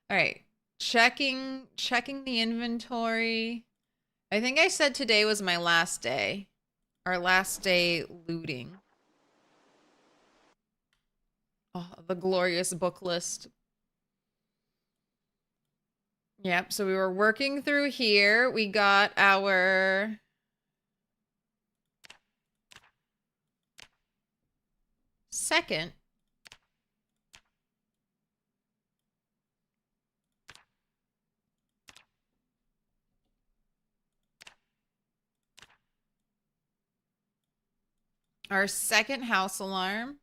All right. Checking the inventory. I think I said today was my last day. Our last day looting. Oh, the glorious book list. Yep, so we were working through here. We got our second. Our second house alarm.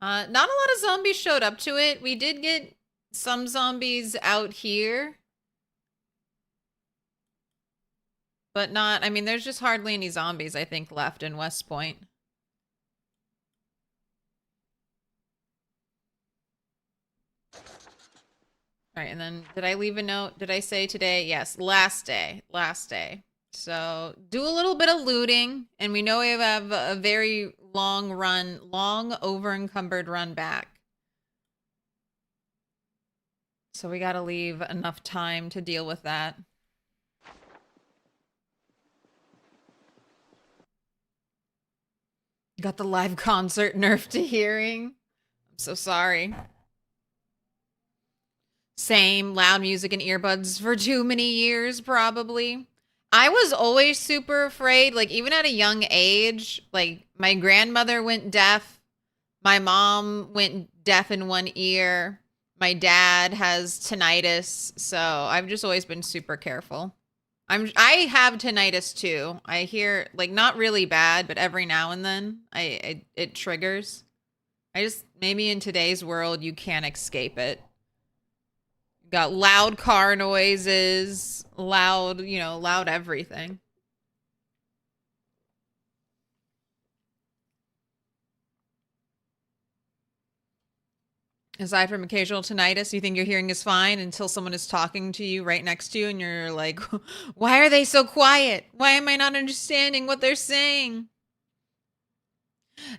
Not a lot of zombies showed up to it. We did get some zombies out here. But not, I mean, there's just hardly any zombies, I think, left in West Point. All right, and then did I leave a note? Did I say today? Yes, last day. Last day. So do a little bit of looting, and we know we have a very long run, long over-encumbered run back. So we got to leave enough time to deal with that. Got the live concert nerfed to hearing. I'm so sorry. Same, loud music and earbuds for too many years, probably. I was always super afraid, like, even at a young age. Like, my grandmother went deaf. My mom went deaf in one ear. My dad has tinnitus, so I've just always been super careful. I have tinnitus too. I hear, like, not really bad, but every now and then it triggers. I just, maybe in today's world you can't escape it. Got loud car noises, loud, you know, loud everything. Aside from occasional tinnitus, you think your hearing is fine until someone is talking to you right next to you and you're like, why are they so quiet? Why am I not understanding what they're saying?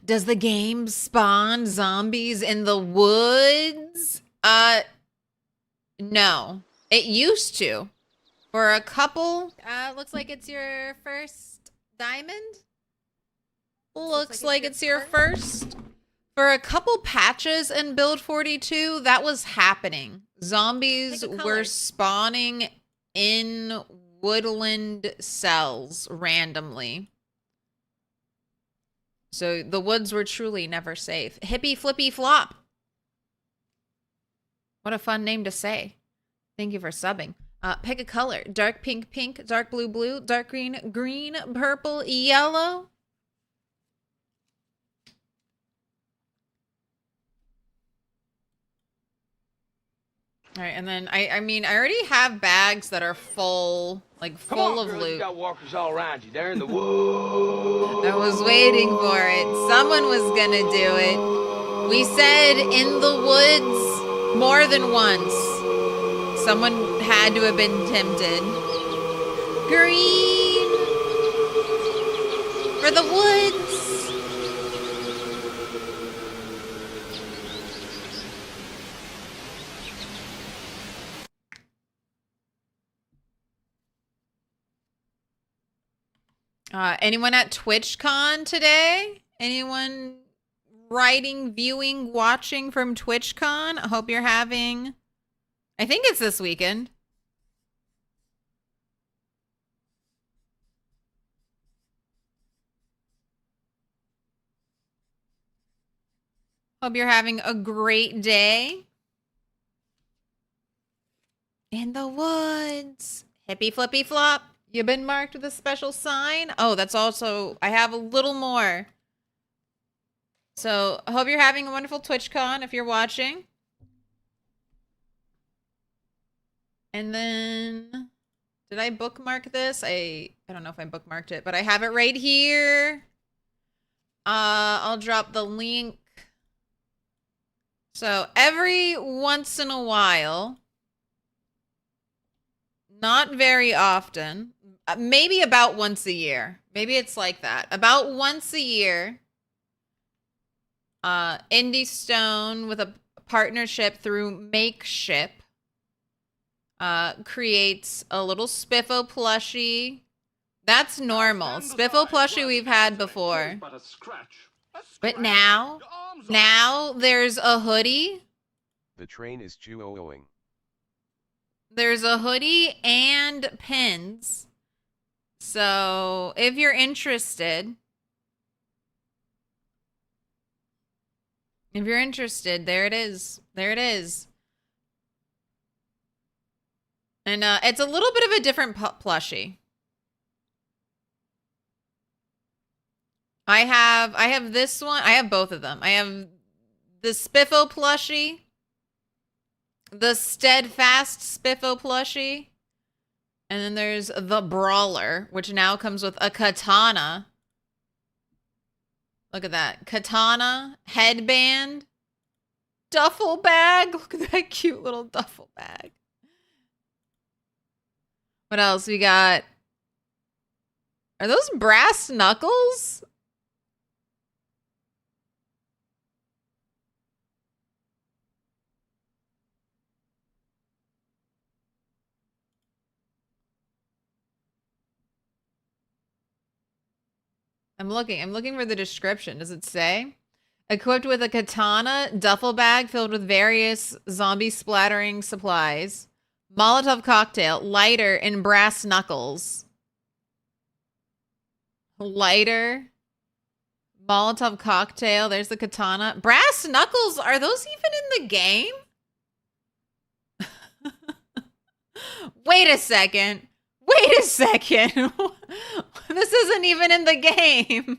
Does the game spawn zombies in the woods? No. It used to. For a couple, looks like it's your first diamond. Looks like it's your first. For a couple patches in Build 42, that was happening. Zombies were spawning in woodland cells randomly. So the woods were truly never safe. Hippie Flippy Flop. What a fun name to say. Thank you for subbing. Pick a color. Dark pink, pink, dark blue, blue, dark green, green, purple, yellow. All right, and then I mean, I already have bags that are full, like full of loot. You got walkers all around you. They're in the woods. I was waiting for it. Someone was gonna do it. We said in the woods more than once. Someone had to have been tempted. Green for the woods. Anyone at TwitchCon today? Anyone writing, viewing, watching from TwitchCon? I hope you're having... I think it's this weekend. Hope you're having a great day. In the woods. Hippie flippy flop. You've been marked with a special sign. Oh, that's also... I have a little more. So, I hope you're having a wonderful TwitchCon if you're watching. And then... Did I bookmark this? I don't know if I bookmarked it, but I have it right here. I'll drop the link. So, every once in a while... Not very often. Maybe about once a year. Maybe it's like that. About once a year, Indie Stone with a partnership through Makeship creates a little Spiffo plushie. That's normal. Spiffo plushie we've had before. But now there's a hoodie. The train is choo-oh-ohing. There's a hoodie and pins. So if you're interested, there it is. There it is. And it's a little bit of a different plushie. I have this one. I have both of them. I have the Spiffo plushie, the Steadfast Spiffo plushie, and then there's the Brawler, which now comes with a katana. Look at that. Katana, headband, duffel bag. Look at that cute little duffel bag. What else we got? Are those brass knuckles? I'm looking for the description. Does it say? Equipped with a katana, duffel bag filled with various zombie splattering supplies, Molotov cocktail, lighter, and brass knuckles. Lighter, Molotov cocktail, there's the katana. Brass knuckles, are those even in the game? Wait a second. Wait a second. This isn't even in the game.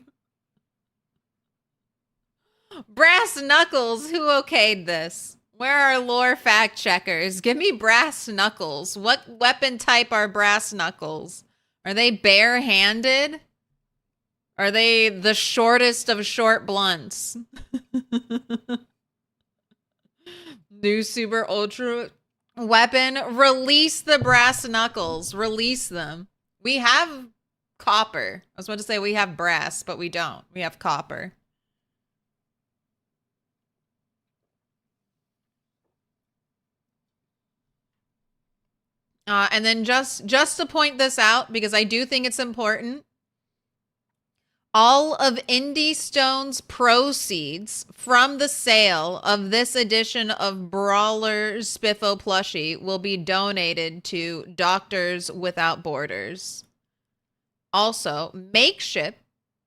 Brass knuckles, who okayed this? Where are lore fact checkers? Give me brass knuckles. What weapon type are brass knuckles? Are they bare-handed? Are they the shortest of short blunts? New super ultra weapon. Release the brass knuckles. Release them. We have copper. I was about to say we have brass, but we don't. We have copper. And then just to point this out, because I do think it's important, all of Indie Stone's proceeds from the sale of this edition of Brawler Spiffo plushie will be donated to Doctors Without Borders. Also, Makeship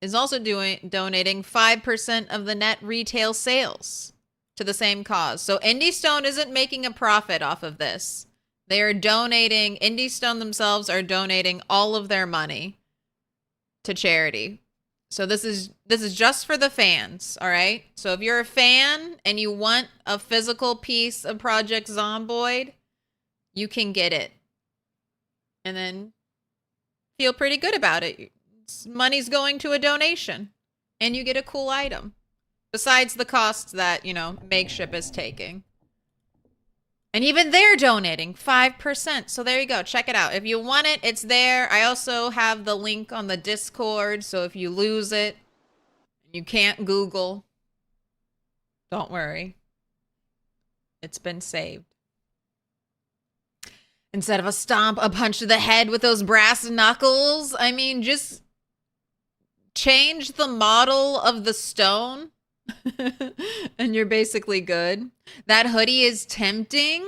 is also donating 5% of the net retail sales to the same cause. So Indie Stone isn't making a profit off of this. They are donating, Indie Stone themselves are donating all of their money to charity. So this is just for the fans, all right? So if you're a fan and you want a physical piece of Project Zomboid, you can get it. And then feel pretty good about it. Money's going to a donation. And you get a cool item. Besides the costs that, Makeship is taking. And even they're donating 5%. So there you go. Check it out. If you want it, it's there. I also have the link on the Discord. So if you lose it, you can't Google, don't worry. It's been saved. Instead of a punch to the head with those brass knuckles, I mean, just change the model of the stone. And you're basically good. That hoodie is tempting.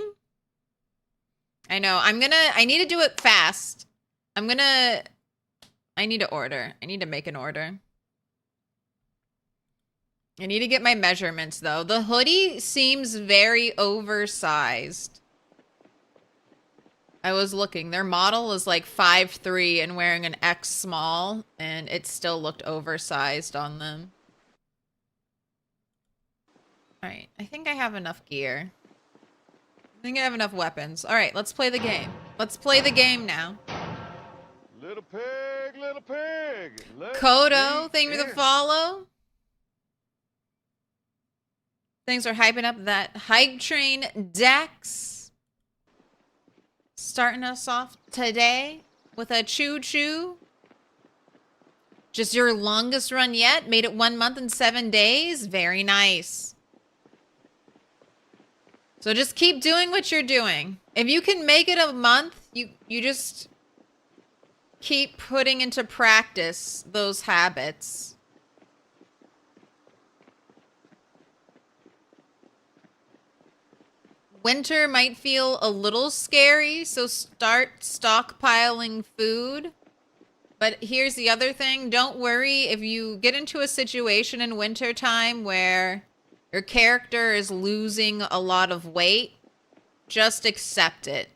I know. I need to do it fast. I need to order. I need to make an order. I need to get my measurements though. The hoodie seems very oversized. I was looking. Their model is like 5'3" and wearing an X small, and it still looked oversized on them. Alright, I think I have enough gear. I think I have enough weapons. Alright, let's play the game. Let's play the game now. Little pig, little pig. Kodo, thank you for the follow. Thanks for hyping up that hype train, Dex. Starting us off today with a choo-choo. Just your longest run yet? Made it 1 month and 7 days? Very nice. So just keep doing what you're doing. If you can make it a month, you just keep putting into practice those habits. Winter might feel a little scary, so start stockpiling food. But here's the other thing. Don't worry if you get into a situation in winter time where your character is losing a lot of weight. Just accept it.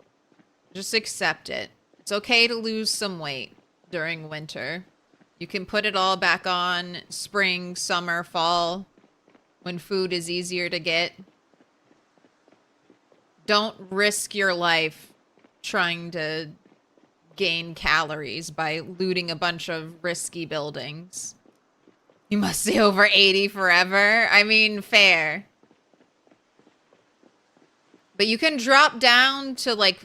Just accept it. It's okay to lose some weight during winter. You can put it all back on spring, summer, fall, when food is easier to get. Don't risk your life trying to gain calories by looting a bunch of risky buildings. You must stay over 80 forever. I mean, fair. But you can drop down to like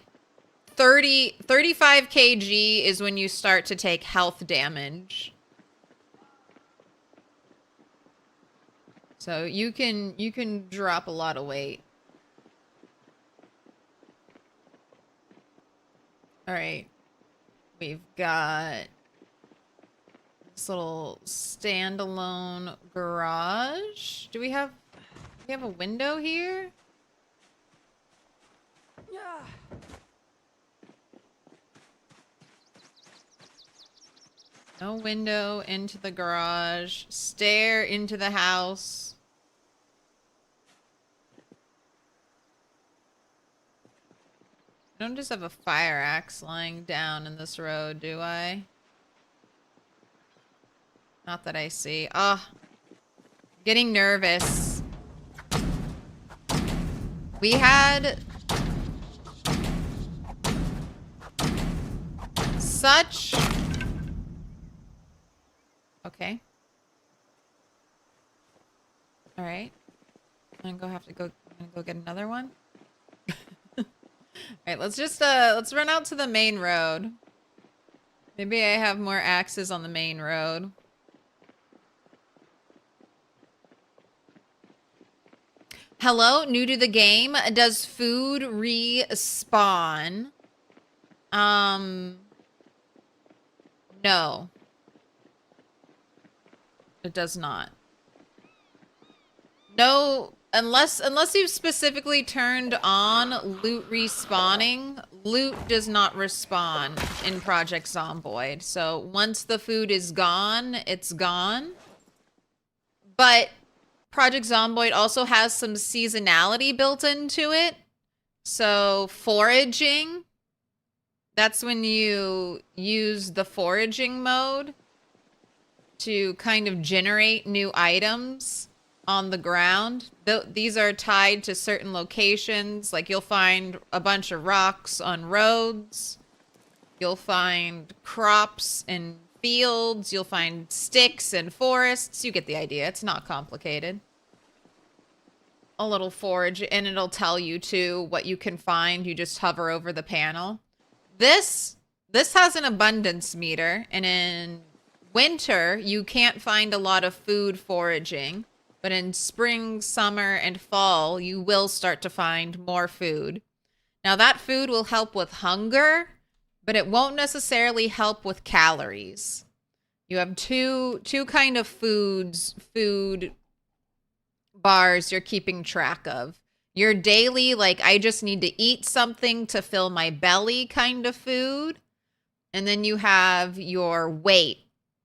35 kg is when you start to take health damage. So you can drop a lot of weight. All right. We've got this little standalone garage. Do we have a window here? No window into the garage. Stair into the house. I don't just have a fire axe lying down in this road, do I? Not that I see. Ah, getting nervous. We had such... Okay. All right. I'm gonna go get another one. All right, let's run out to the main road. Maybe I have more axes on the main road. Hello, new to the game. Does food respawn? No. It does not. No, unless you've specifically turned on loot respawning, loot does not respawn in Project Zomboid. So once the food is gone, it's gone. But Project Zomboid also has some seasonality built into it. So foraging, that's when you use the foraging mode to kind of generate new items on the ground. These are tied to certain locations. Like you'll find a bunch of rocks on roads. You'll find crops in fields. You'll find sticks in forests. You get the idea. It's not complicated. A little forage, and it'll tell you too what you can find. You just hover over the panel. This has an abundance meter, and in winter, you can't find a lot of food foraging, but in spring, summer, and fall, you will start to find more food. Now, that food will help with hunger, but it won't necessarily help with calories. You have two kind of food bars you're keeping track of. Your daily, like, I just need to eat something to fill my belly kind of food. And then you have your weight,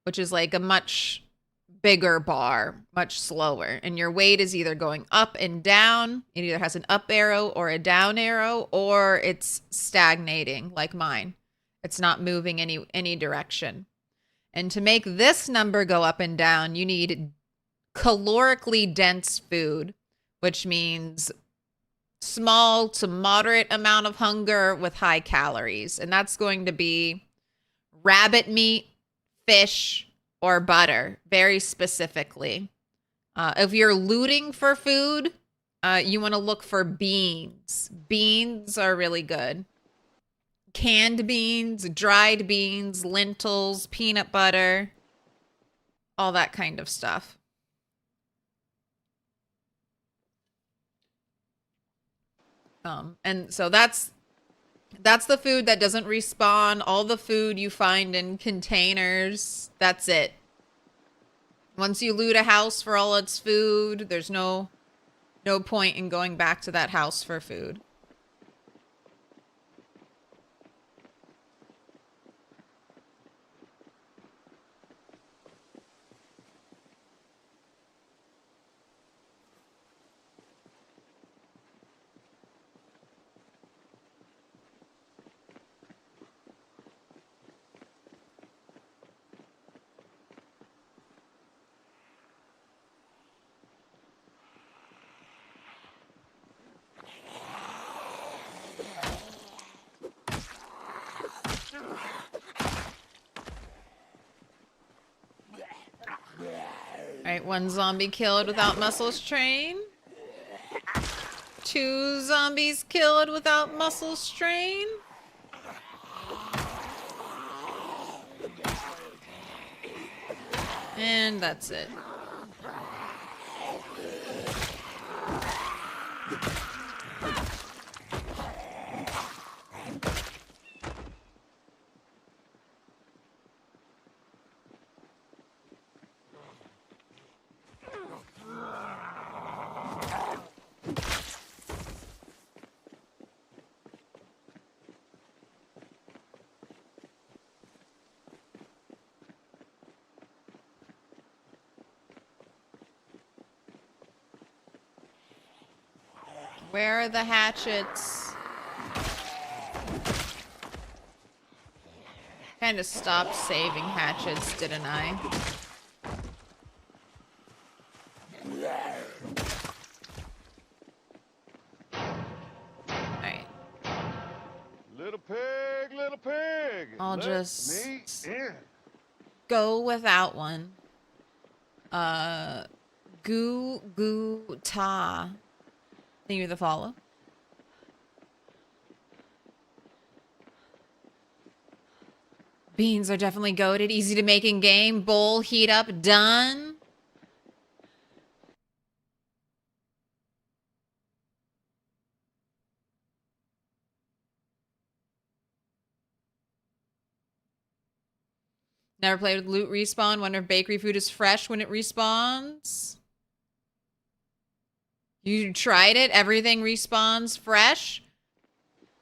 which is like a much bigger bar, much slower. And your weight is either going up and down. It either has an up arrow or a down arrow, or it's stagnating like mine. It's not moving any direction. And to make this number go up and down, you need calorically dense food, which means small to moderate amount of hunger with high calories. And that's going to be rabbit meat, fish, or butter, very specifically. If you're looting for food, you want to look for beans. Beans are really good. Canned beans, dried beans, lentils, peanut butter, all that kind of stuff. And so that's the food that doesn't respawn. All the food you find in containers, that's it. Once you loot a house for all its food, there's no point in going back to that house for food. Alright, one zombie killed without muscle strain. 2 zombies killed without muscle strain. And that's it. Where are the hatchets? Kind of stopped saving hatchets, didn't I? Alright. Little pig, little pig. I'll Let just me in. go without one. Goo ta. Thank you for the follow. Beans are definitely goated. Easy to make in game. Bowl, heat up, done. Never played with loot respawn. Wonder if bakery food is fresh when it respawns. You tried it? Everything respawns fresh?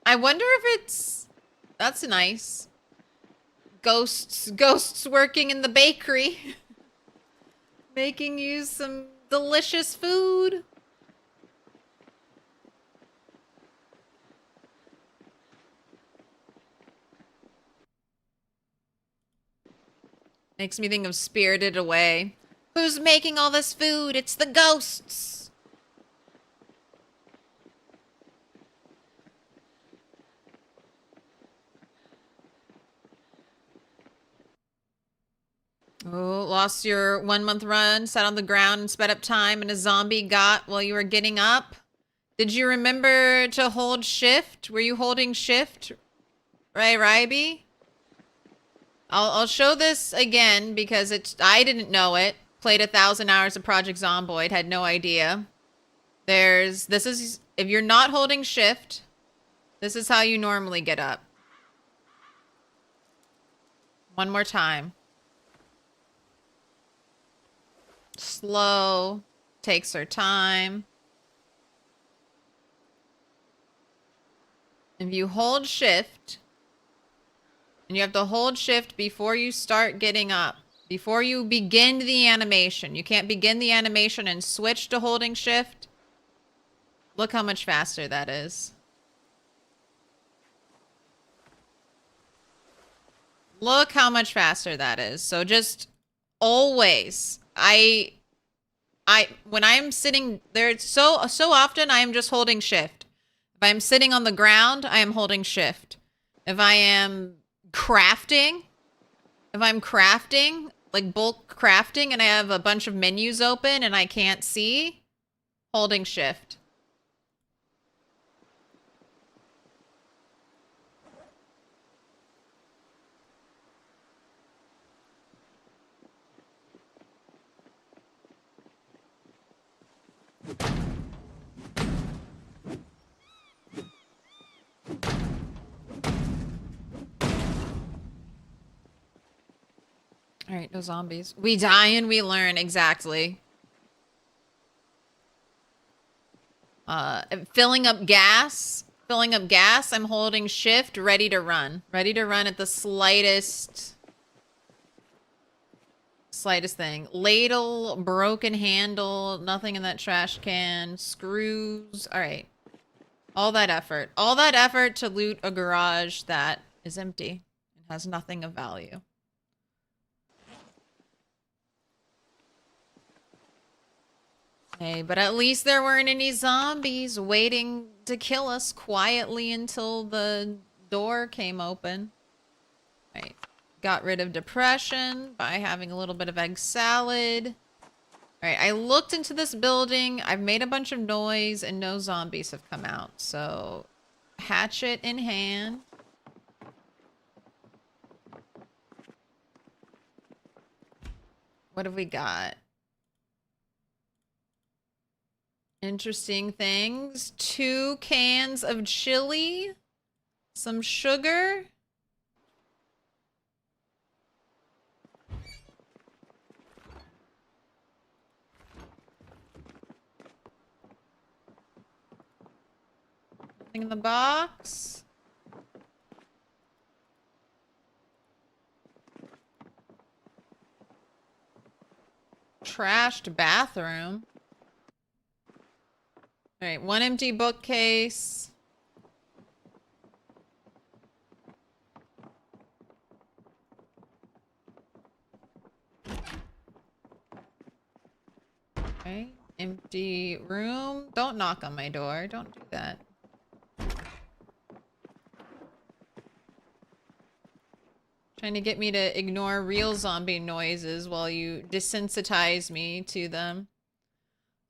I wonder if it's... That's nice. Ghosts working in the bakery. Making you some delicious food. Makes me think of Spirited Away. Who's making all this food? It's the ghosts. Oh, lost your 1-month run, sat on the ground and sped up time, and a zombie got while you were getting up. Did you remember to hold shift? Were you holding shift? Right, Ryby? I'll show this again because I didn't know it. Played 1,000 hours of Project Zomboid, had no idea. This is, if you're not holding shift, this is how you normally get up. One more time. Slow, takes her time. If you hold shift, and you have to hold shift before you start getting up, before you begin the animation. You can't begin the animation and switch to holding shift. Look how much faster that is. Look how much faster that is. So just always, when I'm sitting there, so often I am just holding shift. If I'm sitting on the ground, I am holding shift. If I'm crafting, like bulk crafting, and I have a bunch of menus open and I can't see, holding shift. All right, no zombies. We die and we learn, exactly. Filling up gas. Filling up gas. I'm holding shift, ready to run. Ready to run at the slightest thing. Ladle, broken handle, nothing in that trash can. Screws. All right. All that effort. All that effort to loot a garage that is empty and has nothing of value. Hey, but at least there weren't any zombies waiting to kill us quietly until the door came open. Right. Got rid of depression by having a little bit of egg salad. Alright, I looked into this building. I've made a bunch of noise and no zombies have come out. So, hatchet in hand. What have we got? Interesting things. 2 cans of chili. Some sugar. Nothing in the box. Trashed bathroom. All right, 1 empty bookcase. Okay, empty room. Don't knock on my door. Don't do that. Trying to get me to ignore real zombie noises while you desensitize me to them.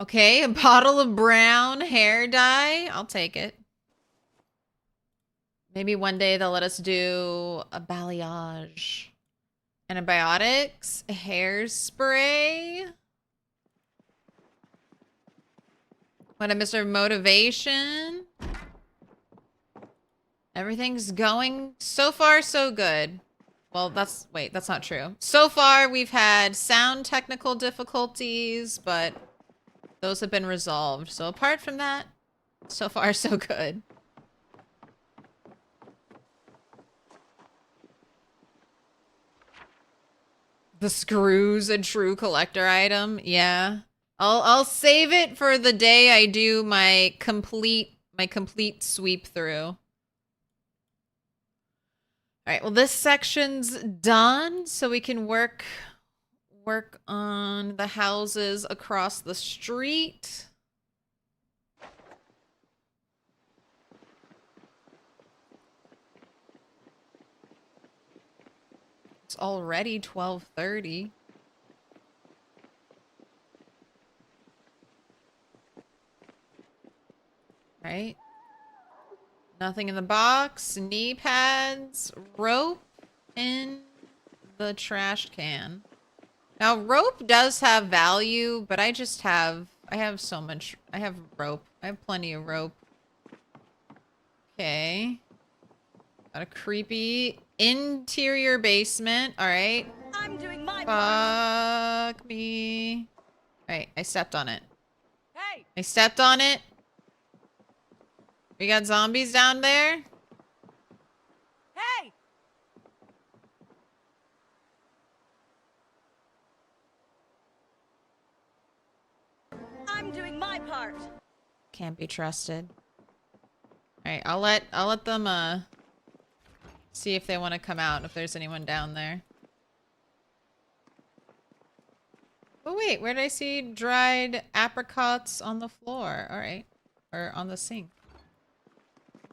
Okay, a bottle of brown hair dye. I'll take it. Maybe one day they'll let us do a balayage. Antibiotics, hairspray. What a Mr. Motivation. Everything's going so far so good. Well, that's not true. So far we've had sound technical difficulties, but those have been resolved. So apart from that, so far so good. The screws, a true collector item. Yeah. I'll save it for the day I do my complete sweep through. All right, well this section's done, so we can work on the houses across the street. It's already 12:30. Right? Nothing in the box. Knee pads. Rope in the trash can. Now, rope does have value, but I have so much. I have rope. I have plenty of rope. Okay. Got a creepy interior basement. All right. I'm doing my part. Fuck me. All right, I stepped on it. Hey! I stepped on it. We got zombies down there. Hey! I'm doing my part. Can't be trusted. All right, I'll let them see if they want to come out, if there's anyone down there. Oh wait, where did I see dried apricots on the floor? All right, or on the sink.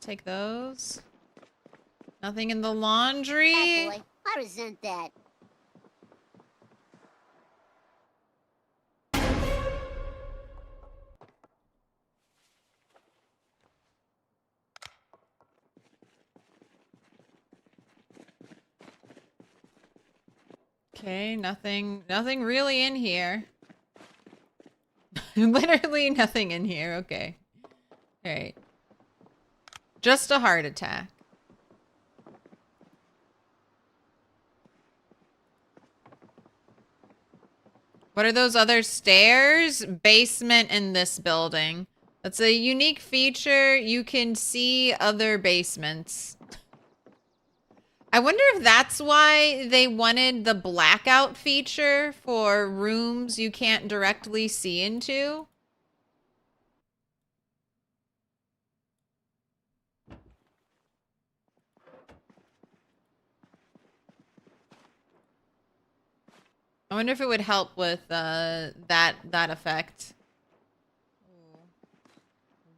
Take those. Nothing in the laundry. Oh boy, I resent that. Okay, nothing really in here. Literally nothing in here. Okay. All right. Just a heart attack. What are those other stairs? Basement in this building. That's a unique feature. You can see other basements. I wonder if that's why they wanted the blackout feature for rooms you can't directly see into. I wonder if it would help with that effect.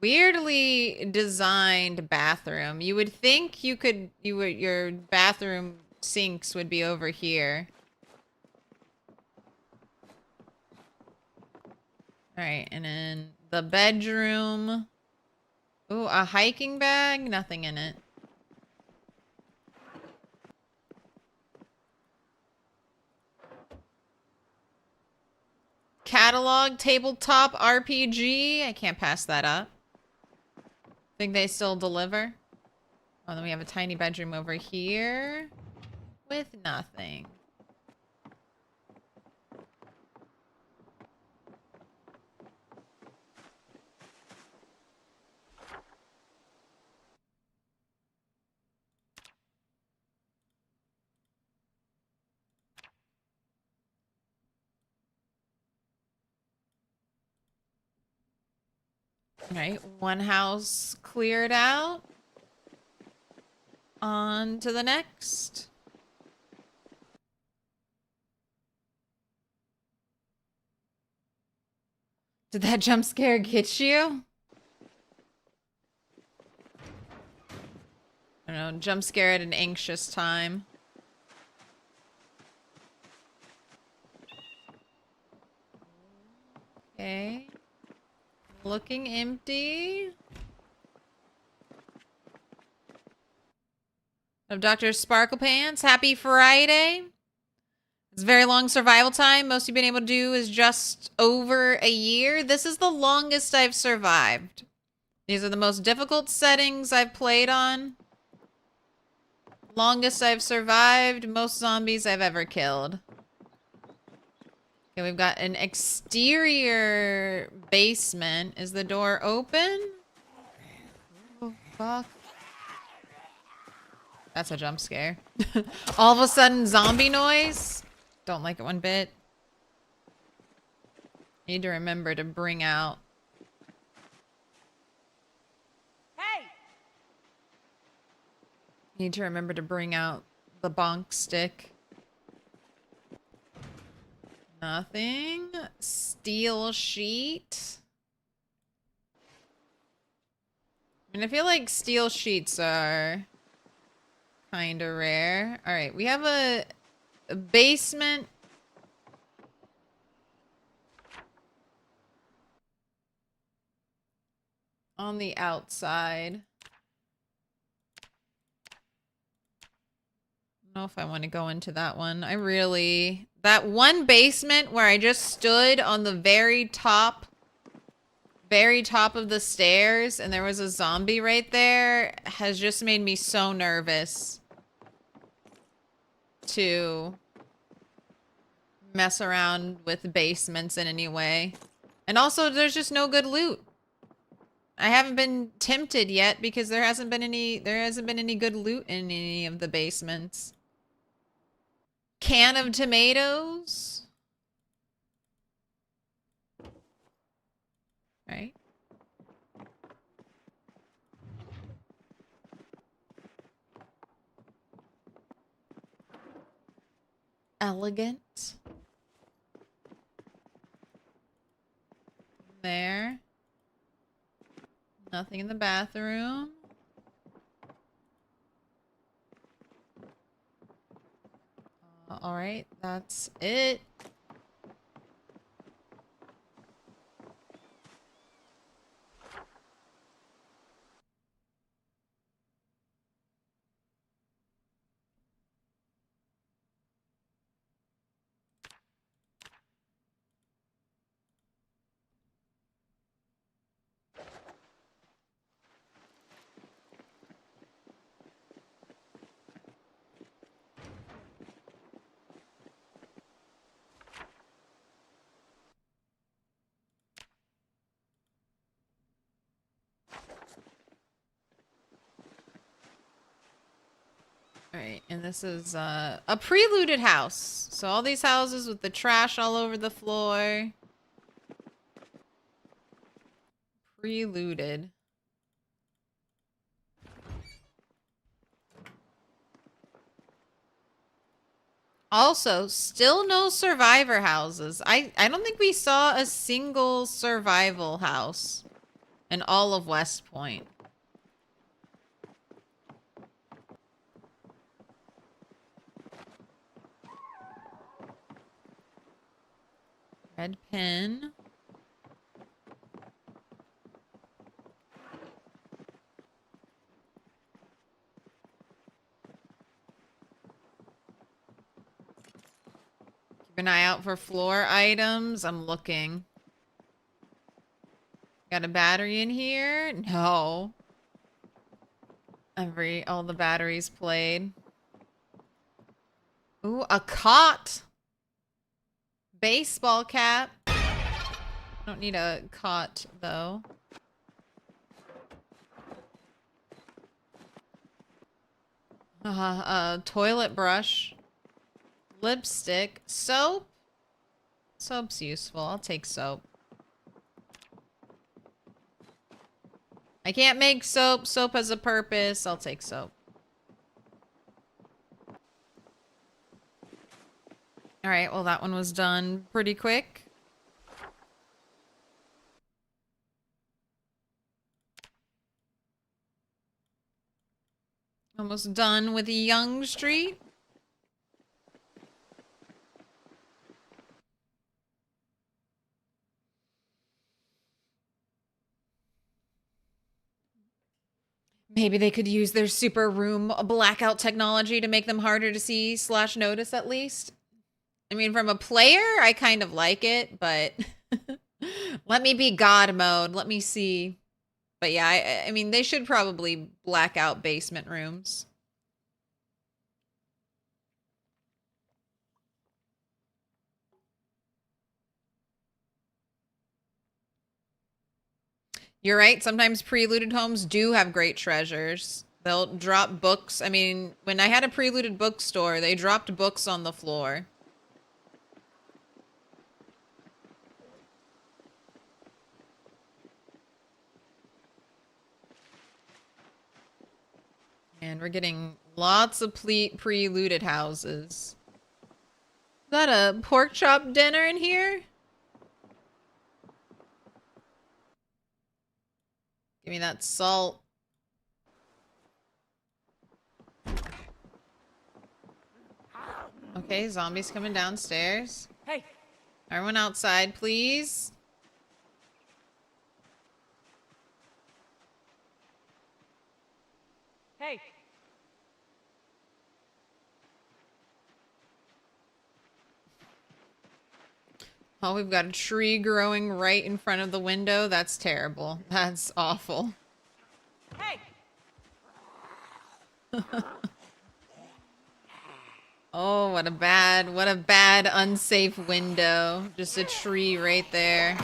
Weirdly designed bathroom. You would think your bathroom sinks would be over here. All right, and then the bedroom. Ooh, a hiking bag, nothing in it. Catalog, tabletop RPG. I can't pass that up. Think they still deliver? Oh, then we have a tiny bedroom over here with nothing. All right, one house cleared out. On to the next. Did that jump scare get you? I don't know, jump scare at an anxious time. Okay. Looking empty. Of Dr. Sparkle Pants. Happy Friday. It's a very long survival time. Most you've been able to do is just over a year. This is the longest I've survived. These are the most difficult settings I've played on. Longest I've survived. Most zombies I've ever killed. Okay, we've got an exterior basement. Is the door open? Oh, fuck. That's a jump scare. All of a sudden, zombie noise. Don't like it one bit. Need to remember to bring out. Hey! Need to remember to bring out the bonk stick. Nothing. Steel sheet. I mean, I feel like steel sheets are kind of rare. All right, we have a basement. On the outside. I don't know if I want to go into that one. That one basement where I just stood on the very top of the stairs and there was a zombie right there has just made me so nervous to mess around with basements in any way. And also, there's just no good loot. I haven't been tempted yet because there hasn't been any good loot in any of the basements. Can of tomatoes. Right. Elegant. There. Nothing in the bathroom. All right, that's it. Alright, and this is a pre-looted house. So all these houses with the trash all over the floor. Pre-looted. Also, still no survivor houses. I don't think we saw a single survival house in all of West Point. Red pin. Keep an eye out for floor items. I'm looking. Got a battery in here? No. All the batteries played. Ooh, a cot. Baseball cap. Don't need a cot though. Toilet brush. Lipstick. Soap. Soap's useful. I'll take soap. I can't make soap. Soap has a purpose. I'll take soap. Alright, well that one was done pretty quick. Almost done with Young Street. Maybe they could use their super room blackout technology to make them harder to see / notice at least. I mean, from a player, I kind of like it, but let me be God mode. Let me see. But yeah, I mean, they should probably black out basement rooms. You're right. Sometimes pre-looted homes do have great treasures. They'll drop books. I mean, when I had a pre-looted bookstore, they dropped books on the floor. And we're getting lots of pre-looted houses. Is that a pork chop dinner in here? Give me that salt. Okay, zombies coming downstairs. Hey, Everyone outside, please. hey. Oh, we've got a tree growing right in front of the window. That's terrible. That's awful. Hey! Oh, what a bad, unsafe window. Just a tree right there.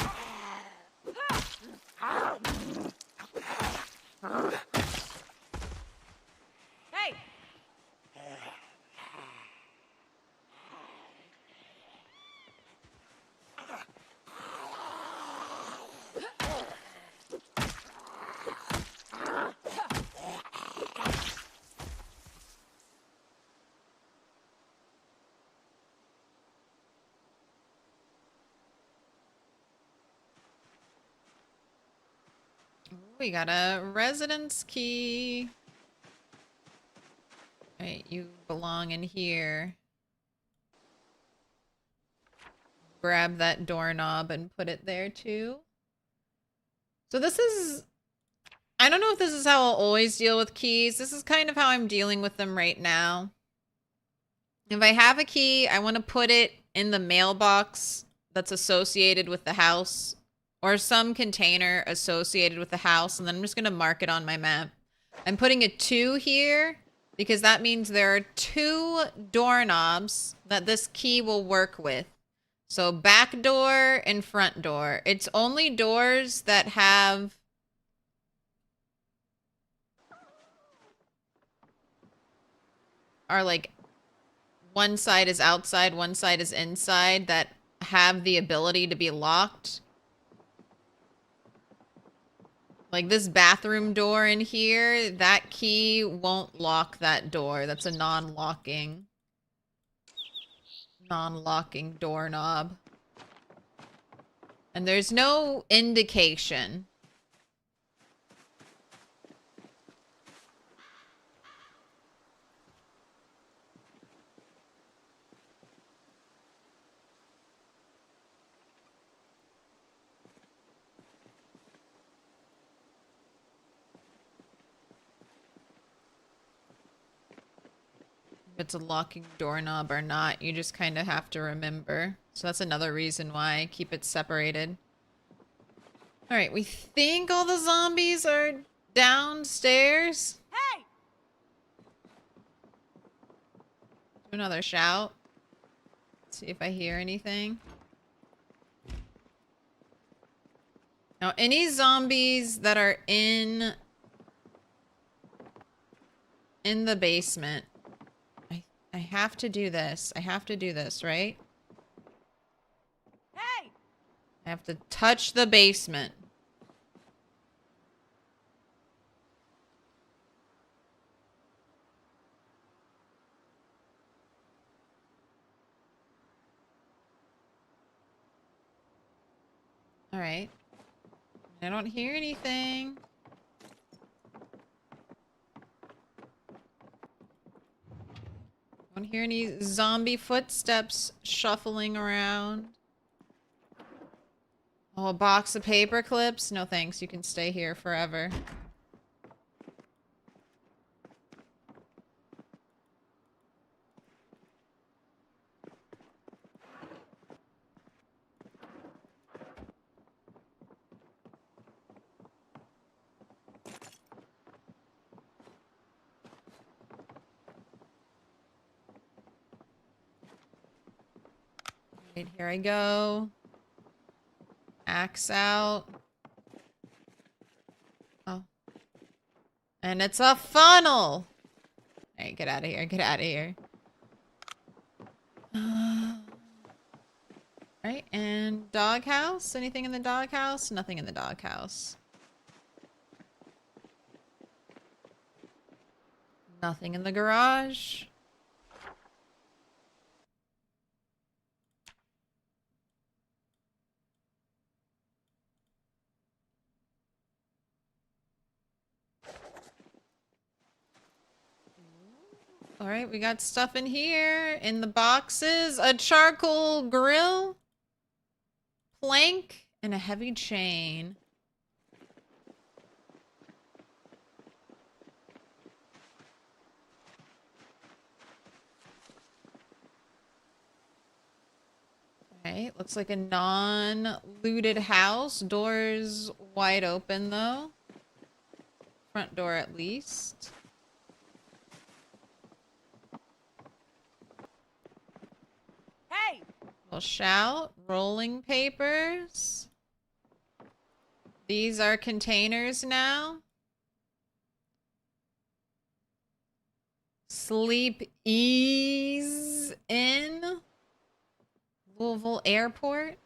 Hey! We got a residence key. Right, you belong in here. Grab that doorknob and put it there too. So this is... I don't know if this is how I'll always deal with keys. This is kind of how I'm dealing with them right now. If I have a key, I want to put it in the mailbox that's associated with the house. Or some container associated with the house. And then I'm just going to mark it on my map. I'm putting a 2 here because that means there are 2 doorknobs that this key will work with. So back door and front door. It's only doors that have... are like one side is outside, one side is inside that have the ability to be locked. Like this bathroom door in here, that key won't lock that door. That's a non-locking doorknob. And there's no indication. If it's a locking doorknob or not, you just kind of have to remember. So that's another reason why I keep it separated. Alright, we think all the zombies are downstairs. Hey! Do another shout. See if I hear anything. Now, any zombies that are in the basement, I have to do this. I have to do this, right? Hey! I have to touch the basement. All right. I don't hear anything. Don't hear any zombie footsteps shuffling around. Oh, a box of paper clips? No thanks, you can stay here forever. Right, here I go. Axe out. Oh. And it's a funnel! Alright, get out of here, get out of here. Right, and doghouse? Anything in the doghouse? Nothing in the doghouse. Nothing in the garage. All right, we got stuff in here. In the boxes, a charcoal grill, plank, and a heavy chain. Alright, looks like a non-looted house. Doors wide open, though. Front door, at least. Hey! We'll shout. Rolling papers. These are containers now. Sleep ease in. Louisville Airport.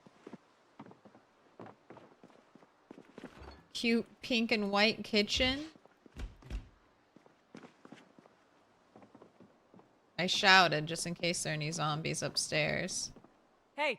Cute pink and white kitchen. I shouted just in case there are any zombies upstairs. Hey!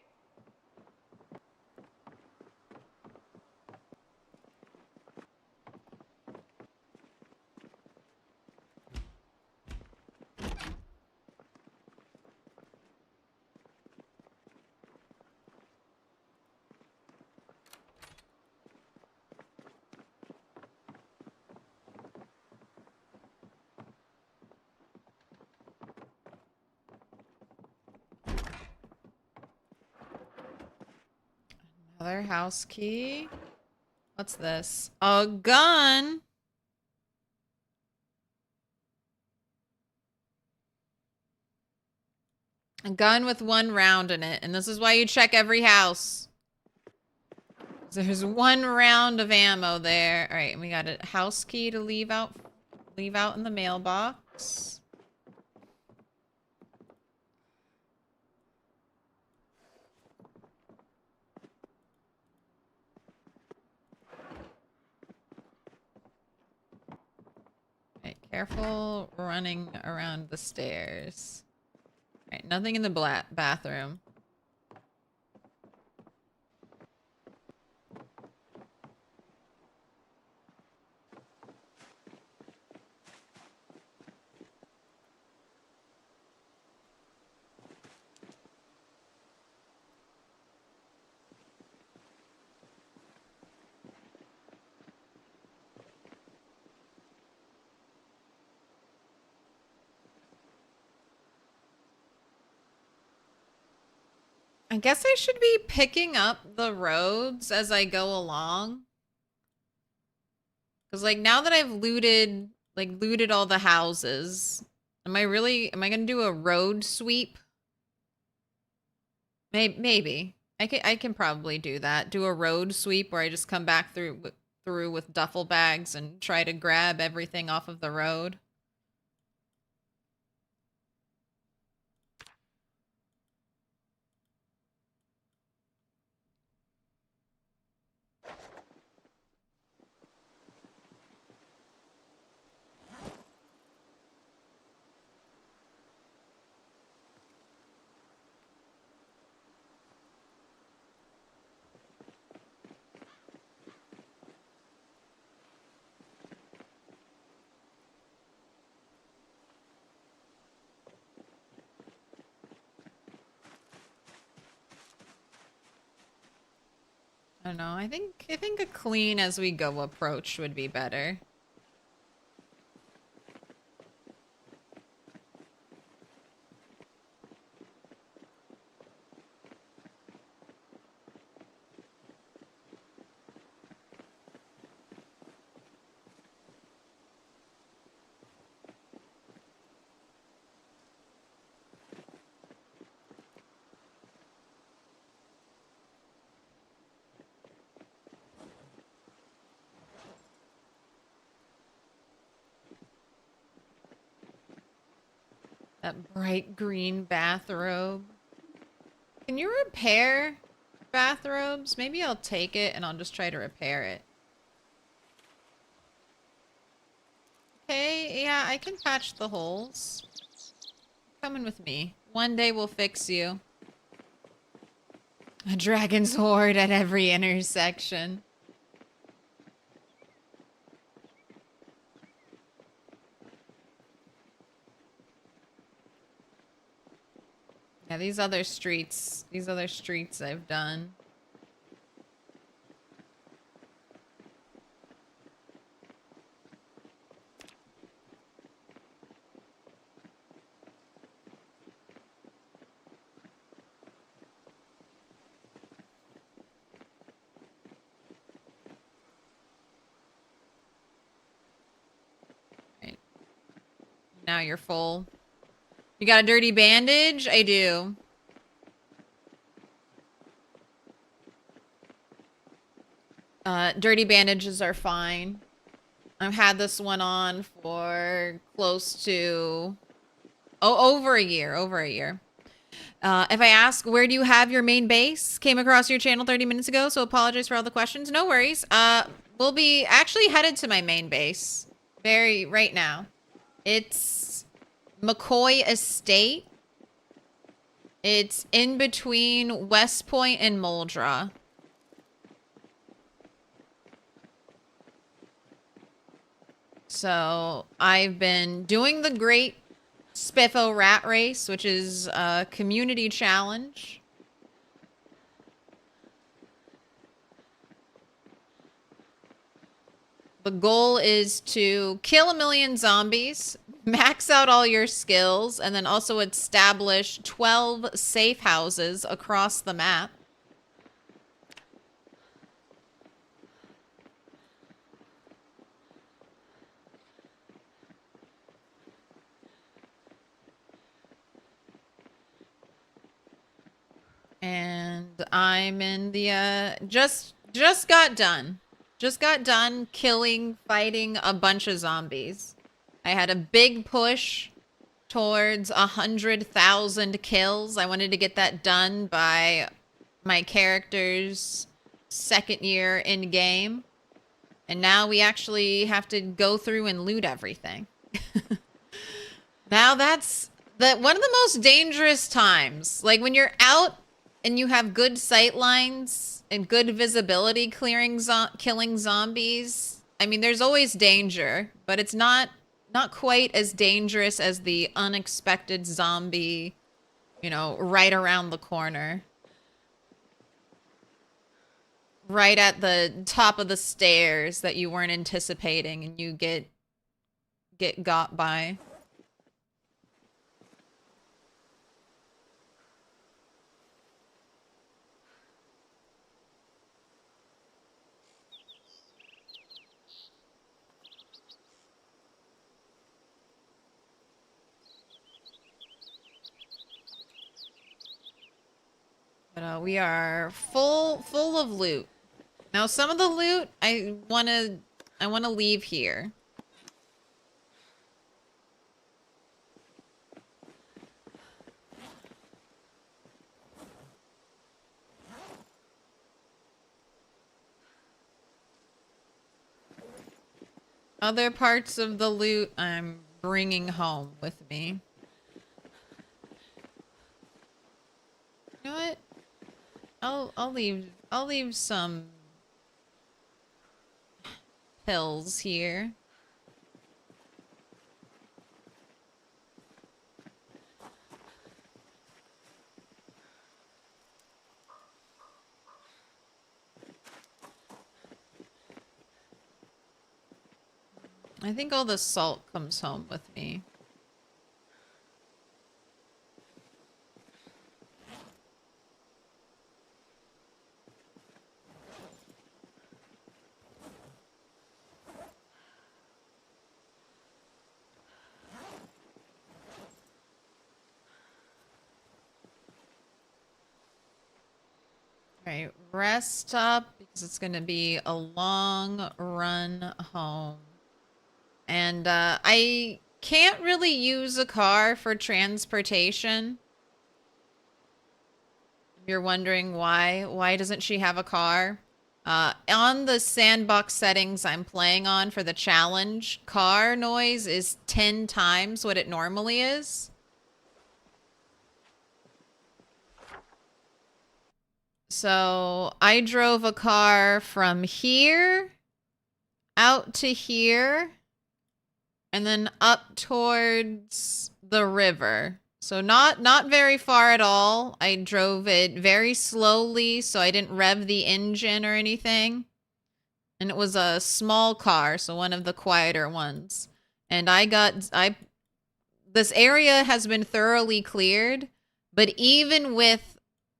Another house key. What's this? A gun. A gun with one round in it. And this is why you check every house. There's one round of ammo there. All right, and we got a house key to leave out in the mailbox. Careful running around the stairs. Alright, nothing in the bathroom. I guess I should be picking up the roads as I go along. Cause like now that I've looted all the houses, am I gonna do a road sweep? Maybe. I can probably do that. Do a road sweep where I just come back through with duffel bags and try to grab everything off of the road. I don't know. I think a clean as we go approach would be better. That bright green bathrobe. Can you repair bathrobes? Maybe I'll take it and I'll just try to repair it. Okay, yeah, I can patch the holes. Coming with me. One day we'll fix you. A dragon's horde at every intersection. Yeah, these other streets I've done. Right. Now you're full. You got a dirty bandage? I do. Dirty bandages are fine. I've had this one on for close to over a year. If I ask, where do you have your main base? Came across your channel 30 minutes ago, so apologize for all the questions. No worries. We'll be actually headed to my main base right now. It's McCoy Estate. It's in between West Point and Muldra. So I've been doing the Great Spiffo Rat Race, which is a community challenge. The goal is to kill 1 million zombies, max out all your skills, and then also establish 12 safe houses across the map. And I'm in the, just got done. Just got done fighting a bunch of zombies. I had a big push towards 100,000 kills. I wanted to get that done by my character's 2nd year in game. And now we actually have to go through and loot everything. Now that's one of the most dangerous times. Like when you're out and you have good sight lines and good visibility killing zombies. I mean, there's always danger, but it's not quite as dangerous as the unexpected zombie, you know, right around the corner. Right at the top of the stairs that you weren't anticipating and you get got by. But we are full of loot. Now some of the loot I wanna leave here. Other parts of the loot I'm bringing home with me. You know what? I'll leave some pills here. I think all the salt comes home with me. Alright, rest up because it's gonna be a long run home. And I can't really use a car for transportation. If you're wondering why doesn't she have a car? On the sandbox settings I'm playing on for the challenge, car noise is 10 times what it normally is. So I drove a car from here out to here and then up towards the river. So not very far at all. I drove it very slowly so I didn't rev the engine or anything. And it was a small car, so one of the quieter ones. And this area has been thoroughly cleared, but even with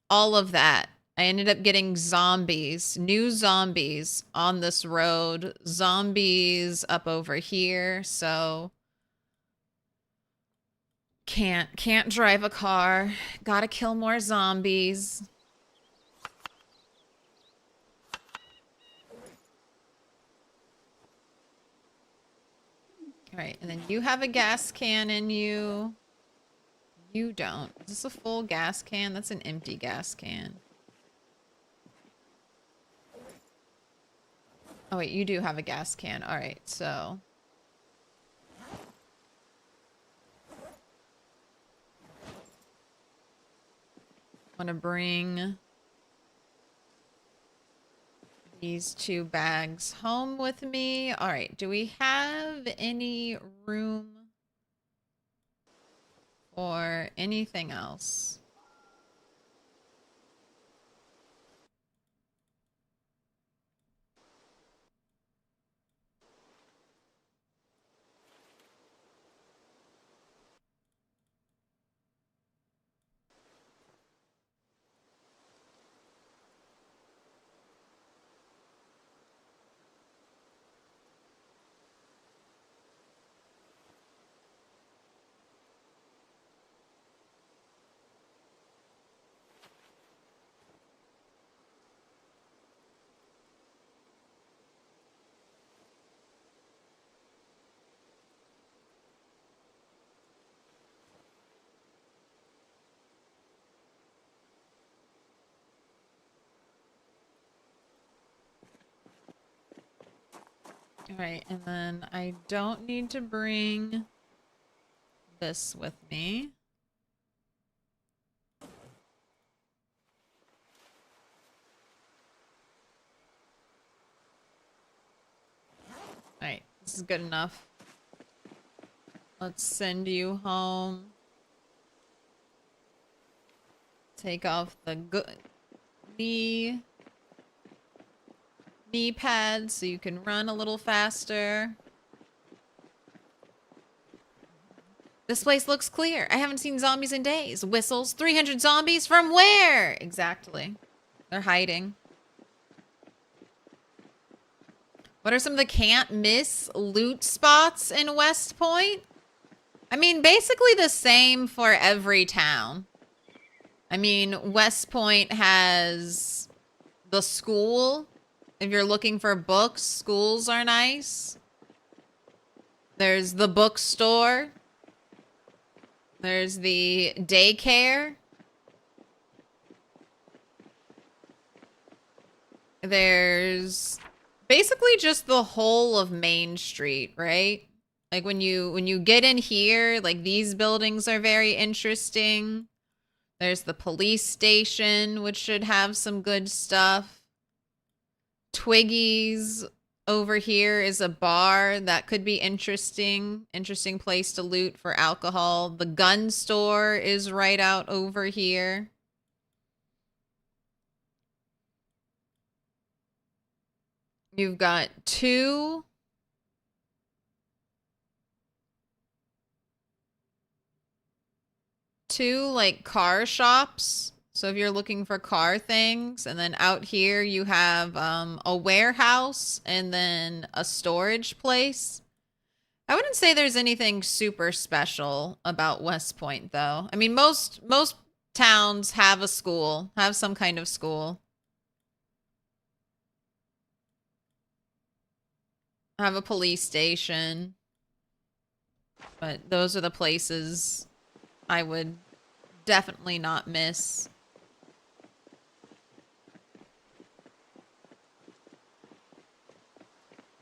all of that, I ended up getting zombies, new zombies on this road, zombies up over here, so can't drive a car. Gotta kill more zombies. All right, and then you have a gas can in you. You don't. Is this a full gas can? That's an empty gas can. Oh wait, you do have a gas can. All right, so want to bring these 2 bags home with me. All right, do we have any room for anything else? Alright, and then I don't need to bring this with me. Alright, this is good enough. Let's send you home. Take off the knee pads so you can run a little faster. This place looks clear. I haven't seen zombies in days. Whistles. 300 zombies? From where? Exactly. They're hiding. What are some of the can't miss loot spots in West Point? I mean, basically the same for every town. I mean, West Point has the school. If you're looking for books, schools are nice. There's the bookstore. There's the daycare. There's basically just the whole of Main Street, right? Like when you get in here, like these buildings are very interesting. There's the police station, which should have some good stuff. Twiggy's over here is a bar that could be interesting. Interesting place to loot for alcohol. The gun store is right out over here. You've got two like car shops. So if you're looking for car things, and then out here you have a warehouse and then a storage place. I wouldn't say there's anything super special about West Point though. I mean, most towns have a school, have some kind of school. Have a police station. But those are the places I would definitely not miss.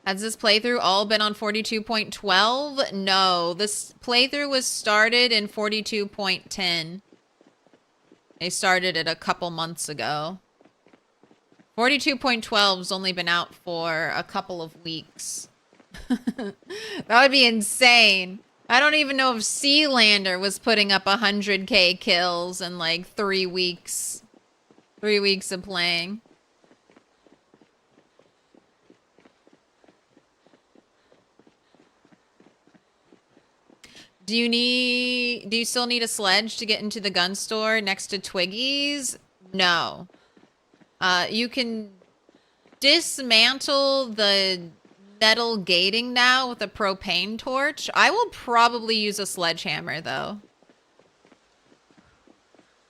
Has this playthrough all been on 42.12? No, this playthrough was started in 42.10. They started it a couple months ago. 42.12's only been out for a couple of weeks. That would be insane. I don't even know if Sealander was putting up 100k kills in like 3 weeks. 3 weeks of playing. Do you still need a sledge to get into the gun store next to Twiggy's? No. You can dismantle the metal gating now with a propane torch. I will probably use a sledgehammer though.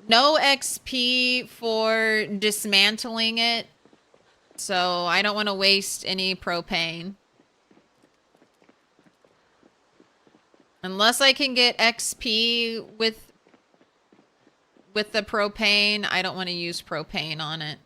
No XP for dismantling it, so I don't want to waste any propane. Unless I can get XP with the propane, I don't want to use propane on it.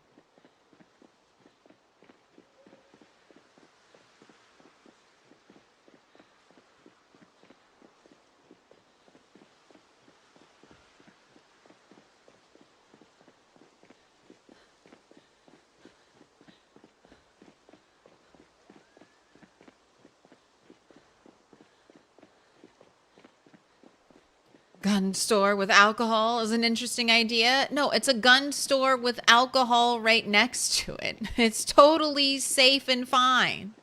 Gun store with alcohol is an interesting idea. No, it's a gun store with alcohol right next to it. It's totally safe and fine.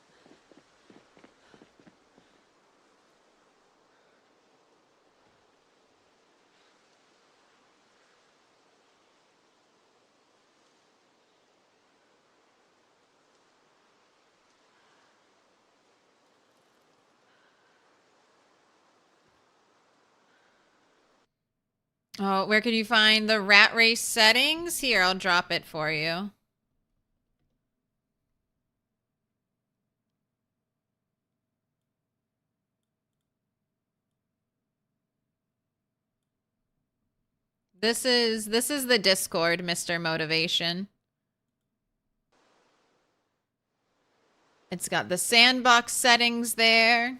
Oh, where could you find the rat race settings? Here, I'll drop it for you. This is the Discord, Mr. Motivation. It's got the sandbox settings there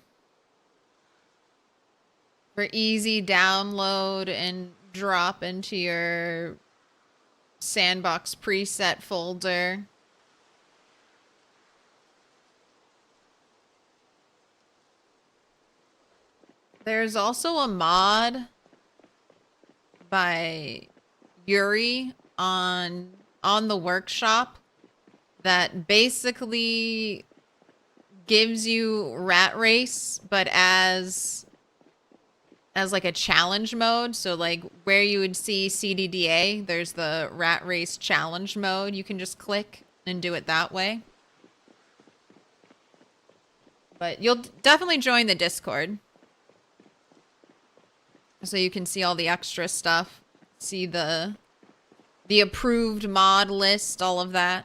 for easy download and drop into your sandbox preset folder. There's also a mod by Yuri on the workshop that basically gives you Rat Race, but as like a challenge mode. So like where you would see CDDA, there's the Rat Race challenge mode. You can just click and do it that way. But you'll definitely join the Discord, so you can see all the extra stuff, see the approved mod list, all of that.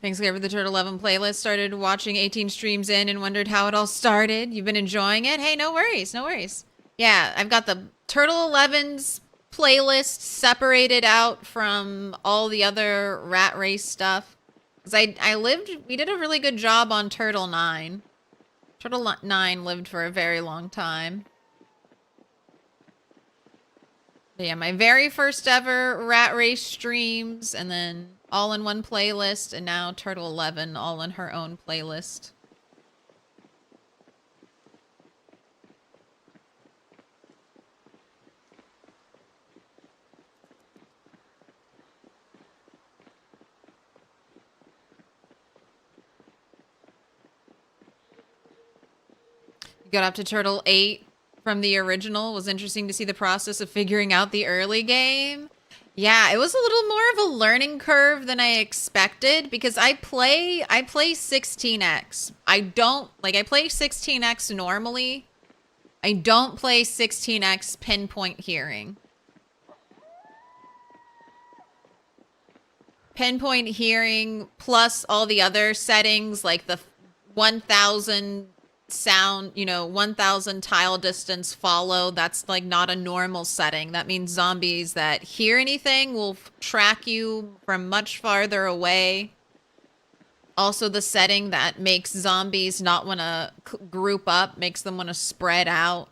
Thanks again for the Turtle 11 playlist. Started watching 18 streams in and wondered how it all started. You've been enjoying it? Hey, no worries, no worries. Yeah, I've got the Turtle 11's playlist separated out from all the other Rat Race stuff. Because we did a really good job on Turtle 9. Turtle 9 lived for a very long time. But yeah, my very first ever Rat Race streams, and then all in one playlist, and now Turtle 11 all in her own playlist. Got up to Turtle 8 from the original. Was interesting to see the process of figuring out the early game. Yeah, it was a little more of a learning curve than I expected, because I play 16x. I play 16x normally. I don't play 16x pinpoint hearing. Pinpoint hearing plus all the other settings, like the 1000 sound, 1000 tile distance follow. That's like not a normal setting. That means zombies that hear anything will track you from much farther away. Also, the setting that makes zombies not want to group up, makes them want to spread out,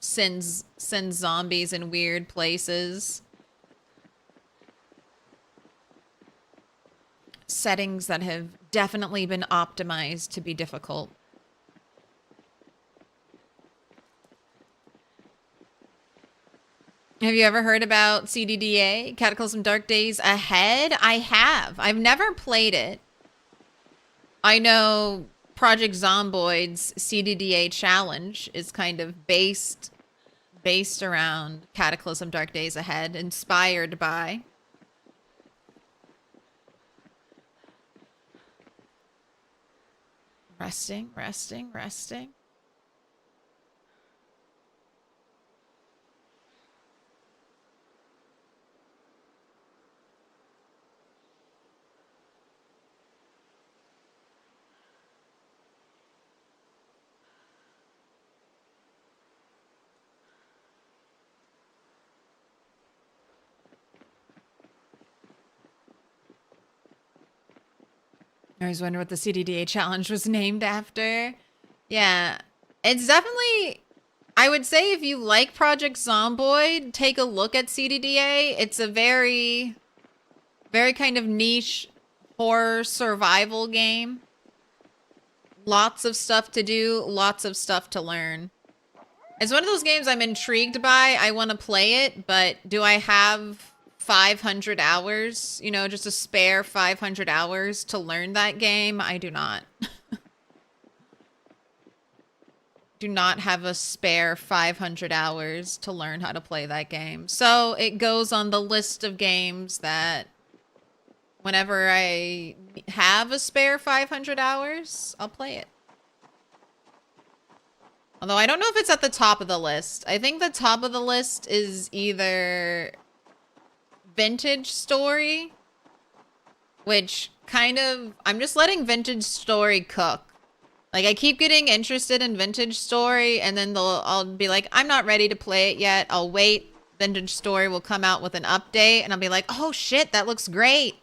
sends zombies in weird places. Settings that have definitely been optimized to be difficult. Have you ever heard about CDDA, Cataclysm Dark Days Ahead? I have. I've never played it. I know Project Zomboid's CDDA challenge is kind of based around Cataclysm Dark Days Ahead, inspired by. Resting. I always wonder what the CDDA challenge was named after. Yeah, it's definitely, I would say if you like Project Zomboid, take a look at CDDA. It's a very, very kind of niche horror survival game. Lots of stuff to do, lots of stuff to learn. It's one of those games I'm intrigued by. I want to play it, but do I have 500 hours, just a spare 500 hours to learn that game? I do not. Do not have a spare 500 hours to learn how to play that game. So it goes on the list of games that whenever I have a spare 500 hours, I'll play it. Although I don't know if it's at the top of the list. I think the top of the list is either Vintage Story, which kind of, I'm just letting Vintage Story cook. Like, I keep getting interested in Vintage Story, and then I'll be like, I'm not ready to play it yet. I'll wait. Vintage Story will come out with an update, and I'll be like, oh shit, that looks great.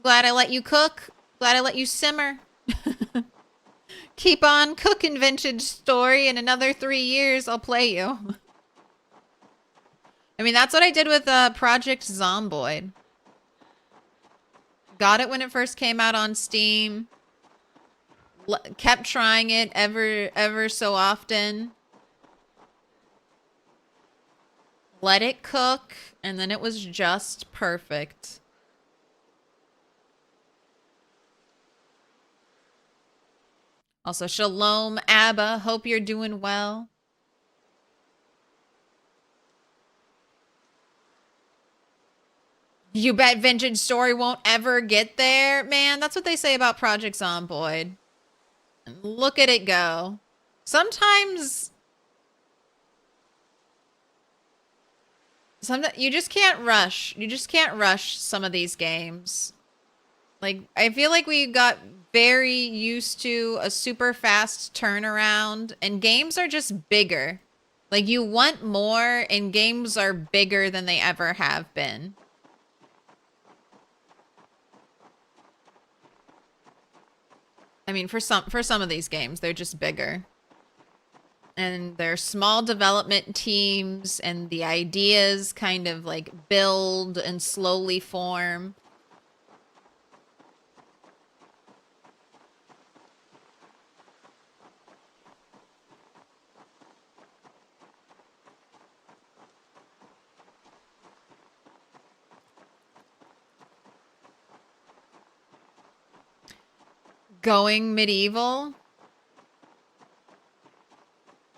Glad I let you cook. Glad I let you simmer. Keep on cooking, Vintage Story. In another 3 years, I'll play you. I mean, that's what I did with Project Zomboid. Got it when it first came out on Steam. Kept trying it ever so often. Let it cook, and then it was just perfect. Also, shalom, Abba. Hope you're doing well. You bet Vintage Story won't ever get there? Man, that's what they say about Project Zomboid. And look at it go. Sometimes you just can't rush. You just can't rush some of these games. Like, I feel like we got very used to a super fast turnaround, and games are just bigger. Like, you want more, and games are bigger than they ever have been. I mean, for some of these games, they're just bigger. And they're small development teams, and the ideas kind of like build and slowly form. Going medieval?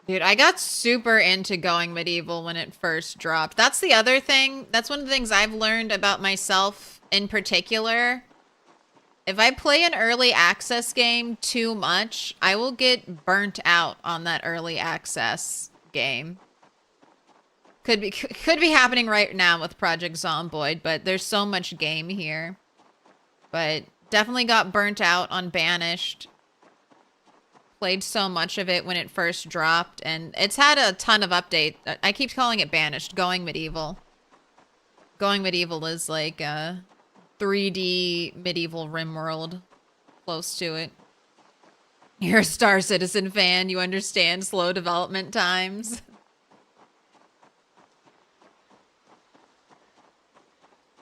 Dude, I got super into Going Medieval when it first dropped. That's the other thing. That's one of the things I've learned about myself in particular. If I play an early access game too much, I will get burnt out on that early access game. Could be happening right now with Project Zomboid, but there's so much game here. But definitely got burnt out on Banished. Played so much of it when it first dropped, and it's had a ton of updates. I keep calling it Banished. Going Medieval. Going Medieval is like a 3D medieval RimWorld. Close to it. You're a Star Citizen fan. You understand slow development times.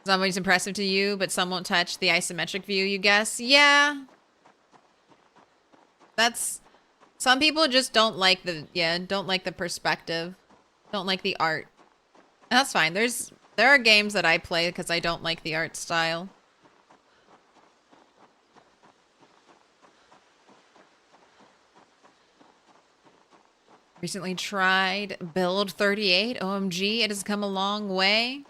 Somebody's impressive to you, but some won't touch the isometric view, you guess? Yeah. That's... Some people just don't like the perspective. Don't like the art. And that's fine. There are games that I play because I don't like the art style. Recently tried Build 38. OMG, it has come a long way.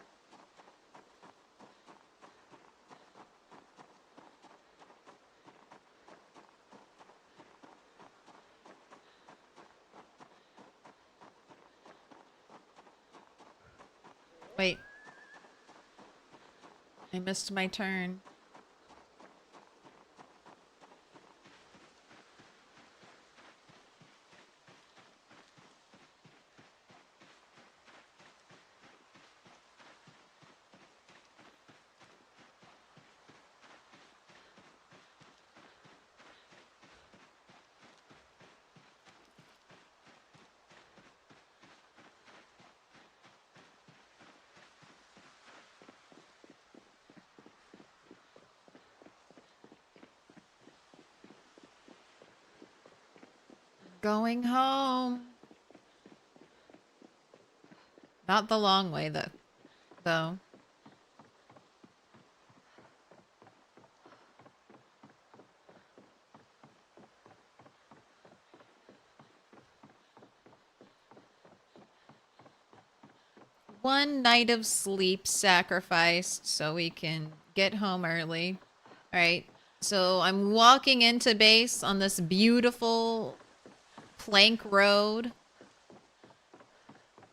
Wait. I missed my turn. Going home. Not the long way, though. One night of sleep sacrificed so we can get home early. All right. So I'm walking into base on this beautiful plank road.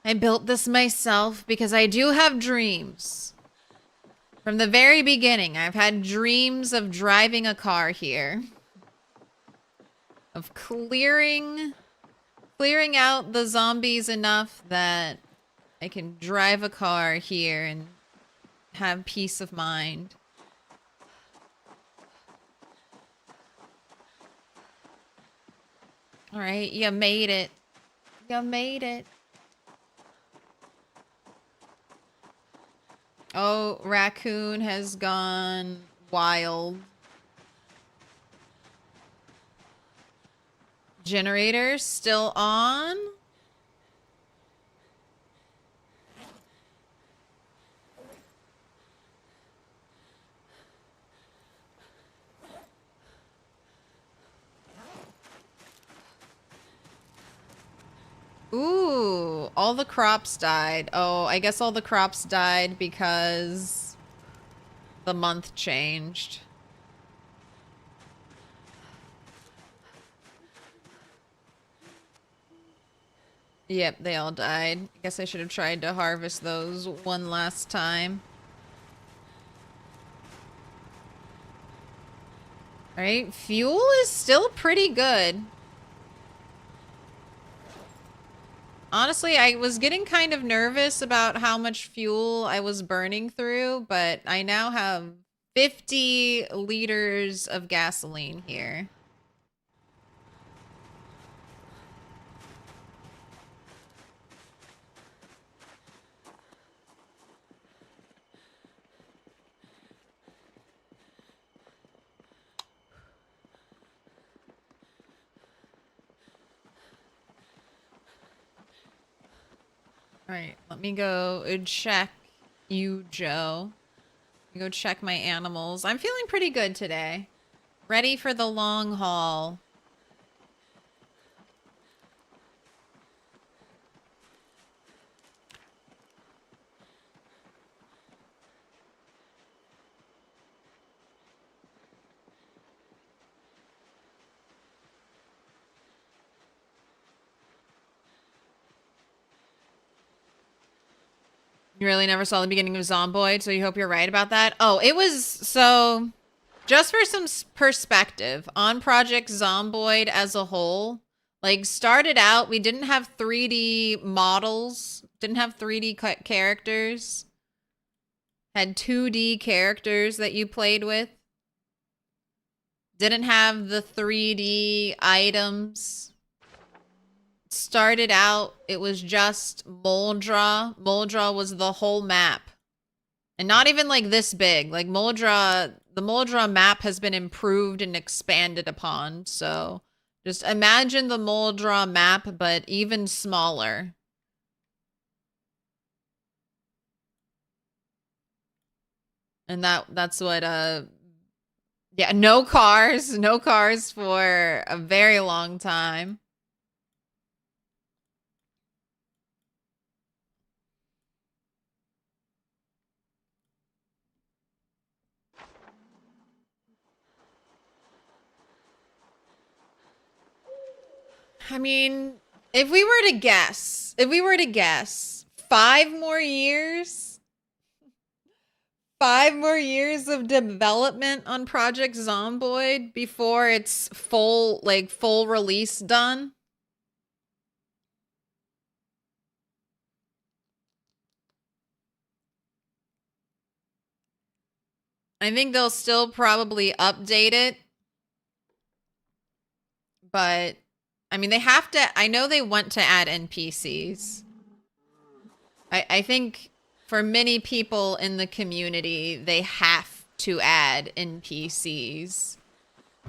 I built this myself because I do have dreams. From the very beginning, I've had dreams of driving a car here. of clearing out the zombies enough that I can drive a car here and have peace of mind. All right, you made it. You made it. Oh, raccoon has gone wild. Generator still on. Ooh, all the crops died. Oh, I guess all the crops died because the month changed. Yep, they all died. I guess I should have tried to harvest those one last time. Alright, fuel is still pretty good. Honestly, I was getting kind of nervous about how much fuel I was burning through, but I now have 50 liters of gasoline here. Alright, let me go check you, Joe. Let me go check my animals. I'm feeling pretty good today. Ready for the long haul. You really never saw the beginning of Zomboid, so you hope you're right about that? Oh, it was... So, just for some perspective, on Project Zomboid as a whole, like, started out, we didn't have 3D models, didn't have 3D characters, had 2D characters that you played with, didn't have the 3D items. Started out, it was just Moldra. Moldra was the whole map. And not even like this big. Like Moldra, the Moldra map has been improved and expanded upon. So just imagine the Moldra map, but even smaller. And that's what, yeah, no cars for a very long time. I mean, if we were to guess, 5 more years, 5 more years of development on Project Zomboid before it's full release done. I think they'll still probably update it. But I mean, they have to, I know they want to add NPCs. I think for many people in the community, they have to add NPCs.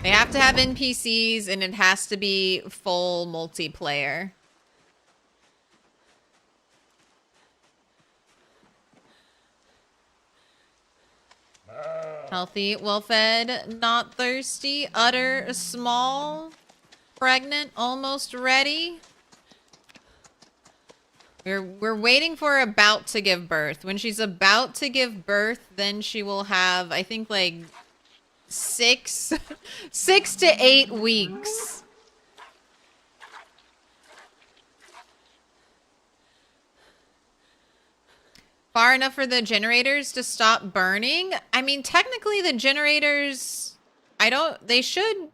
They have to have NPCs and it has to be full multiplayer. Healthy, well-fed, not thirsty, utter, small, pregnant, almost ready. We're waiting for about to give birth. When she's about to give birth, then she will have, I think, like 6 to 8 weeks. Far enough for the generators to stop burning? I mean, technically the generators, they should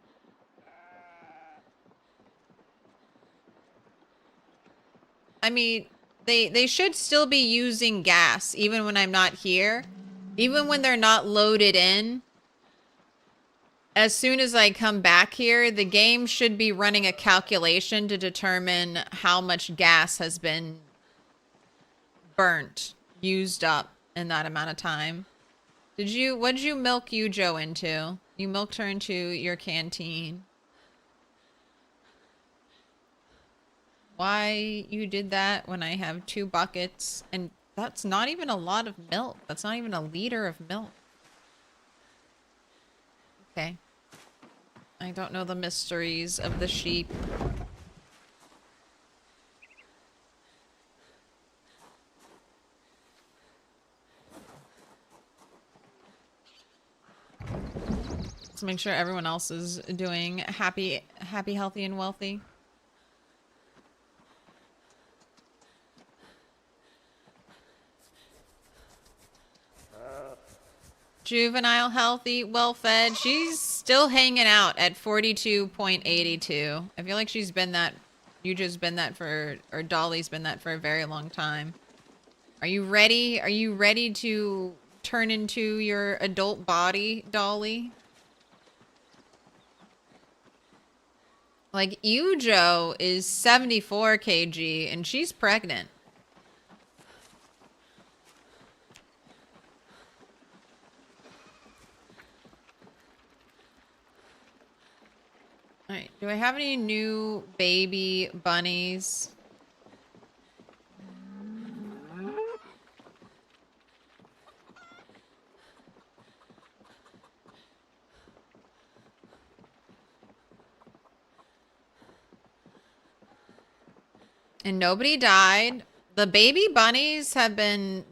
I mean, they should still be using gas even when I'm not here. Even when they're not loaded in. As soon as I come back here, the game should be running a calculation to determine how much gas has been burnt, used up in that amount of time. What did you milk Joe into? You milked her into your canteen. Why you did that when I have 2 buckets? And that's not even a lot of milk. That's not even a liter of milk. Okay. I don't know the mysteries of the sheep. Let's make sure everyone else is doing happy, healthy, and wealthy. Juvenile, healthy, well-fed. She's still hanging out at 42.82. I feel like she's been that, Yuja's been that for, or Dolly's been that for a very long time. Are you ready? Are you ready to turn into your adult body, Dolly? Like, Yujo is 74 kg and she's pregnant. Alright, do I have any new baby bunnies? And nobody died. The baby bunnies have been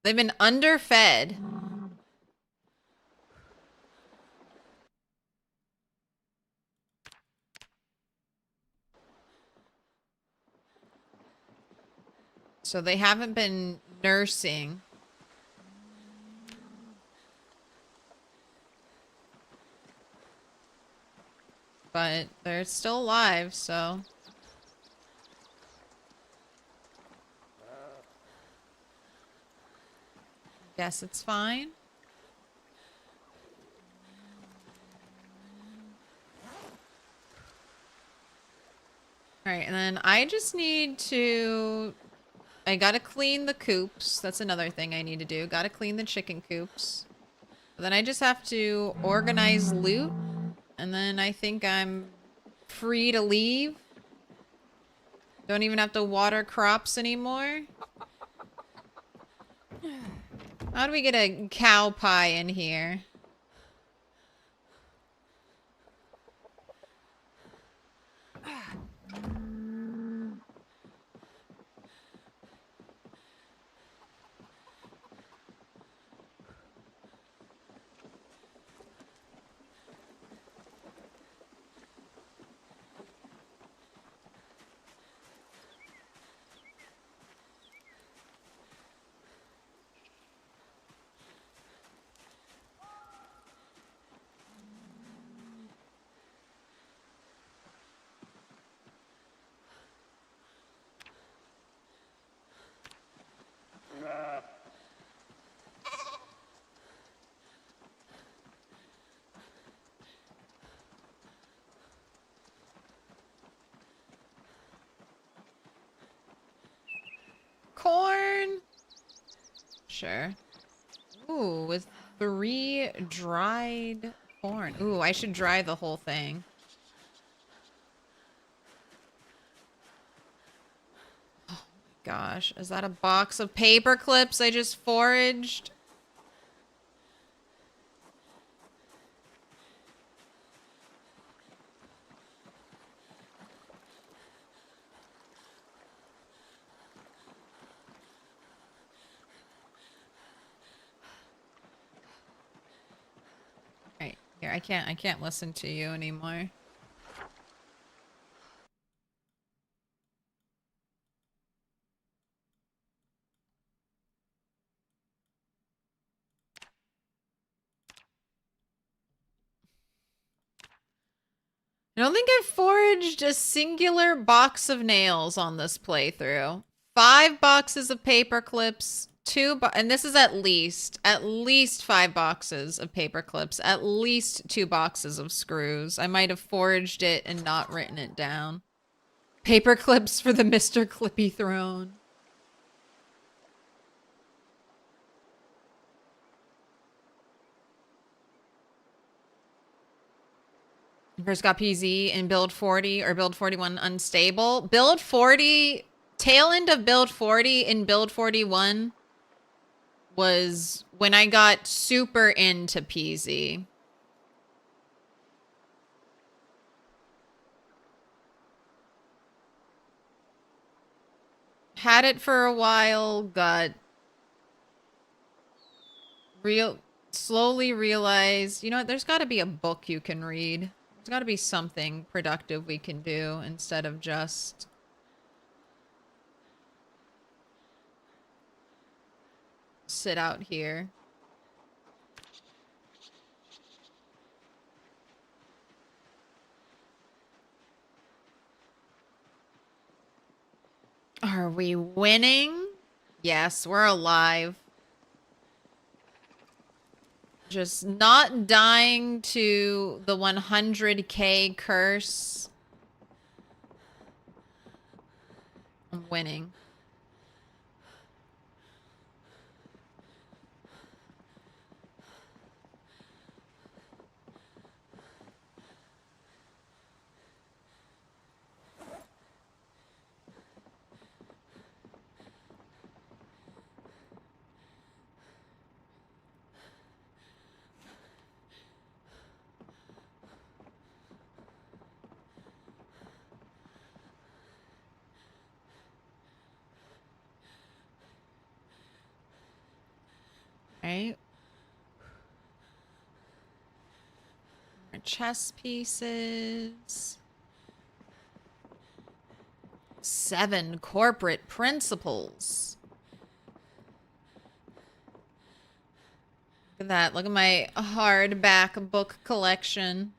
they've been underfed. So they haven't been nursing. But they're still alive, so. Guess it's fine. Alright, and then I just need to... I gotta clean the coops. That's another thing I need to do. Gotta clean the chicken coops. But then I just have to organize loot. And then I think I'm free to leave. Don't even have to water crops anymore. How do we get a cow pie in here? Corn. Sure. Ooh, with 3 dried corn. Ooh, I should dry the whole thing. Oh my gosh, is that a box of paper clips I just foraged? Right, here, I can't listen to you anymore. I don't think I've foraged a singular box of nails on this playthrough. 5 boxes of paper clips, and this is at least 5 boxes of paper clips, at least 2 boxes of screws. I might have foraged it and not written it down. Paper clips for the Mr. Clippy throne. First got PZ in build 40 or build 41 unstable. Build 40, tail end of build 40 in build 41 was when I got super into PZ. Had it for a while, got slowly realized, you know what, there's got to be a book you can read. There's got to be something productive we can do instead of just sit out here. Are we winning? Yes, we're alive. Just not dying to the 100k curse. I'm winning. Right? Our chess pieces. 7 corporate principles. Look at that. Look at my hardback book collection.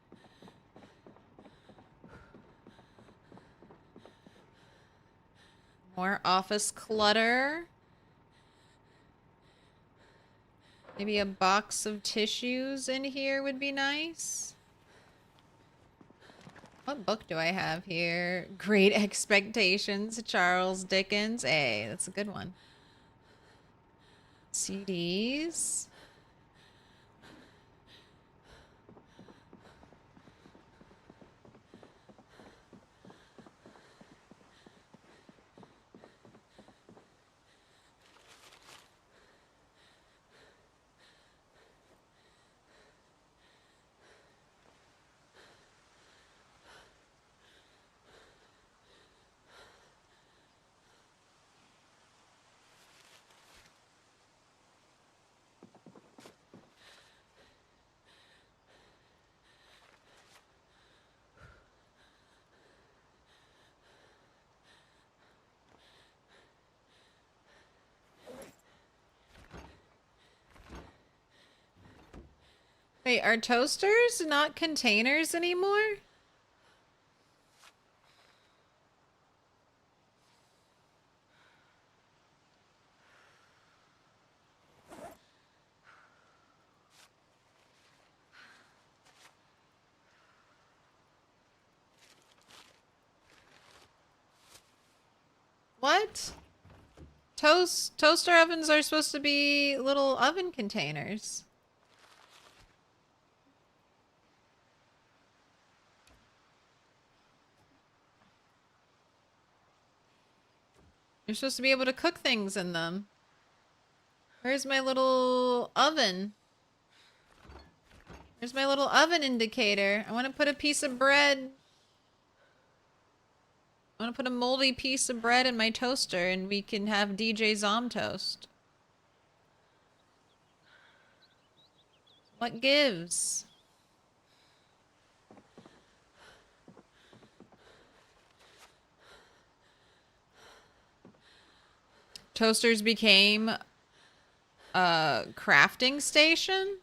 More office clutter. Maybe a box of tissues in here would be nice. What book do I have here? Great Expectations, Charles Dickens. Hey, that's a good one. CDs. Wait, are toasters not containers anymore? What? Toaster ovens are supposed to be little oven containers. You're supposed to be able to cook things in them. Where's my little oven? Where's my little oven indicator? I want to put a piece of bread. I want to put a moldy piece of bread in my toaster and we can have DJ Zom toast. What gives? Toasters became a crafting station?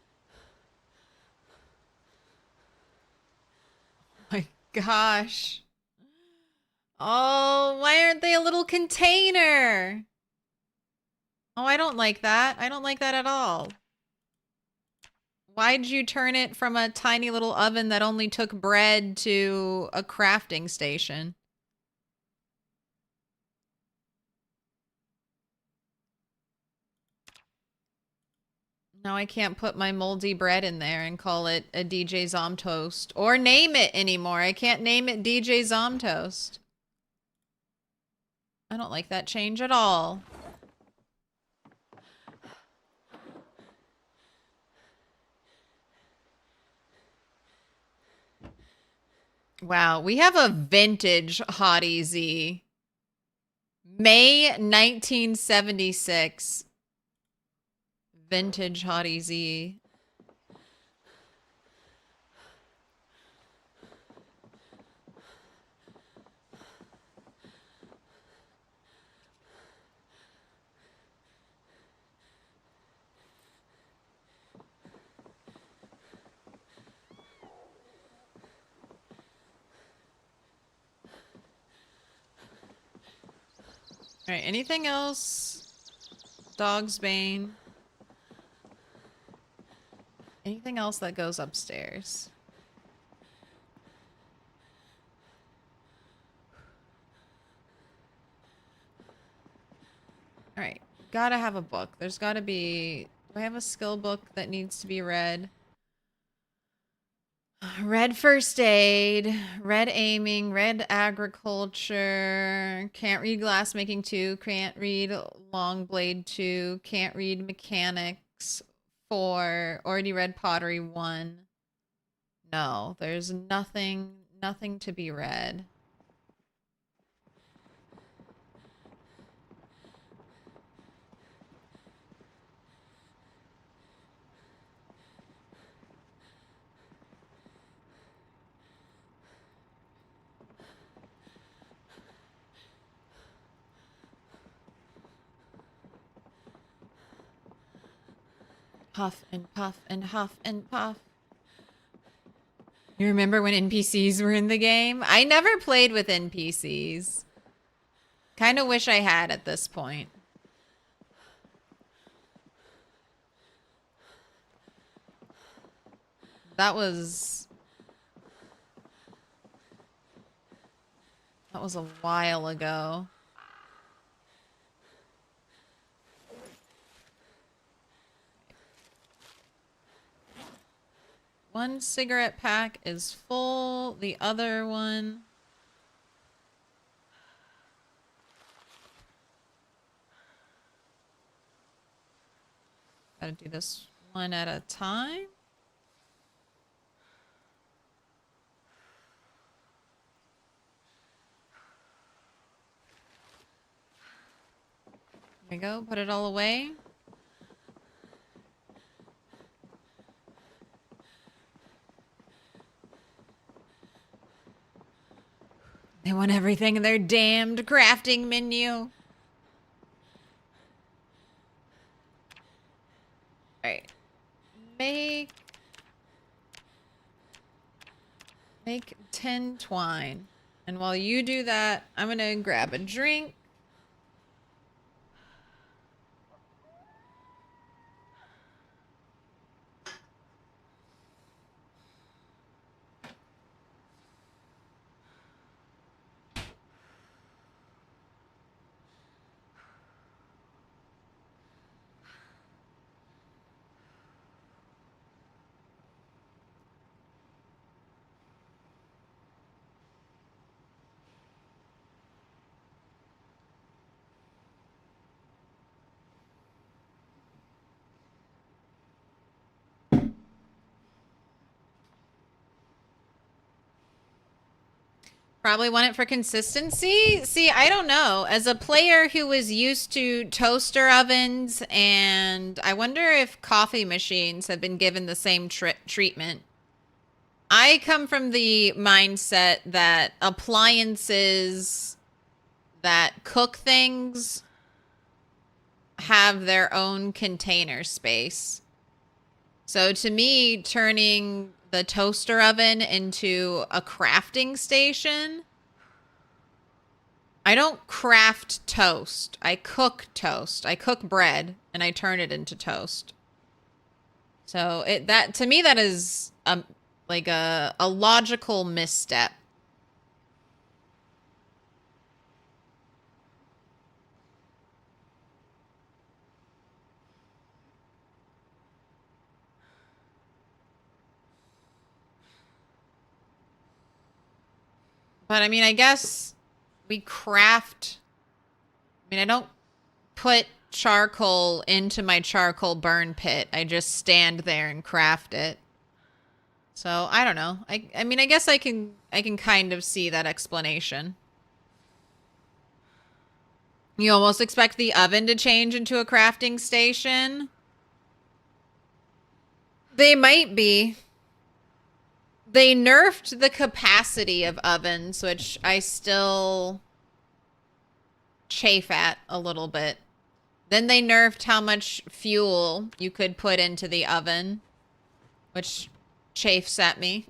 Oh my gosh. Oh, why aren't they a little container? Oh, I don't like that. I don't like that at all. Why'd you turn it from a tiny little oven that only took bread to a crafting station? Now I can't put my moldy bread in there and call it a DJ Zom Toast. Or name it anymore. I can't name it DJ Zom Toast. I don't like that change at all. Wow, we have a vintage Hottie Z. May 1976. Vintage Hottie Z. All right, anything else? Dog's Bane. Anything else that goes upstairs? All right, gotta have a book. There's gotta be... Do I have a skill book that needs to be read? Red first aid, red aiming, red agriculture, can't read glassmaking 2, can't read long blade 2, can't read mechanics 4, already read pottery 1. No, there's nothing to be read. Huff and puff and huff and puff. You remember when NPCs were in the game? I never played with NPCs. Kind of wish I had at this point. That was a while ago. One cigarette pack is full. The other one... Gotta do this one at a time. There we go. Put it all away. They want everything in their damned crafting menu. Alright. Make 10 twine. And while you do that, I'm gonna grab a drink. Probably want it for consistency. See, I don't know. As a player who was used to toaster ovens, and I wonder if coffee machines have been given the same treatment. I come from the mindset that appliances that cook things have their own container space. So to me, turning the toaster oven into a crafting station. I don't craft toast. I cook toast. I cook bread and I turn it into toast. So that to me that is like a logical misstep. But I mean, I guess we craft. I mean, I don't put charcoal into my charcoal burn pit. I just stand there and craft it. So I don't know. I mean, I guess I can kind of see that explanation. You almost expect the oven to change into a crafting station. They might be. They nerfed the capacity of ovens, which I still chafe at a little bit. Then they nerfed how much fuel you could put into the oven, which chafes at me.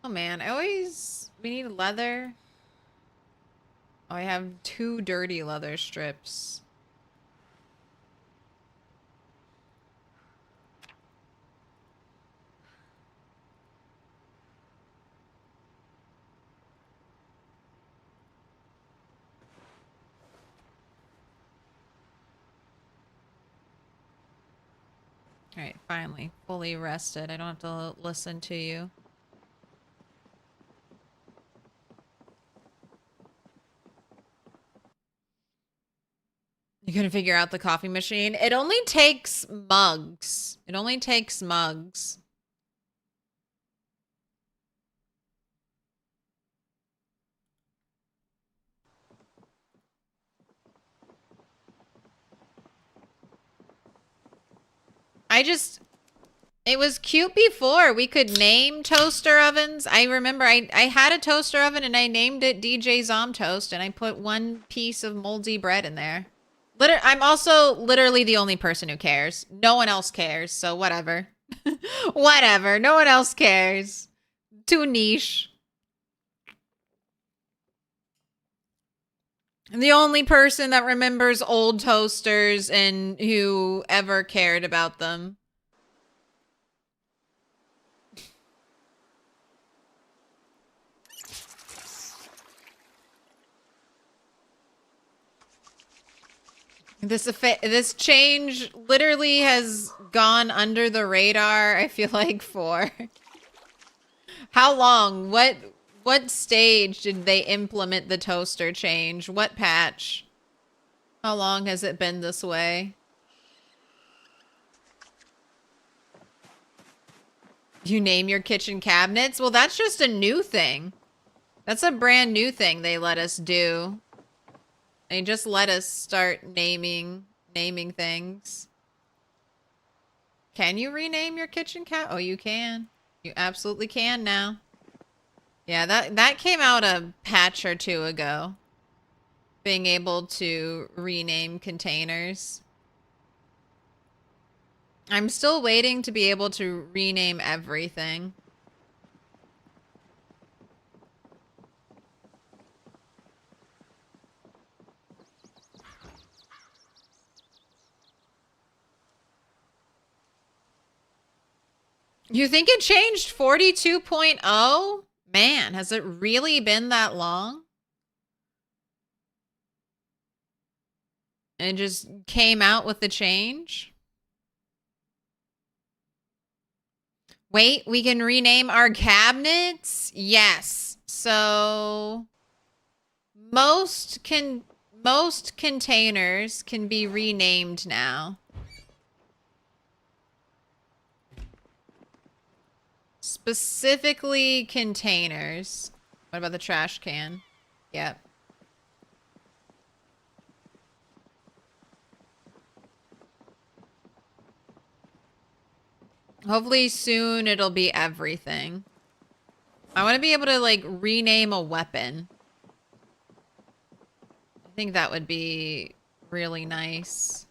Oh man, we need leather. Oh, I have 2 dirty leather strips. All right, finally, fully rested. I don't have to listen to you. You couldn't figure out the coffee machine? It only takes mugs. It only takes mugs. It was cute before. We could name toaster ovens. I remember I had a toaster oven and I named it DJ Zom Toast and I put 1 piece of moldy bread in there. I'm also literally the only person who cares. No one else cares, so whatever. Whatever. No one else cares. Too niche. The only person that remembers old toasters and who ever cared about them. This change literally has gone under the radar, I feel like, for how long? What stage did they implement the toaster change? What patch? How long has it been this way? You name your kitchen cabinets? Well, that's just a new thing. That's a brand new thing they let us do. They just let us start naming things. Can you rename your kitchen cabinet? Oh, you can. You absolutely can now. Yeah, that came out a patch or 2 ago. Being able to rename containers. I'm still waiting to be able to rename everything. You think it changed 42.0? Man, has it really been that long? And it just came out with the change? Wait, we can rename our cabinets? Yes. So most containers can be renamed now. Specifically containers. What about the trash can? Yep. Hopefully soon it'll be everything. I want to be able to, like, rename a weapon. I think that would be really nice.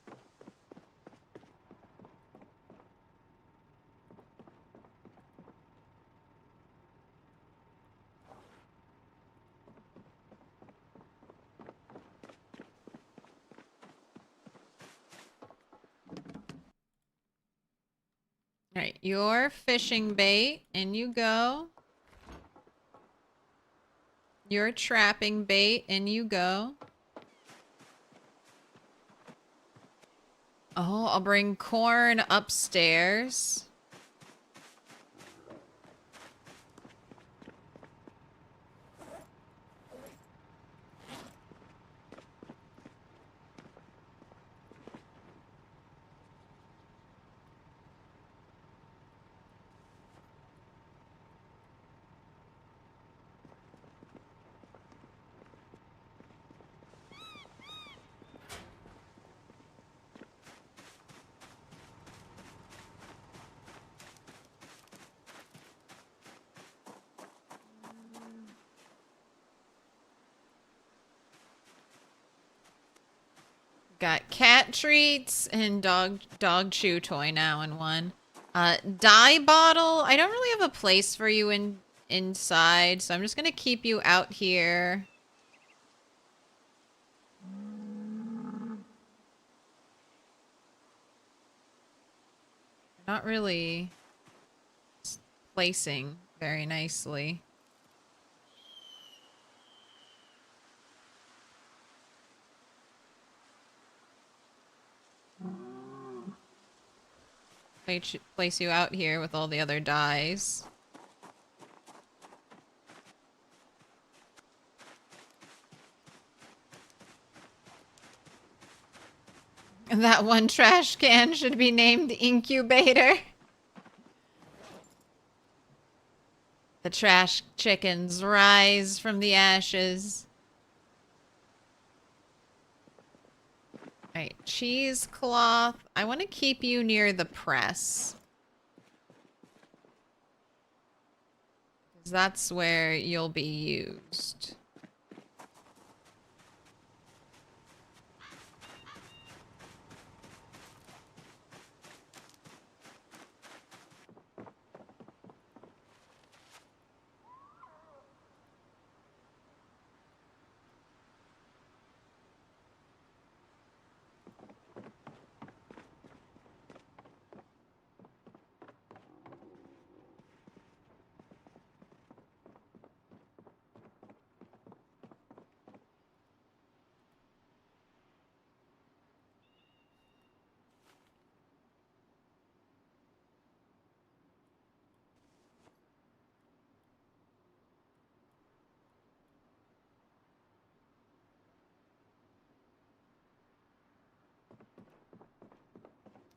All right, your fishing bait, in you go. Your trapping bait, in you go. Oh, I'll bring corn upstairs. Got cat treats and dog chew toy now in one. Dye bottle. I don't really have a place for you inside, so I'm just gonna keep you out here. Not really placing very nicely. Place you out here with all the other dyes. And that one trash can should be named Incubator. The trash chickens rise from the ashes. Alright, cheesecloth. I want to keep you near the press. Because that's where you'll be used.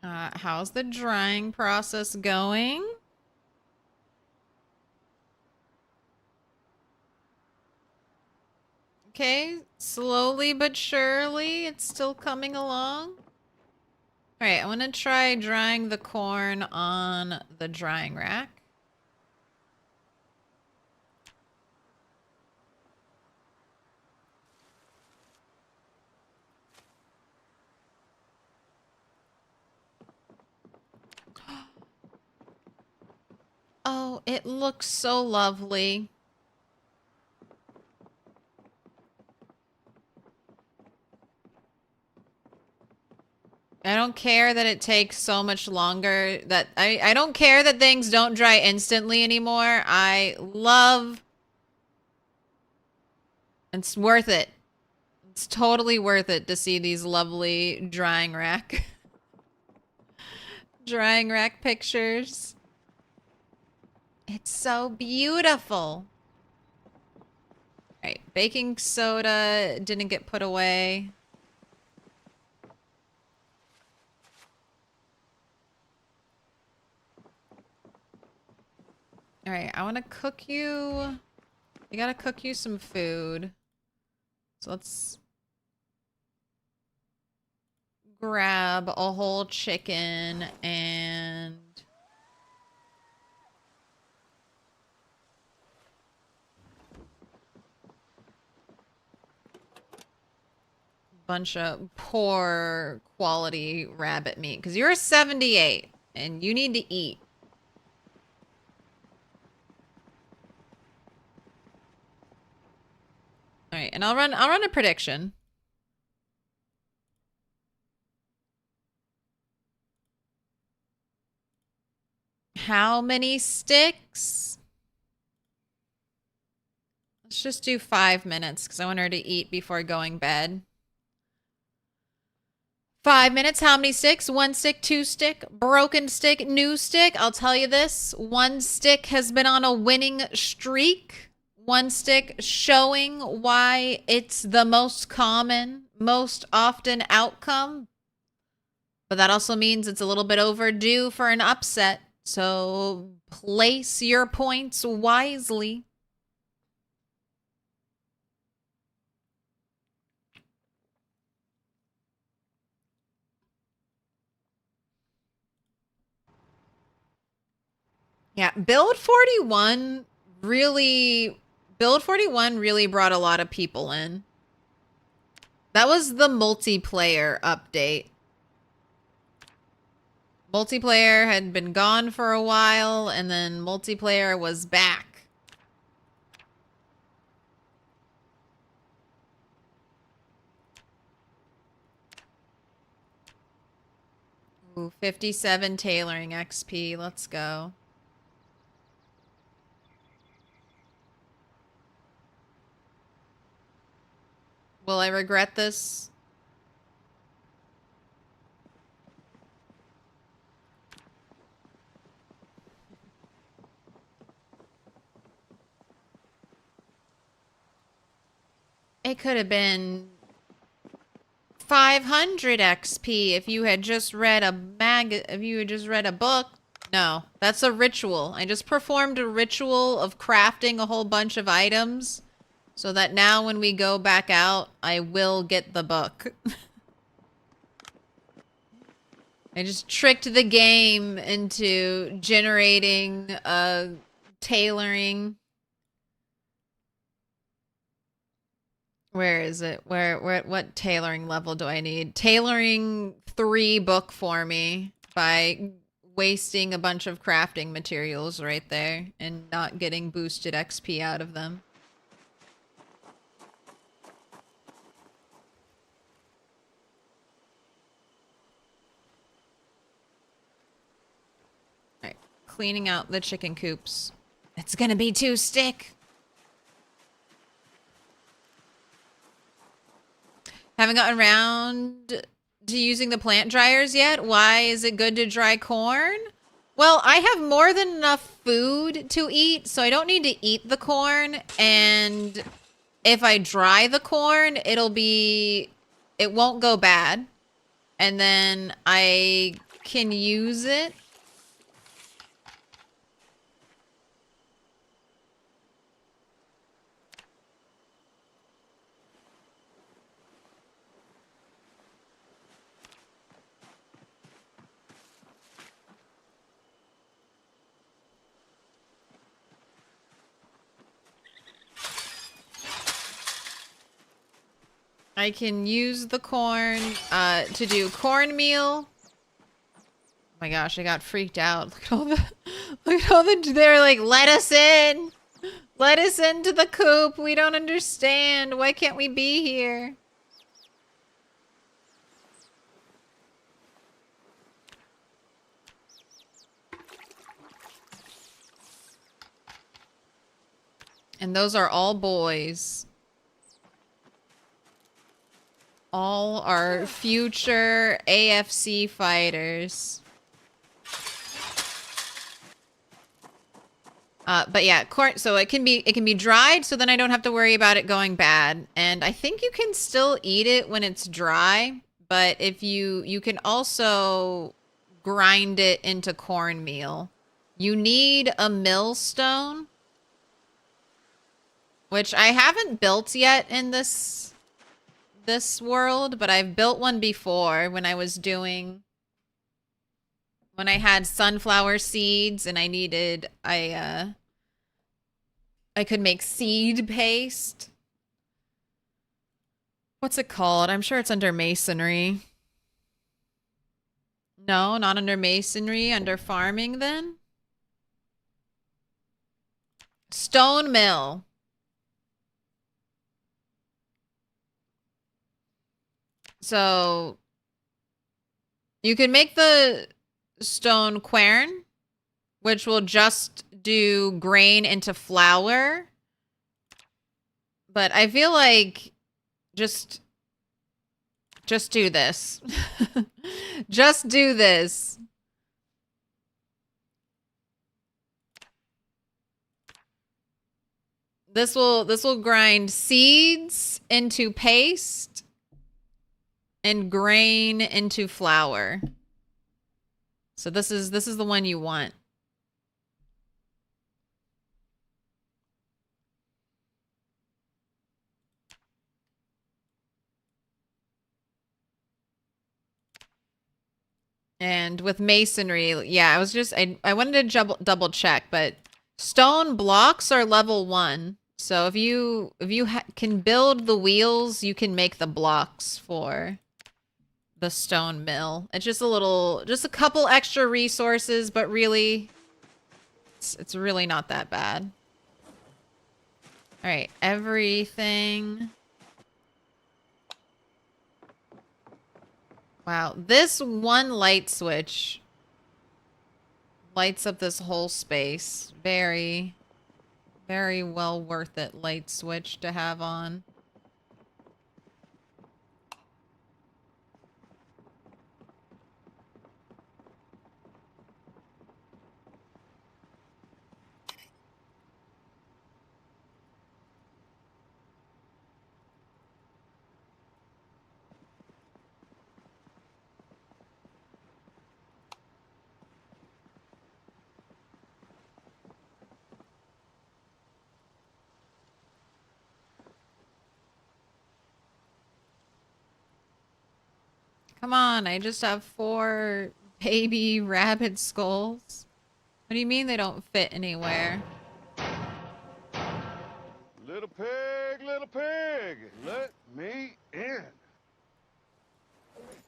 How's the drying process going? Okay, slowly but surely, it's still coming along. Alright, I want to try drying the corn on the drying rack. Oh, it looks so lovely. I don't care that it takes so much longer. That I don't care that things don't dry instantly anymore. I love... It's worth it. It's totally worth it to see these lovely drying rack... drying rack pictures. It's so beautiful. Alright, baking soda didn't get put away. Alright, I want to cook you... We gotta cook you some food. So let's grab a whole chicken and bunch of poor quality rabbit meat because you're 78 and you need to eat. All right, and I'll run a prediction. How many sticks? Let's just do 5 minutes because I want her to eat before going bed. 5 minutes. How many sticks? 1 stick, 2 stick, broken stick, new stick. I'll tell you this. 1 stick has been on a winning streak. 1 stick showing why it's the most common, most often outcome. But that also means it's a little bit overdue for an upset. So place your points wisely. Yeah, Build 41 really brought a lot of people in. That was the multiplayer update. Multiplayer had been gone for a while, and then multiplayer was back. Ooh, 57 tailoring XP. Let's go. Will I regret this? It could have been 500 XP if you had just read a book. No, that's a ritual. I just performed a ritual of crafting a whole bunch of items so that now when we go back out, I will get the book. I just tricked the game into generating tailoring. Where is it? What tailoring level do I need? Tailoring 3 book for me by wasting a bunch of crafting materials right there and not getting boosted XP out of them. Alright, cleaning out the chicken coops. It's gonna be 2 stick. Haven't gotten around to using the plant dryers yet. Why is it good to dry corn? Well, I have more than enough food to eat, so I don't need to eat the corn. And if I dry the corn, it won't go bad. And then I can use it. I can use the corn to do cornmeal. Oh my gosh, I got freaked out. Look at all the, they're like, let us in. Let us into the coop. We don't understand. Why can't we be here? And those are all boys. All our future AFC fighters. But yeah, corn. So it can be dried, so then I don't have to worry about it going bad. And I think you can still eat it when it's dry. But if you can also grind it into cornmeal. You need a millstone, which I haven't built yet in this this world, but I've built one before when I was doing, when I had sunflower seeds and I could make seed paste. What's it called? I'm sure it's under masonry. No, not under masonry, under farming then. Stone mill. So you can make the stone quern, which will just do grain into flour. But I feel like just do this. Just do this. This will grind seeds into paste and grain into flour. So this is the one you want. And with masonry, yeah, I wanted to double check, but stone blocks are level 1. So if you can build the wheels, you can make the blocks for the stone mill. It's just a couple extra resources, but really it's really not that bad. All right, everything. Wow, this one light switch lights up this whole space. Very, very well worth it light switch to have on. Come on, I just have 4 baby rabbit skulls. What do you mean they don't fit anywhere? Little pig, let me in.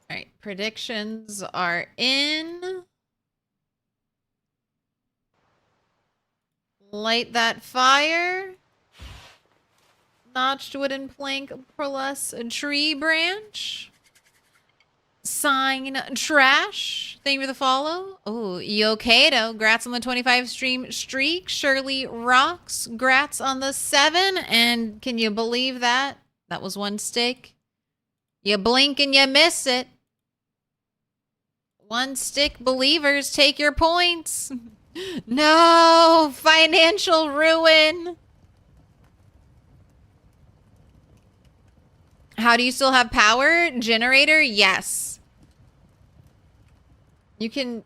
Alright, predictions are in. Light that fire. Notched wooden plank plus a tree branch. Sign trash. Thank you for the follow. Oh, Yokato. Grats on the 25 stream streak. Shirley rocks. Grats on the 7. And can you believe that? That was 1 stick. You blink and you miss it. 1 stick believers, take your points. No, financial ruin. How do you still have power? Generator? Yes. You can...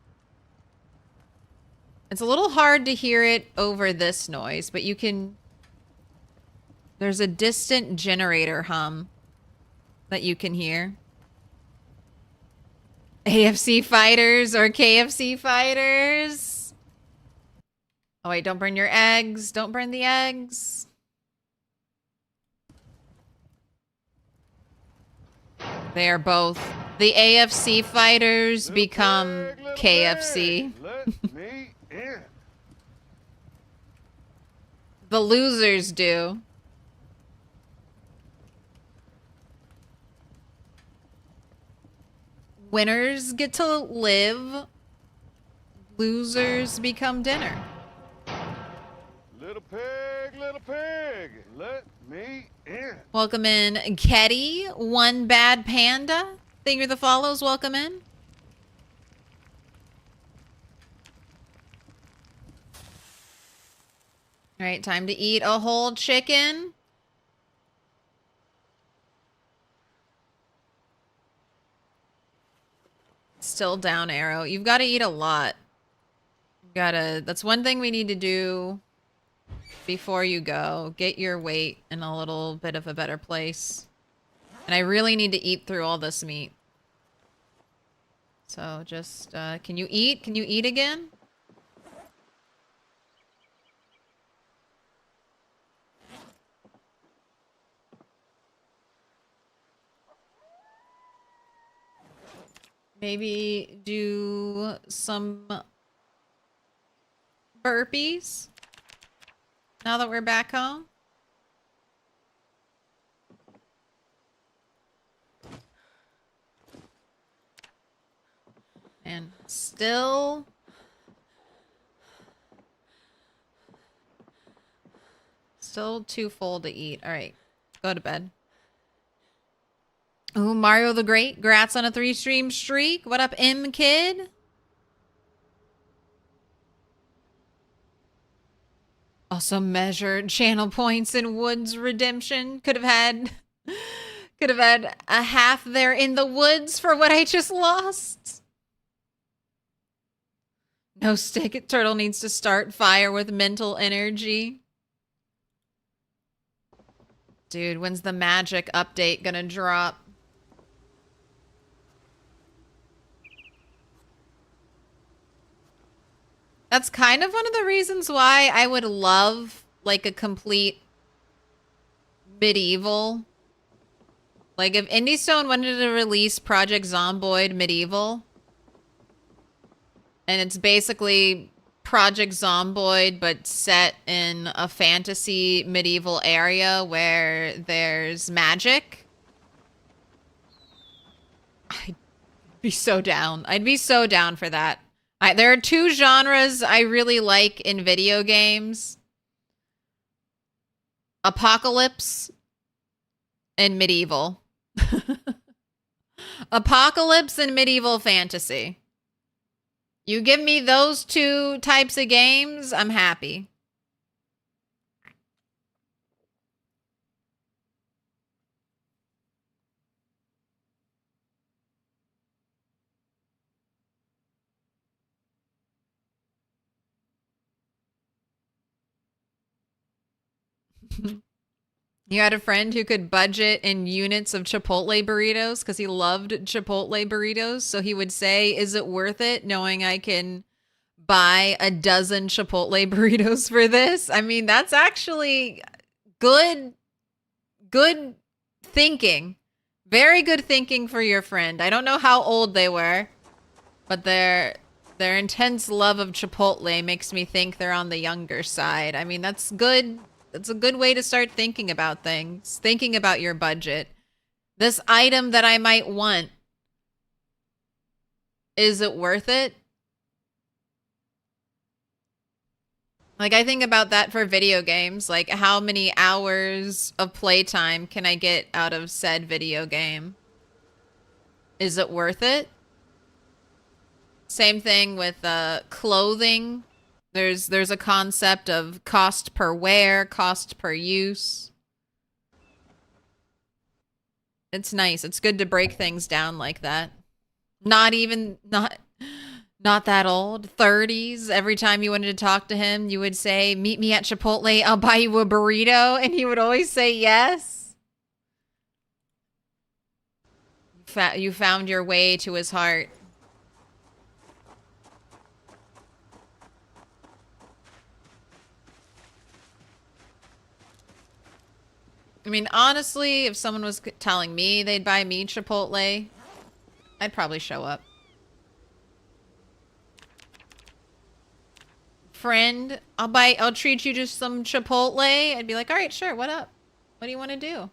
It's a little hard to hear it over this noise, but you can... There's a distant generator hum that you can hear. AFC fighters or KFC fighters. Oh wait, don't burn your eggs. Don't burn the eggs. They are both. The AFC fighters become KFC. Let me in. The losers do. Winners get to live. Losers become dinner. Little pig, let me in. Welcome in, Ketty. One Bad Panda. Thank you for the follows. Welcome in. All right, time to eat a whole chicken. Still down arrow. You've got to eat a lot. That's one thing we need to do before you go. Get your weight in a little bit of a better place. And I really need to eat through all this meat. So just, can you eat? Can you eat again? Maybe do some burpees now that we're back home. And still too full to eat. All right, go to bed. Ooh, Mario the Great, grats on a 3-stream streak. What up, M Kid? Also measured channel points in Woods Redemption. Could have had a half there in the woods for what I just lost. No stick. Turtle needs to start fire with mental energy. Dude, when's the magic update gonna drop? That's kind of one of the reasons why I would love like a complete medieval. Like if Indie Stone wanted to release Project Zomboid Medieval, and it's basically Project Zomboid but set in a fantasy medieval area where there's magic, I'd be so down. I'd be so down for that. There are 2 genres I really like in video games. Apocalypse and medieval. Apocalypse and medieval fantasy. You give me those 2 types of games, I'm happy. You had a friend who could budget in units of Chipotle burritos because he loved Chipotle burritos. So he would say, is it worth it knowing I can buy a dozen Chipotle burritos for this? I mean, that's actually good thinking. Very good thinking for your friend. I don't know how old they were, but their intense love of Chipotle makes me think they're on the younger side. I mean, that's good. That's a good way to start thinking about things. Thinking about your budget. This item that I might want, is it worth it? Like, I think about that for video games. Like, how many hours of playtime can I get out of said video game? Is it worth it? Same thing with clothing. There's a concept of cost per wear, cost per use. It's nice. It's good to break things down like that. Not that old. 30s. Every time you wanted to talk to him, you would say, meet me at Chipotle, I'll buy you a burrito. And he would always say yes. You found your way to his heart. I mean, honestly, if someone was telling me they'd buy me Chipotle, I'd probably show up. Friend, I'll treat you to some Chipotle. I'd be like, all right, sure, what up? What do you want to do?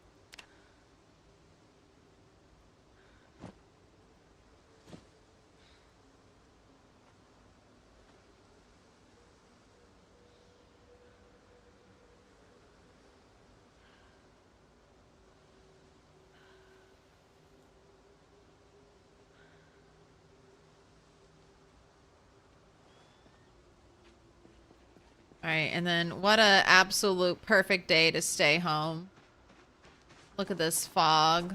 All right, and then what a absolute perfect day to stay home. Look at this fog.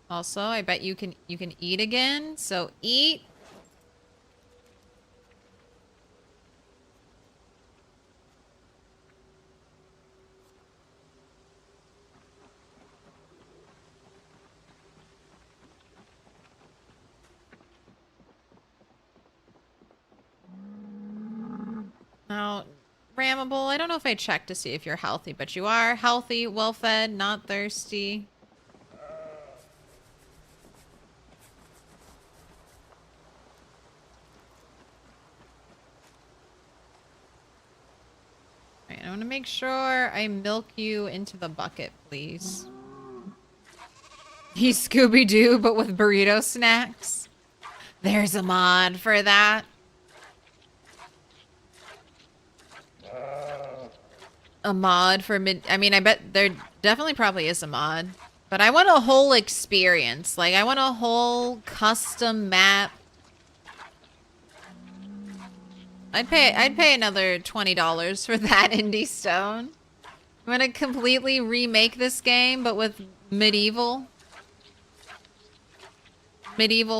Also, I bet you can eat again. So eat. Now, Rammable, I don't know if I checked to see if you're healthy, but you are healthy, well-fed, not thirsty. Alright, I want to make sure I milk you into the bucket, please. He's Scooby-Doo, but with burrito snacks. There's a mod for that. A mod for mid... I mean, I bet there definitely probably is a mod. But I want a whole experience. Like, I want a whole custom map. I'd pay another $20 for that indie stone. I'm gonna completely remake this game, but with medieval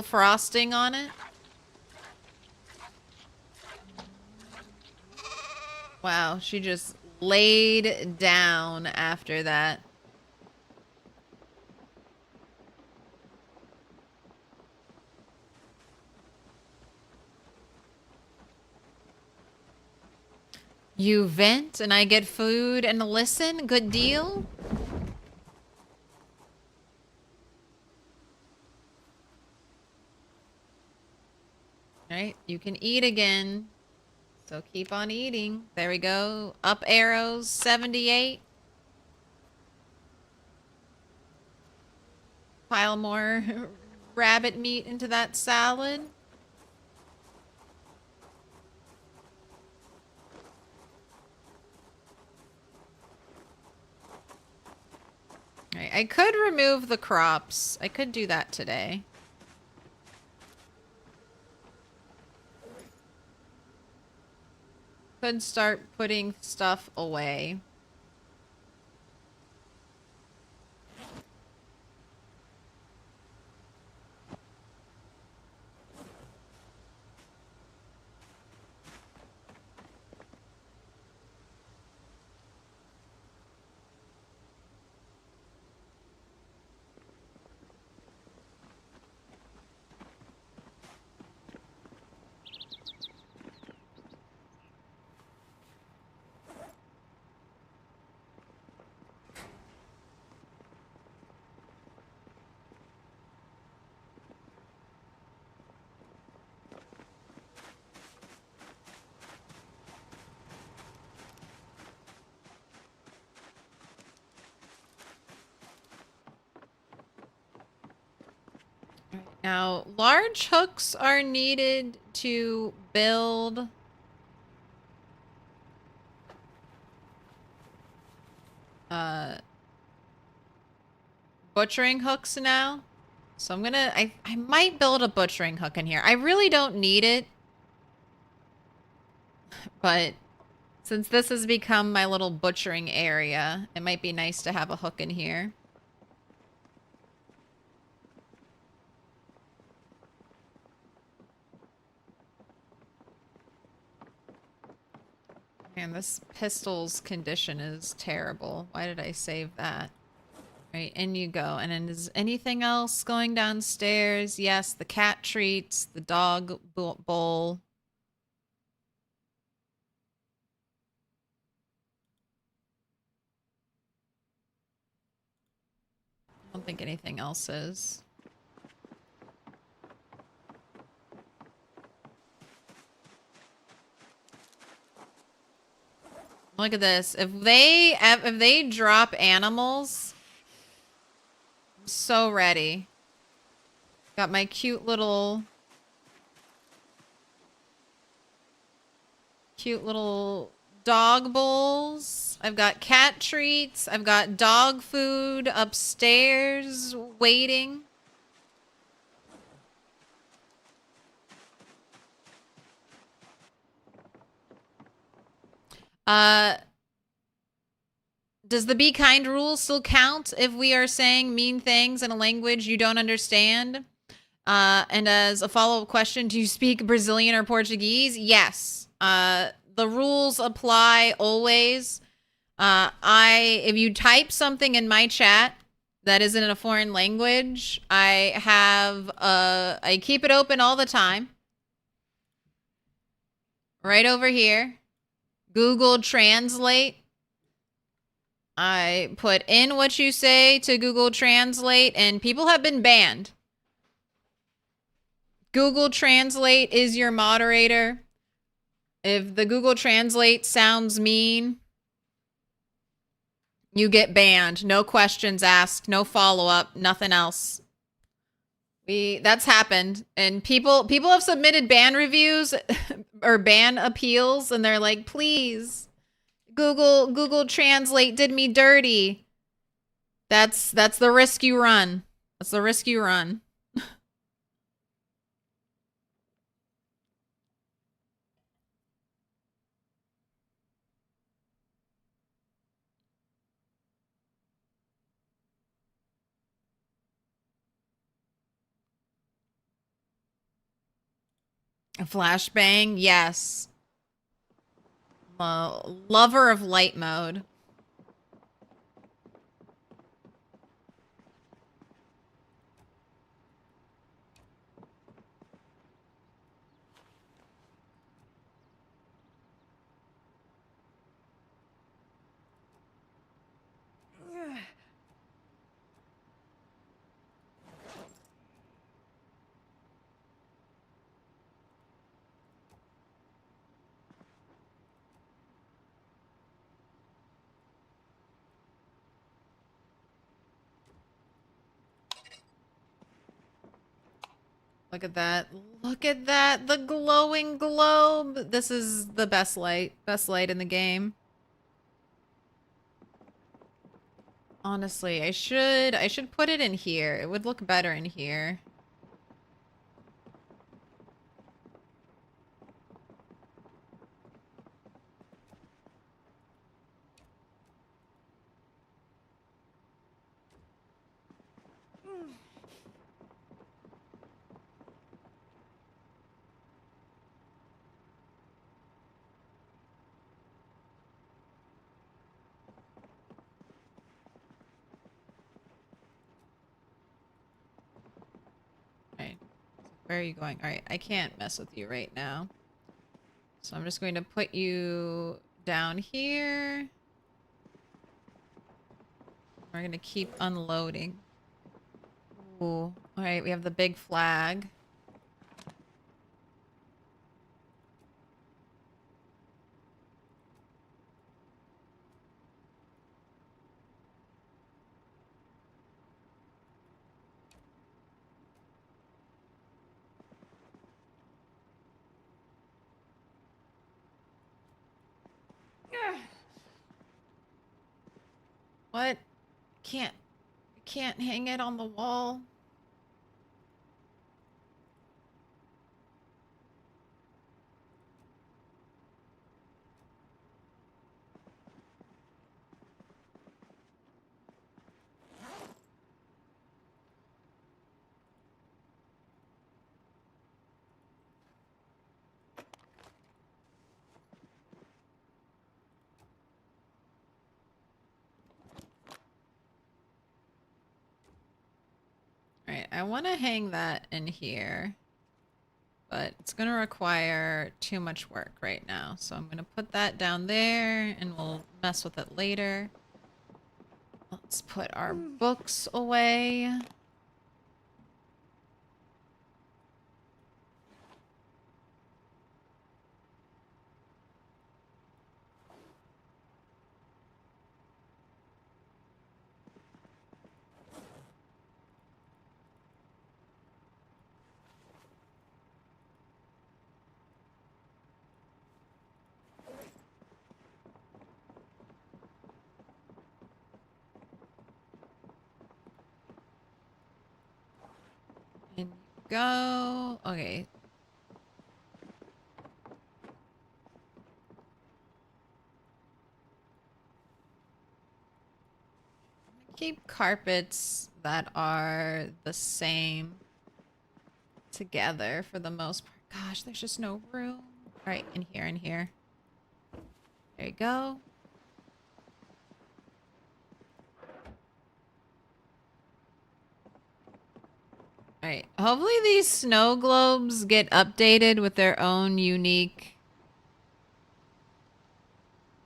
frosting on it. Wow, she just laid down after that. You vent and I get food and a listen? Good deal? Alright, you can eat again. So keep on eating. There we go. Up arrows, 78. Pile more rabbit meat into that salad. Alright, I could remove the crops. I could do that today. Could start putting stuff away. Now, large hooks are needed to build butchering hooks now. So I'm gonna, I might build a butchering hook in here. I really don't need it. But since this has become my little butchering area, it might be nice to have a hook in here. Man, this pistol's condition is terrible. Why did I save that? Right, in you go. And then is anything else going downstairs? Yes, the cat treats, the dog bowl. I don't think anything else is. Look at this. If they drop animals, I'm so ready. Got my cute little dog bowls. I've got cat treats. I've got dog food upstairs waiting. Does the be kind rule still count if we are saying mean things in a language you don't understand? And as a follow-up question, do you speak Brazilian or Portuguese? Yes. The rules apply always. If you type something in my chat that isn't in a foreign language, I keep it open all the time. Right over here. Google Translate. I put in what you say to Google Translate, and people have been banned. Google Translate is your moderator. If the Google Translate sounds mean, you get banned. No questions asked, no follow-up, nothing else. That's happened, and people have submitted ban reviews or ban appeals, and they're like, please, Google Translate did me dirty. That's the risk you run. That's the risk you run. A flashbang, yes. Lover of light mode. Look at that. Look at that. The glowing globe. This is the best light. Best light in the game. Honestly, I should put it in here. It would look better in here. Alright. Where are you going? Alright, I can't mess with you right now. So I'm just going to put you down here. We're going to keep unloading. Ooh. Alright, we have the big flag. What? Can't hang it on the wall. Alright, I want to hang that in here. But it's going to require too much work right now. So I'm going to put that down there and we'll mess with it later. Let's put our books away. And go. Okay. Keep carpets that are the same together for the most part. Gosh, there's just no room. All right, in here, in here. There you go. Alright, hopefully these snow globes get updated with their own unique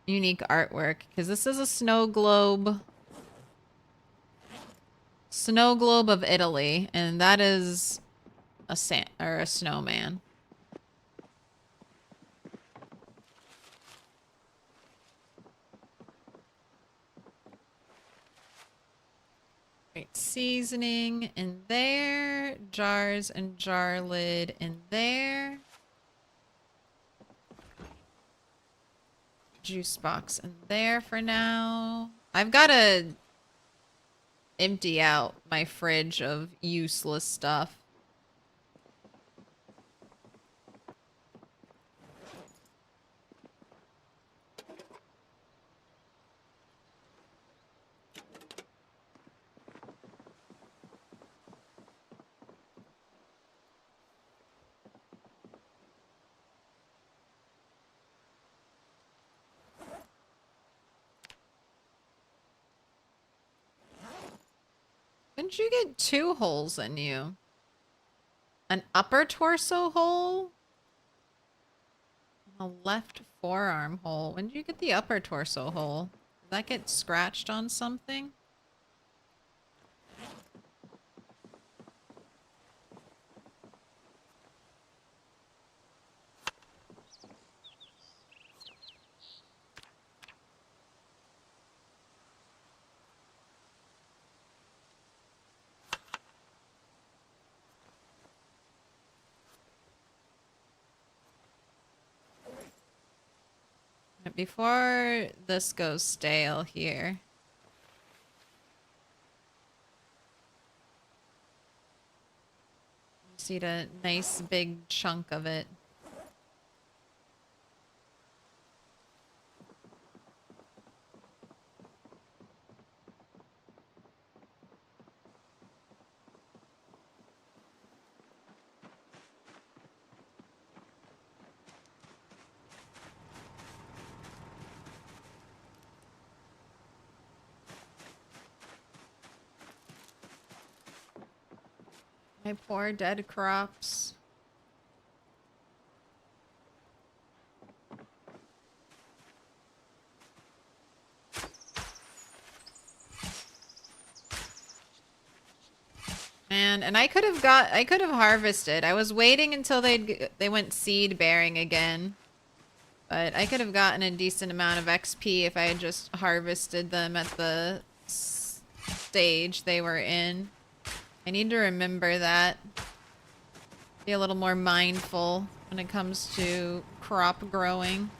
unique artwork because this is a snow globe. Snow globe of Italy, and that is a a snowman. Right, seasoning in there, jars and jar lid in there. Juice box in there for now. I've got to empty out my fridge of useless stuff. When did you get 2 holes in you? An upper torso hole? A left forearm hole. When did you get the upper torso hole? Did that get scratched on something? Before this goes stale here. Just eat a nice big chunk of it. My poor dead crops. Man, and I could have harvested. I was waiting until they went seed bearing again. But I could have gotten a decent amount of XP if I had just harvested them at the stage they were in. I need to remember that. Be a little more mindful when it comes to crop growing.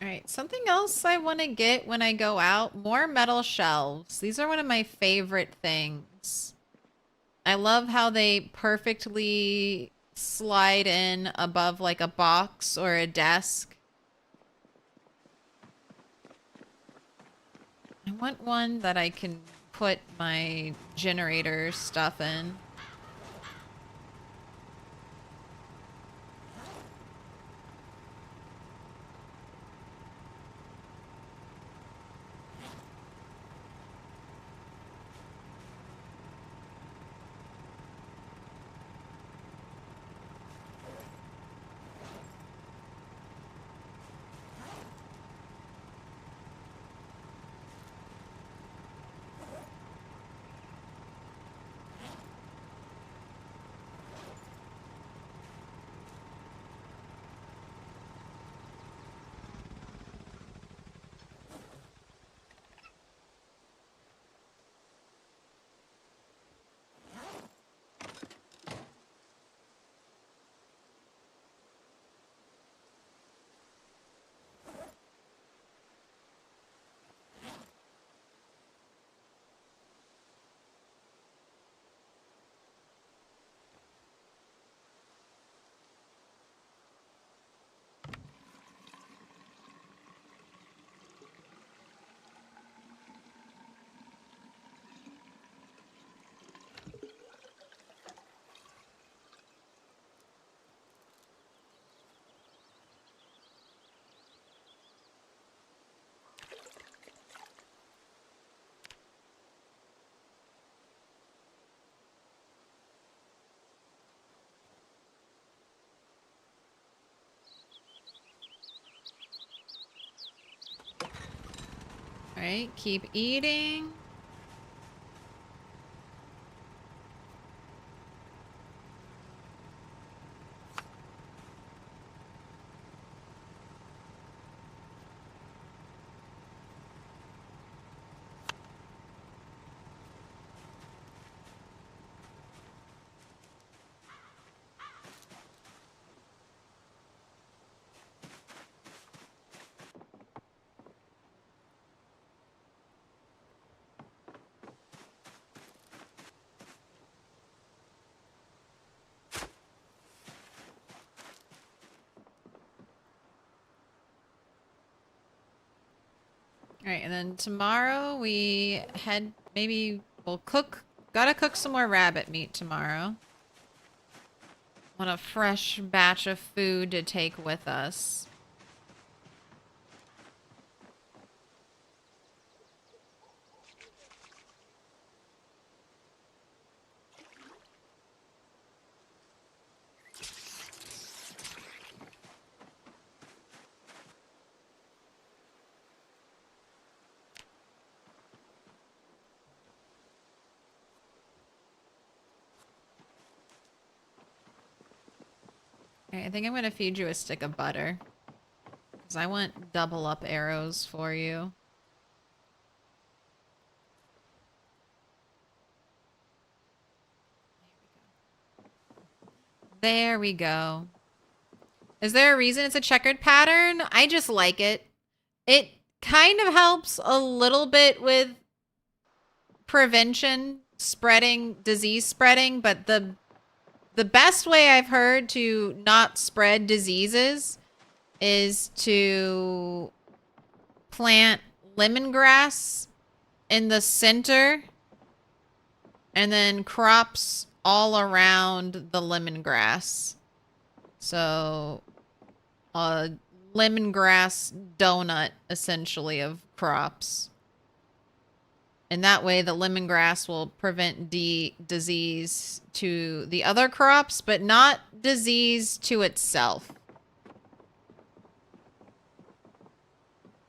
Alright, something else I want to get when I go out. More metal shelves. These are one of my favorite things. I love how they perfectly slide in above like a box or a desk. I want one that I can put my generator stuff in. Alright, keep eating. Alright, and then tomorrow we head, maybe we'll cook, gotta cook some more rabbit meat tomorrow. Want a fresh batch of food to take with us. Alright, I think I'm gonna feed you a stick of butter. Because I want double up arrows for you. There we go. Is there a reason it's a checkered pattern? I just like it. It kind of helps a little bit with prevention, spreading, disease spreading, but the best way I've heard to not spread diseases is to plant lemongrass in the center and then crops all around the lemongrass. So a lemongrass donut, essentially, of crops. And that way the lemongrass will prevent disease to the other crops, but not disease to itself.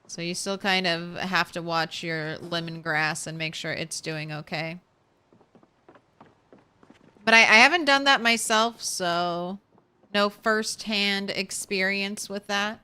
So you still kind of have to watch your lemongrass and make sure it's doing okay. But I haven't done that myself, so no first-hand experience with that.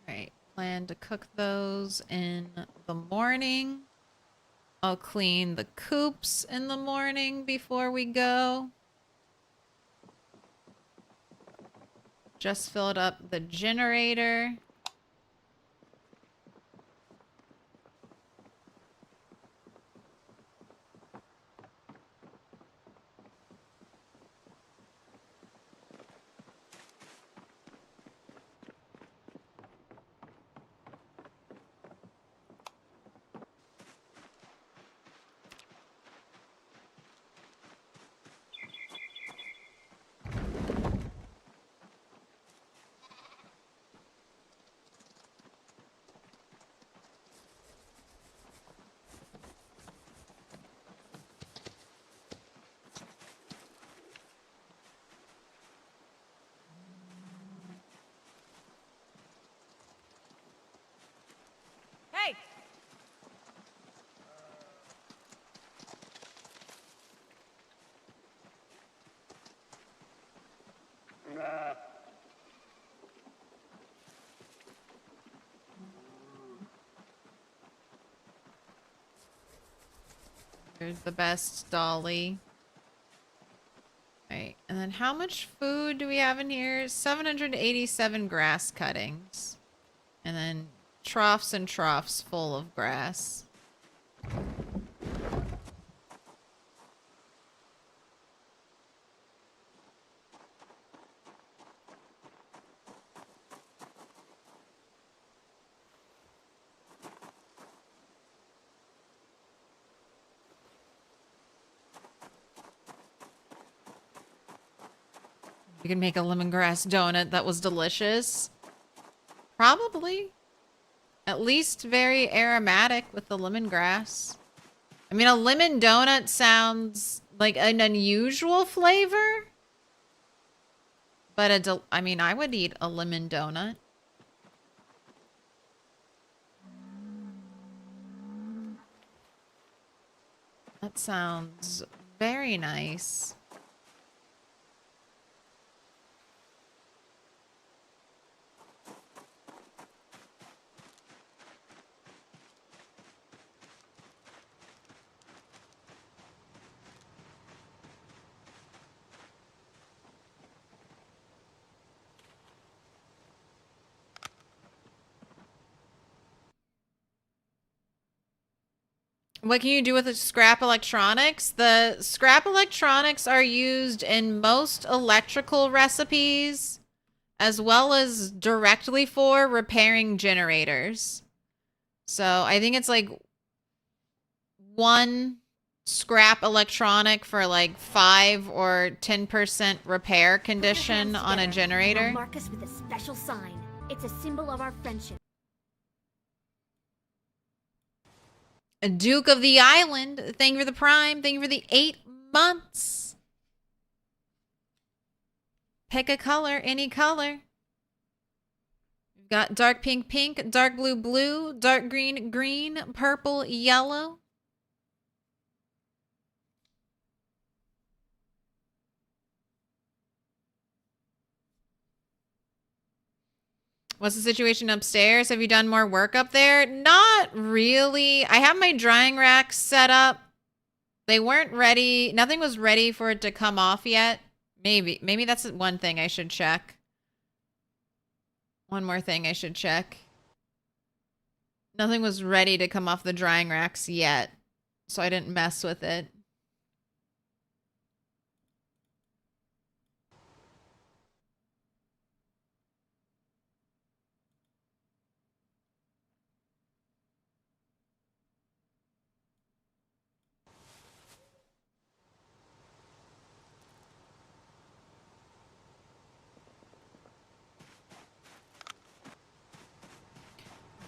Alright, plan to cook those in the morning. I'll clean the coops in the morning before we go. Just filled up the generator. Hey! Here's the best dolly. Alright, and then how much food do we have in here? 787 grass cuttings. And then troughs and troughs full of grass. You can make a lemongrass donut that was delicious. Probably. At least very aromatic with the lemongrass. I mean, a lemon donut sounds like an unusual flavor. But I mean, I would eat a lemon donut. That sounds very nice. What can you do with the scrap electronics? The scrap electronics are used in most electrical recipes, as well as directly for repairing generators. So I think it's like one scrap electronic for like 5 or 10% repair condition on a generator. Mark us with a special sign. It's a symbol of our friendship. A Duke of the Island, thank you for the Prime, thank you for the 8 months. Pick a color, any color. We've got dark pink, pink, dark blue, blue, dark green, green, purple, yellow. What's the situation upstairs? Have you done more work up there? Not really. I have my drying racks set up. They weren't ready. Nothing was ready for it to come off yet. Maybe that's one thing I should check. One more thing I should check. Nothing was ready to come off the drying racks yet, so I didn't mess with it.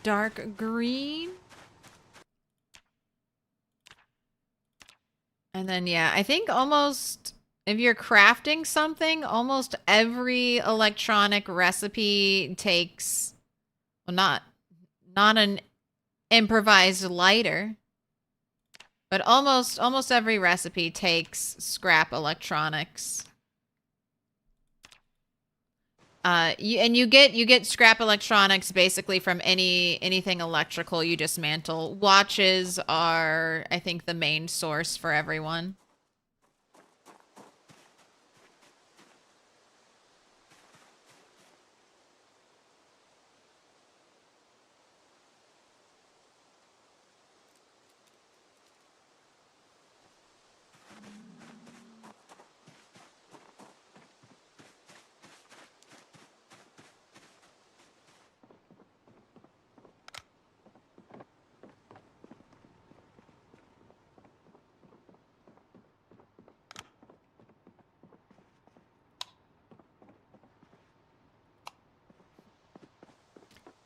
Dark green. And then, yeah, I think almost, if you're crafting something, almost every electronic recipe takes, well, not an improvised lighter, but almost every recipe takes scrap electronics. You get scrap electronics basically from anything electrical you dismantle. Watches are, I think, the main source for everyone.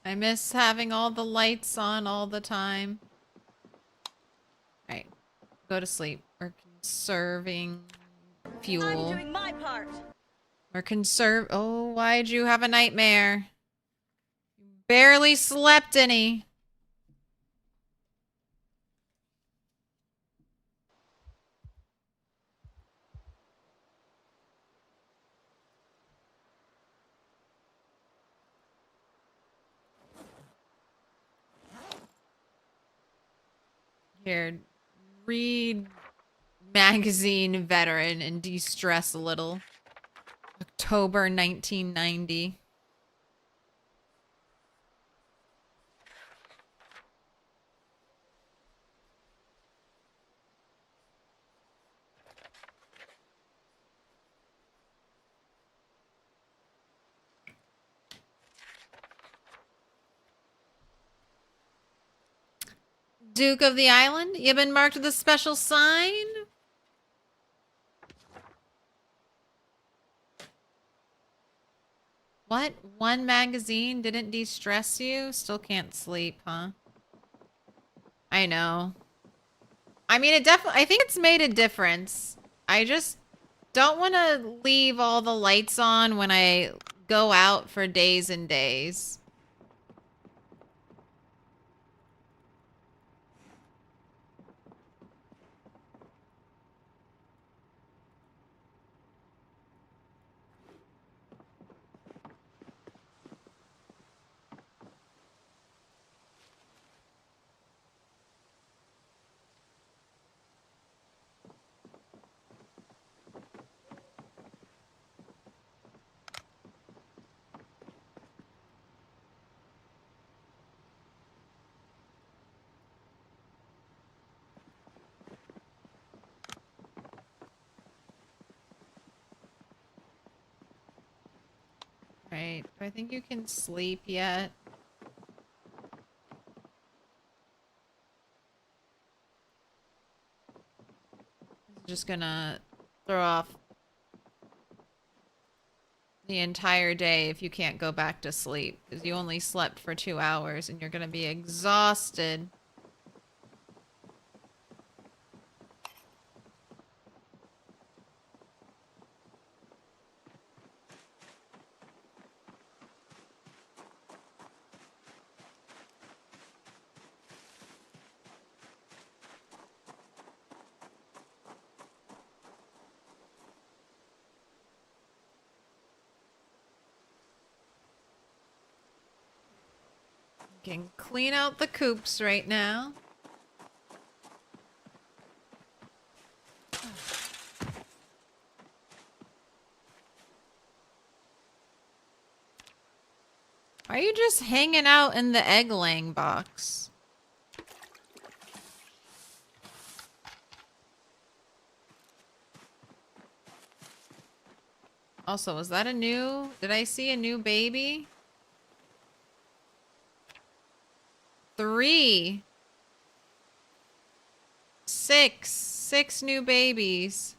I miss having all the lights on all the time. Alright. Go to sleep. We're conserving fuel. I'm doing my part. We're oh, why'd you have a nightmare? You barely slept any. Here, read Magazine Veteran and de-stress a little. October 1990. Duke of the Island, you've been marked with a special sign. What? One magazine didn't de-stress you? Still can't sleep, huh? I know. I mean, it definitely, I think it's made a difference. I just don't want to leave all the lights on when I go out for days and days. Right. Do I think you can sleep yet? Just gonna throw off the entire day if you can't go back to sleep because you only slept for 2 hours and you're gonna be exhausted. Can clean out the coops right now. Why are you just hanging out in the egg laying box? Also, was that a new... Did I see a new baby? 3. 6. 6 new babies.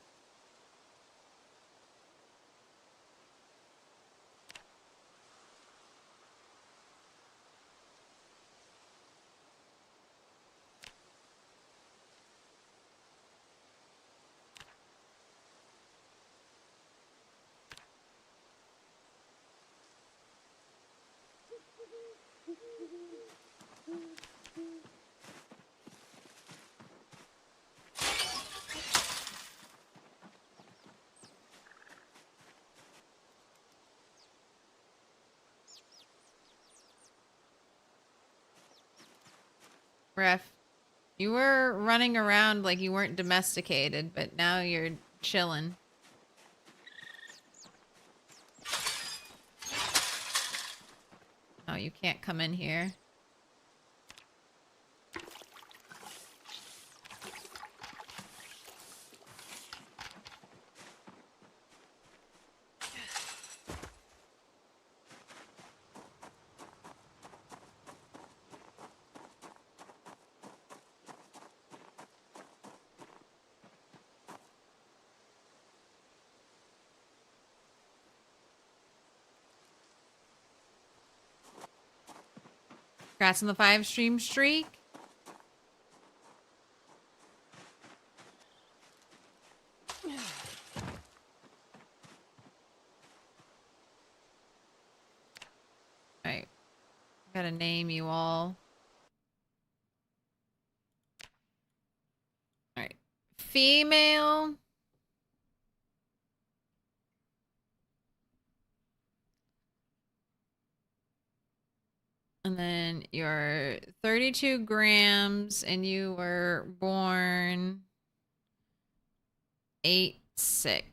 Ref, you were running around like you weren't domesticated, but now you're chilling. Oh, you can't come in here. Congrats on the 5 stream streak. Alright. Gotta name you all. Alright. Female. And then you're 32 grams and you were born 8/6.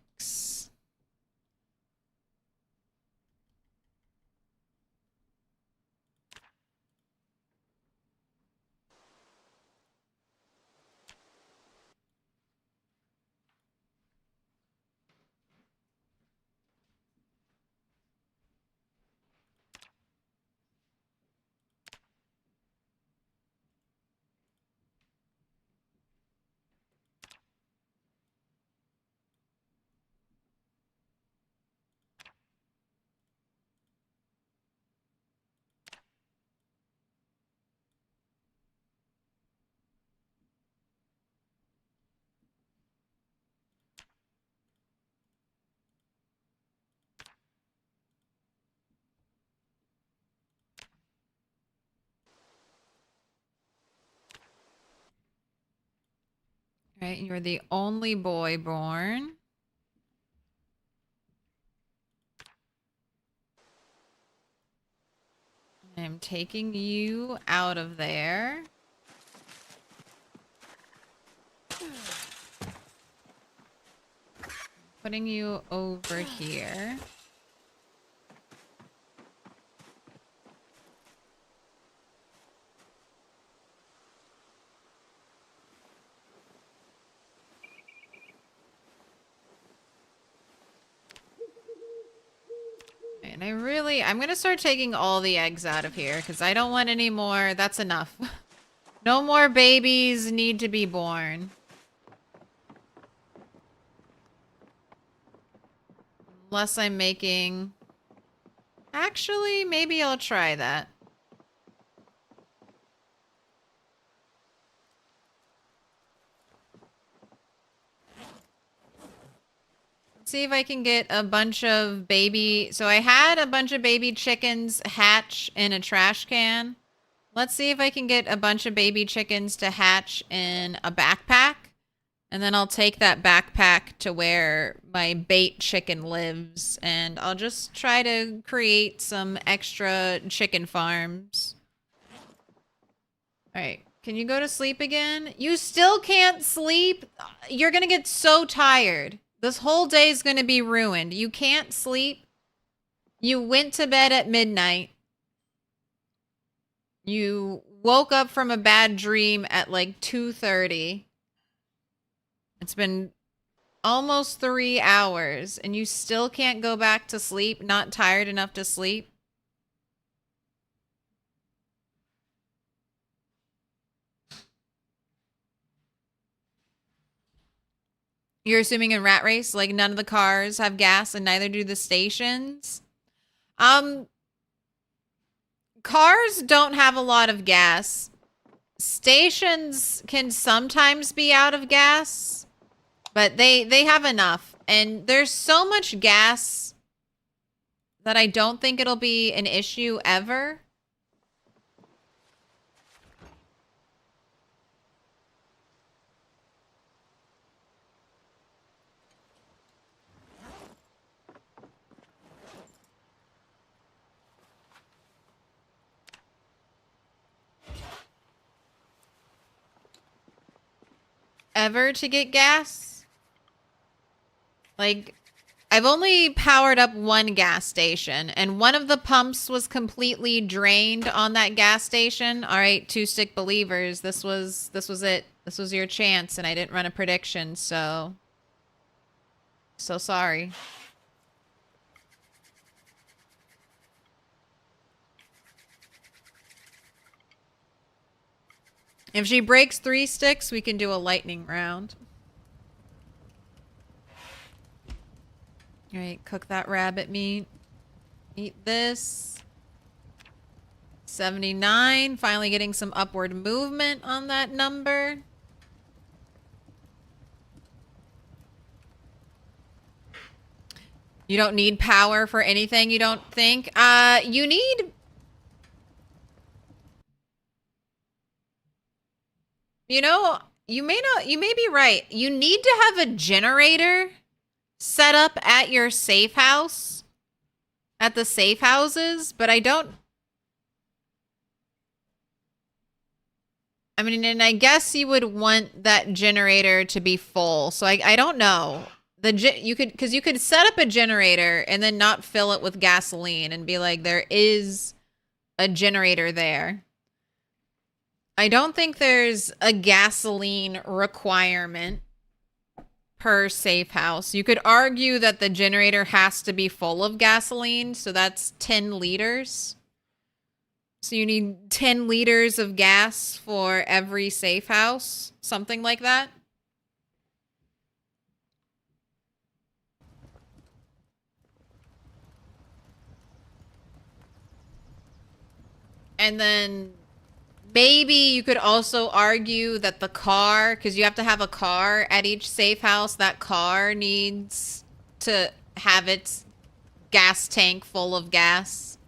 Right, you're the only boy born. I'm taking you out of there. Putting you over here. And I'm gonna start taking all the eggs out of here because I don't want any more. That's enough. No more babies need to be born. Unless I'm making... Actually, maybe I'll try that. See if I can get a bunch of baby... So I had a bunch of baby chickens hatch in a trash can. Let's see if I can get a bunch of baby chickens to hatch in a backpack. And then I'll take that backpack to where my bait chicken lives. And I'll just try to create some extra chicken farms. Alright, can you go to sleep again? You still can't sleep? You're gonna get so tired. This whole day is gonna be ruined. You can't sleep. You went to bed at midnight. You woke up from a bad dream at like 2:30. It's been almost 3 hours and you still can't go back to sleep, not tired enough to sleep. You're assuming in Rat Race, like none of the cars have gas and neither do the stations? Cars don't have a lot of gas. Stations can sometimes be out of gas, but they have enough. And there's so much gas that I don't think it'll be an issue ever. Ever to get gas? Like, I've only powered up one gas station, and one of the pumps was completely drained on that gas station. All right, Two Stick Believers, this was it. This was your chance, and I didn't run a prediction, so sorry. If she breaks 3 sticks, we can do a lightning round. All right, cook that rabbit meat. Eat this. 79, finally getting some upward movement on that number. You don't need power for anything, you don't think? You need... You know, you may be right. You need to have a generator set up at your safe house, at the safe houses, but I don't... I mean, and I guess you would want that generator to be full, so I don't know. You could set up a generator and then not fill it with gasoline and be like, there is a generator there. I don't think there's a gasoline requirement per safe house. You could argue that the generator has to be full of gasoline, so that's 10 liters. So you need 10 liters of gas for every safe house, something like that. And then maybe you could also argue that the car, because you have to have a car at each safe house, that car needs to have its gas tank full of gas.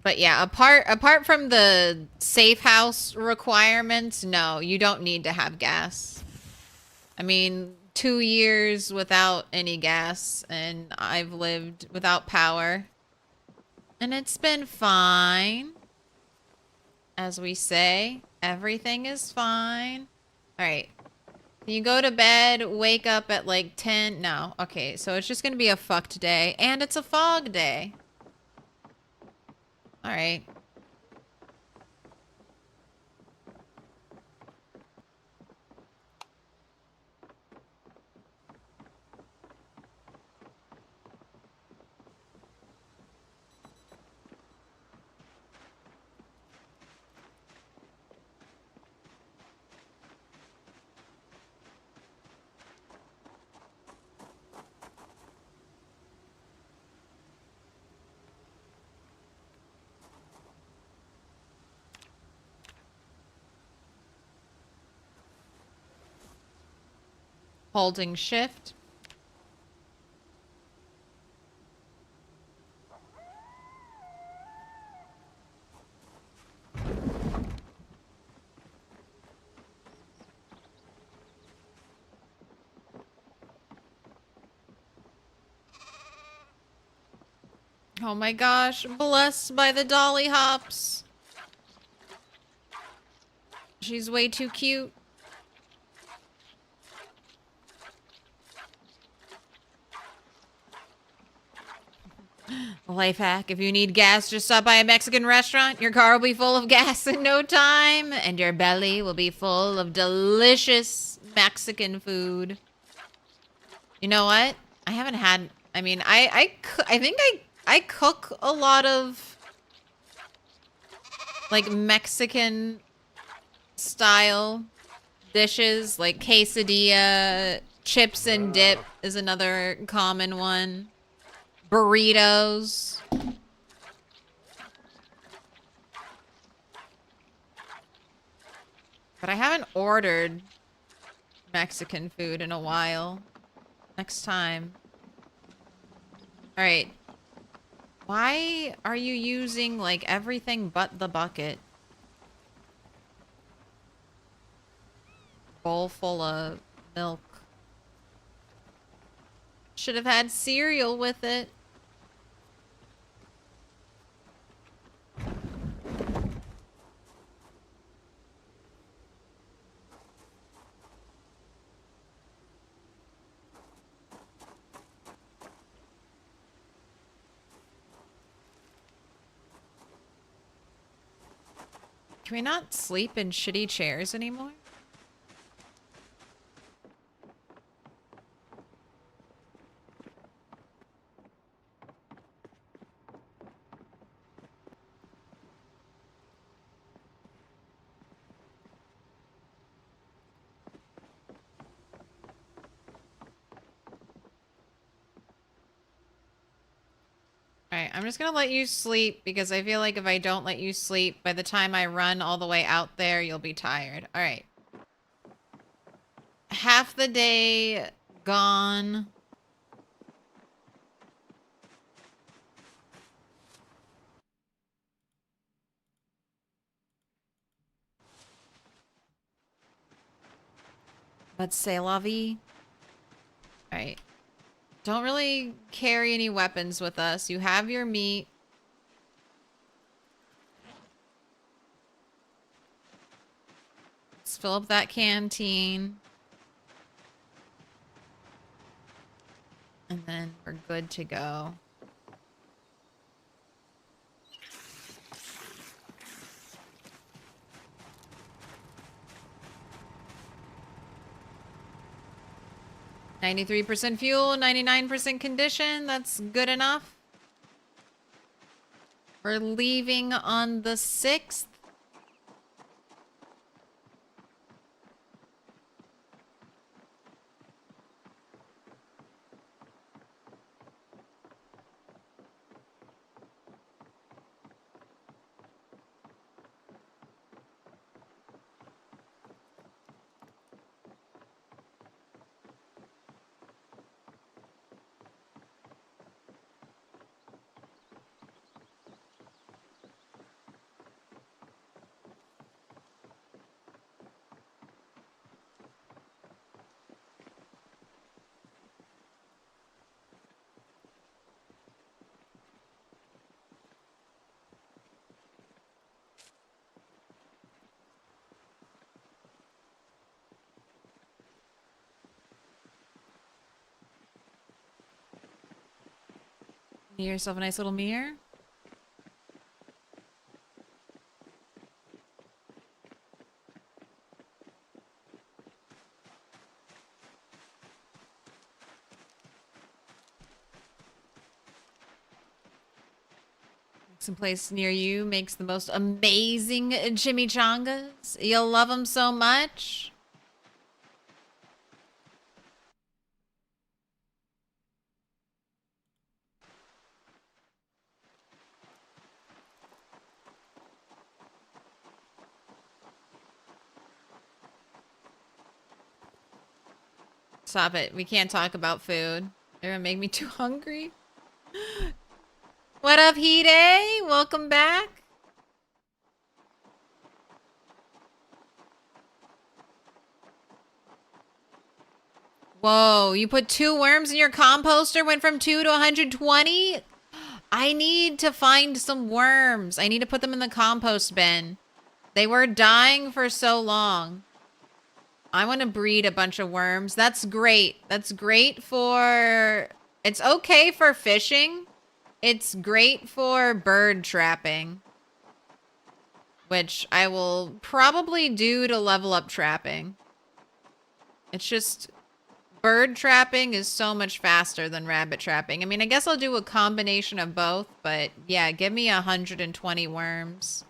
But yeah, apart from the safe house requirements, no, you don't need to have gas. I mean, 2 years without any gas, and I've lived without power. And it's been fine. As we say, everything is fine. Alright. You go to bed, wake up at like 10. No. Okay, so it's just gonna be a fucked day. And it's a fog day. Alright. Holding shift. Oh my gosh, blessed by the dolly hops. She's way too cute. Life hack, if you need gas, just stop by a Mexican restaurant. Your car will be full of gas in no time, and your belly will be full of delicious Mexican food. You know what? I haven't had, I mean, I think I cook a lot of, like, Mexican style dishes, like quesadilla, chips and dip is another common one. Burritos. But I haven't ordered Mexican food in a while. Next time. Alright. Why are you using, like, everything but the bucket? Bowl full of milk. Should have had cereal with it. Can we not sleep in shitty chairs anymore? Alright, I'm just gonna let you sleep because I feel like if I don't let you sleep, by the time I run all the way out there, you'll be tired. Alright. Half the day gone. But c'est la vie. Alright. Don't really carry any weapons with us. You have your meat. Let's fill up that canteen. And then we're good to go. %, fuel, 99% condition. That's good enough. We're leaving on the 6th. Get yourself a nice little mirror. Someplace near you makes the most amazing chimichangas. You'll love them so much. Stop it. We can't talk about food. They're gonna make me too hungry. What up, Hide? Welcome back. Whoa, you put 2 worms in your composter, went from 2 to 120? I need to find some worms. I need to put them in the compost bin. They were dying for so long. I want to breed a bunch of worms. That's great. That's great for... It's okay for fishing. It's great for bird trapping. Which I will probably do to level up trapping. It's just... Bird trapping is so much faster than rabbit trapping. I mean, I guess I'll do a combination of both, but yeah, give me 120 worms.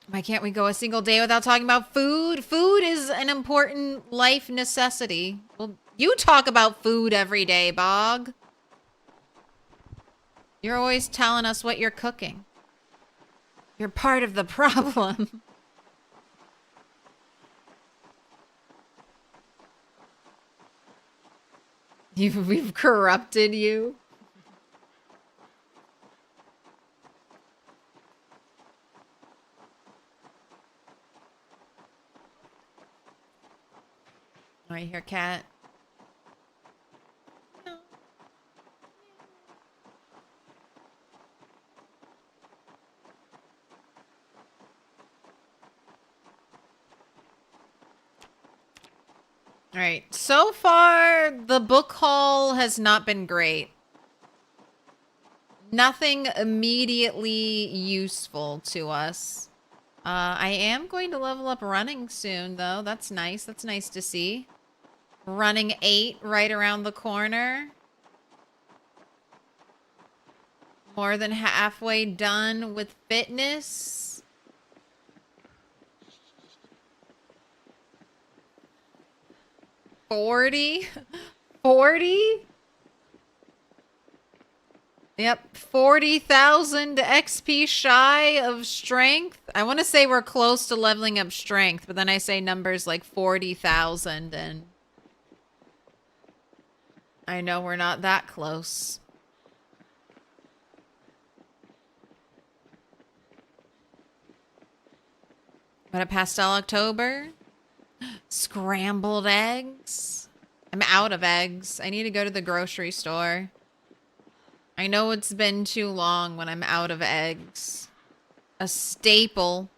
Why can't we go a single day without talking about food? Food is an important life necessity. Well, you talk about food every day, Bog. You're always telling us what you're cooking. You're part of the problem. We've corrupted you. Right here, cat. No. All right. So far, the book haul has not been great. Nothing immediately useful to us. I am going to level up running soon, though. That's nice. That's nice to see. Running 8 right around the corner. More than halfway done with fitness. $40? Yep, 40,000 XP shy of strength. I want to say we're close to leveling up strength, but then I say numbers like 40,000 and I know we're not that close. But a pastel October. Scrambled eggs. I'm out of eggs. I need to go to the grocery store. I know it's been too long when I'm out of eggs. A staple.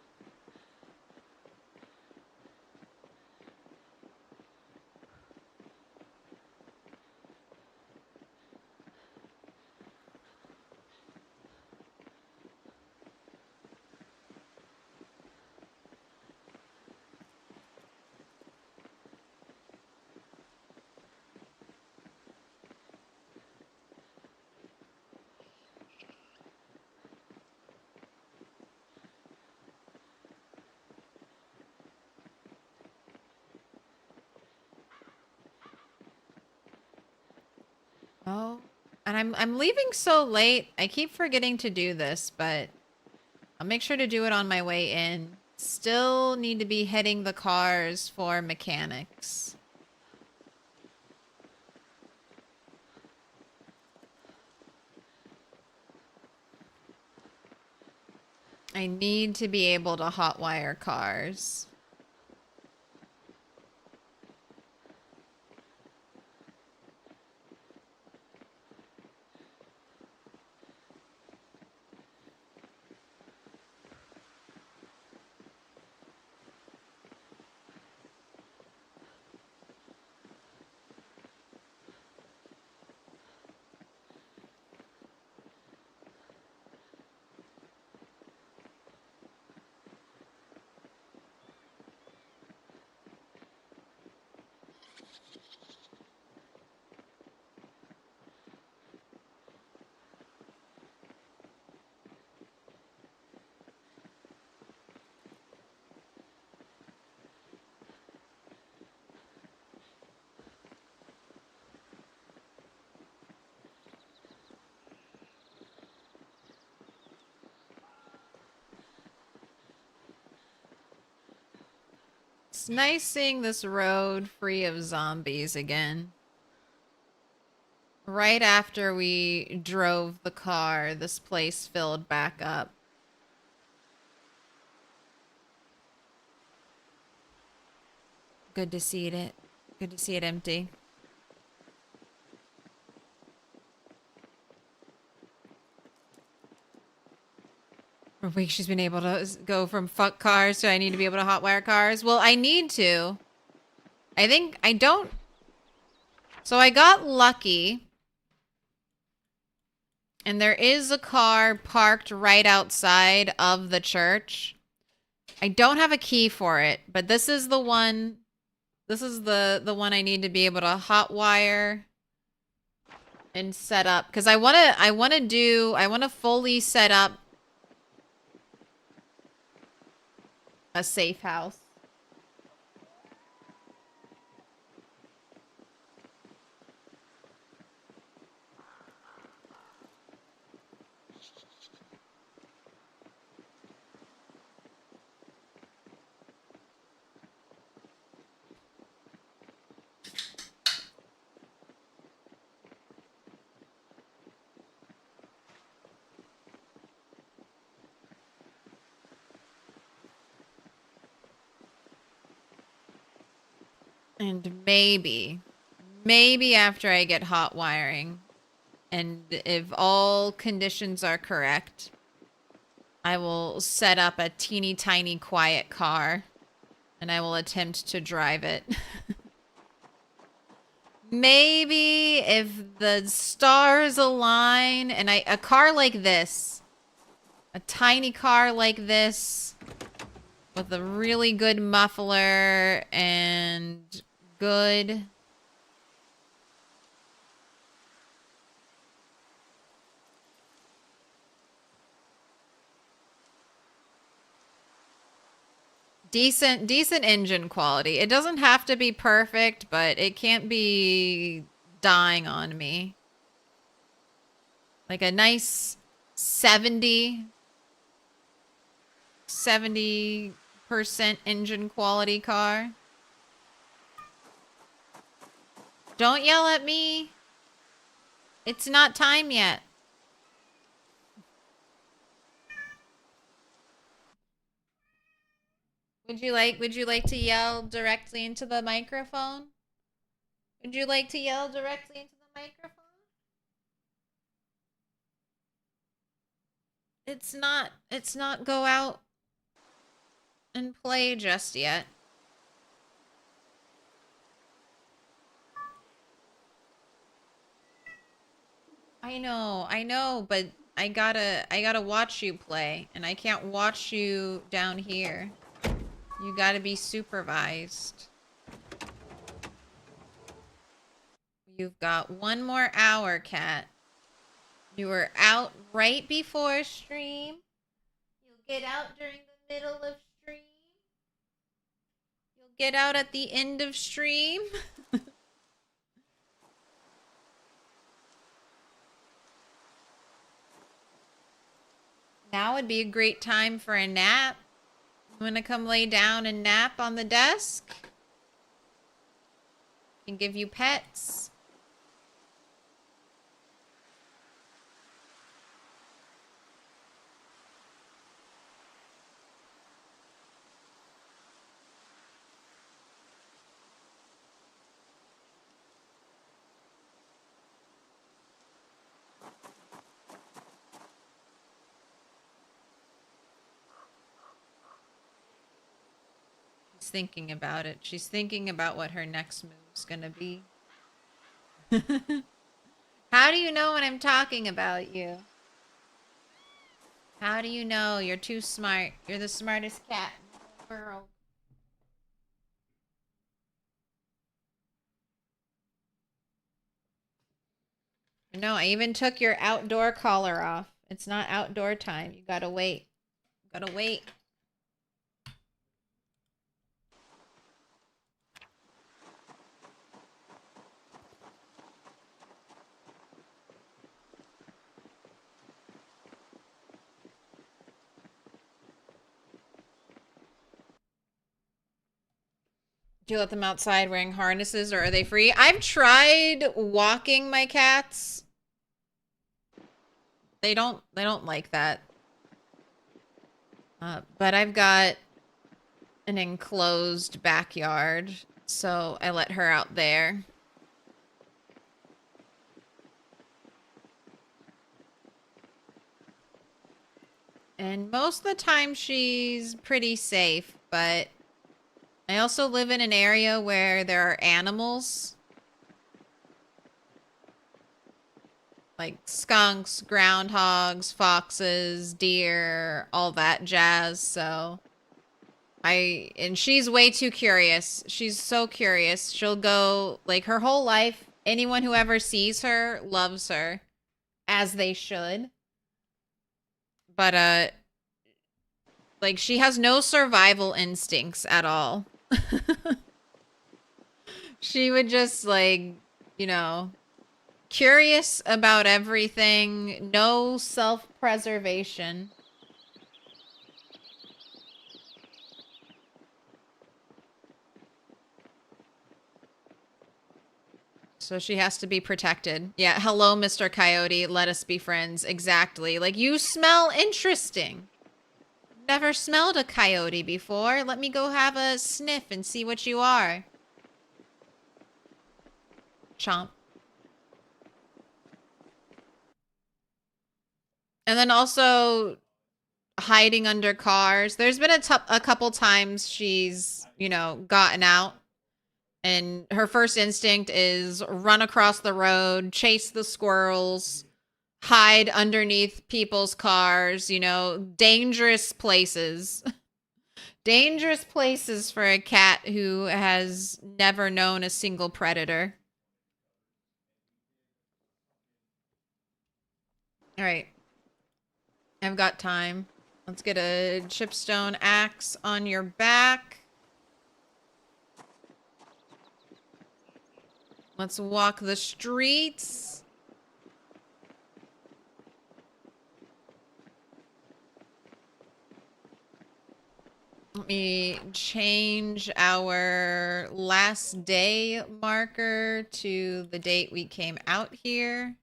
Oh, and I'm leaving so late. I keep forgetting to do this, but I'll make sure to do it on my way in. Still need to be hitting the cars for mechanics. I need to be able to hotwire cars. It's nice seeing this road free of zombies again. Right after we drove the car, this place filled back up. Good to see it. Good to see it empty. For weeks she's been able to go from fuck cars to I need to be able to hotwire cars. Well, I need to. I think I don't. So I got lucky. And there is a car parked right outside of the church. I don't have a key for it, but this is the one. This is the one I need to be able to hotwire and set up, because I want to fully set up a safe house. And maybe after I get hot wiring, and if all conditions are correct, I will set up a teeny tiny quiet car, and I will attempt to drive it. Maybe if the stars align, and a car like this, a tiny car like this, with a really good muffler and good decent engine quality. It doesn't have to be perfect, but it can't be dying on me. Like a nice 70% engine quality car. Don't yell at me. It's not time yet. Would you like to yell directly into the microphone? Would you like to yell directly into the microphone? It's not go out and play just yet. I know, but I gotta watch you play, and I can't watch you down here. You gotta be supervised. You've got one more hour, Cat. You were out right before stream. You'll get out during the middle of stream. You'll get out at the end of stream. Now would be a great time for a nap. You wanna come lay down and nap on the desk? Can give you pets. She's thinking about it. She's thinking about what her next move's gonna be. How do you know when I'm talking about you? How do you know? You're too smart. You're the smartest cat in the whole world. No, I even took your outdoor collar off. It's not outdoor time. You gotta wait. You gotta wait. Do you let them outside wearing harnesses or are they free? I've tried walking my cats. They don't like that. But I've got an enclosed backyard, so I let her out there. And most of the time she's pretty safe, but I also live in an area where there are animals. Like skunks, groundhogs, foxes, deer, all that jazz, so... And she's way too curious. She's so curious. She'll go, like, her whole life, anyone who ever sees her loves her. As they should. But, like, she has no survival instincts at all. She would just, like, you know, curious about everything. No self-preservation. So she has to be protected. Yeah, hello, Mr. Coyote. Let us be friends. Exactly. Like, you smell interesting. Never smelled a coyote before. Let me go have a sniff and see what you are. Chomp. And then also hiding under cars. There's been a couple times she's, you know, gotten out. And her first instinct is run across the road, chase the squirrels, hide underneath people's cars, you know, dangerous places. Dangerous places for a cat who has never known a single predator. All right. I've got time. Let's get a chipstone axe on your back. Let's walk the streets. Let me change our last day marker to the date we came out here.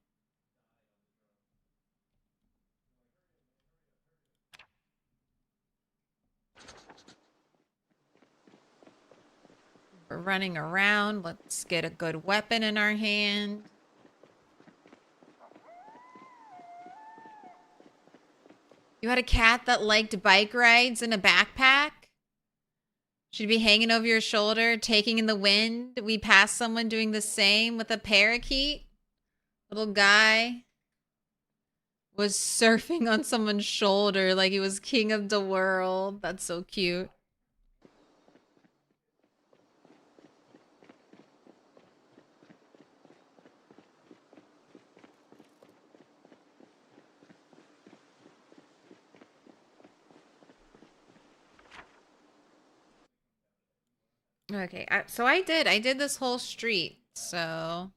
We're running around. Let's get a good weapon in our hand. You had a cat that liked bike rides in a backpack? She'd be hanging over your shoulder, taking in the wind. We passed someone doing the same with a parakeet. Little guy was surfing on someone's shoulder like he was king of the world. That's so cute. Okay, so I did this whole street, so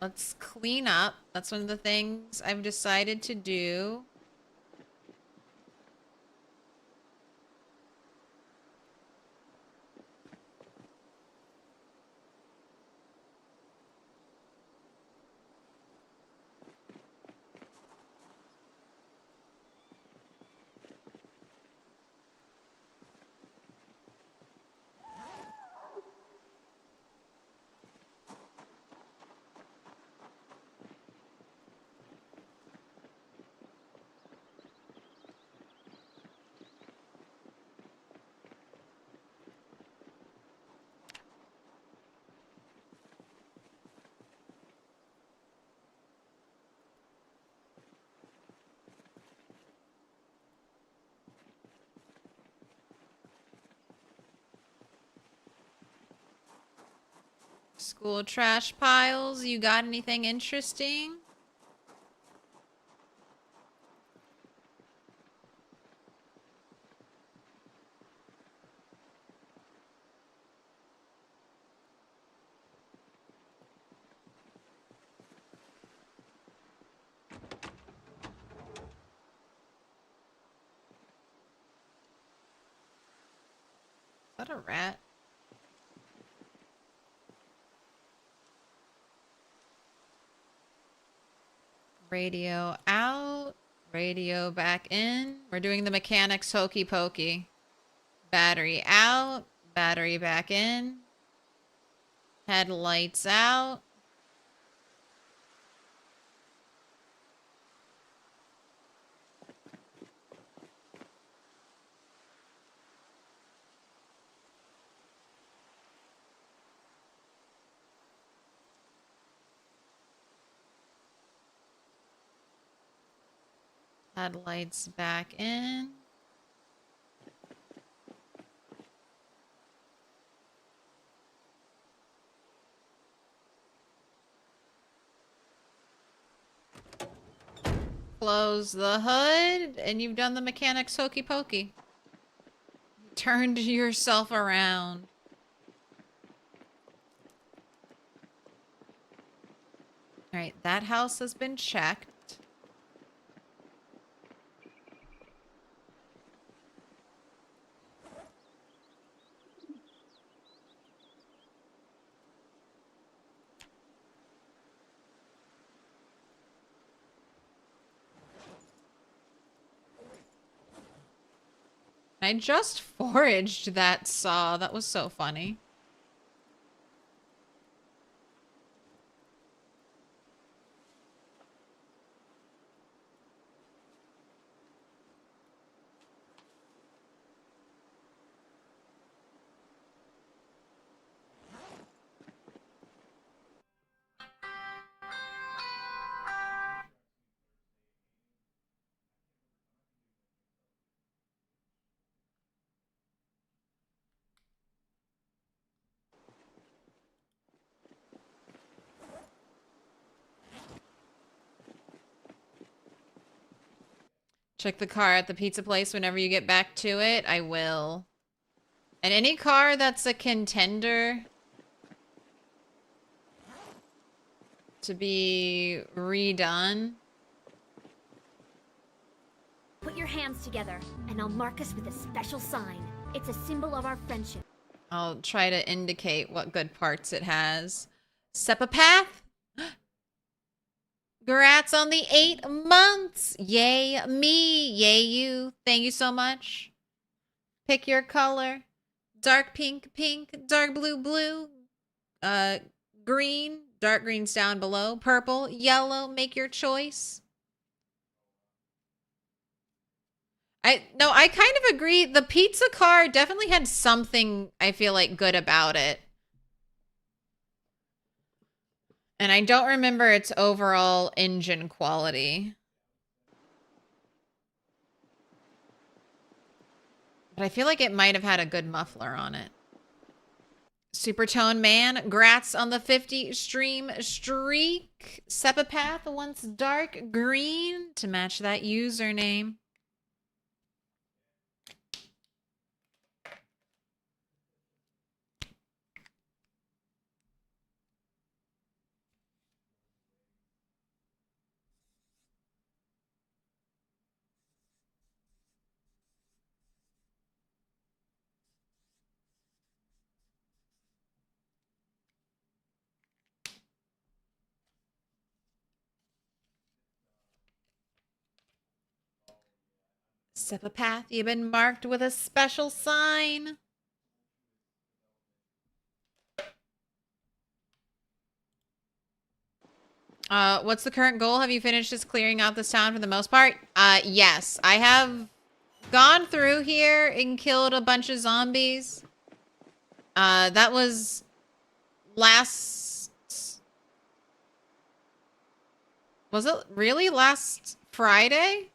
let's clean up. That's one of the things I've decided to do. School trash piles. You got anything interesting? that a rat? Radio out. Radio back in. We're doing the mechanics hokey pokey. Battery out. Battery back in. Headlights out. Headlights back in. Close the hood, and you've done the mechanics hokey pokey. Turned yourself around. Alright, that house has been checked. I just foraged that saw. That was so funny. Check the car at the pizza place whenever you get back to it. I will. And any car that's a contender to be redone. Put your hands together, and I'll mark us with a special sign. It's a symbol of our friendship. I'll try to indicate what good parts it has. Sepapath? Congrats on the 8 months. Yay me. Yay you. Thank you so much. Pick your color. Dark pink, pink. Dark blue, blue. Green. Dark green's down below. Purple. Yellow. Make your choice. I kind of agree. The pizza car definitely had something I feel like good about it. And I don't remember its overall engine quality. But I feel like it might have had a good muffler on it. Supertone Man, grats on the 50 stream streak. Sepapath wants dark green to match that username. Sepapath, you've been marked with a special sign. What's the current goal? Have you finished just clearing out this town for the most part? Yes. I have gone through here and killed a bunch of zombies. That was last... Was it really last Friday?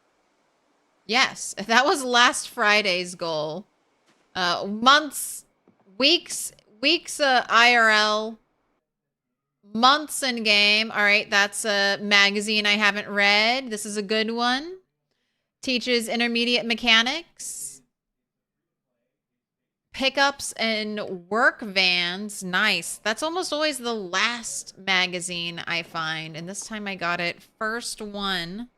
Yes, that was last Friday's goal. Months, weeks IRL, months in game. All right, that's a magazine I haven't read. This is a good one. Teaches intermediate mechanics. Pickups and work vans. Nice. That's almost always the last magazine I find. And this time I got it first one.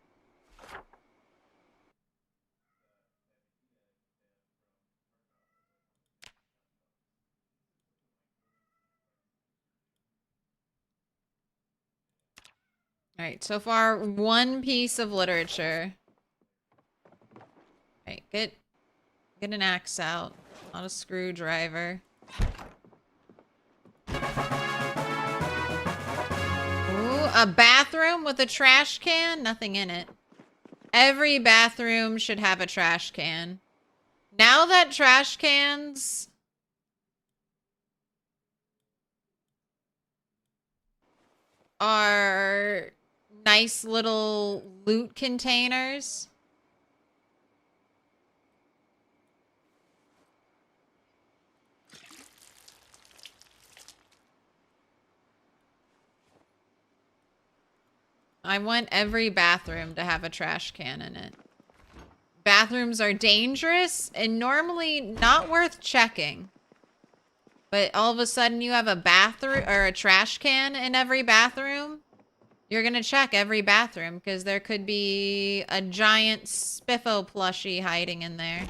Alright, so far, one piece of literature. Alright, get an axe out. Not a screwdriver. Ooh, a bathroom with a trash can? Nothing in it. Every bathroom should have a trash can. Now that trash cans are nice little loot containers. I want every bathroom to have a trash can in it. Bathrooms are dangerous and normally not worth checking. But all of a sudden you have a bathroom or a trash can in every bathroom. You're going to check every bathroom because there could be a giant Spiffo plushie hiding in there.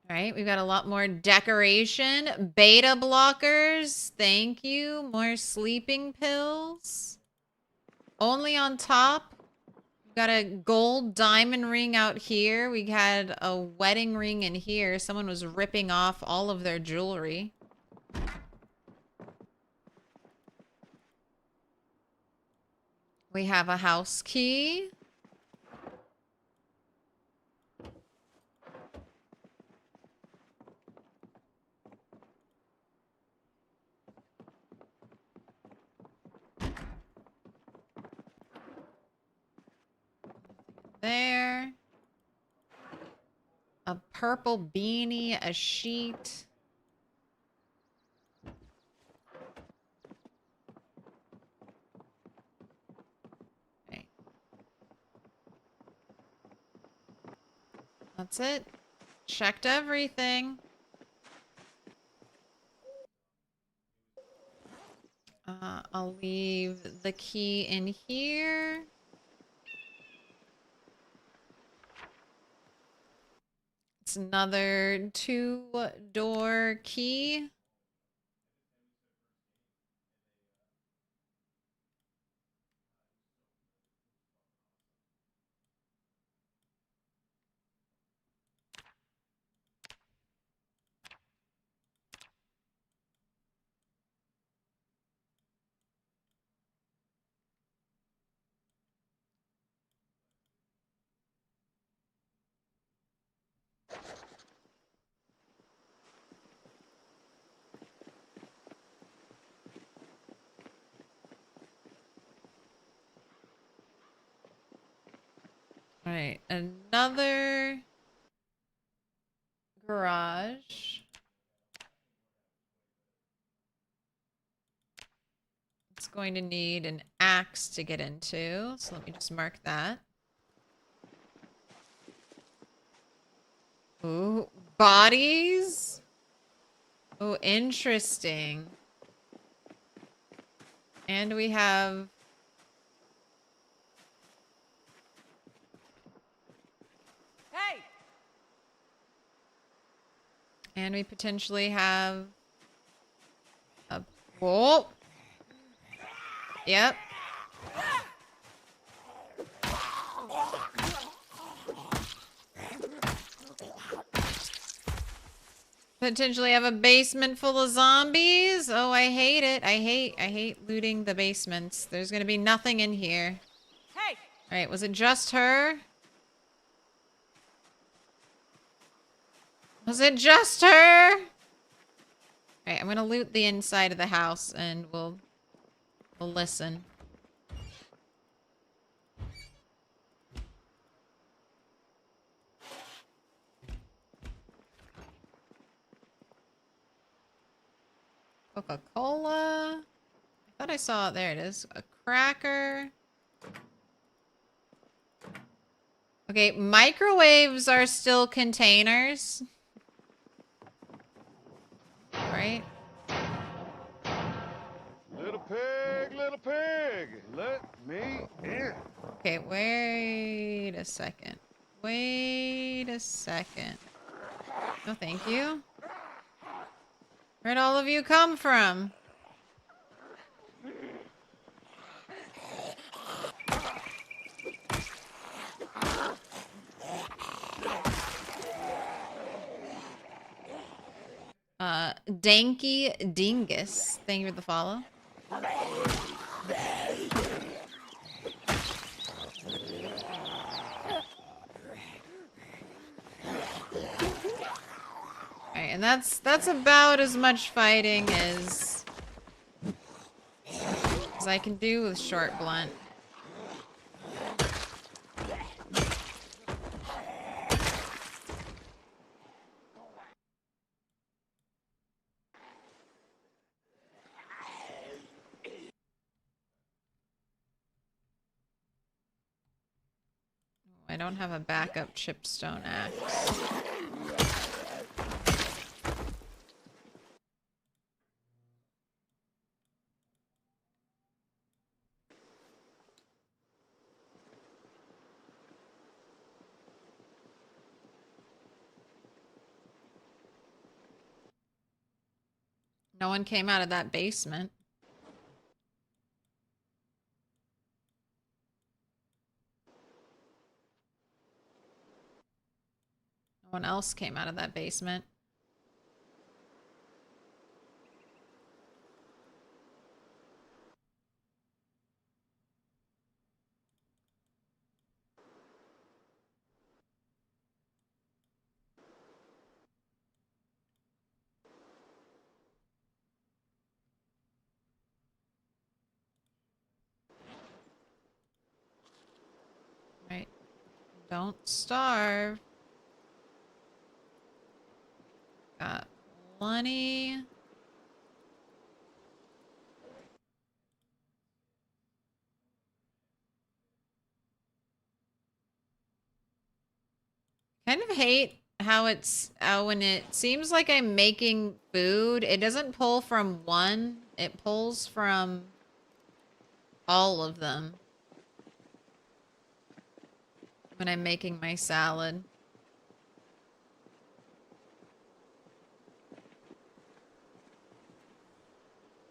All right, we've got a lot more decoration. Beta blockers. Thank you. More sleeping pills. Only on top. We've got a gold diamond ring out here. We had a wedding ring in here. Someone was ripping off all of their jewelry. We have a house key. There. A purple beanie, a sheet. Okay. That's it. Checked everything. I'll leave the key in here. It's another 2-door key. All right, another garage. It's going to need an axe to get into, so let me just mark that. Ooh, bodies? Oh, interesting. And we have... Hey! And we potentially have... a... Whoa! Yep. Potentially have a basement full of zombies. Oh, I hate it. I hate looting the basements. There's gonna be nothing in here. Hey! Alright, was it just her? Was it just her? Alright, I'm gonna loot the inside of the house and we'll listen. Coca-Cola. I thought I saw it. There it is. A cracker. Okay, microwaves are still containers. Right? Little pig, let me in. Okay, wait a second. Wait a second. No, thank you. Where'd all of you come from? Danky Dingus. Thank you for the follow. Alright, and that's about as much fighting as I can do with short blunt. I don't have a backup chipstone axe. No one came out of that basement. No one else came out of that basement. Right. Don't starve. Got plenty. Kind of hate how it's when it seems like I'm making food, it doesn't pull from one, it pulls from all of them when I'm making my salad.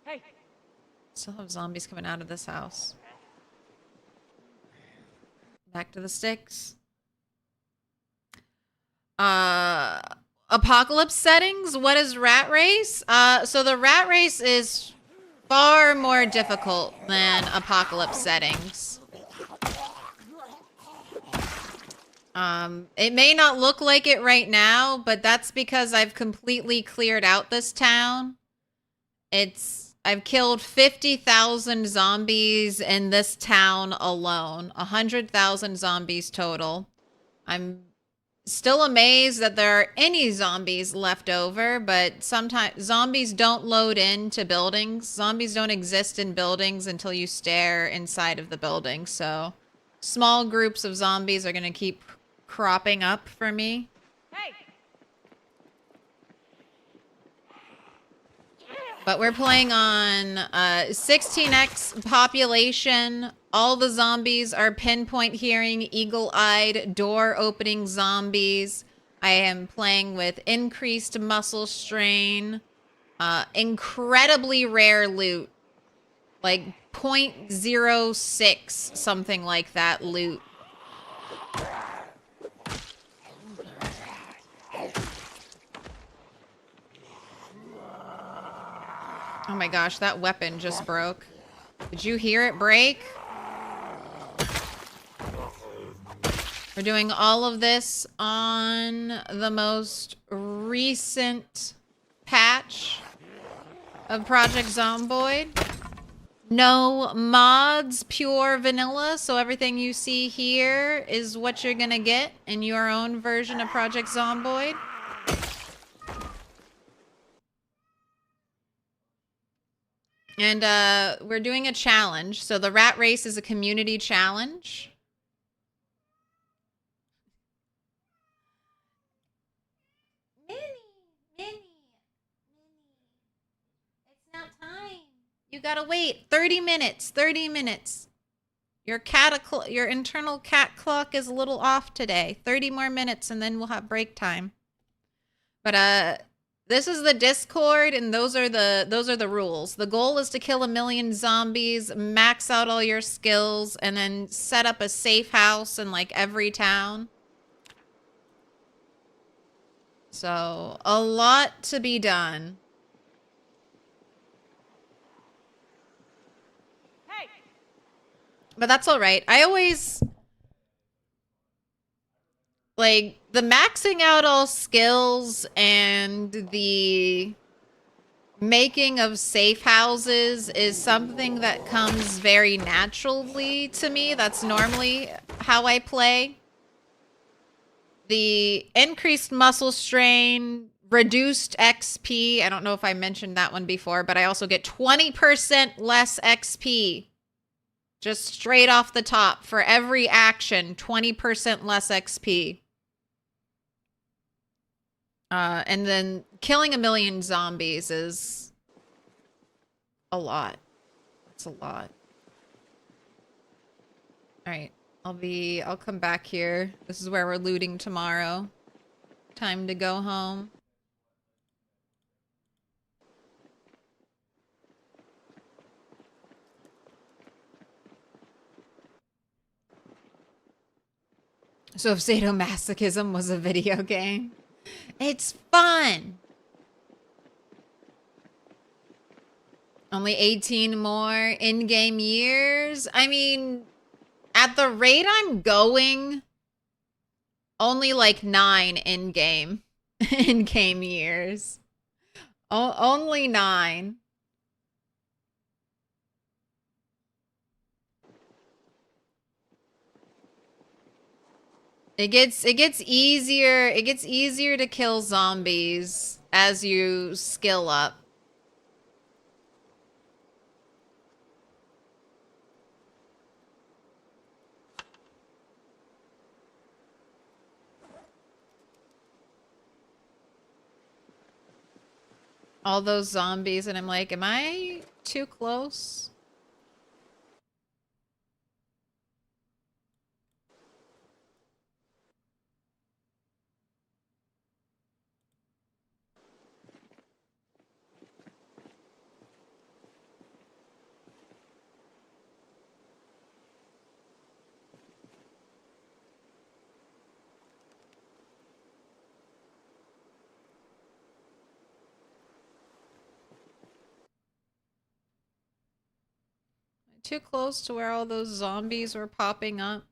Hey. Still have zombies coming out of this house. Back to the sticks. Apocalypse settings. What is rat race? So the rat race is far more difficult than apocalypse settings. It may not look like it right now, but that's because I've completely cleared out this town. I've killed 50,000 zombies in this town alone. 100,000 zombies total. I'm still amazed that there are any zombies left over, but sometimes zombies don't load into buildings. Zombies don't exist in buildings until you stare inside of the building. So small groups of zombies are going to keep cropping up for me. Hey. But we're playing on 16x population. All the zombies are pinpoint hearing, eagle-eyed, door-opening zombies. I am playing with increased muscle strain. Incredibly rare loot. Like 0.06, something like that loot. Oh my gosh, that weapon just broke. Did you hear it break? We're doing all of this on the most recent patch of Project Zomboid. No mods, pure vanilla, so everything you see here is what you're gonna get in your own version of Project Zomboid. And we're doing a challenge. So the rat race is a community challenge. Minnie. It's not time. You gotta wait 30 minutes. 30 minutes. Your internal cat clock is a little off today. 30 more minutes and then we'll have break time. But this is the Discord, and those are the rules. The goal is to kill 1 million zombies, max out all your skills, and then set up a safe house in like every town. So, a lot to be done. Hey! But that's all right. I always like the maxing out all skills and the making of safe houses is something that comes very naturally to me. That's normally how I play. The increased muscle strain, reduced XP. I don't know if I mentioned that one before, but I also get 20% less XP. Just straight off the top. For every action, 20% less XP. And then killing a million zombies is a lot. It's a lot. All right. I'll come back here. This is where we're looting tomorrow. Time to go home. So if sadomasochism was a video game, it's fun. Only 18 more in-game years. I mean, at the rate I'm going, only like 9 in-game in-game years. Only 9. It gets easier. It gets easier to kill zombies as you skill up. All those zombies, and I'm like, am I too close? Too close to where all those zombies were popping up.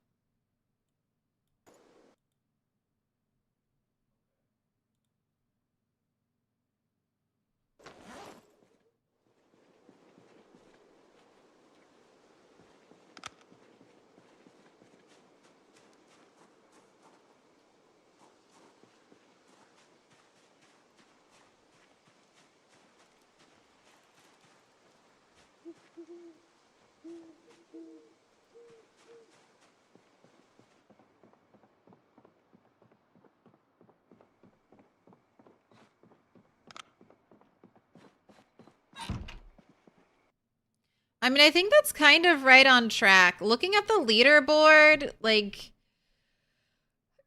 I mean, I think that's kind of right on track. Looking at the leaderboard, like,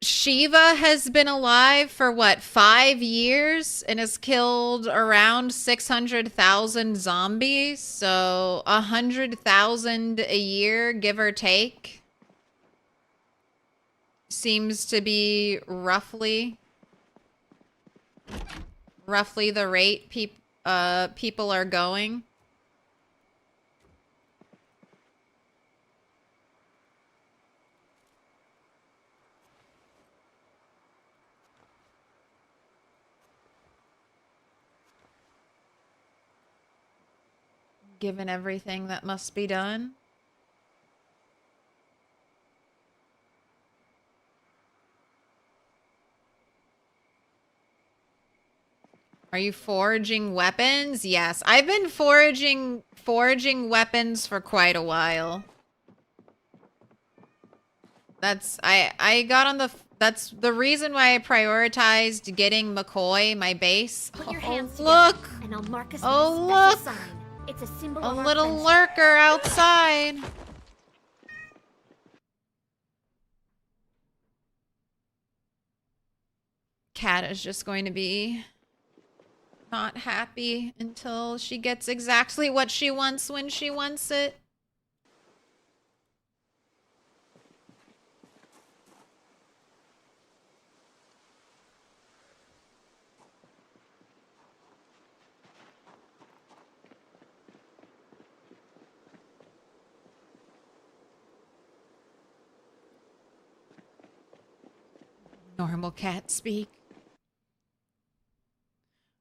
Shiva has been alive for what, 5 years and has killed around 600,000 zombies. So 100,000 a year, give or take, seems to be roughly the rate people are going. Given everything that must be done. Are you foraging weapons? Yes, I've been foraging weapons for quite a while. That's that's the reason why I prioritized getting McCoy, my base. Put your hands Look! together, and I'll mark us Oh, with a special look! sign. It's a symbol A of our little friendship. lurker outside. Cat is just going to be not happy until she gets exactly what she wants when she wants it. Normal cat speak.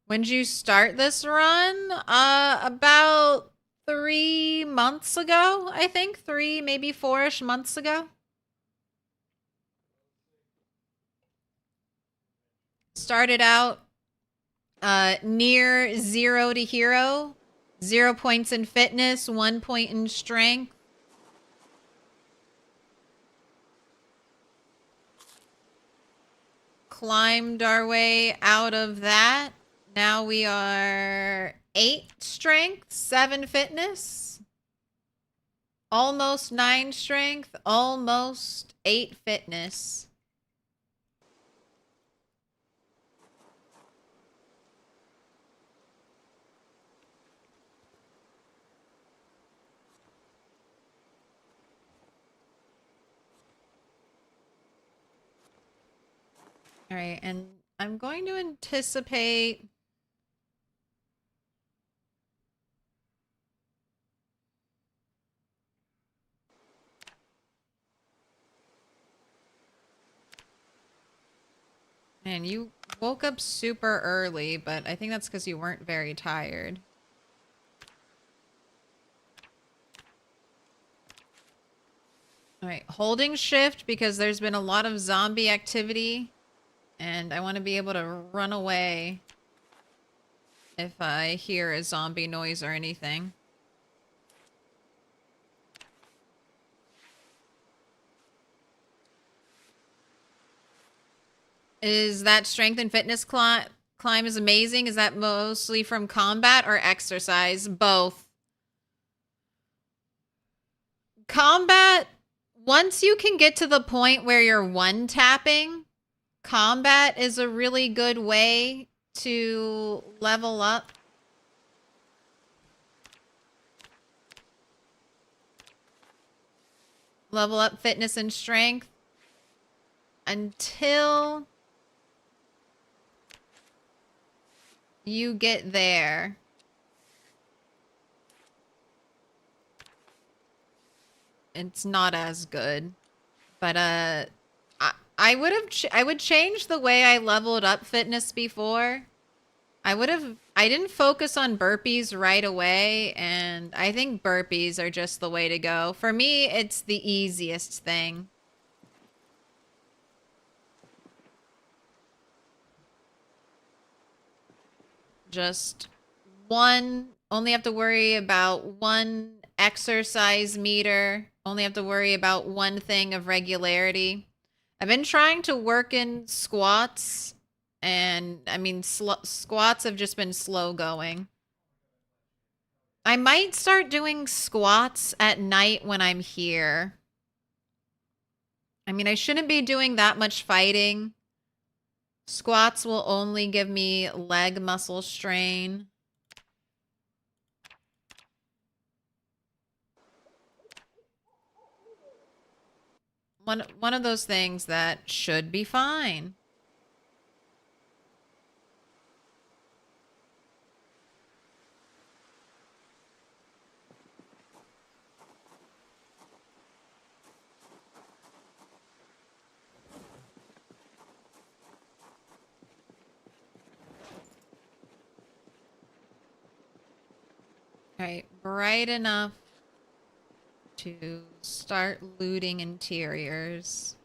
When did you start this run? About 3 months ago, I think. 3, maybe 4-ish months ago. Started out near 0 to hero. 0 points in fitness, 1 point in strength. Climbed our way out of that. Now we are 8 strength, 7 fitness. Almost 9 strength, almost 8 fitness. All right, and I'm going to anticipate Man, you woke up super early, but I think that's because you weren't very tired. All right, holding shift because there's been a lot of zombie activity and I want to be able to run away if I hear a zombie noise or anything. Is that strength and fitness climb is amazing? Is that mostly from combat or exercise? Both. Combat, once you can get to the point where you're one-tapping, combat is a really good way to level up. Level up fitness and strength until you get there. It's not as good, but I would change the way I leveled up fitness before. I didn't focus on burpees right away, and I think burpees are just the way to go. For me, it's the easiest thing. Just only have to worry about one exercise meter, only have to worry about one thing of regularity. I've been trying to work in squats, and I mean, squats have just been slow going. I might start doing squats at night when I'm here. I mean, I shouldn't be doing that much fighting. Squats will only give me leg muscle strain. One of those things that should be fine. All right, bright enough to start looting interiors.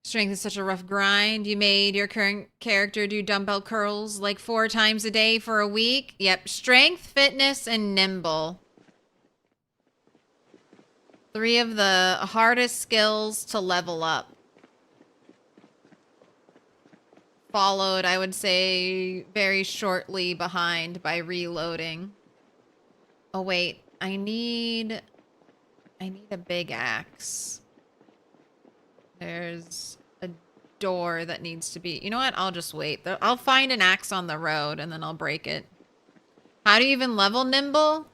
Strength is such a rough grind. You made your current character do dumbbell curls like 4 times a day for a week. Yep, strength, fitness, and nimble. 3 of the hardest skills to level up. Followed, I would say, very shortly behind by reloading. Oh wait, I need a big axe. There's a door that needs to be... You know what? I'll just wait. I'll find an axe on the road and then I'll break it. How do you even level nimble?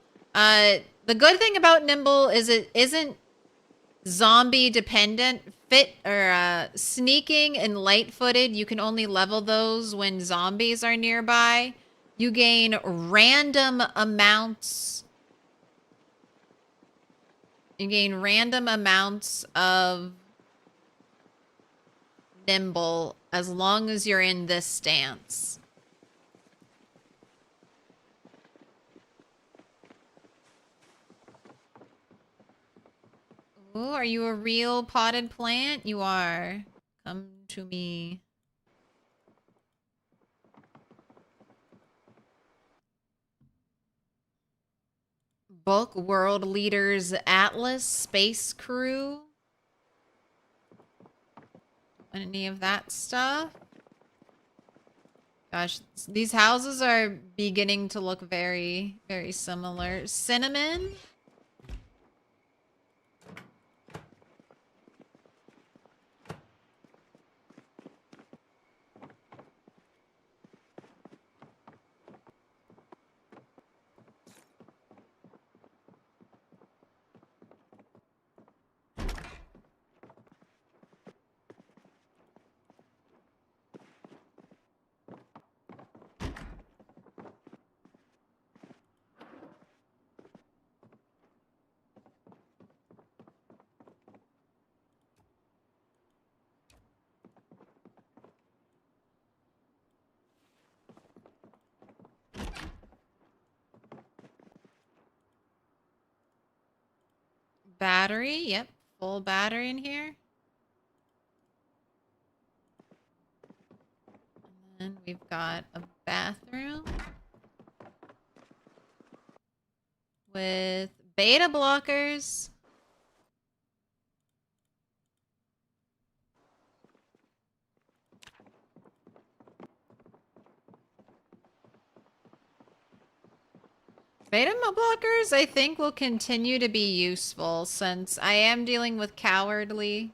The good thing about Nimble is it isn't zombie dependent. Sneaking and light-footed, you can only level those when zombies are nearby. You gain random amounts. You gain random amounts of Nimble as long as you're in this stance. Ooh, are you a real potted plant? You are. Come to me. Bulk World Leaders Atlas Space Crew. Any of that stuff? Gosh, these houses are beginning to look very, very similar. Cinnamon. Battery, yep, full battery in here. And then we've got a bathroom with beta blockers. Beta blockers, I think, will continue to be useful since I am dealing with cowardly.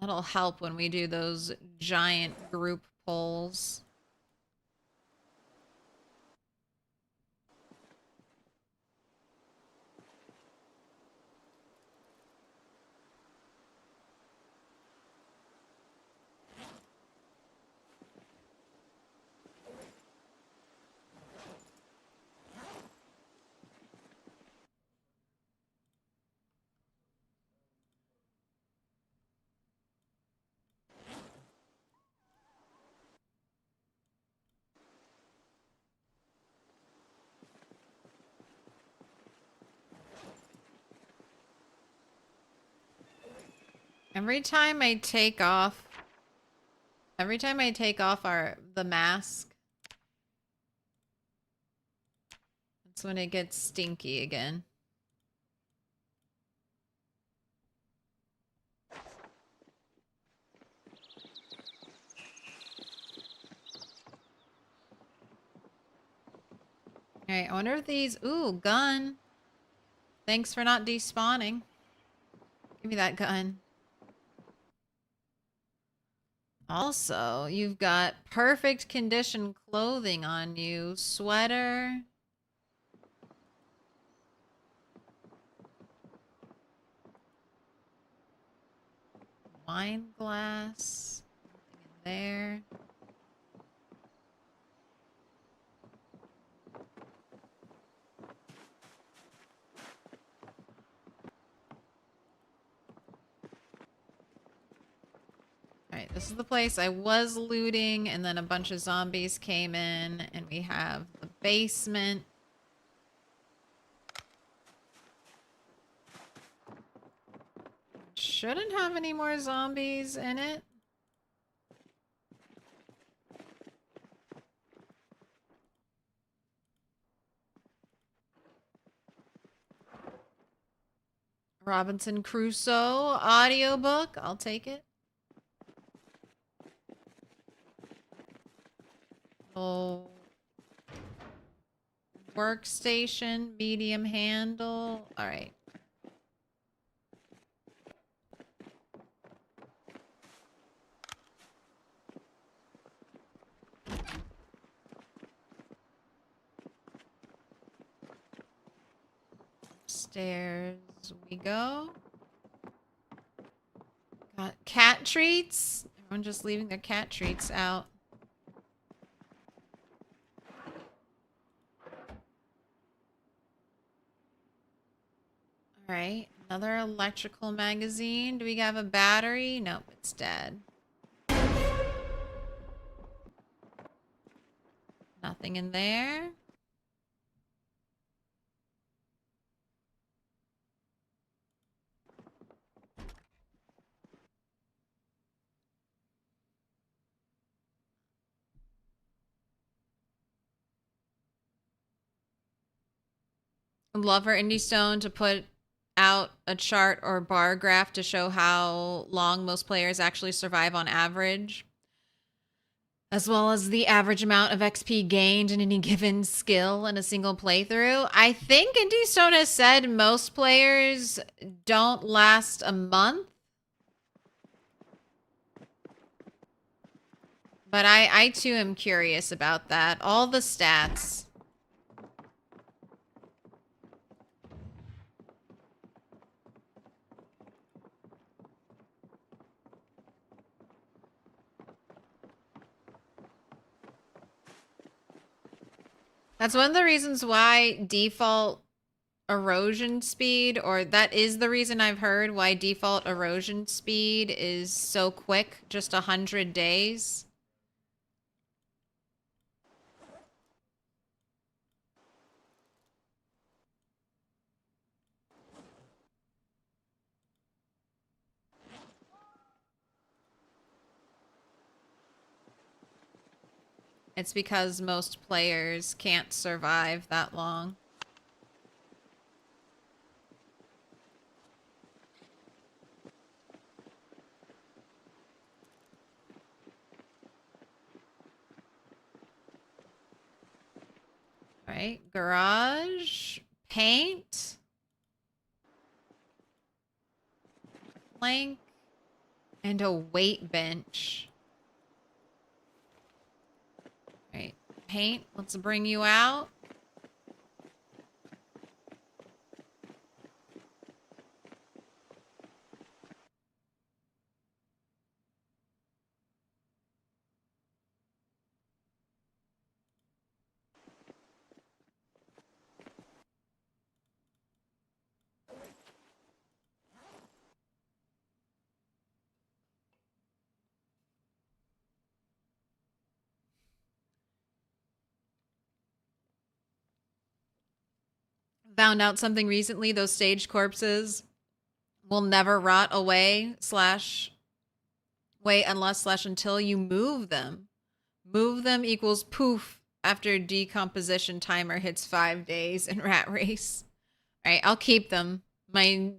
That'll help when we do those giant group polls. Every time I take off the mask, that's when it gets stinky again. Alright, I wonder if these... Ooh, gun. Thanks for not despawning. Give me that gun. Also, you've got perfect condition clothing on you. Sweater. Wine glass. Nothing in there. Alright, this is the place I was looting, and then a bunch of zombies came in, and we have the basement. Shouldn't have any more zombies in it. Robinson Crusoe audiobook. I'll take it. Oh. Workstation, medium handle. All right. Upstairs we go. Got cat treats. Everyone just leaving their cat treats out. Alright, another electrical magazine. Do we have a battery? Nope, it's dead. Nothing in there. I'd love for Indie Stone to put out a chart or bar graph to show how long most players actually survive on average, as well as the average amount of XP gained in any given skill in a single playthrough. I think Indie Stone has said most players don't last a month. But I too am curious about that. All the stats. That's one of the reasons why default erosion speed, or that is the reason I've heard why default erosion speed is so quick, just 100 days. It's because most players can't survive that long. All right, garage, paint, plank, and a weight bench. All right, paint, let's bring you out. Found out something recently. Those stage corpses will never rot away slash wait unless slash until you move them. Move them equals poof after decomposition timer hits 5 days in Rat Race. All right, I'll keep them. My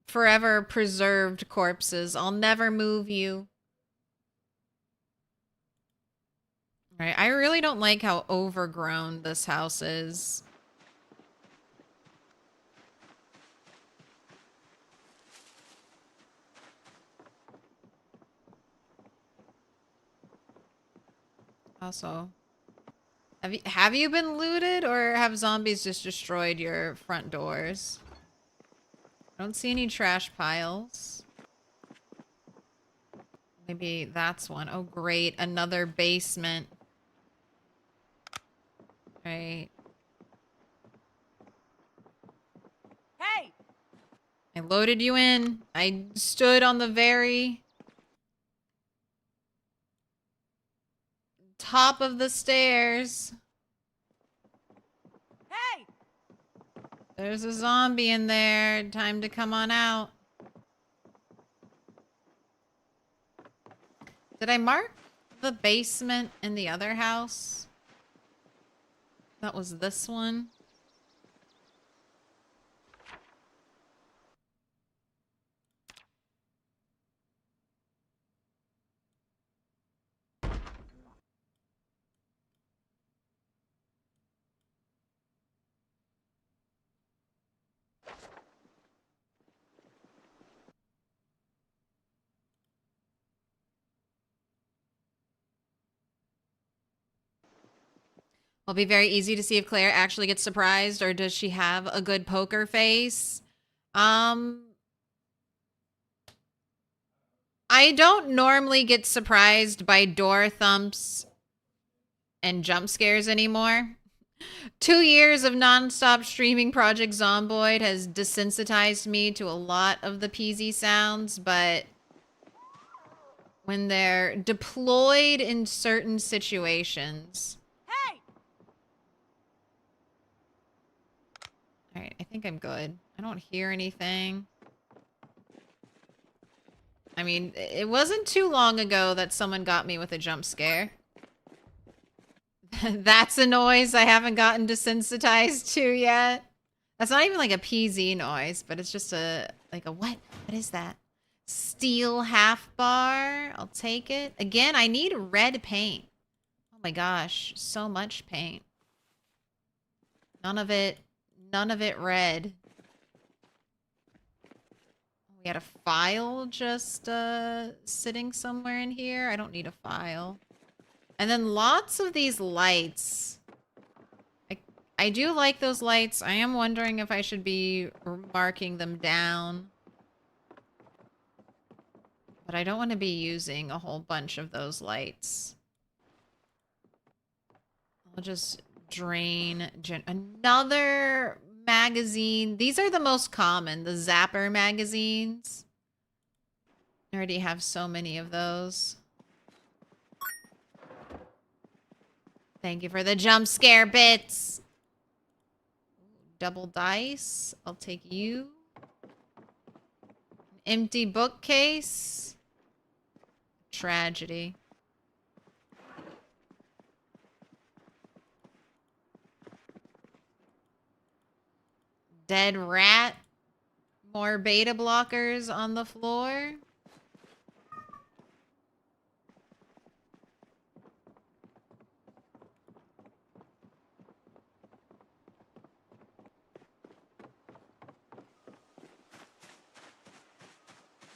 forever preserved corpses. I'll never move you. All right, I really don't like how overgrown this house is. Also, have you been looted, or have zombies just destroyed your front doors? I don't see any trash piles. Maybe that's one. Oh, great. Another basement. Right. Hey! I loaded you in. I stood on the very top of the stairs. Hey! There's a zombie in there. Time to come on out. Did I mark the basement in the other house? That was this one. It'll be very easy to see if Claire actually gets surprised or does she have a good poker face. I don't normally get surprised by door thumps and jump scares anymore. 2 years of nonstop streaming Project Zomboid has desensitized me to a lot of the PZ sounds, but when they're deployed in certain situations. Hey! All right, I think I'm good. I don't hear anything. I mean, it wasn't too long ago that someone got me with a jump scare. That's a noise I haven't gotten desensitized to yet. That's not even like a PZ noise, but it's just a, like a what? What is that? Steel half bar. I'll take it. Again, I need red paint. Oh my gosh, so much paint. None of it red. We had a file just sitting somewhere in here. I don't need a file. And then lots of these lights. I do like those lights. I am wondering if I should be marking them down. But I don't want to be using a whole bunch of those lights. I'll just drain another magazine. These are the most common, the Zapper magazines. I already have so many of those. Thank you for the jump scare bits. Double dice. I'll take you. An empty bookcase. Tragedy. Dead rat. More beta blockers on the floor.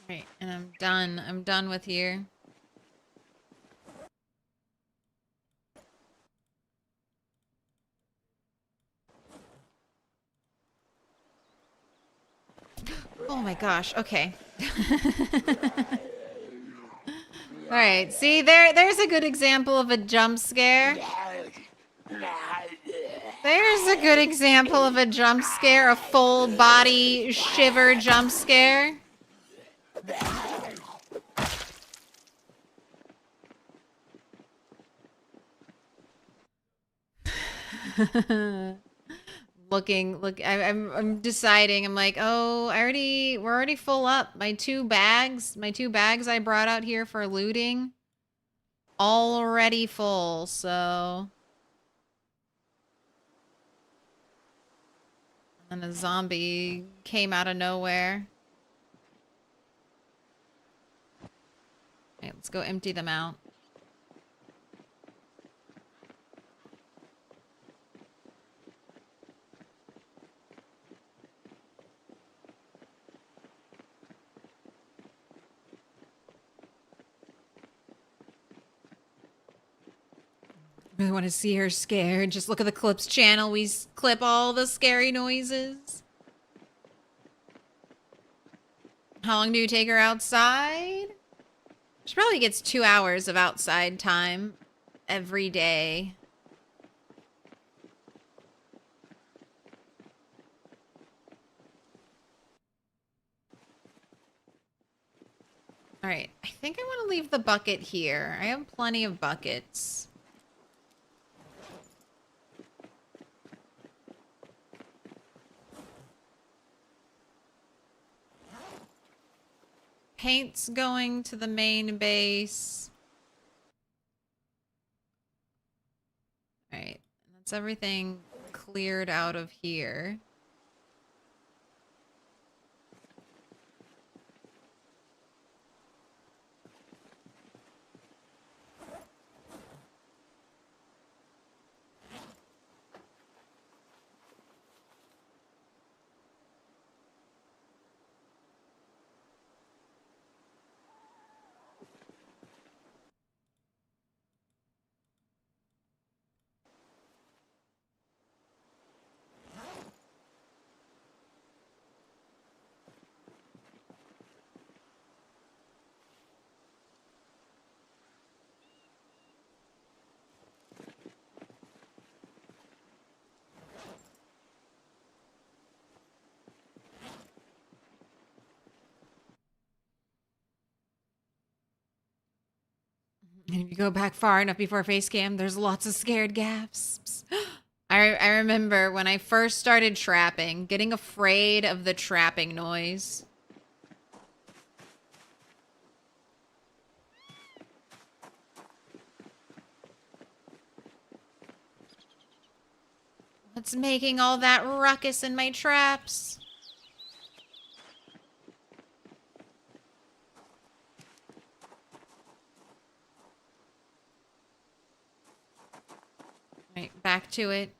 Right, and I'm done. I'm done with here. Oh my gosh, okay. Alright, see, there's a good example of a jump scare. There's a good example of a jump scare, a full body shiver jump scare. I'm deciding. I'm like, oh, we're already full up. My two bags I brought out here for looting, already full. So, and a zombie came out of nowhere. Okay, let's go empty them out. Really want to see her scared. Just look at the clips channel. We clip all the scary noises. How long do you take her outside? She probably gets 2 hours of outside time every day. All right, I think I want to leave the bucket here. I have plenty of buckets. Paint's going to the main base. All right, that's everything cleared out of here. If you go back far enough before face cam, there's lots of scared gasps. I remember when I first started trapping, getting afraid of the trapping noise. What's making all that ruckus in my traps? Right, back to it.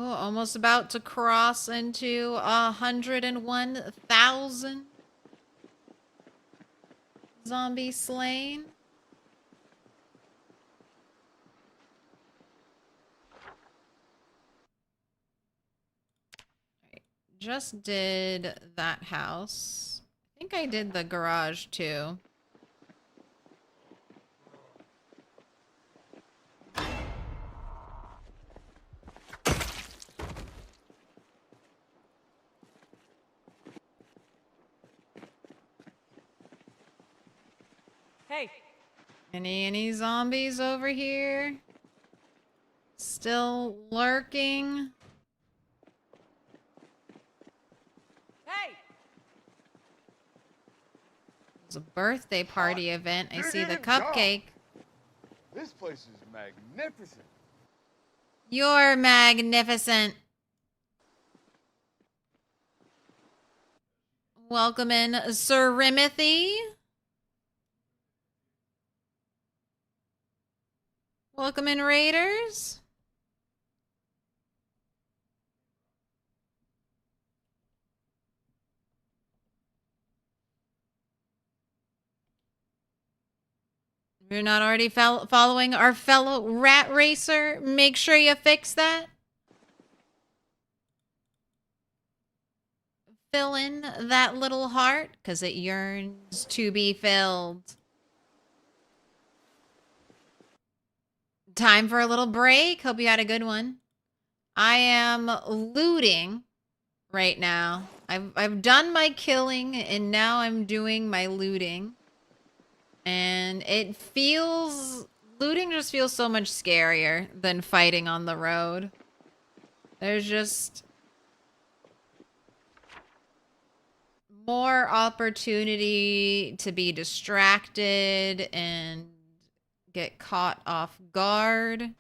Oh, almost about to cross into 101,000 zombies slain. Right. Just did that house. I think I did the garage too. Hey, Any zombies over here? Still lurking? hey! It's a birthday party event. I see the Diggity dog. cupcake. This place is magnificent. You're magnificent. Welcome in, Sir Rimothy. Welcome in, Raiders. If you're not already following our fellow rat racer, make sure you fix that. Fill in that little heart, because it yearns to be filled. Time for a little break. Hope you had a good one. I am looting right now. I've done my killing, and now I'm doing my looting. And it feels... Looting just feels so much scarier than fighting on the road. There's just... more opportunity to be distracted and get caught off guard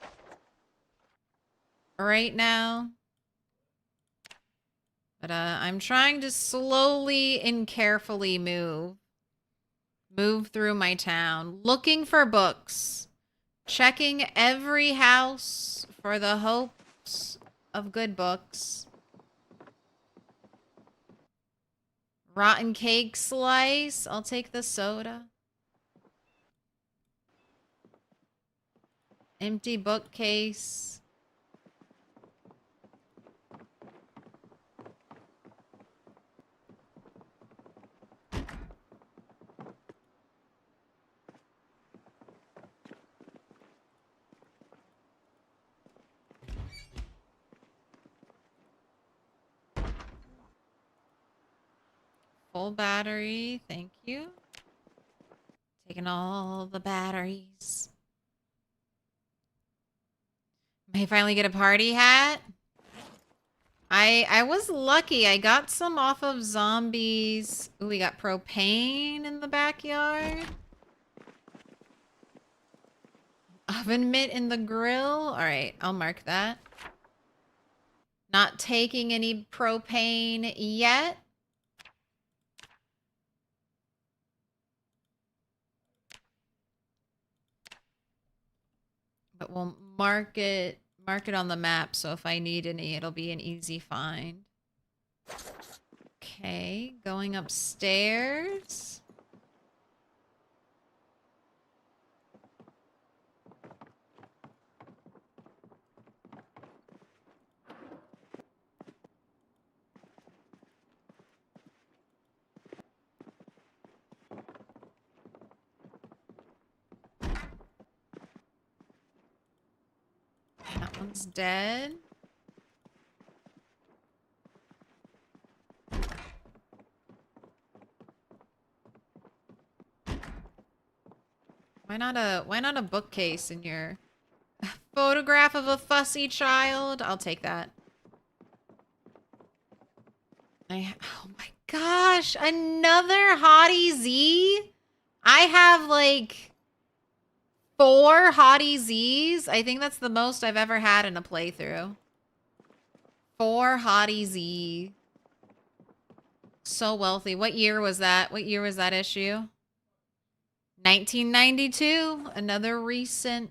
right now. But I'm trying to slowly and carefully move through my town, looking for books, checking every house for the hopes of good books. Rotten cake slice. I'll take the soda. Empty bookcase. Full battery. Thank you. Taking all the batteries. May finally get a party hat. I was lucky. I got some off of zombies. Ooh, we got propane in the backyard. Oven mitt in the grill. All right, I'll mark that. Not taking any propane yet. But we'll mark it on the map, so if I need any, it'll be an easy find. Okay, going upstairs. One's dead. Why not a bookcase in your photograph of a fussy child? I'll take that. Oh my gosh, another Hottie Z? I have like 4 Hottie Zs. I think that's the most I've ever had in a playthrough. 4 Hottie Z. So wealthy. What year was that? What year was that issue? 1992. Another recent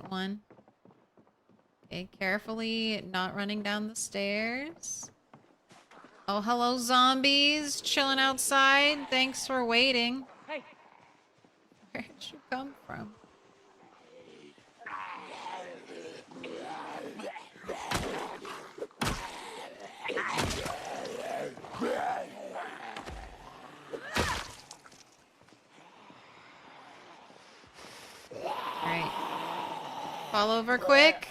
one. Okay, carefully not running down the stairs. Oh, hello, zombies. Chilling outside. Thanks for waiting. Hey, Where'd you come from? Alright. Fall over quick.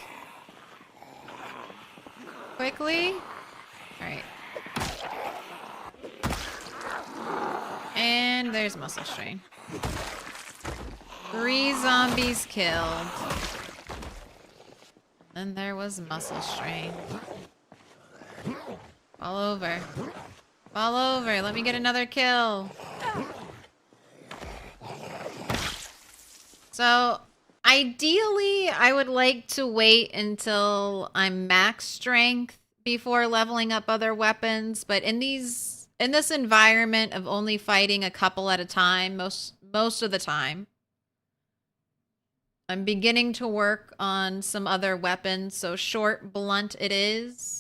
Quickly. Alright. And there's muscle strain. 3 zombies killed. Then there was muscle strain. Fall over. Fall over. Let me get another kill. So, ideally, I would like to wait until I'm max strength before leveling up other weapons, but in this environment of only fighting a couple at a time, most of the time, I'm beginning to work on some other weapons, so short, blunt it is.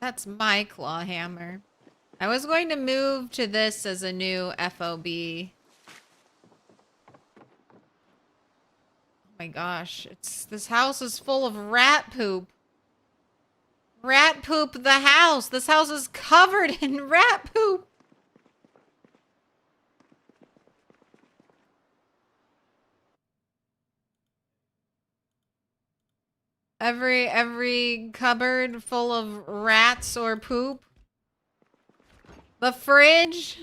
That's my claw hammer. I was going to move to this as a new FOB. Oh my gosh, this house is full of rat poop. Rat poop the house. This house is covered in rat poop. Every cupboard full of rats or poop. The fridge.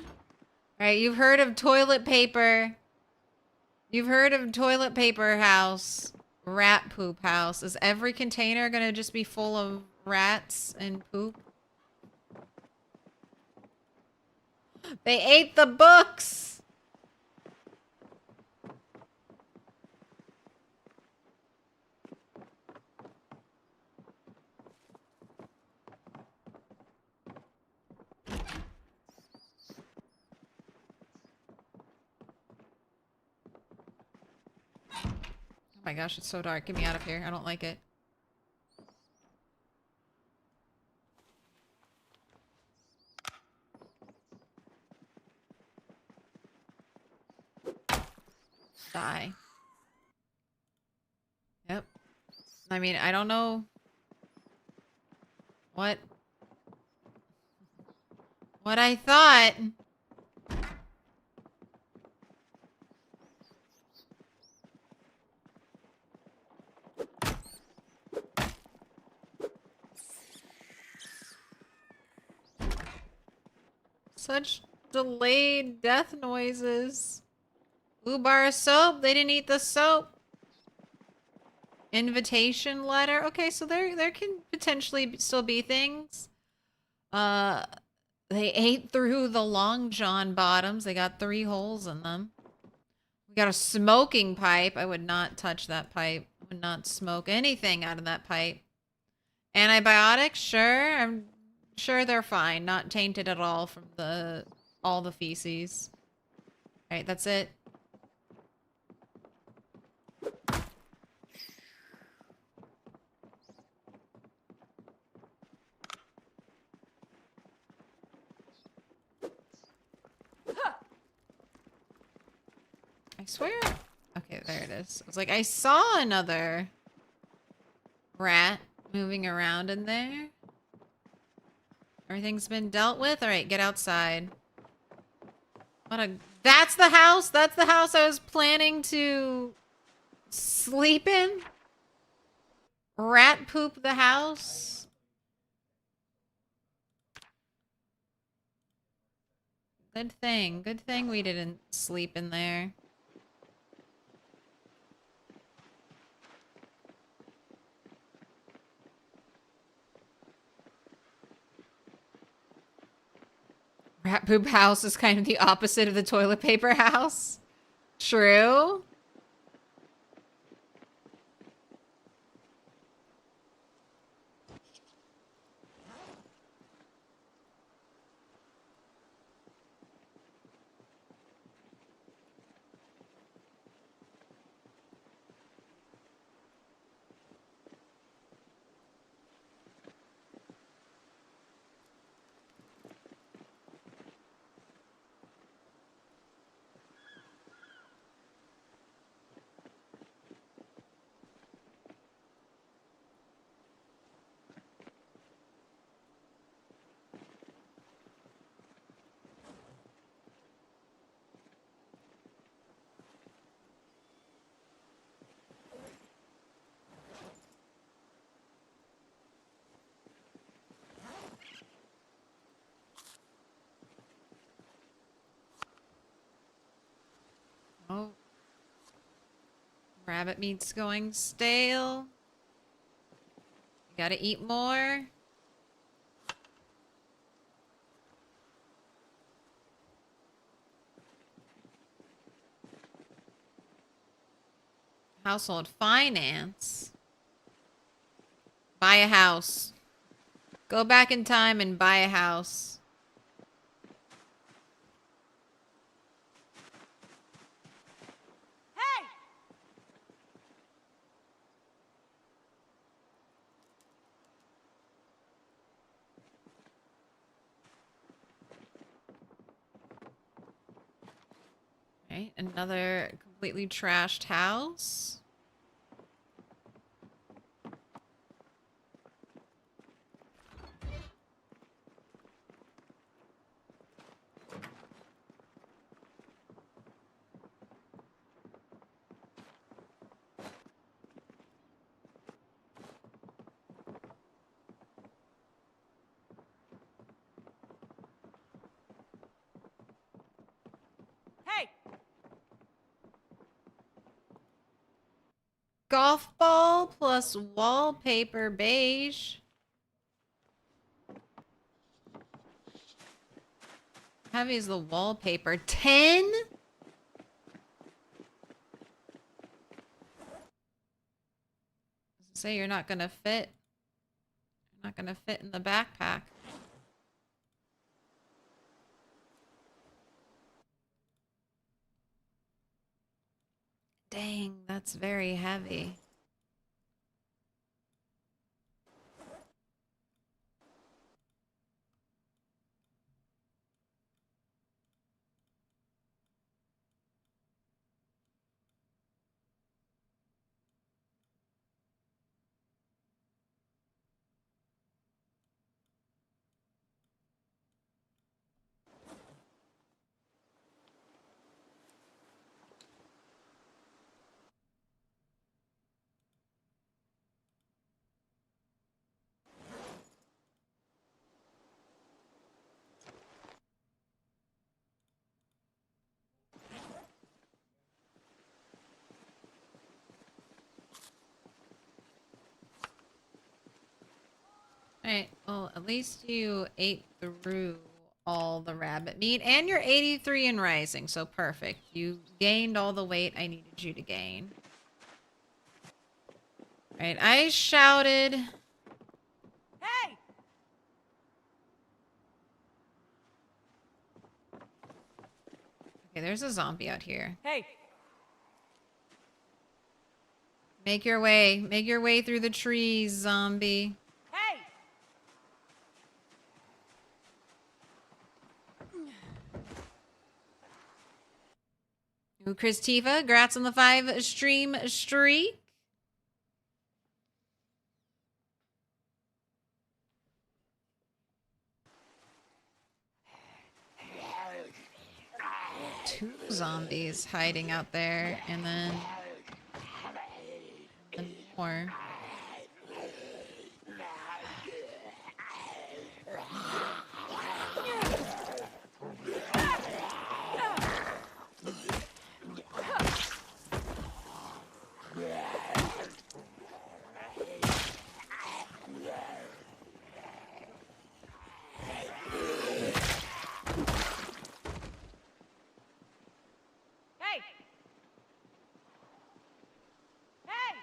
All right, you've heard of toilet paper. You've heard of toilet paper house. Rat poop house. Is every container gonna just be full of rats and poop? They ate the books. Oh my gosh, it's so dark. Get me out of here. I don't like it. Die. Yep. I mean, I don't know what I thought. Such delayed death noises. Blue bar of soap. They didn't eat the soap. Invitation letter. Okay, so there can potentially still be things. They ate through the long john bottoms. They got 3 holes in them. We got a smoking pipe. I would not touch that pipe. I would not smoke anything out of that pipe. Antibiotics, sure. I'm sure they're fine. Not tainted at all from the all the feces. All right, that's it. I swear. Okay, there it is. I was like, I saw another rat moving around in there. Everything's been dealt with? Alright, get outside. What a... That's the house? That's the house I was planning to sleep in? Rat poop the house? Good thing. Good thing we didn't sleep in there. Rat poop house is kind of the opposite of the toilet paper house. True. Oh. Rabbit meat's going stale. You gotta eat more. Household finance. Buy a house. Go back in time and buy a house. Hey! Right, another completely trashed house. Hey! Golf ball plus wallpaper beige. How heavy is the wallpaper? 10? Say you're not gonna fit. Not gonna fit in the backpack. Dang, that's very heavy. Alright, well, at least you ate through all the rabbit meat, and you're 83 and rising, so perfect. You gained all the weight I needed you to gain. Alright, I shouted. Hey! Okay, there's a zombie out here. Hey! Make your way through the trees, zombie. Hey! Ooh, Christiva, grats on the 5 stream streak. Two zombies hiding out there, and then more. Hey! Hey!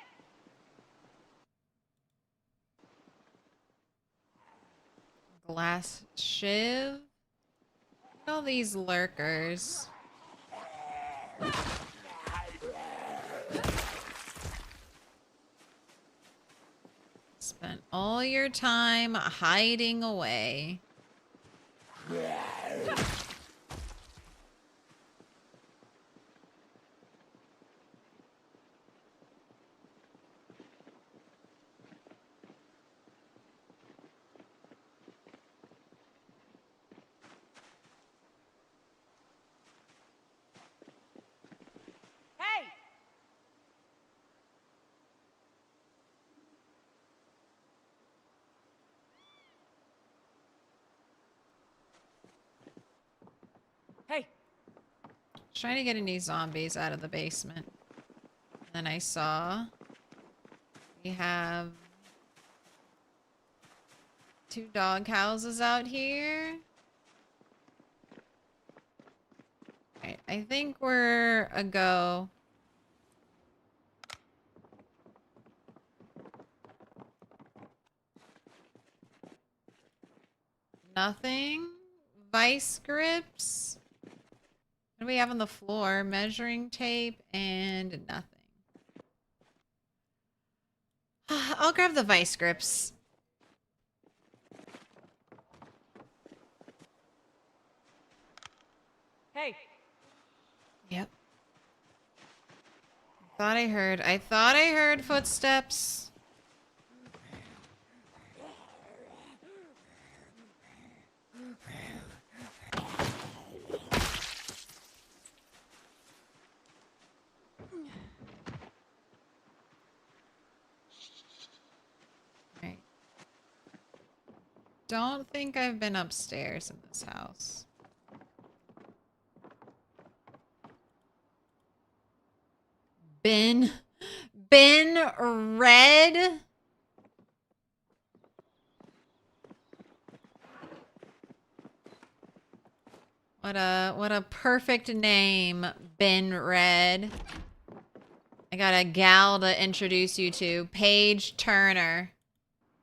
Glass shiv. Look at all these lurkers. Spent all your time hiding away. Hey! Hey! Trying to get any zombies out of the basement. Then I saw we have 2 dog houses out here. Alright, I think we're a go. Nothing. Vice grips. What do we have on the floor? Measuring tape and nothing. I'll grab the vice grips. Hey! Yep. I thought I heard footsteps. Right. Don't think I've been upstairs in this house. Been red. What a perfect name, Ben Red. I got a gal to introduce you to, Paige Turner.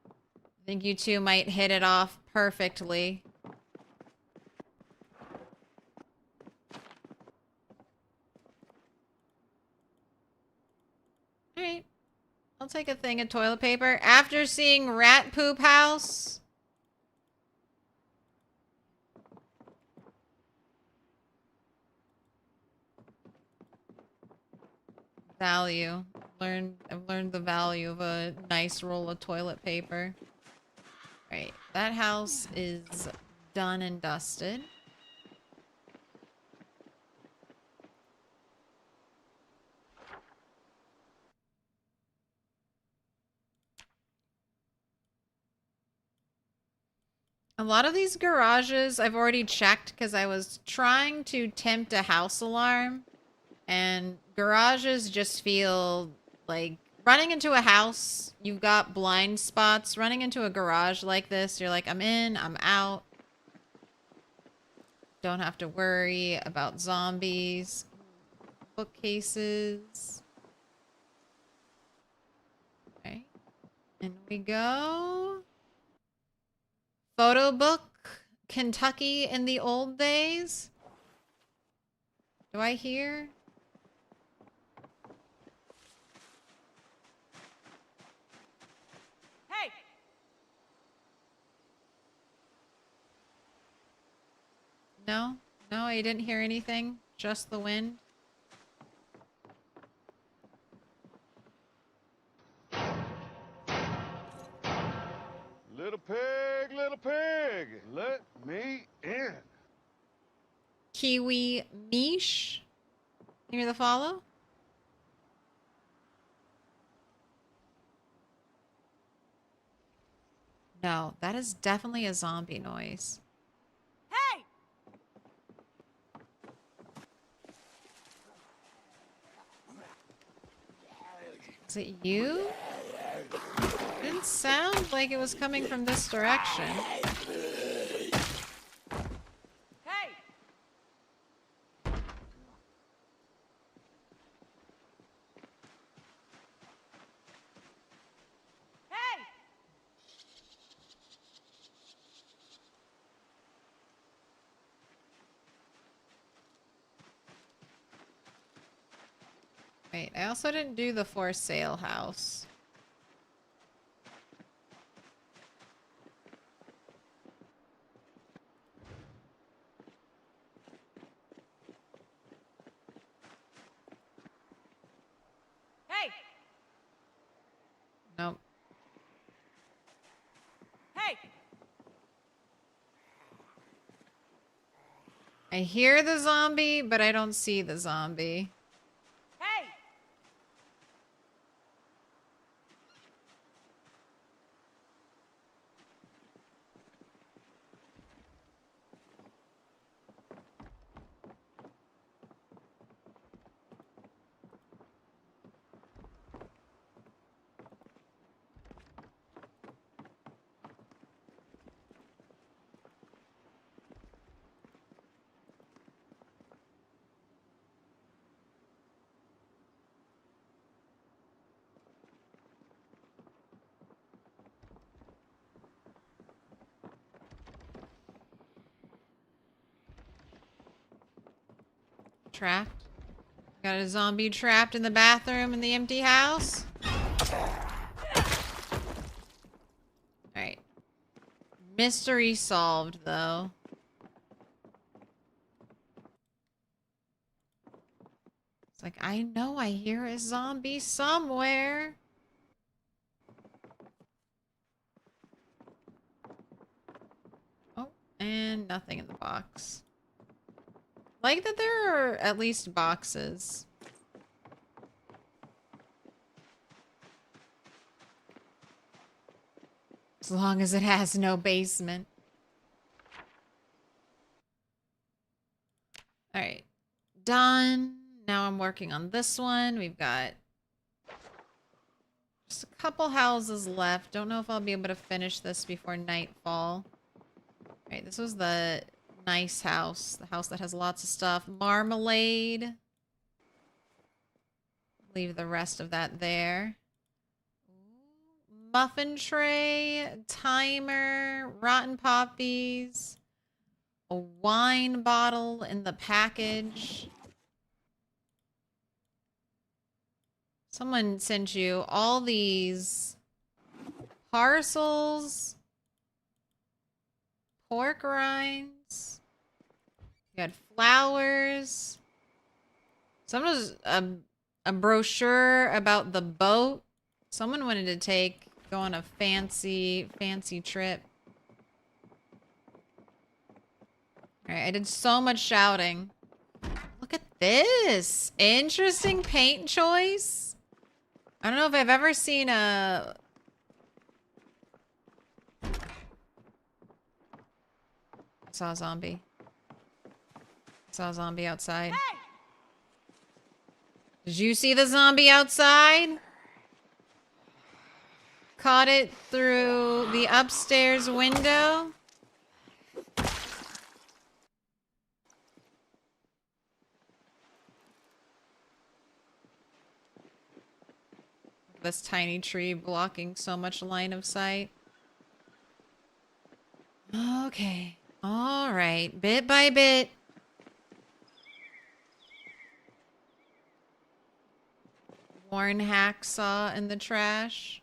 I think you two might hit it off perfectly. Alright. I'll take a thing of toilet paper. After seeing Rat Poop House. Value. I've learned the value of a nice roll of toilet paper. Right. That house is done and dusted. A lot of these garages I've already checked because I was trying to tempt a house alarm, and garages just feel like running into a house, you've got blind spots. Running into a garage like this, you're like, I'm in, I'm out. Don't have to worry about zombies. Bookcases. Okay. In we go. Photo book, Kentucky in the old days. Do I hear? Hey! No? No, I didn't hear anything. Just the wind. Little pig, let me in. Kiwi Mish. You hear the follow? No, that is definitely a zombie noise. Hey! Is it you? Didn't sound like it was coming from this direction. Hey! Hey! Wait, I also didn't do the for sale house. Hey! Nope. Hey! I hear the zombie, but I don't see the zombie. Hey! Trapped. Got a zombie trapped in the bathroom in the empty house. Alright. Mystery solved, though. It's like, I know I hear a zombie somewhere. Oh, and nothing in the box. Like that there are at least boxes. As long as it has no basement. Alright. Done. Now I'm working on this one. We've got just a couple houses left. Don't know if I'll be able to finish this before nightfall. Alright, this was the nice house. The house that has lots of stuff. Marmalade. Leave the rest of that there. Muffin tray. Timer. Rotten poppies. A wine bottle in the package. Someone sent you all these parcels. Pork rinds. You got flowers. Someone was a brochure about the boat. Someone wanted to go on a fancy trip. Alright, I did so much shouting. Look at this. Interesting paint choice. I don't know if I've ever seen a... I saw a zombie. I saw a zombie outside. Hey! Did you see the zombie outside? Caught it through the upstairs window. This tiny tree blocking so much line of sight. Okay. All right. Bit by bit. Worn hacksaw in the trash.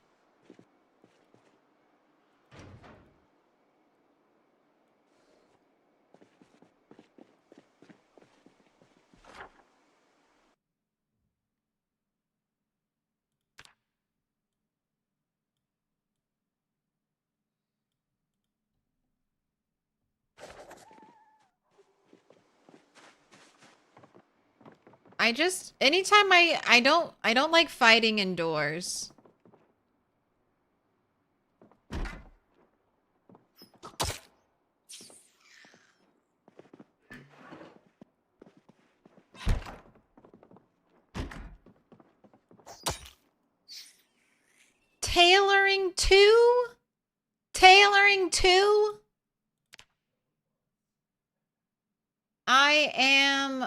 I just anytime I don't like fighting indoors. Tailoring 2? Tailoring 2? I am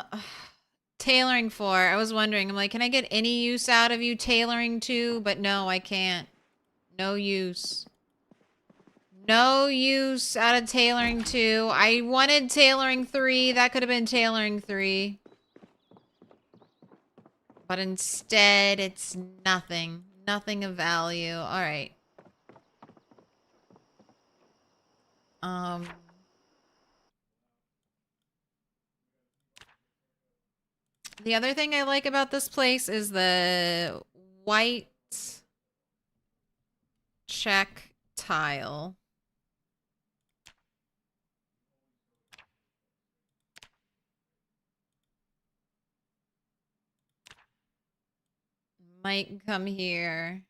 tailoring 4. I was wondering, I'm like, can I get any use out of you tailoring 2? But no, I can't. No use. No use out of tailoring 2. I wanted tailoring 3. That could have been tailoring 3. But instead, it's nothing. Nothing of value. Alright. The other thing I like about this place is the white check tile. Might come here.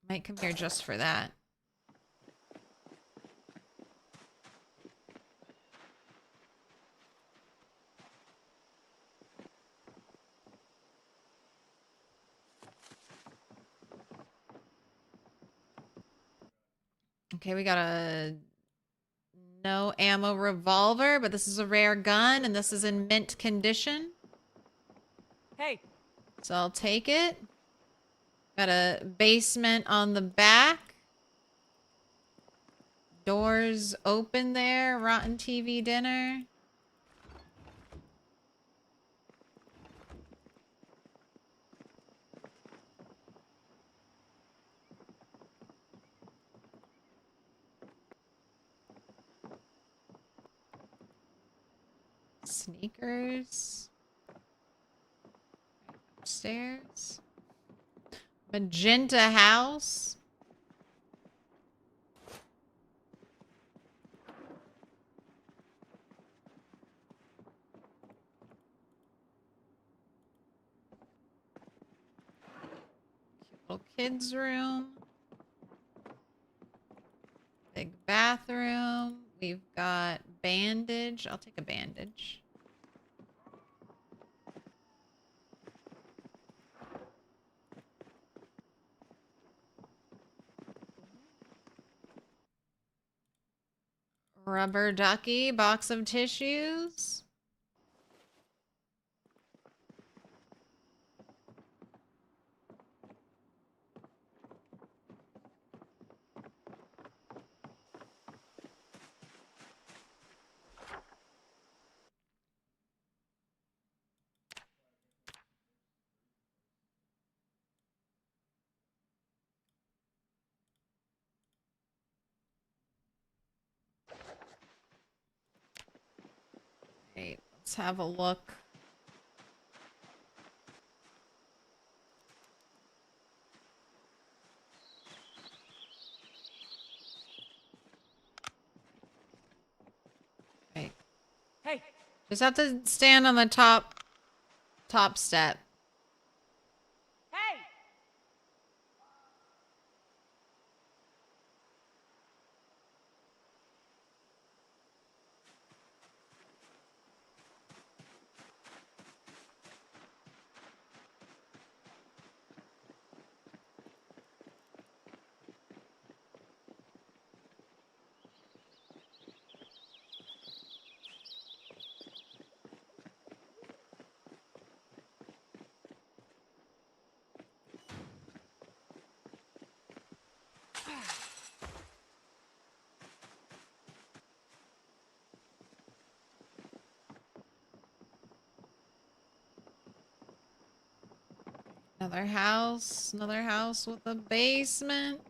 Might come here just for that. Okay, we got a no ammo revolver, but this is a rare gun and this is in mint condition. Hey. So I'll take it. Got a basement on the back. Doors open there. Rotten TV dinner. Sneakers. Upstairs. Magenta house. Cute little kids room. Big bathroom. We've got bandage. I'll take a bandage. Rubber ducky, box of tissues. Okay, let's have a look. Wait. Hey. Just have to stand on the top step. Hey. Another house with a basement.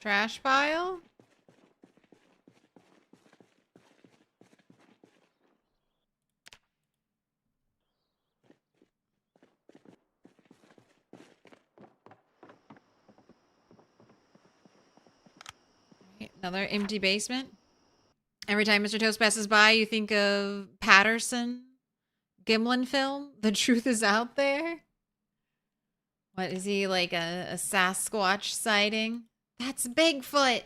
Trash pile? Another empty basement. Every time Mr. Toast passes by, you think of Patterson Gimlin film. The truth is out there. What is he, like a Sasquatch sighting? That's Bigfoot.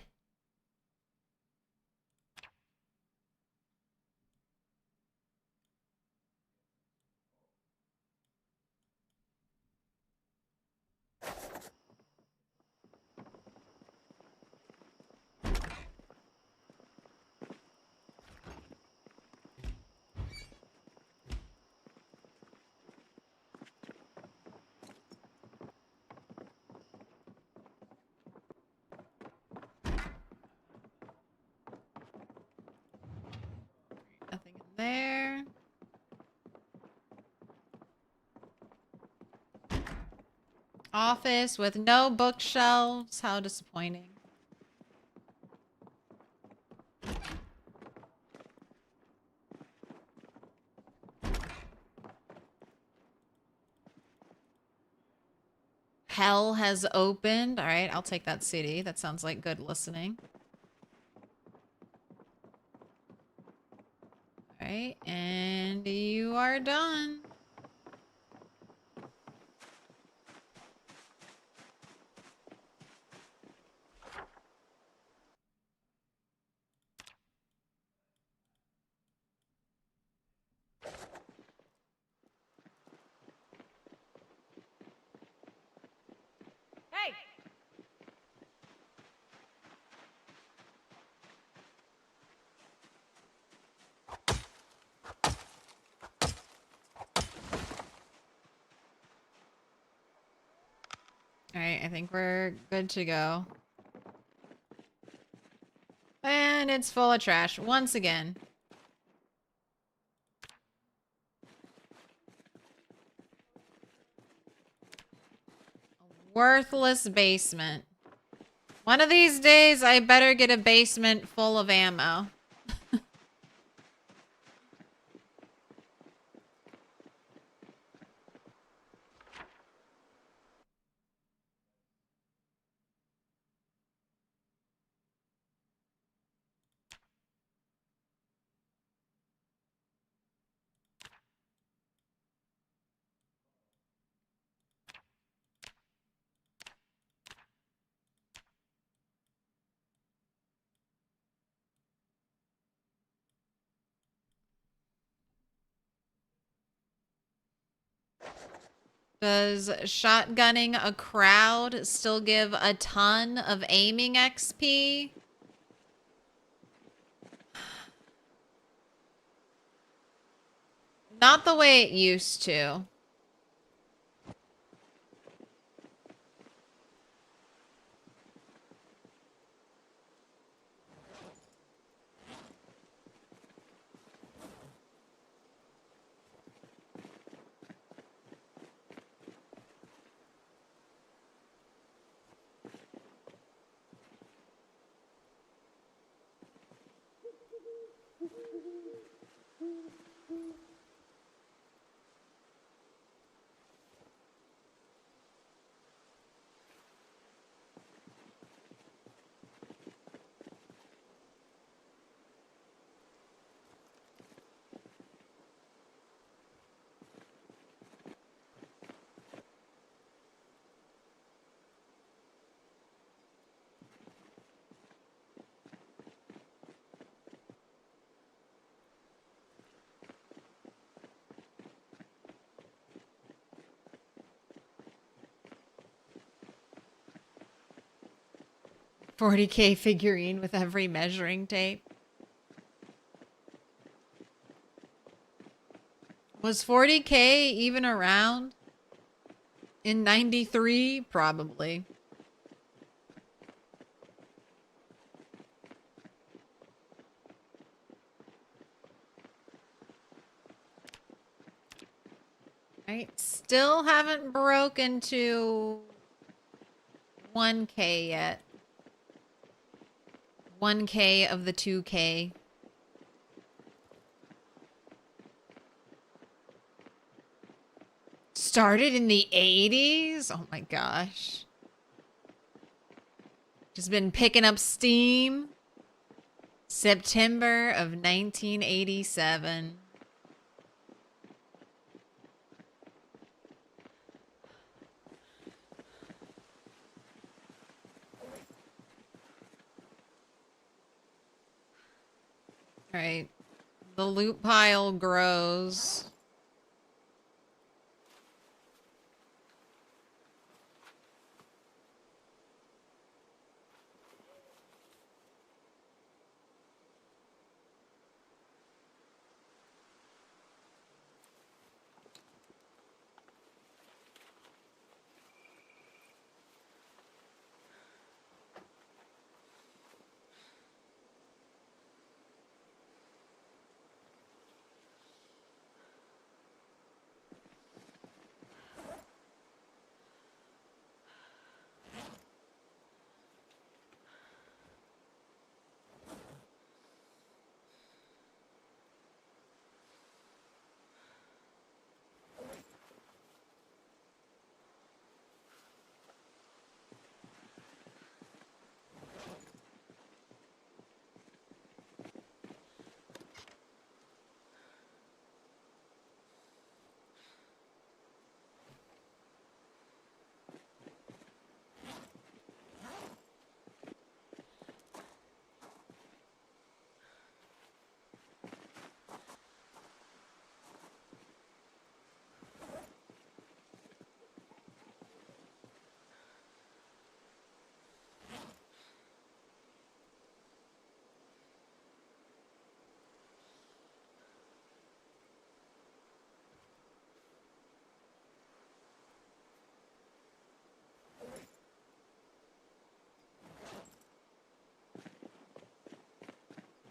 Nothing in there. Office with no bookshelves. How disappointing. Hell has opened. All right, I'll take that CD. That sounds like good listening. All right, and you are done. Hey! All right, I think we're good to go. And it's full of trash once again. A worthless basement. One of these days, I better get a basement full of ammo. Does shotgunning a crowd still give a ton of aiming XP? Not the way it used to. $40K figurine with every measuring tape. Was 40K even around in 93? Probably. Right, still haven't broken to 1K yet. 1K of the 2K. Started in the 80s? Oh my gosh. Just been picking up steam. September of 1987. All right. The loot pile grows.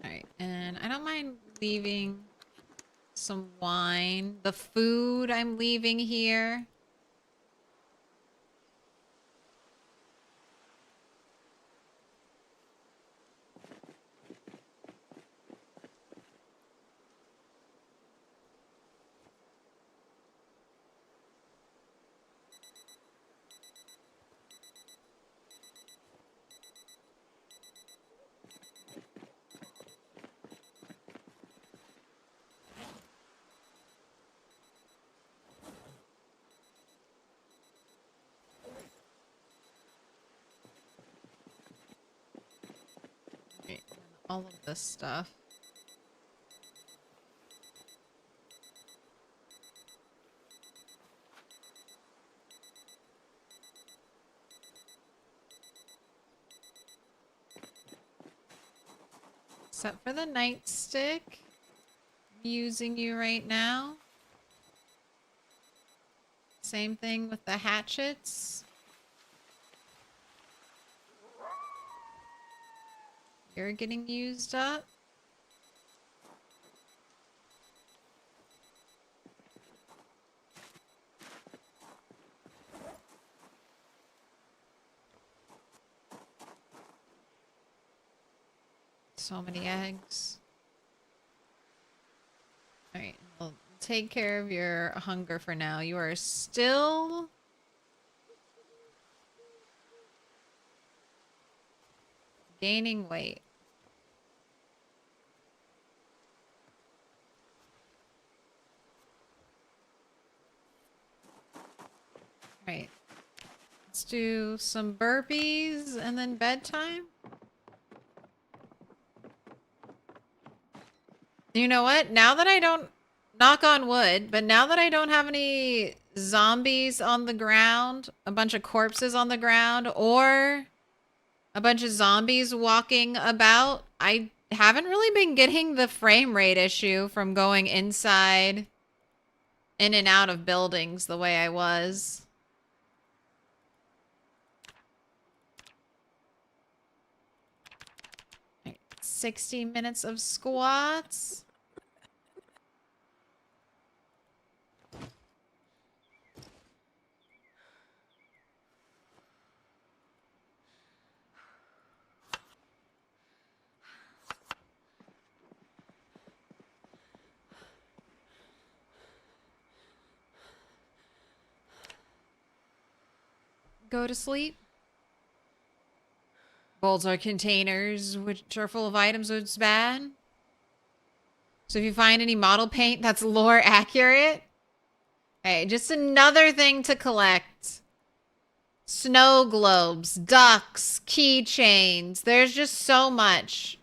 Alright, and I don't mind leaving some wine. The food I'm leaving here. Right, and all of this stuff. Except for the nightstick. I'm using you right now. Same thing with the hatchets. You're getting used up. So many eggs. Alright, I'll take care of your hunger for now. You are still gaining weight. Alright. Let's do some burpees and then bedtime. You know what? Now that I don't, knock on wood, but now that I don't have any zombies on the ground, a bunch of corpses on the ground, or a bunch of zombies walking about, I haven't really been getting the frame rate issue from going inside in and out of buildings the way I was. Right, 60 minutes of squats. Go to sleep. Bowls are containers which are full of items, so it's bad. So if you find any model paint that's lore accurate. Okay, just another thing to collect. Snow globes, ducks, keychains. There's just so much.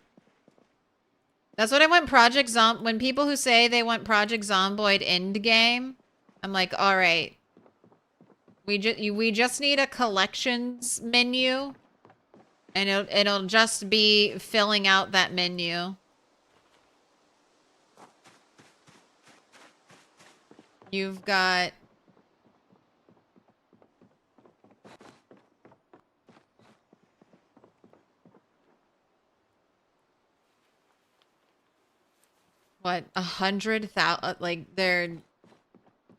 That's what I want Project when people who say they want Project Zomboid endgame, I'm like, all right. We just need a collections menu, and it'll just be filling out that menu. You've got what, 100,000, like they're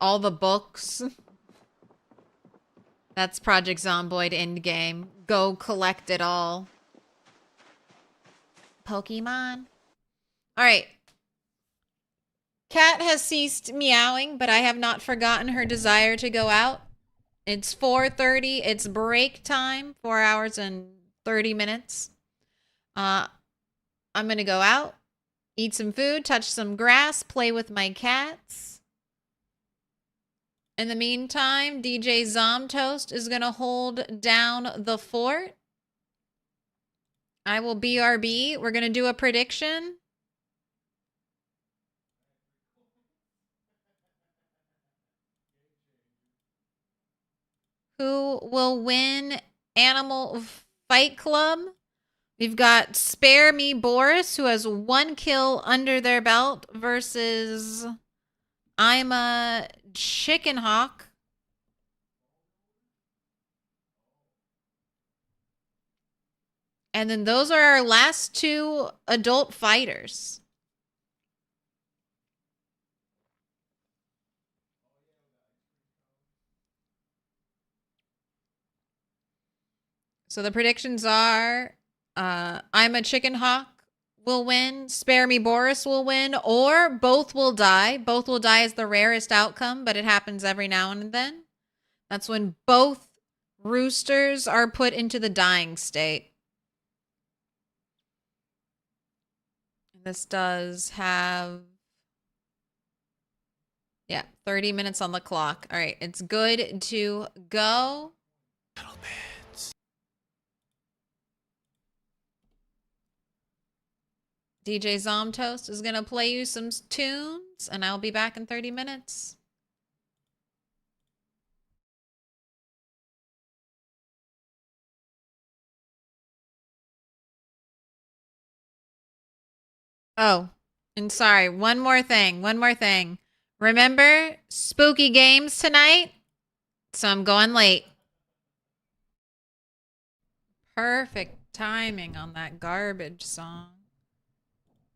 all the books. That's Project Zomboid endgame. Go collect it all. Pokemon. All right. Cat has ceased meowing, but I have not forgotten her desire to go out. It's 4:30. It's break time. 4 hours and 30 minutes. I'm going to go out, eat some food, touch some grass, play with my cats. In the meantime, DJ Zomtoast is going to hold down the fort. I will BRB. We're going to do a prediction. Who will win Animal Fight Club? We've got Spare Me Boris, who has 1 kill under their belt, versus I'm a Chicken Hawk. And then those are our last 2 adult fighters. So the predictions are I'm a Chicken Hawk will win, Spare Me Boris will win, or both will die. Both will die is the rarest outcome, but it happens every now and then. That's when both roosters are put into the dying state. This does have, yeah, 30 minutes on the clock. All right, it's good to go. DJ Zomtoast is going to play you some tunes, and I'll be back in 30 minutes. Oh, and sorry, one more thing. Remember, spooky games tonight? So I'm going late. Perfect timing on that garbage song.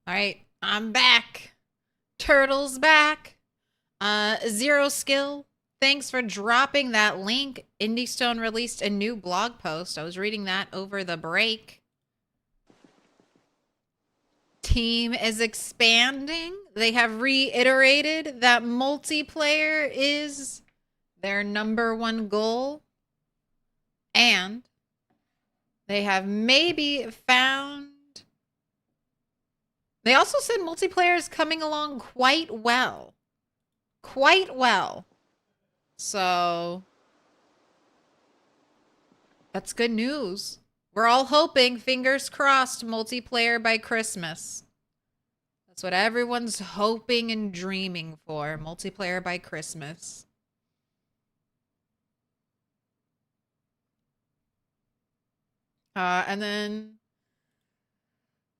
All right, I'm back. Turtle's back. Zero Skill. Thanks for dropping that link. Indie Stone released a new blog post. I was reading that over the break. Team is expanding. They have reiterated that multiplayer is their #1 goal. And they have maybe found... They also said multiplayer is coming along quite well. Quite well. So that's good news. We're all hoping, fingers crossed, multiplayer by Christmas. That's what everyone's hoping and dreaming for. Multiplayer by Christmas. And then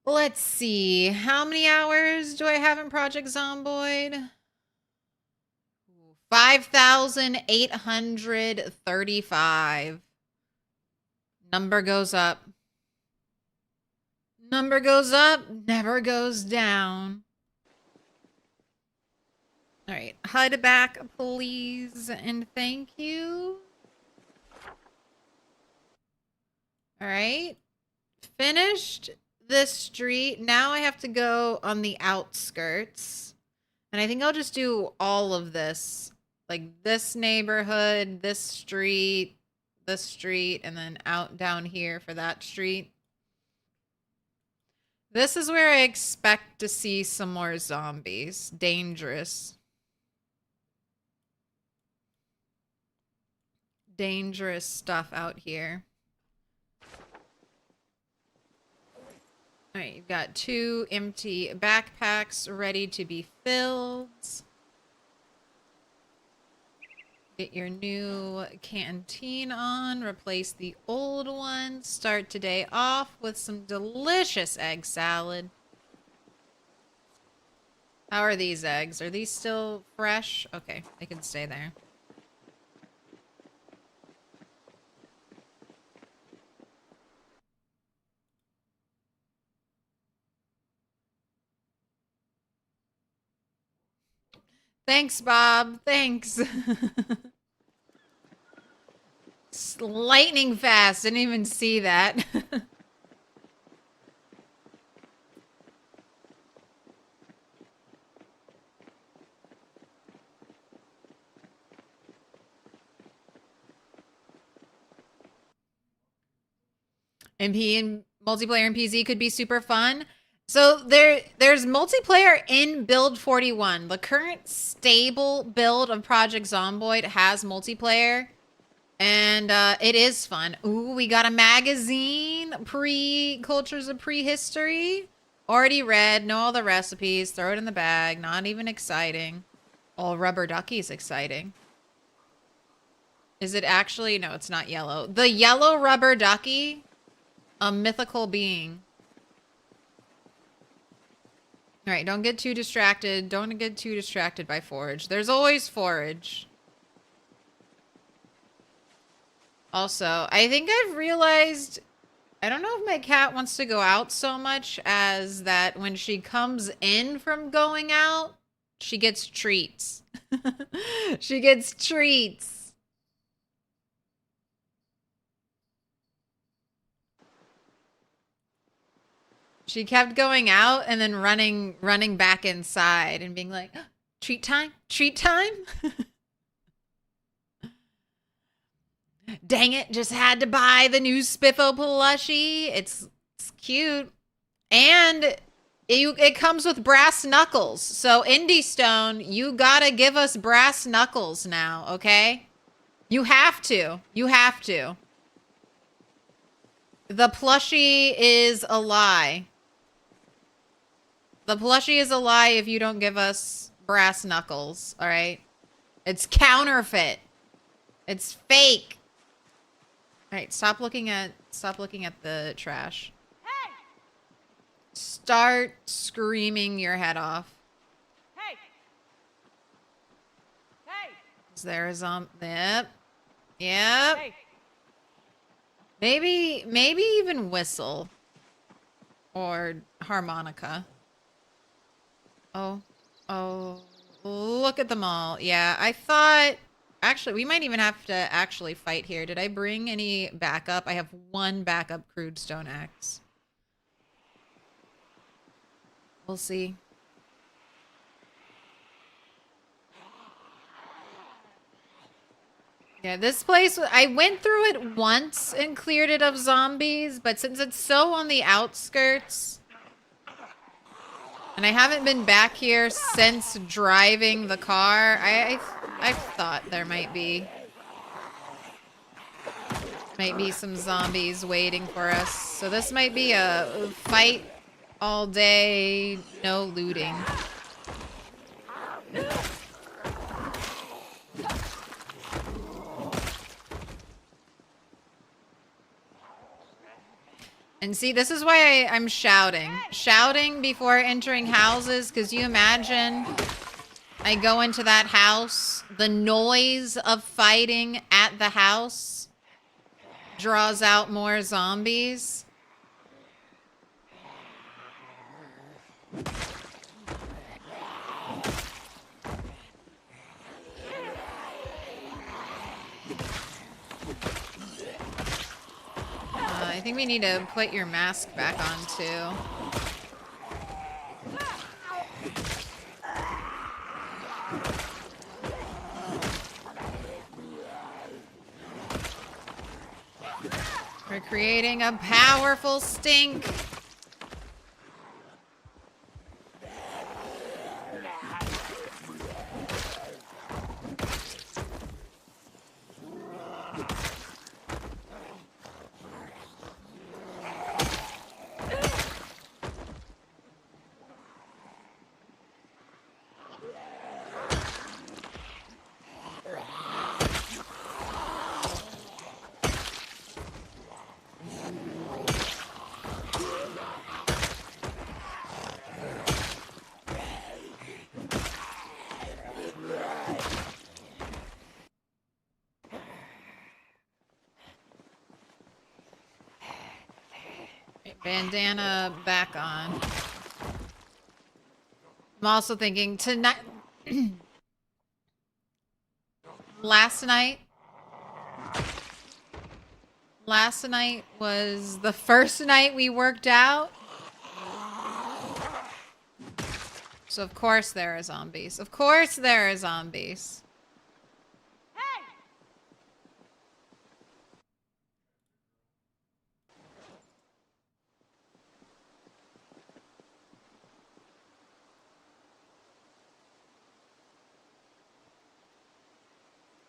let's see. How many hours do I have in Project Zomboid? 5,835. Number goes up. Number goes up, never goes down. All right, HUD back, please, and thank you. All right, finished this street. Now I have to go on the outskirts. And I think I'll just do all of this. Like this neighborhood, this street, and then out down here for that street. This is where I expect to see some more zombies. Dangerous. Dangerous stuff out here. Alright, you've got 2 empty backpacks ready to be filled. Get your new canteen on, replace the old one, start today off with some delicious egg salad. How are these eggs? Are these still fresh? Okay, they can stay there. Thanks, Bob. Thanks. Lightning fast. Didn't even see that. MP and multiplayer in PZ could be super fun. So there's multiplayer in build 41. The current stable build of Project Zomboid has multiplayer. And it is fun. Ooh, we got a magazine. Cultures of Prehistory. Already read. Know all the recipes. Throw it in the bag. Not even exciting. Oh, Rubber Ducky's exciting. Is it actually? No, it's not yellow. The yellow Rubber Ducky. A mythical being. All right, don't get too distracted. Don't get too distracted by forage. There's always forage. Also, I think I've realized, I don't know if my cat wants to go out so much as that when she comes in from going out, she gets treats. She gets treats. She kept going out and then running back inside and being like, treat time, treat time. Dang it, just had to buy the new Spiffo plushie. It's cute. And it comes with brass knuckles. So Indie Stone, you gotta give us brass knuckles now, okay? You have to. You have to. The plushie is a lie. The plushie is a lie if you don't give us brass knuckles, all right? It's counterfeit. It's fake. All right, stop looking at the trash. Hey! Start screaming your head off. Hey! Hey! Is there a zombie? Yep. Yep. Hey! Maybe even whistle. Or harmonica. Oh, look at them all. Yeah, I thought, actually, we might even have to actually fight here. Did I bring any backup? I have 1 backup crude stone axe. We'll see. Yeah, this place, I went through it once and cleared it of zombies, but since it's so on the outskirts, and I haven't been back here since driving the car, I thought there might be some zombies waiting for us. So this might be a fight all day, no looting. And see, this is why I'm shouting. Shouting before entering houses, because you imagine I go into that house, the noise of fighting at the house draws out more zombies. I think we need to put your mask back on too. We're creating a powerful stink. Bandana back on. I'm also thinking tonight. Last night was the first night we worked out. So of course there are zombies. Of course there are zombies. Hey!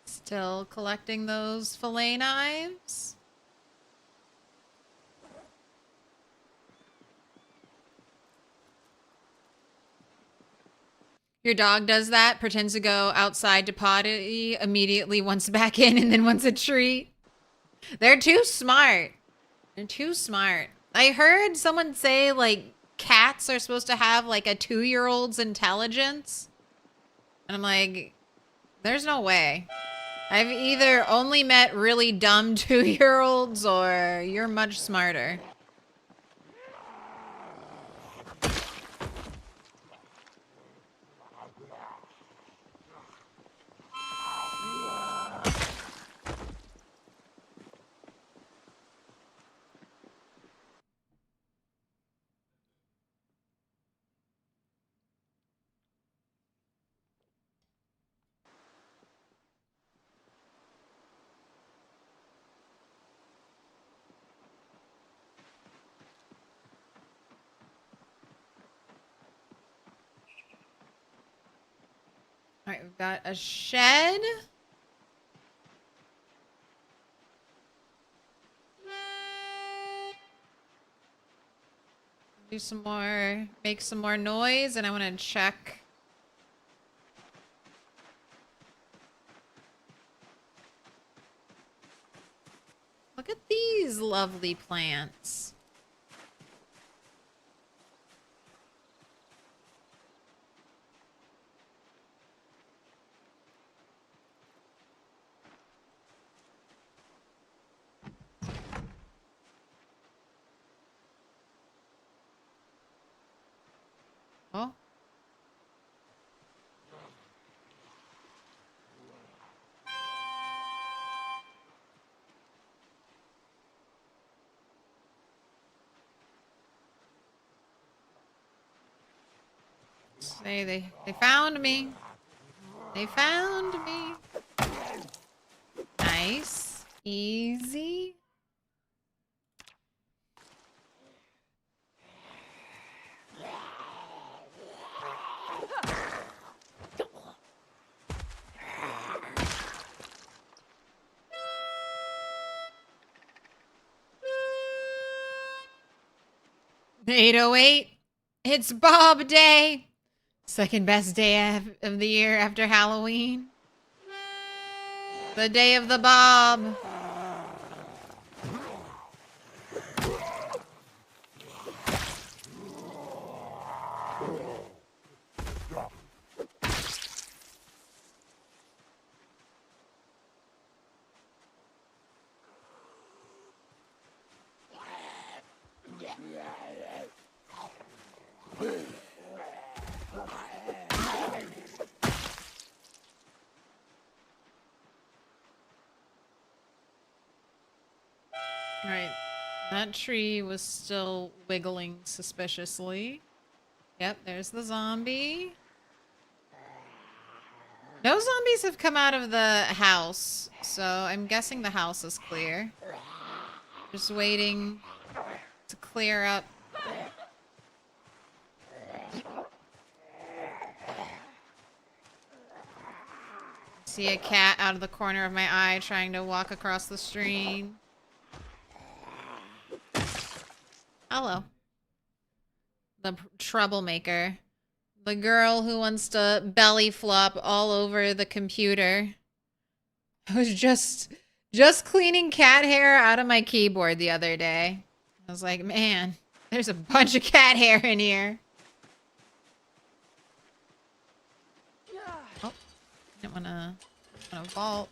Still collecting those fillet knives. Your dog does that, pretends to go outside to potty, immediately wants back in, and then wants a treat. They're too smart. They're too smart. I heard someone say, like, cats are supposed to have, like, a 2-year-old's intelligence. And I'm like, there's no way. I've either only met really dumb 2-year-olds or you're much smarter. All right, we've got a shed. Do some more, make some more noise, and I want to check. Look at these lovely plants. Oh. Say they found me. They found me. Nice. Easy. The 808. It's Bob Day. Second best day of the year after Halloween. The day of the Bob. Alright. That tree was still wiggling suspiciously. Yep, there's the zombie. No zombies have come out of the house, so I'm guessing the house is clear. Just waiting to clear up. See a cat out of the corner of my eye trying to walk across the stream. Hello. The troublemaker. The girl who wants to belly flop all over the computer. I was just cleaning cat hair out of my keyboard the other day. I was like, man, there's a bunch of cat hair in here. Oh, didn't wanna vault.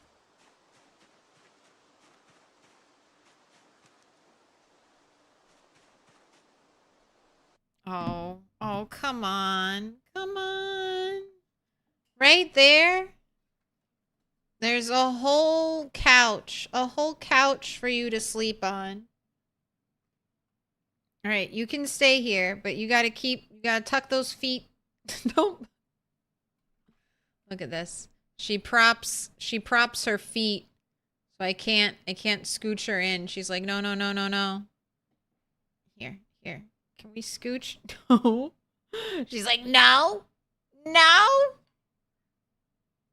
Oh, come on. Come on. Right there. There's a whole couch for you to sleep on. All right, you can stay here, but you gotta tuck those feet. Nope. Look at this. She props her feet, so I can't scooch her in. She's like, no, no, no, no, no. Here. Can we scooch? No. She's like, no, no.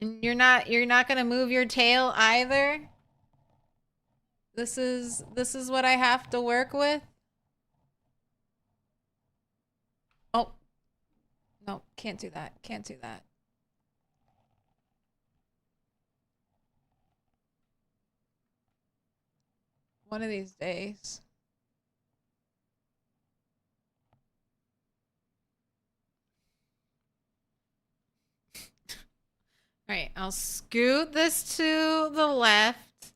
And you're not gonna move your tail either. This is what I have to work with. Oh. No, can't do that. Can't do that. One of these days. All right, I'll scoot this to the left.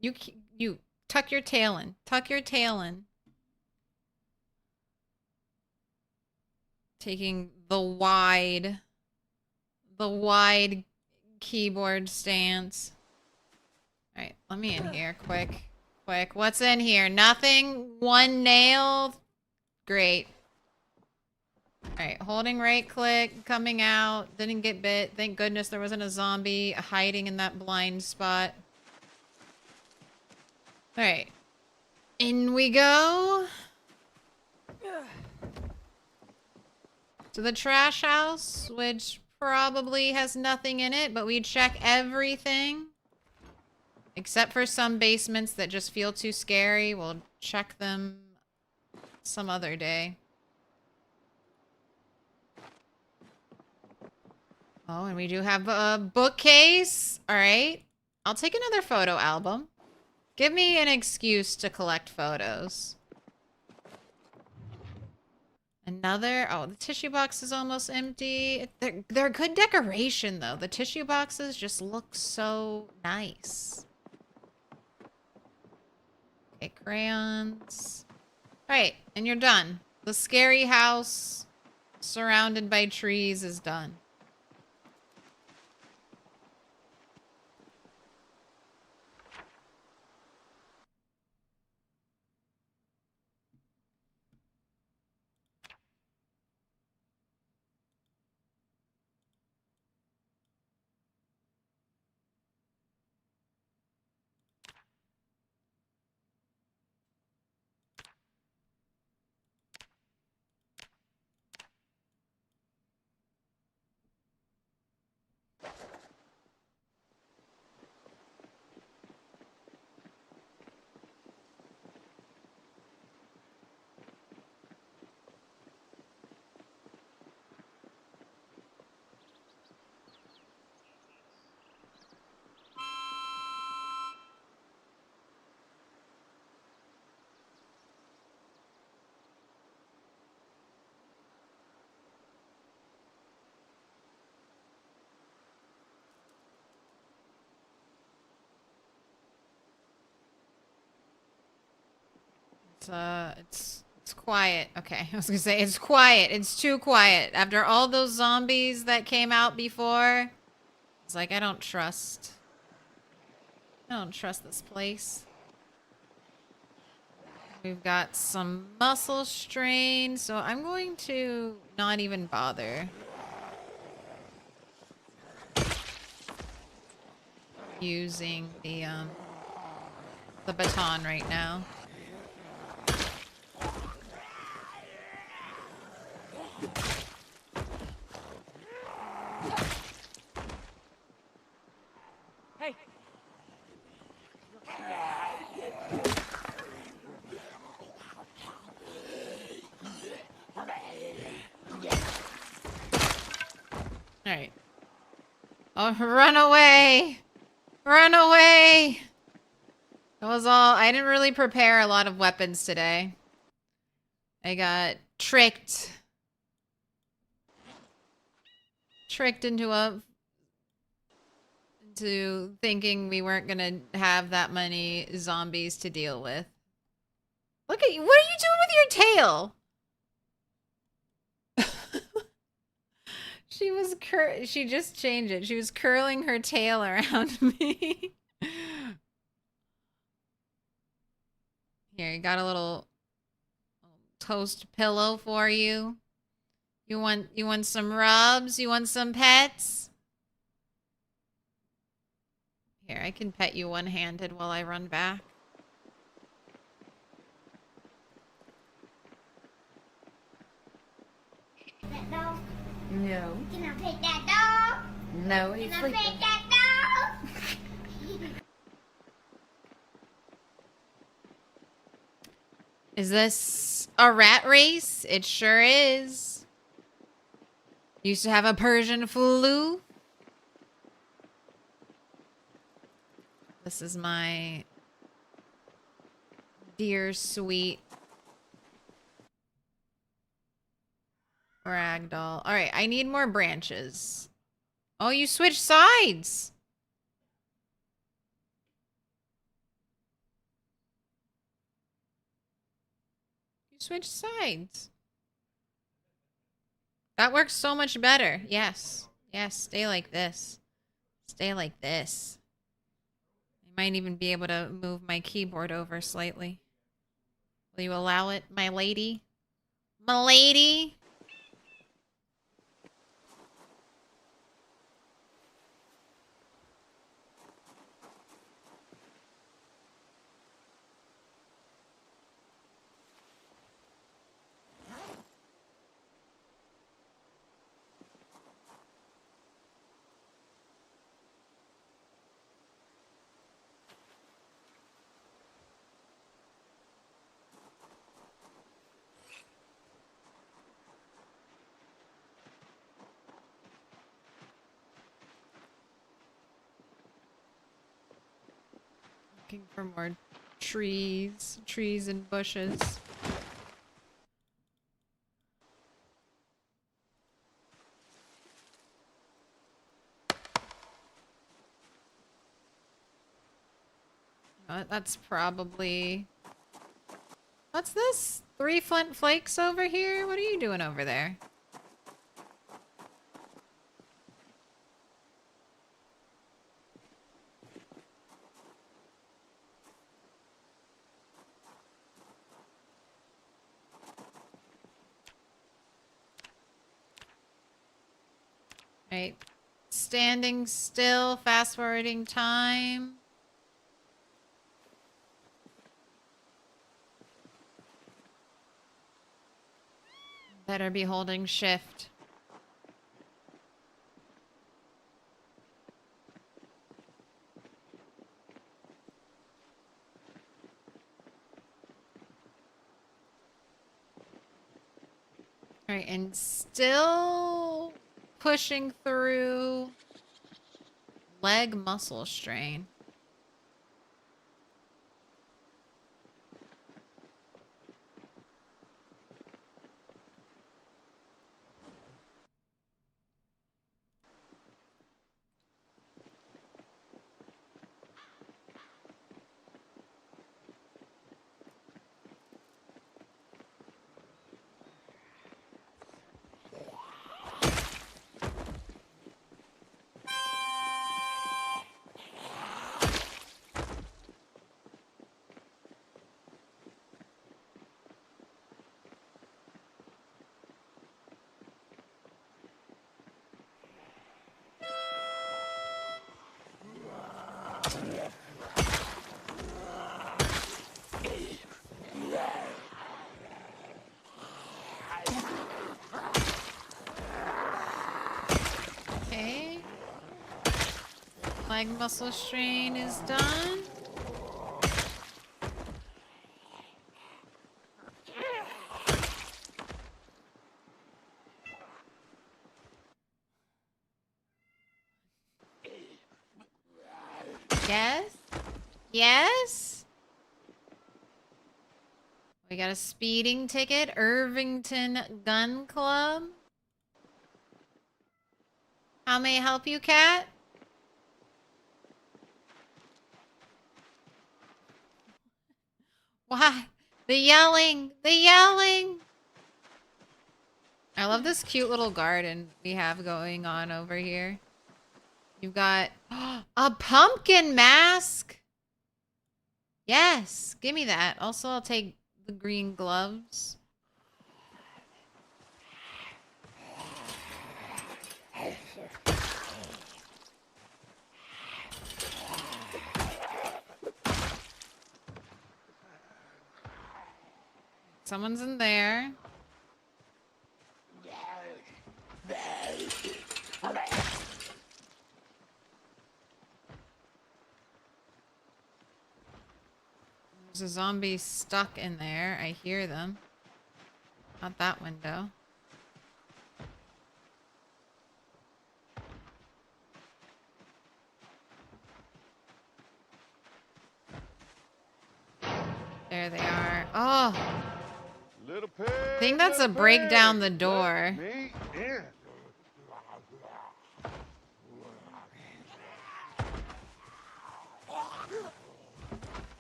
You tuck your tail in. Tuck your tail in. Taking the wide keyboard stance. All right, let me in here quick. What's in here? Nothing. One nail. Great. Alright, holding right click, coming out, didn't get bit. Thank goodness there wasn't a zombie hiding in that blind spot. Alright. In we go. To the trash house, which probably has nothing in it, but we check everything. Except for some basements that just feel too scary. We'll check them some other day. Oh, and we do have a bookcase. All right. I'll take another photo album. Give me an excuse to collect photos. Another. Oh, the tissue box is almost empty. They're good decoration, though. The tissue boxes just look so nice. Okay, crayons. All right, and you're done. The scary house surrounded by trees is done. It's It's quiet. Okay, I was gonna say, it's quiet. It's too quiet. After all those zombies that came out before, it's like, I don't trust this place. We've got some muscle strain, so I'm going to not even bother using the baton right now. Hey. All right. Oh, run away! Run away! That was all. I didn't really prepare a lot of weapons today. I got tricked. Tricked into thinking we weren't gonna have that many zombies to deal with. Look at you. What are you doing with your tail? She just changed it. She was curling her tail around me. Here, you got a little toast pillow for you. You want some rubs? You want some pets? Here, I can pet you one-handed while I run back. That dog? No. Can I pet that dog? No, he's Can I sleeping. pet that dog? Is this a rat race? It sure is. Used to have a Persian flu. This is my dear sweet ragdoll. All right, I need more branches. Oh, you switched sides. You switched sides. That works so much better. Yes. Yes, stay like this. Stay like this. I might even be able to move my keyboard over slightly. Will you allow it, my lady? My lady? Looking for more trees and bushes. That's probably... What's this? 3 flint flakes over here? What are you doing over there? Right. Standing still, fast forwarding time. Better be holding shift. All right, and still pushing through leg muscle strain. Leg muscle strain is done. Yes? Yes? We got a speeding ticket. Irvington Gun Club. How may I help you, cat? Why? The yelling! The yelling! I love this cute little garden we have going on over here. You've got a pumpkin mask! Yes, give me that. Also, I'll take the green gloves. Someone's in there. There's a zombie stuck in there. I hear them. Not that window. There they are. Oh! Little pig, I think that's a little break pig, down the let door. me in.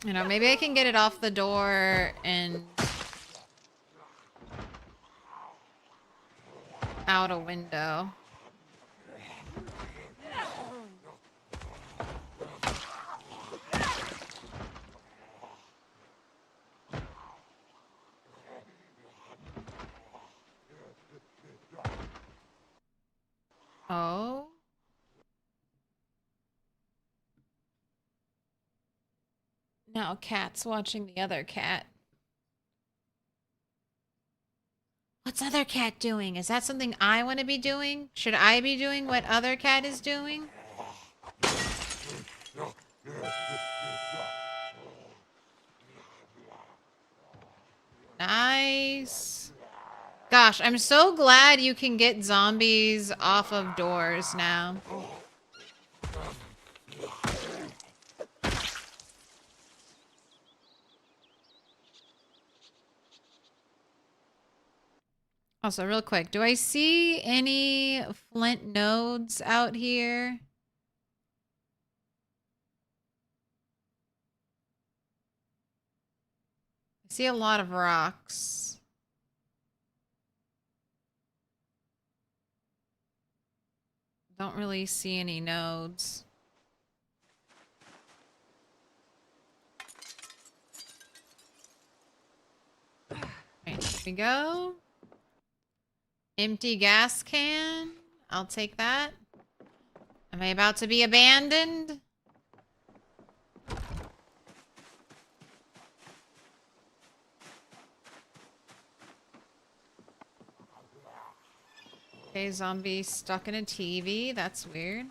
You know, maybe I can get it off the door and out a window. Oh. Now cat's watching the other cat. What's other cat doing? Is that something I want to be doing? Should I be doing what other cat is doing? Nice. Gosh, I'm so glad you can get zombies off of doors now. Also, real quick, do I see any flint nodes out here? I see a lot of rocks. Don't really see any nodes. Alright, here we go. Empty gas can. I'll take that. Am I about to be abandoned? Okay, zombie stuck in a TV. That's weird.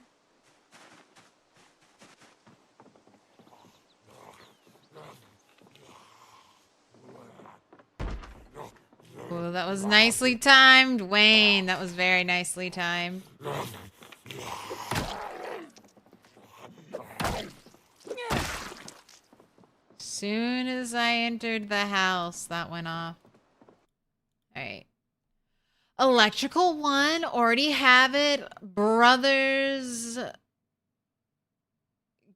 Oh, that was nicely timed. Wayne, that was very nicely timed. Soon as I entered the house, that went off. Alright. Electrical 1, already have it. Brothers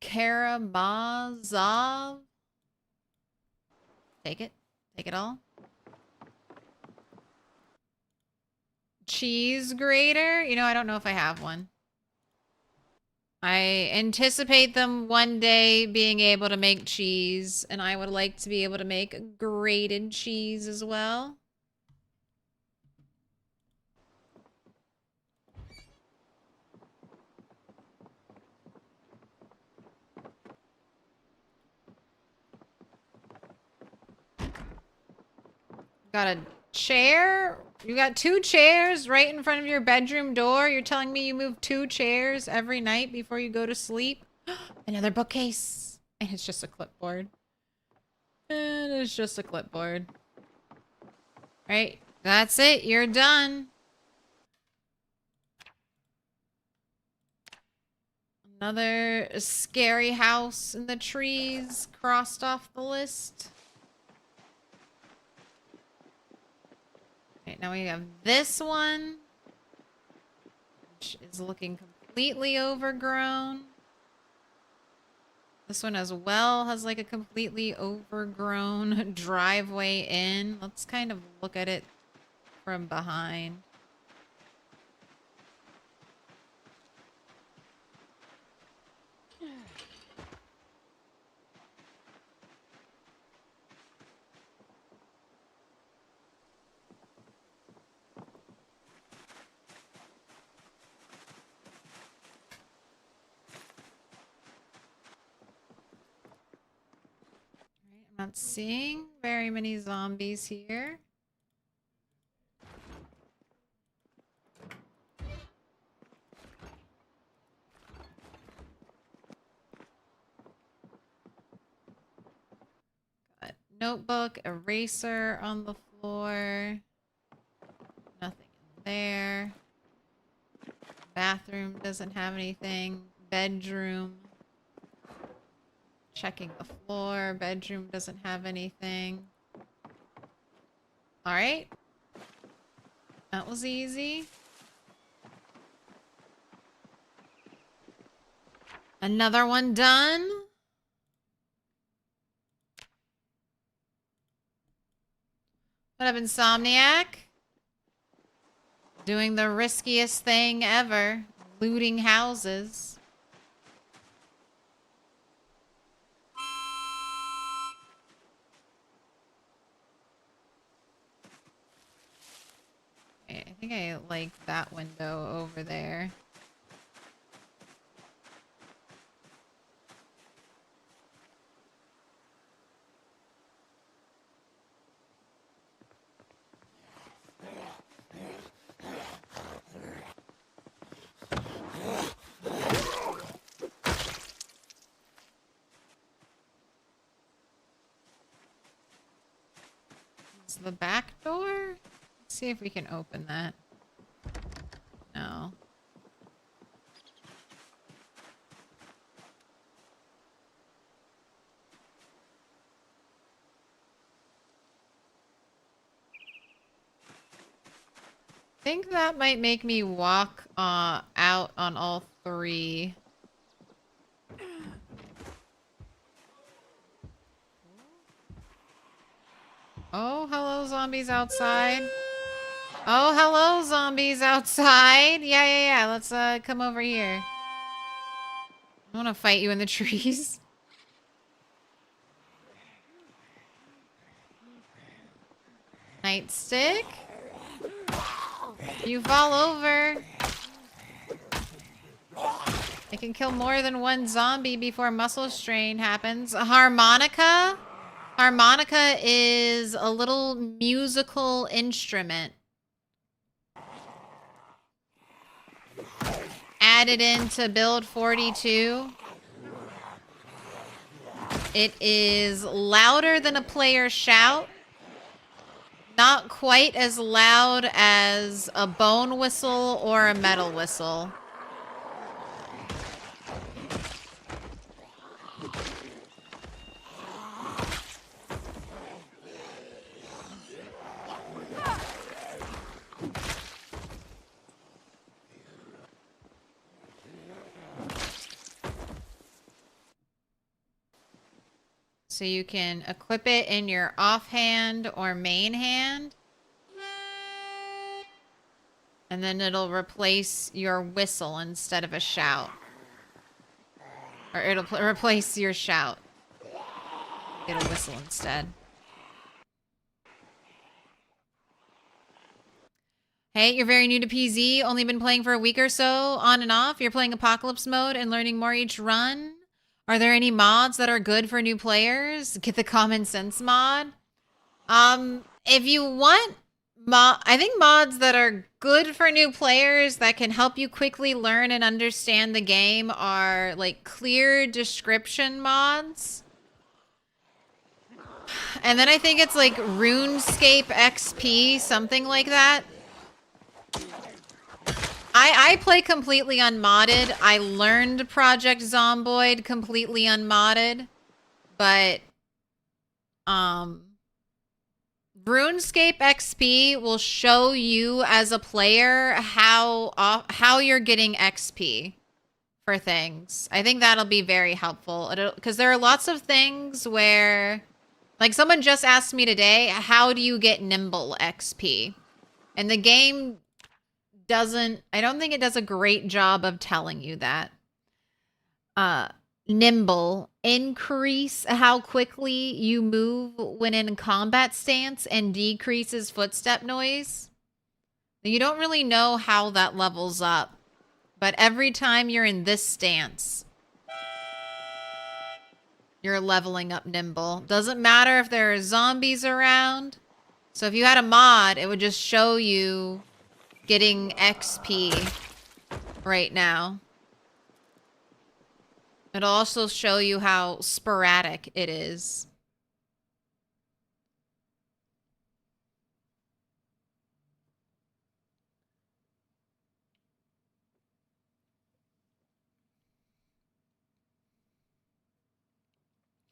Karamazov. Take it. Take it all. Cheese grater? You know, I don't know if I have one. I anticipate them one day being able to make cheese, and I would like to be able to make grated cheese as well. Got a chair? You got 2 chairs right in front of your bedroom door? You're telling me you move 2 chairs every night before you go to sleep? Another bookcase. And it's just a clipboard. And it's just a clipboard. Right? That's it. You're done. Another scary house in the trees crossed off the list. Okay, now we have this one, which is looking completely overgrown. This one as well has like a completely overgrown driveway in. Let's kind of look at it from behind. I'm not seeing very many zombies here. Got notebook, eraser on the floor. Nothing in there. Bathroom doesn't have anything. Bedroom. Checking the floor. Bedroom doesn't have anything. Alright. That was easy. Another one done. What up, Insomniac? Doing the riskiest thing ever. Looting houses. I think I like that window over there. Is the back door? Let's see if we can open that. No. I think that might make me walk out on all three. Oh, hello, zombies outside. Oh, hello, zombies outside. Yeah. Let's come over here. I want to fight you in the trees. Nightstick. You fall over. I can kill more than one zombie before muscle strain happens. A harmonica? Harmonica is a little musical instrument. Added into build 42. It is louder than a player shout. Not quite as loud as a bone whistle or a metal whistle. So you can equip it in your offhand or main hand. And then it'll replace your whistle instead of a shout. Or it'll replace your shout. Get a whistle instead. Hey, you're very new to PZ. Only been playing for a week or so, on and off. You're playing Apocalypse mode and learning more each run. Are there any mods that are good for new players? Get the common sense mod. If you want I think mods that are good for new players that can help you quickly learn and understand the game are like clear description mods. And then I think it's like RuneScape XP, something like that. I play completely unmodded. I learned Project Zomboid completely unmodded. But RuneScape XP will show you as a player how you're getting XP for things. I think that'll be very helpful because there are lots of things where, like, someone just asked me today, how do you get nimble XP? And the game doesn't, I don't think it does a great job of telling you that. Nimble, increase how quickly you move when in combat stance and decreases footstep noise. You don't really know how that levels up, but every time you're in this stance, you're leveling up nimble. Doesn't matter if there are zombies around. So if you had a mod, it would just show you getting XP right now. It'll also show you how sporadic it is.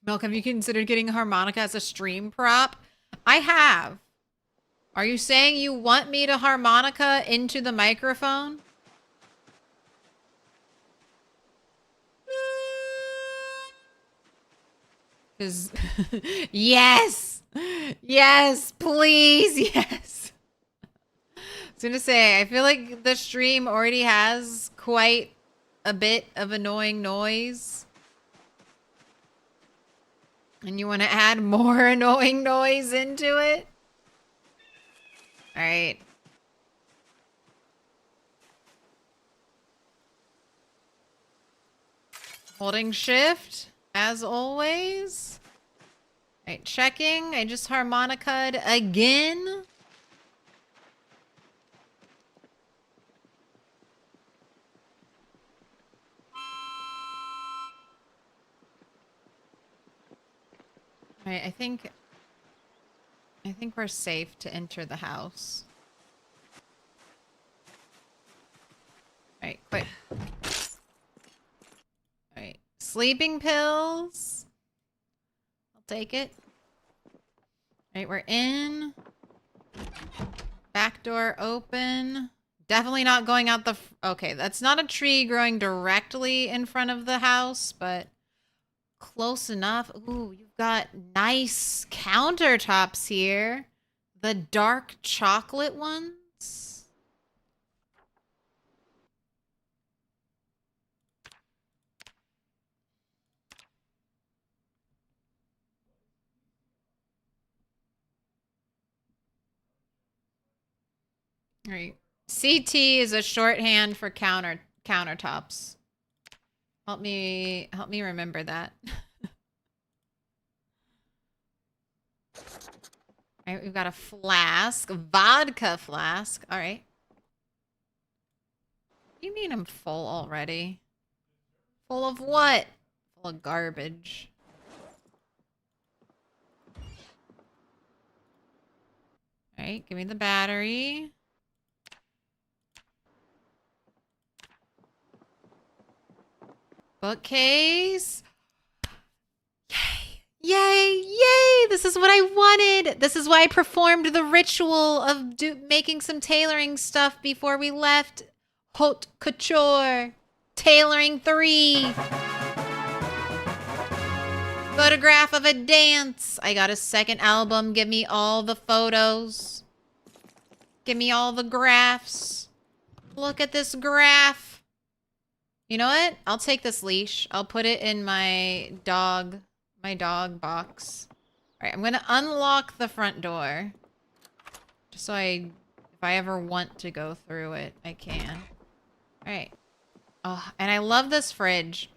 Milk, have you considered getting a harmonica as a stream prop? I have. Are you saying you want me to harmonica into the microphone? Because yes, yes, please, yes. I was gonna say, I feel like the stream already has quite a bit of annoying noise. And you want to add more annoying noise into it? All right. Holding shift, as always. All right, checking. I just harmonica'd again. All right, I think we're safe to enter the house. All right, quick. All right, sleeping pills. I'll take it. All right, we're in. Back door open. Definitely not going out the... Okay, that's not a tree growing directly in front of the house, but close enough. Ooh, you've got nice countertops here. The dark chocolate ones. All right. CT is a shorthand for countertops. Help me remember that. All right, we've got a flask, vodka flask. All right. What do you mean I'm full already? Full of what? Full of garbage. All right, give me the battery. Bookcase. Yay! Yay! Yay! This is what I wanted. This is why I performed the ritual of making some tailoring stuff before we left. Haute couture. Tailoring 3. Photograph of a dance. I got a second album. Give me all the photos. Give me all the graphs. Look at this graph. You know what? I'll take this leash. I'll put it in my dog box. All right, I'm going to unlock the front door. Just so if I ever want to go through it, I can. All right. Oh, and I love this fridge.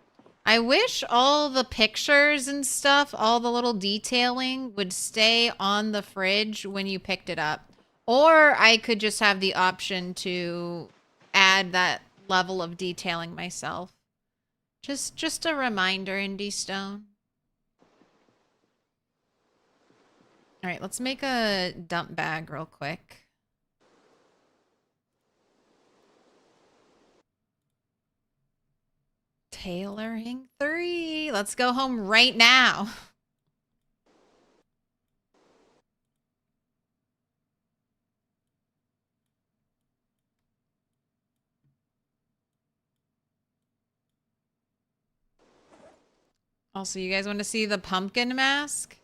I wish all the pictures and stuff, all the little detailing would stay on the fridge when you picked it up. Or I could just have the option to add that level of detailing myself. Just a reminder, Indie Stone. All right, let's make a dump bag real quick. Tailoring 3. Let's go home right now. Also, you guys want to see the pumpkin mask?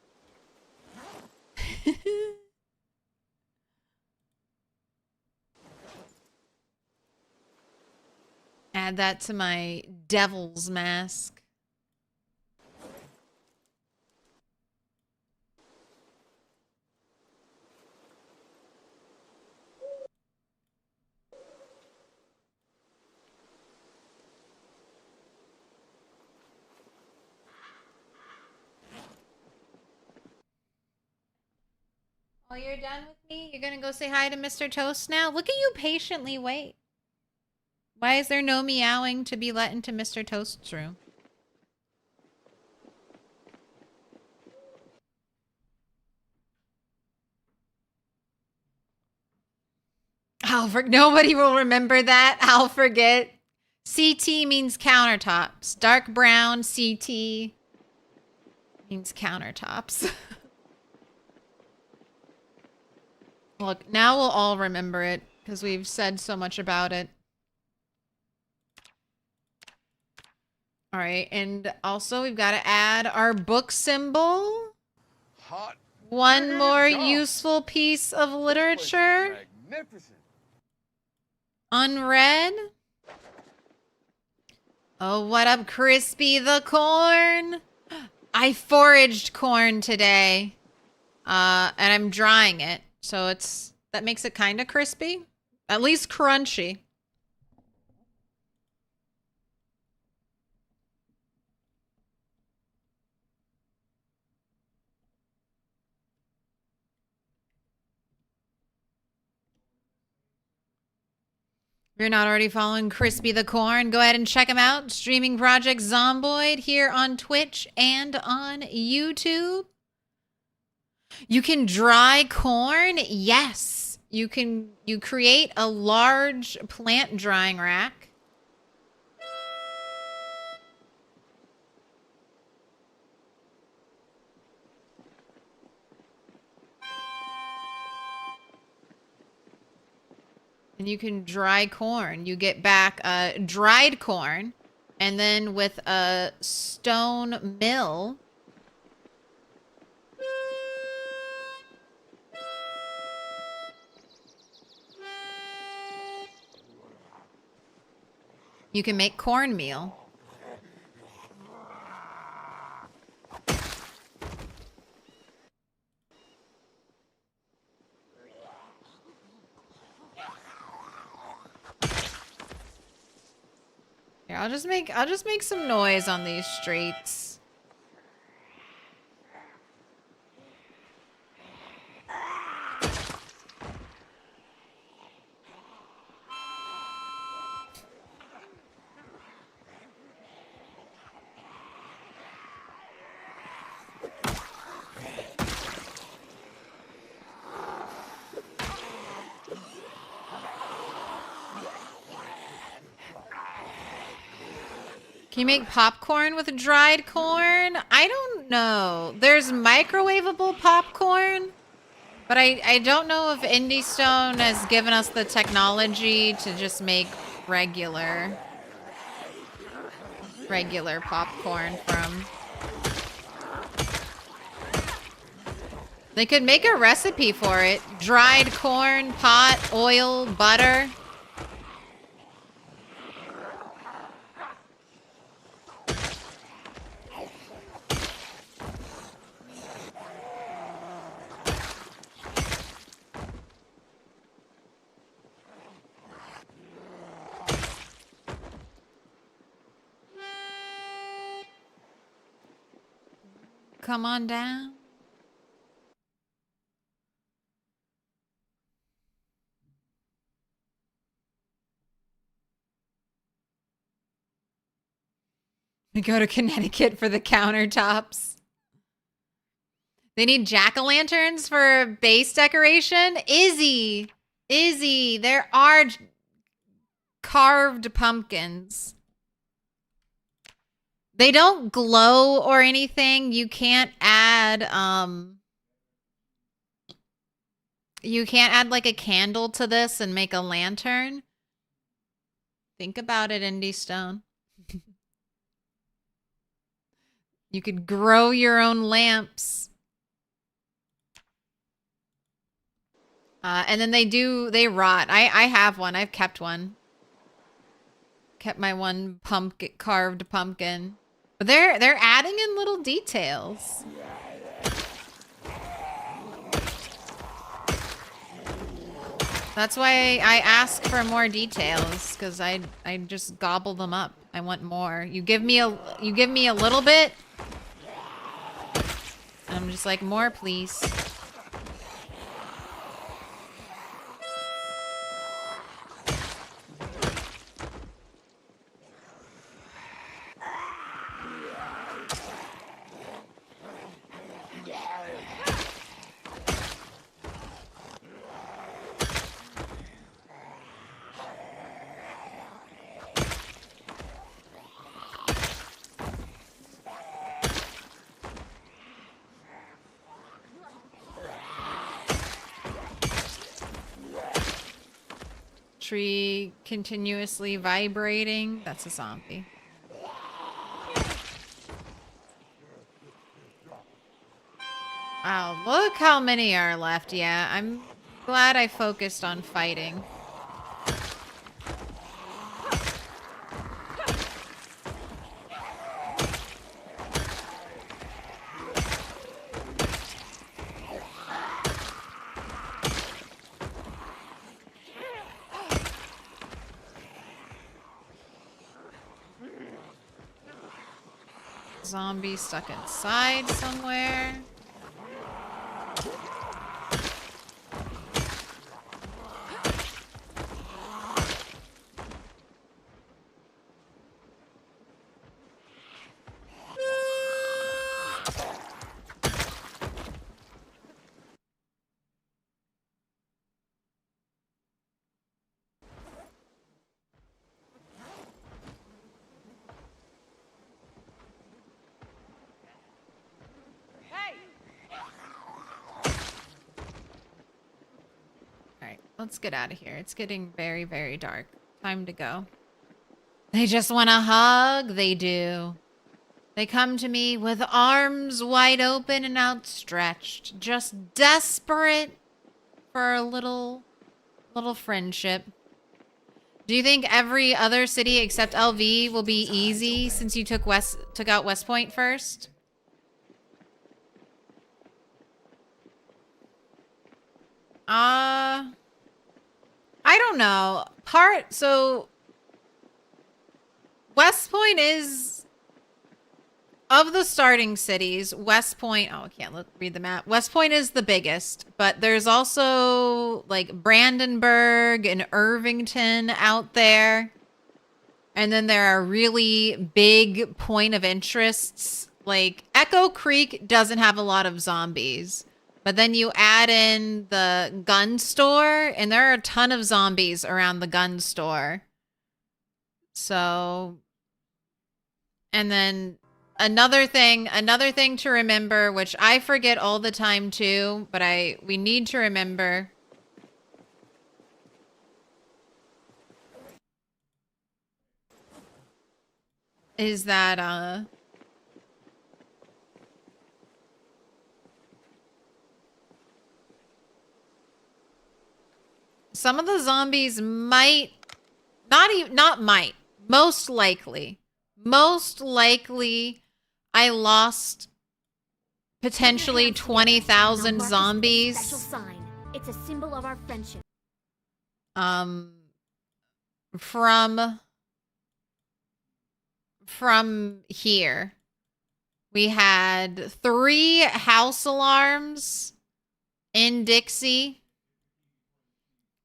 Add that to my devil's mask. Oh, you're done with me? You're gonna go say hi to Mr. Toast now? Look at you patiently wait. Why is there no meowing to be let into Mr. Toast's room? Nobody will remember that. I'll forget. CT means countertops. Dark brown CT means countertops. Look, now we'll all remember it because we've said so much about it. All right, and also we've got to add our book symbol. Hot. One more dog. useful piece of This place is literature. magnificent. Unread. Oh, what up, Crispy the Corn? I foraged corn today. And I'm drying it. So that makes it kind of crispy. At least crunchy. If you're not already following Crispy the Corn, go ahead and check him out. Streaming Project Zomboid here on Twitch and on YouTube. You can dry corn? Yes. You create a large plant drying rack. And you can dry corn. You get back dried corn. And then with a stone mill, you can make cornmeal. Here, I'll just make some noise on these streets. Can you make popcorn with dried corn? I don't know. There's microwavable popcorn, but I don't know if Indie Stone has given us the technology to just make regular popcorn from. They could make a recipe for it. Dried corn, pot, oil, butter. Come on down. We go to Connecticut for the countertops. They need jack-o'-lanterns for base decoration? Izzy, there are carved pumpkins. They don't glow or anything. You can't add like a candle to this and make a lantern. Think about it, Indie Stone. You could grow your own lamps. And then they rot. I have one. I've kept one. Kept my one carved pumpkin. But they're adding in little details. That's why I ask for more details, because I just gobble them up. I want more. You give me a little bit, and I'm just like, more, please. Tree continuously vibrating. That's a zombie. Wow, look how many are left. Yeah, I'm glad I focused on fighting. Zombie stuck inside somewhere. Let's get out of here. It's getting very, very dark. Time to go. They just want a hug. They do. They come to me with arms wide open and outstretched, just desperate for a little friendship. Do you think every other city except LV will be easy since you took out West Point first? I don't know. So West Point is, of the starting cities, West Point, oh, I can't read the map. West Point is the biggest, but there's also like Brandenburg and Irvington out there. And then there are really big point of interests. Like Echo Creek doesn't have a lot of zombies. But then you add in the gun store, and there are a ton of zombies around the gun store. So, and then another thing to remember, which I forget all the time too, but we need to remember, is that some of the zombies most likely, I lost potentially 20,000 zombies. Special sign. It's a symbol of our friendship. From here. We had 3 house alarms in Dixie.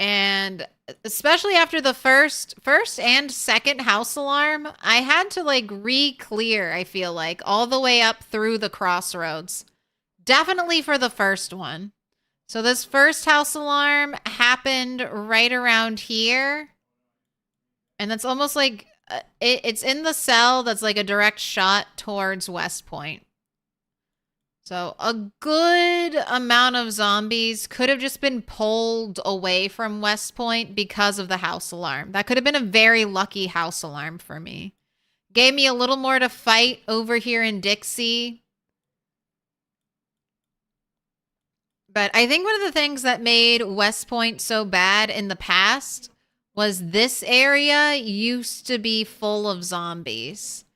And especially after the first and second house alarm, I had to like re-clear, I feel like, all the way up through the crossroads. Definitely for the first one. So this first house alarm happened right around here. And that's almost like it's in the cell that's like a direct shot towards West Point. So a good amount of zombies could have just been pulled away from West Point because of the house alarm. That could have been a very lucky house alarm for me. Gave me a little more to fight over here in Dixie. But I think one of the things that made West Point so bad in the past was this area used to be full of zombies.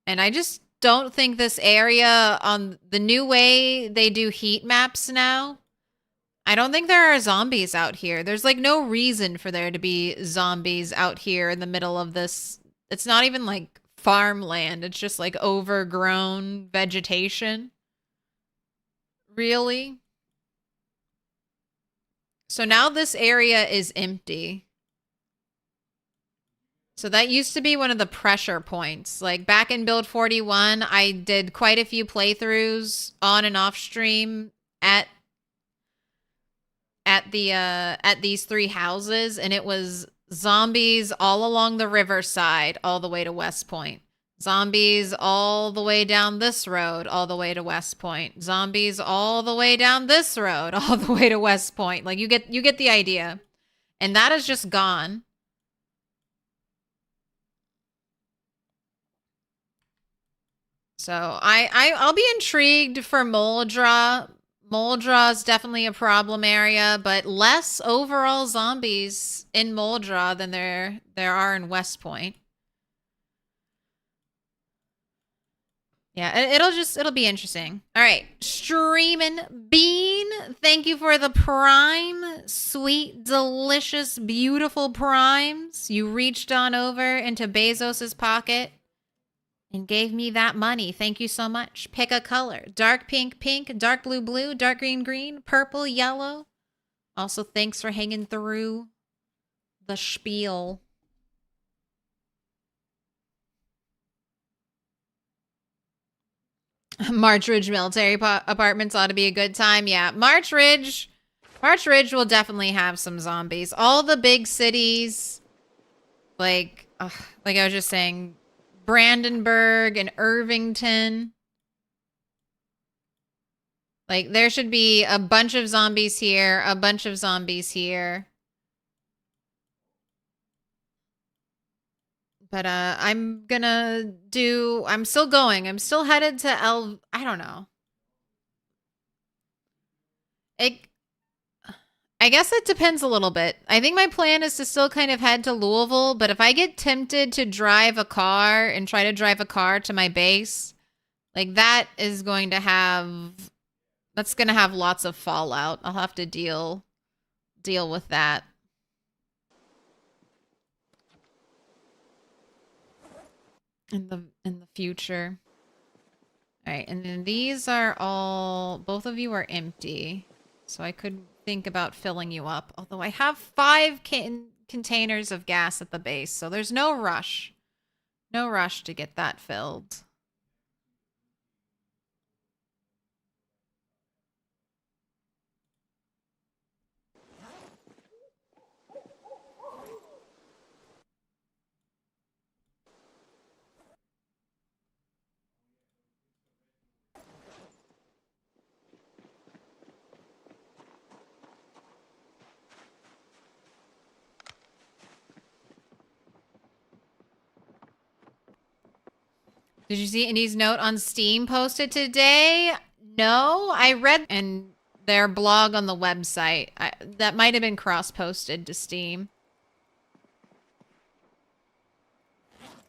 And I just don't think this area, on the new way they do heat maps now, I don't think there are zombies out here. There's like no reason for there to be zombies out here in the middle of this. It's not even like farmland. It's just like overgrown vegetation. Really? So now this area is empty. So that used to be one of the pressure points. Like back in build 41, I did quite a few playthroughs on and off stream at these three houses, and it was zombies all along the riverside all the way to West Point. Zombies all the way down this road all the way to West Point. Zombies all the way down this road all the way to West Point. Like you get the idea. And that is just gone. So I'll be intrigued for Moldra. Moldra is definitely a problem area, but less overall zombies in Moldra than there are in West Point. Yeah, it'll be interesting. All right, Streamin' Bean, thank you for the prime. Sweet, delicious, beautiful primes. You reached on over into Bezos's pocket and gave me that money. Thank you so much. Pick a color. Dark pink, pink, dark blue, blue, dark green, green, purple, yellow. Also, thanks for hanging through the spiel. March Ridge Military Apartments ought to be a good time. Yeah, March Ridge will definitely have some zombies. All the big cities, like I was just saying, Brandenburg and Irvington. Like, there should be a bunch of zombies here, a bunch of zombies here. But I'm still going. I'm still headed to I don't know. I guess it depends a little bit. I think my plan is to still kind of head to Louisville, but if I get tempted to drive a car and try to drive a car to my base, like that's going to have lots of fallout. I'll have to deal with that. In the future. All right, and then these are all, both of you are empty. So I could think about filling you up. Although I have 5 containers of gas at the base, so there's no rush. No rush to get that filled. Did you see Indy's note on Steam posted today? No, I read and their blog on the website. That might have been cross-posted to Steam.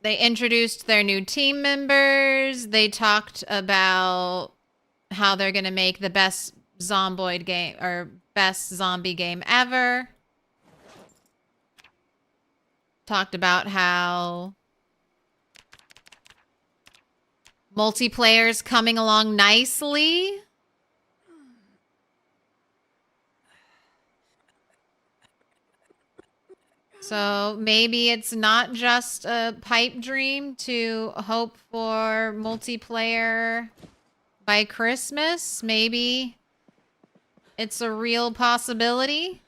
They introduced their new team members. They talked about how they're going to make the best zomboid game or best zombie game ever. Talked about how multiplayer's coming along nicely. So maybe it's not just a pipe dream to hope for multiplayer by Christmas. Maybe it's a real possibility.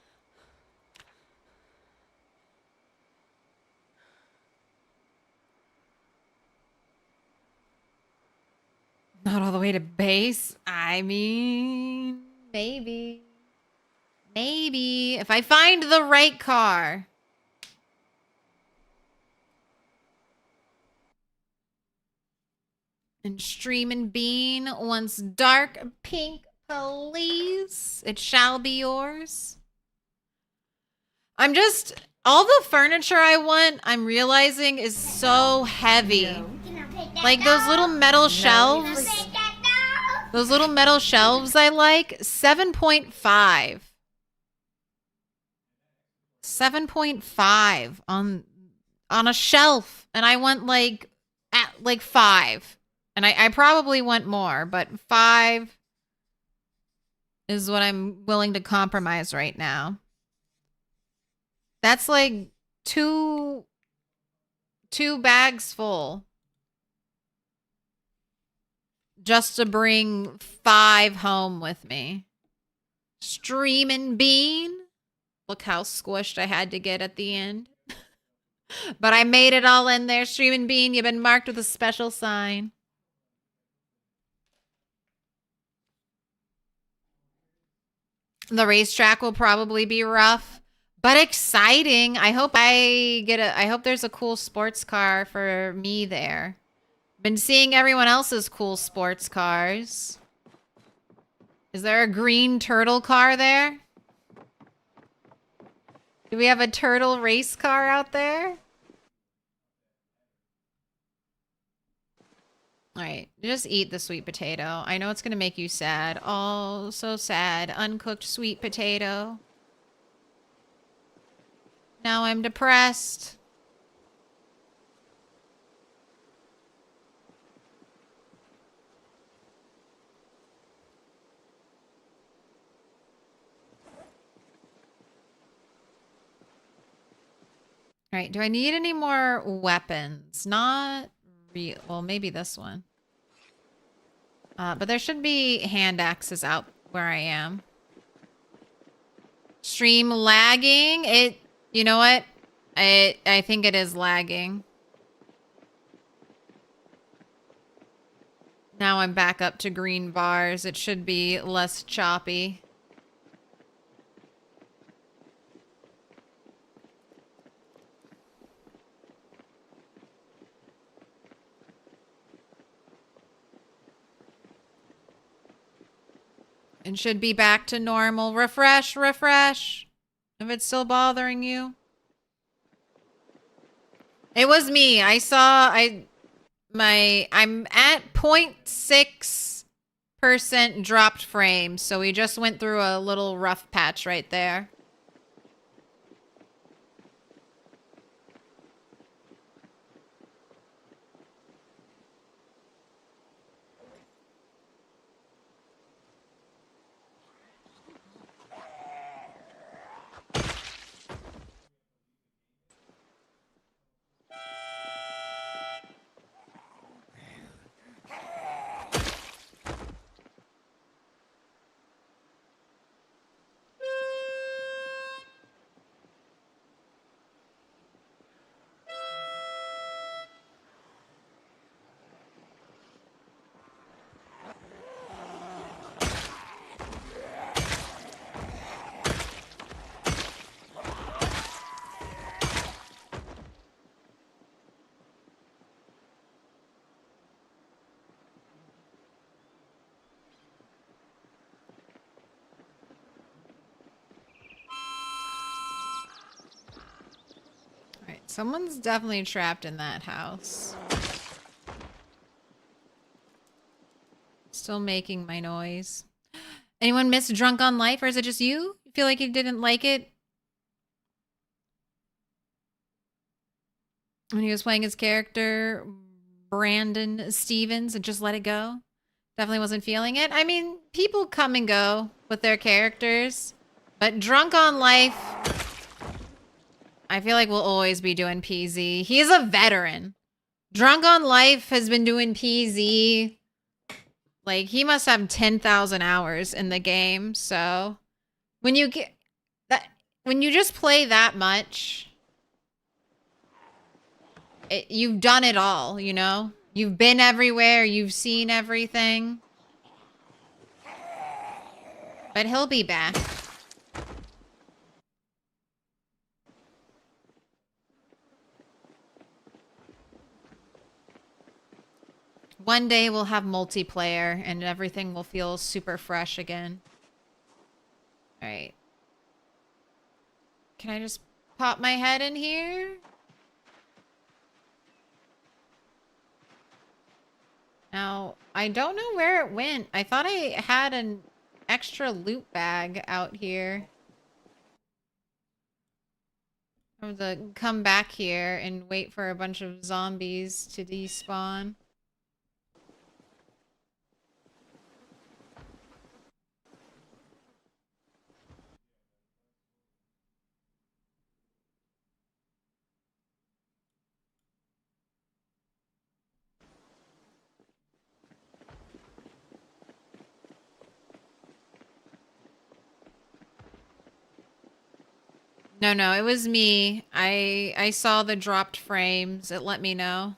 Not all the way to base. I mean, maybe. Maybe. If I find the right car. And Streamin' Bean wants dark pink police. It shall be yours. I'm just... All the furniture I want, I'm realizing, is so heavy. Like those little metal shelves. Those little metal shelves I like. 7.5. 7.5 on a shelf. And I want like 5. And I probably want more, but 5 is what I'm willing to compromise right now. That's like two bags full. Just to bring 5 home with me. Streamin' Bean. Look how squished I had to get at the end. But I made it all in there. Streamin' Bean, you've been marked with a special sign. The racetrack will probably be rough, but exciting. I hope there's a cool sports car for me there. Been seeing everyone else's cool sports cars. Is there a green turtle car there? Do we have a turtle race car out there? All right, just eat the sweet potato. I know it's going to make you sad. Oh, so sad. Uncooked sweet potato. Now I'm depressed. All right, do I need any more weapons? Not real. Well, maybe this one. But there should be hand axes out where I am. Stream lagging. You know what? I think it is lagging. Now I'm back up to green bars. It should be less choppy. And should be back to normal. Refresh, refresh. If it's still bothering you. It was me. I'm at 0.6% dropped frames. So we just went through a little rough patch right there. Someone's definitely trapped in that house. Still making my noise. Anyone miss Drunk on Life, or is it just you? You feel like you didn't like it? When he was playing his character, Brandon Stevens, and just let it go? Definitely wasn't feeling it. I mean, people come and go with their characters. But Drunk on Life... I feel like we'll always be doing PZ. He's a veteran. Drunk on Life has been doing PZ. Like, he must have 10,000 hours in the game. So when you get that, when you just play that much, you've done it all, you know? You've been everywhere. You've seen everything. But he'll be back. One day we'll have multiplayer and everything will feel super fresh again. All right. Can I just pop my head in here? Now, I don't know where it went. I thought I had an extra loot bag out here. I have to come back here and wait for a bunch of zombies to despawn. No, it was me. I saw the dropped frames. It let me know.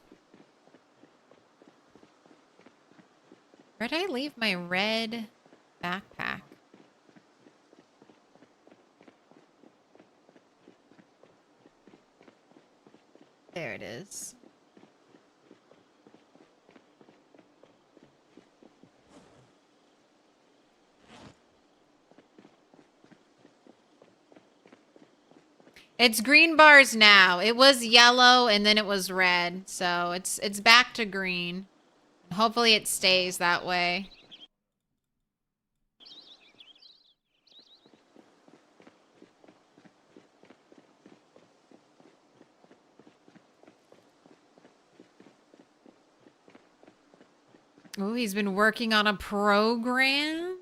Where'd I leave my red backpack? There it is. It's green bars now. It was yellow and then it was red. So it's back to green. Hopefully it stays that way. Oh, he's been working on a program.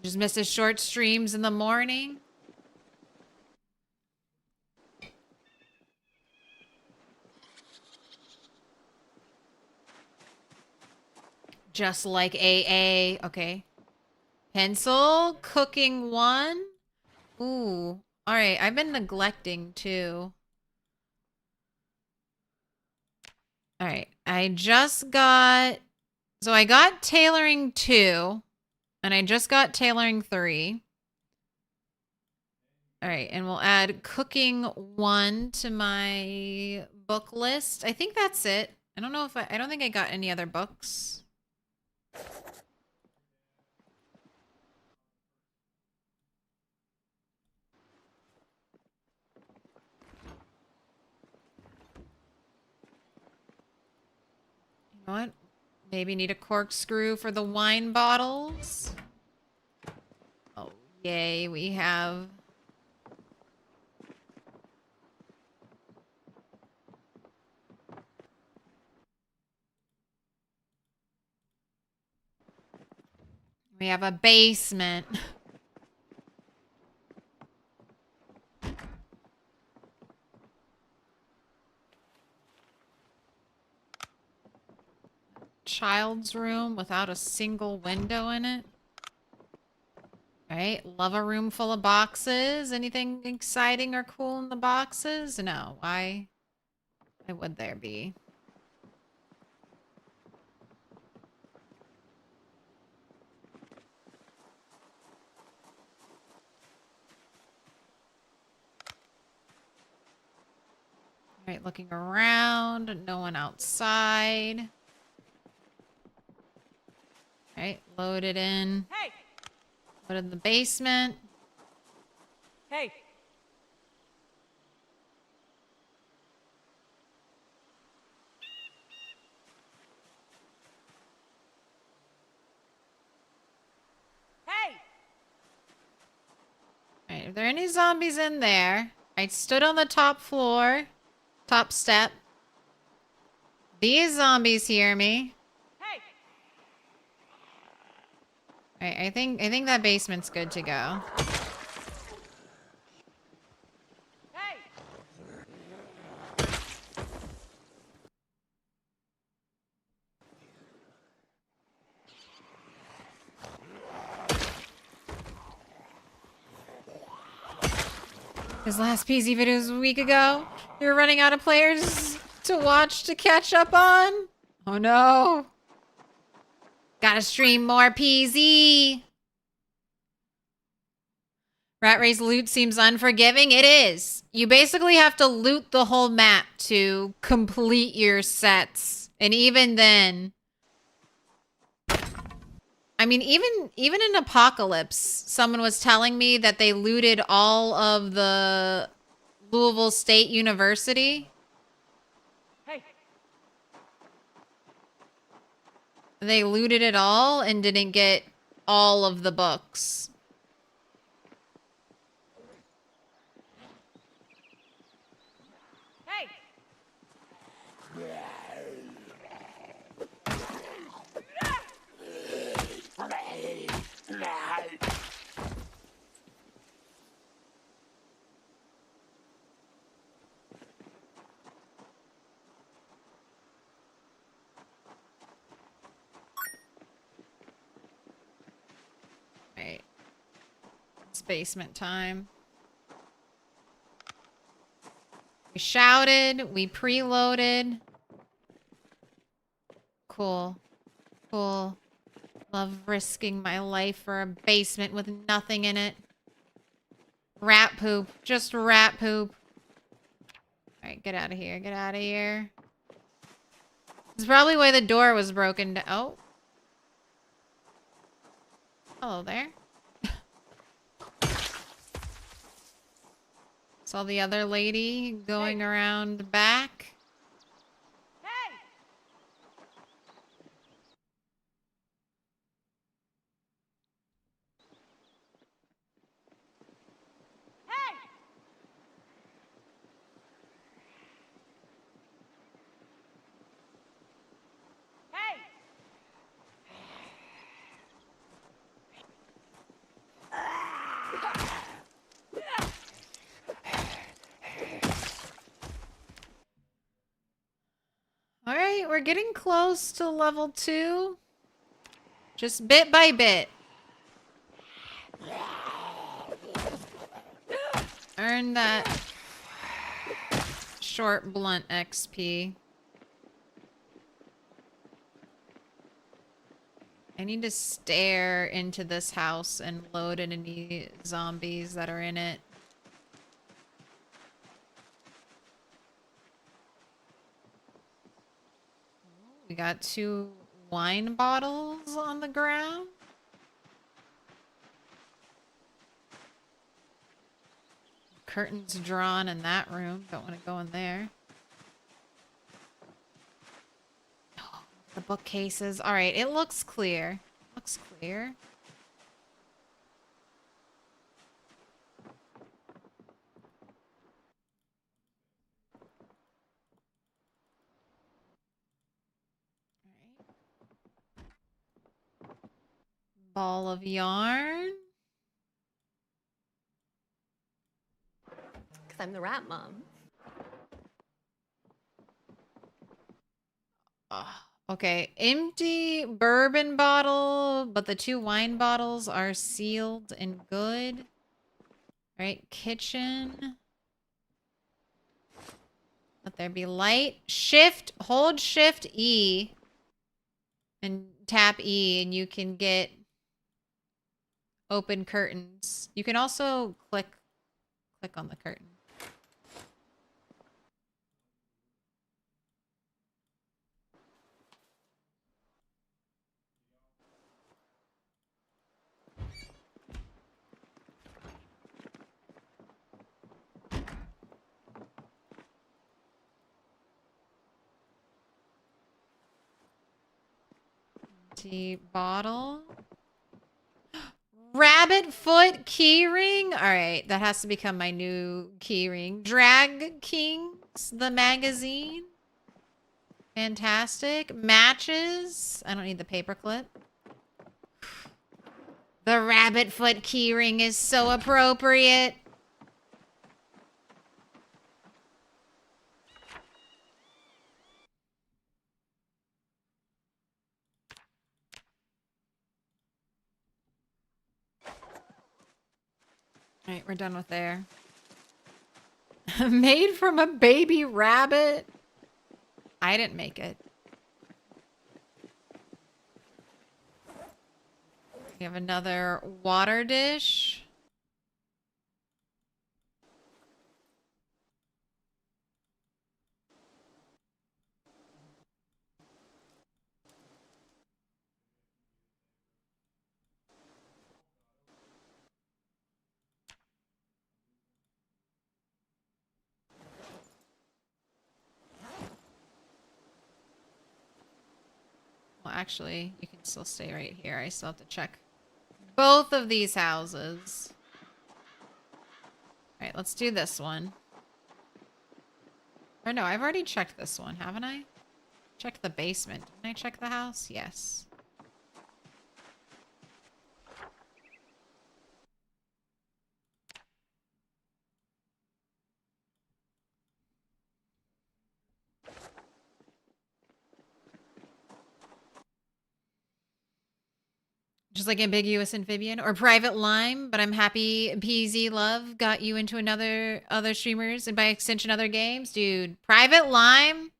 Just misses short streams in the morning. Just like AA. Okay. Pencil. Cooking 1. Ooh. Alright, I've been neglecting too. Alright, I just got... So I got tailoring 2. And I just got tailoring 3. Alright, and we'll add cooking 1 to my book list. I think that's it. I don't know if I don't think I got any other books. You know what? Maybe need a corkscrew for the wine bottles. Oh, yay, we have... We have a basement. Child's room without a single window in it. Alright, love a room full of boxes. Anything exciting or cool in the boxes? No, why would there be? Alright, looking around. No one outside. Alright, load it in. Hey! Put it in the basement. Hey! Hey! Alright, are there any zombies in there? I stood on the top floor. Top step. These zombies hear me. Hey! Alright, I think that basement's good to go. Hey! His last PZ video was a week ago. You're running out of players to watch to catch up on. Oh no. Gotta stream more PZ. Rat Race loot seems unforgiving. It is. You basically have to loot the whole map to complete your sets. And even then... I mean, even in Apocalypse, someone was telling me that they looted all of the Louisville State University. Hey! They looted it all and didn't get all of the books. Hey! Right. It's basement time. We shouted. We preloaded. Cool. Cool. Love risking my life for a basement with nothing in it. Rat poop. Just rat poop. Alright, get out of here. Get out of here. This is probably why the door was broken down. Oh. Hello there. Saw the other lady going around back. Hey! Hey! Hey! Alright, we're getting close to level 2. Just bit by bit. Earn that short blunt XP. I need to stare into this house and load in any zombies that are in it. We got 2 wine bottles on the ground. Curtains drawn in that room. Don't want to go in there. Oh, the bookcases. All right, it looks clear. Looks clear. Ball of yarn. Because I'm the rat mom. Okay, empty bourbon bottle, but the 2 wine bottles are sealed and good. All right, kitchen. Let there be light. Shift, hold Shift E and tap E and you can get open curtains. You can also click on the curtain. Empty bottle. Rabbit foot keyring. All right, that has to become my new keyring. Drag Kings, the magazine. Fantastic. Matches. I don't need the paperclip. The rabbit foot keyring is so appropriate. All right, we're done with there. Made from a baby rabbit. I didn't make it. We have another water dish. Well, actually, you can still stay right here. I still have to check both of these houses. All right, let's do this one. Or no, I've already checked this one, haven't I? Checked the basement. Didn't I check the house? Yes. Just like ambiguous amphibian or private lime, but I'm happy PZ Love got you into other streamers and by extension other games. Dude, Private Lime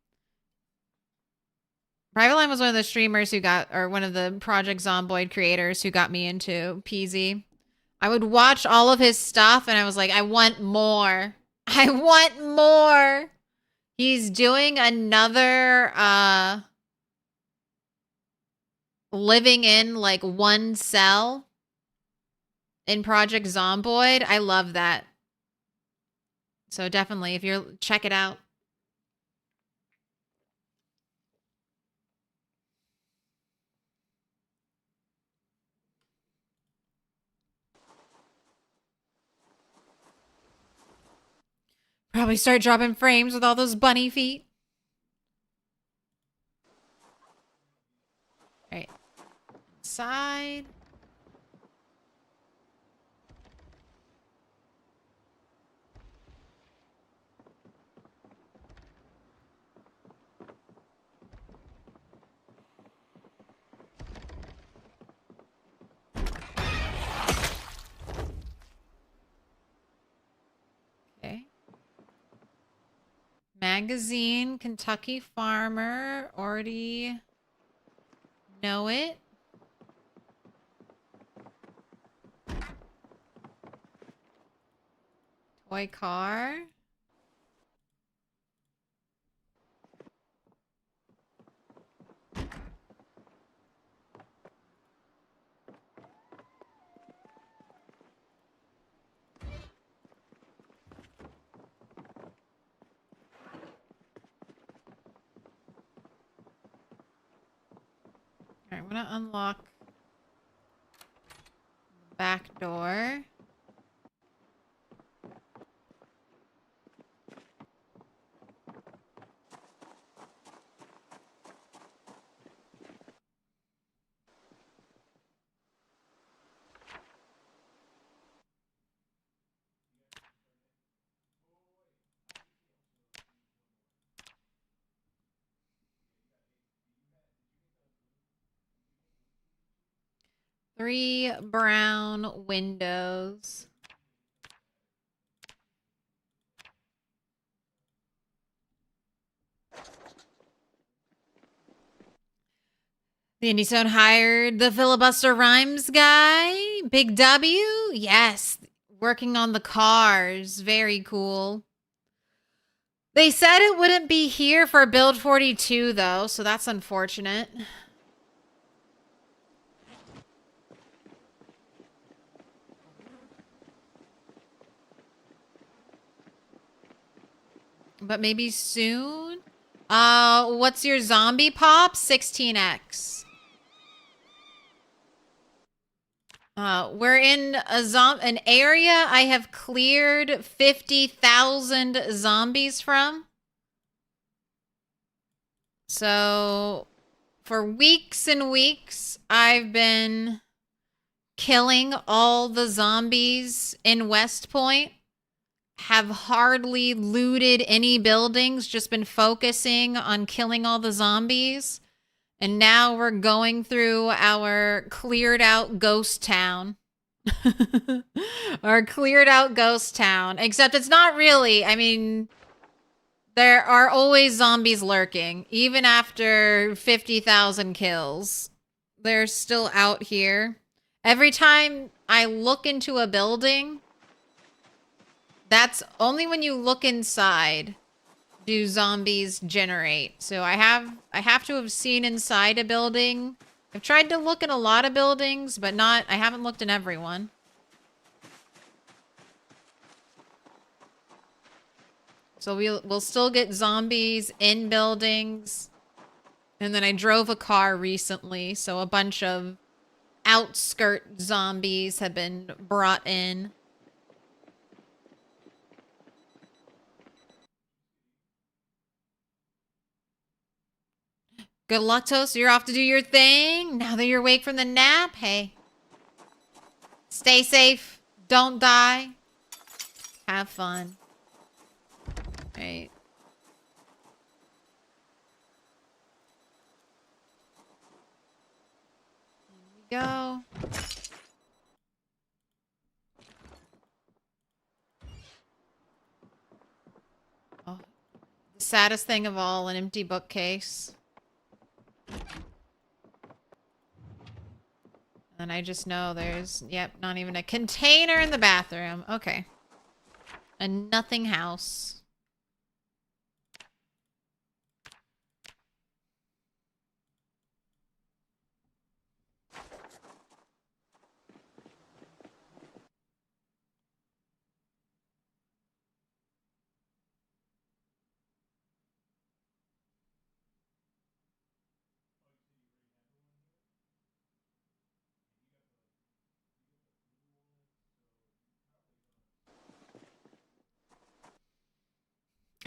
was one of the streamers who got, or one of the Project Zomboid creators who got me into PZ. I would watch all of his stuff and I was like, I want more. I want more. He's doing another living in like one cell in Project Zomboid. I love that. So definitely, if you're, check it out. Probably start dropping frames with all those bunny feet. All right. Side. Okay. Magazine, Kentucky Farmer. Already know it. Toy car. All right, I'm gonna unlock the back door. Three brown windows. The Indie Zone hired the filibuster rhymes guy. Big W. Yes. Working on the cars. Very cool. They said it wouldn't be here for build 42 though, so that's unfortunate. But maybe soon. What's your zombie pop? 16x. We're in an area I have cleared 50,000 zombies from. So for weeks and weeks, I've been killing all the zombies in West Point. Have hardly looted any buildings, just been focusing on killing all the zombies. And now we're going through our cleared out ghost town. Our cleared out ghost town. Except it's not really. I mean, there are always zombies lurking. Even after 50,000 kills. They're still out here. Every time I look into a building, that's only when you look inside do zombies generate. So I have to have seen inside a building. I've tried to look in a lot of buildings, but I haven't looked in every one. So we'll still get zombies in buildings. And then I drove a car recently, so a bunch of outskirt zombies have been brought in. Good luck, Toast. You're off to do your thing. Now that you're awake from the nap, hey. Stay safe. Don't die. Have fun. Right. Here we go. Oh, the saddest thing of all, an empty bookcase. And I just know there's, yep, not even a container in the bathroom. Okay. A nothing house.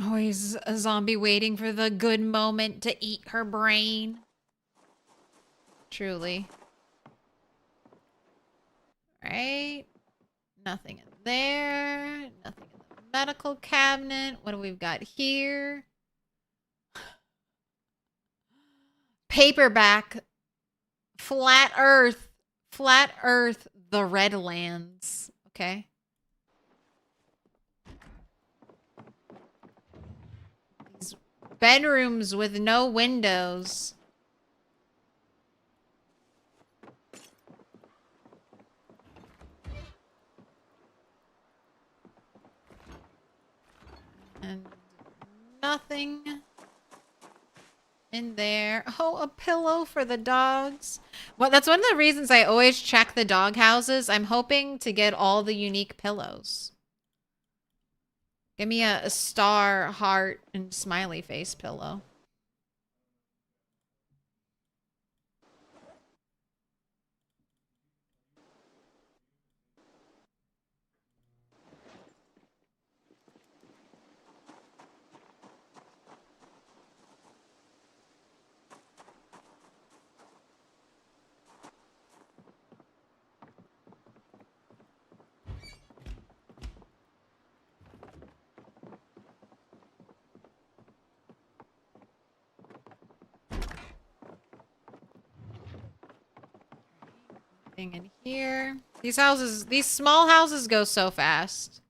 Always a zombie waiting for the good moment to eat her brain. Truly. Right? Nothing in there. Nothing in the medical cabinet. What do we got here? Paperback. Flat Earth. Flat Earth. The Redlands. Okay. These bedrooms with no windows. And nothing in there. Oh, a pillow for the dogs. Well, that's one of the reasons I always check the dog houses. I'm hoping to get all the unique pillows. Give me a star, heart, and smiley face pillow. In here. These houses, these small houses go so fast.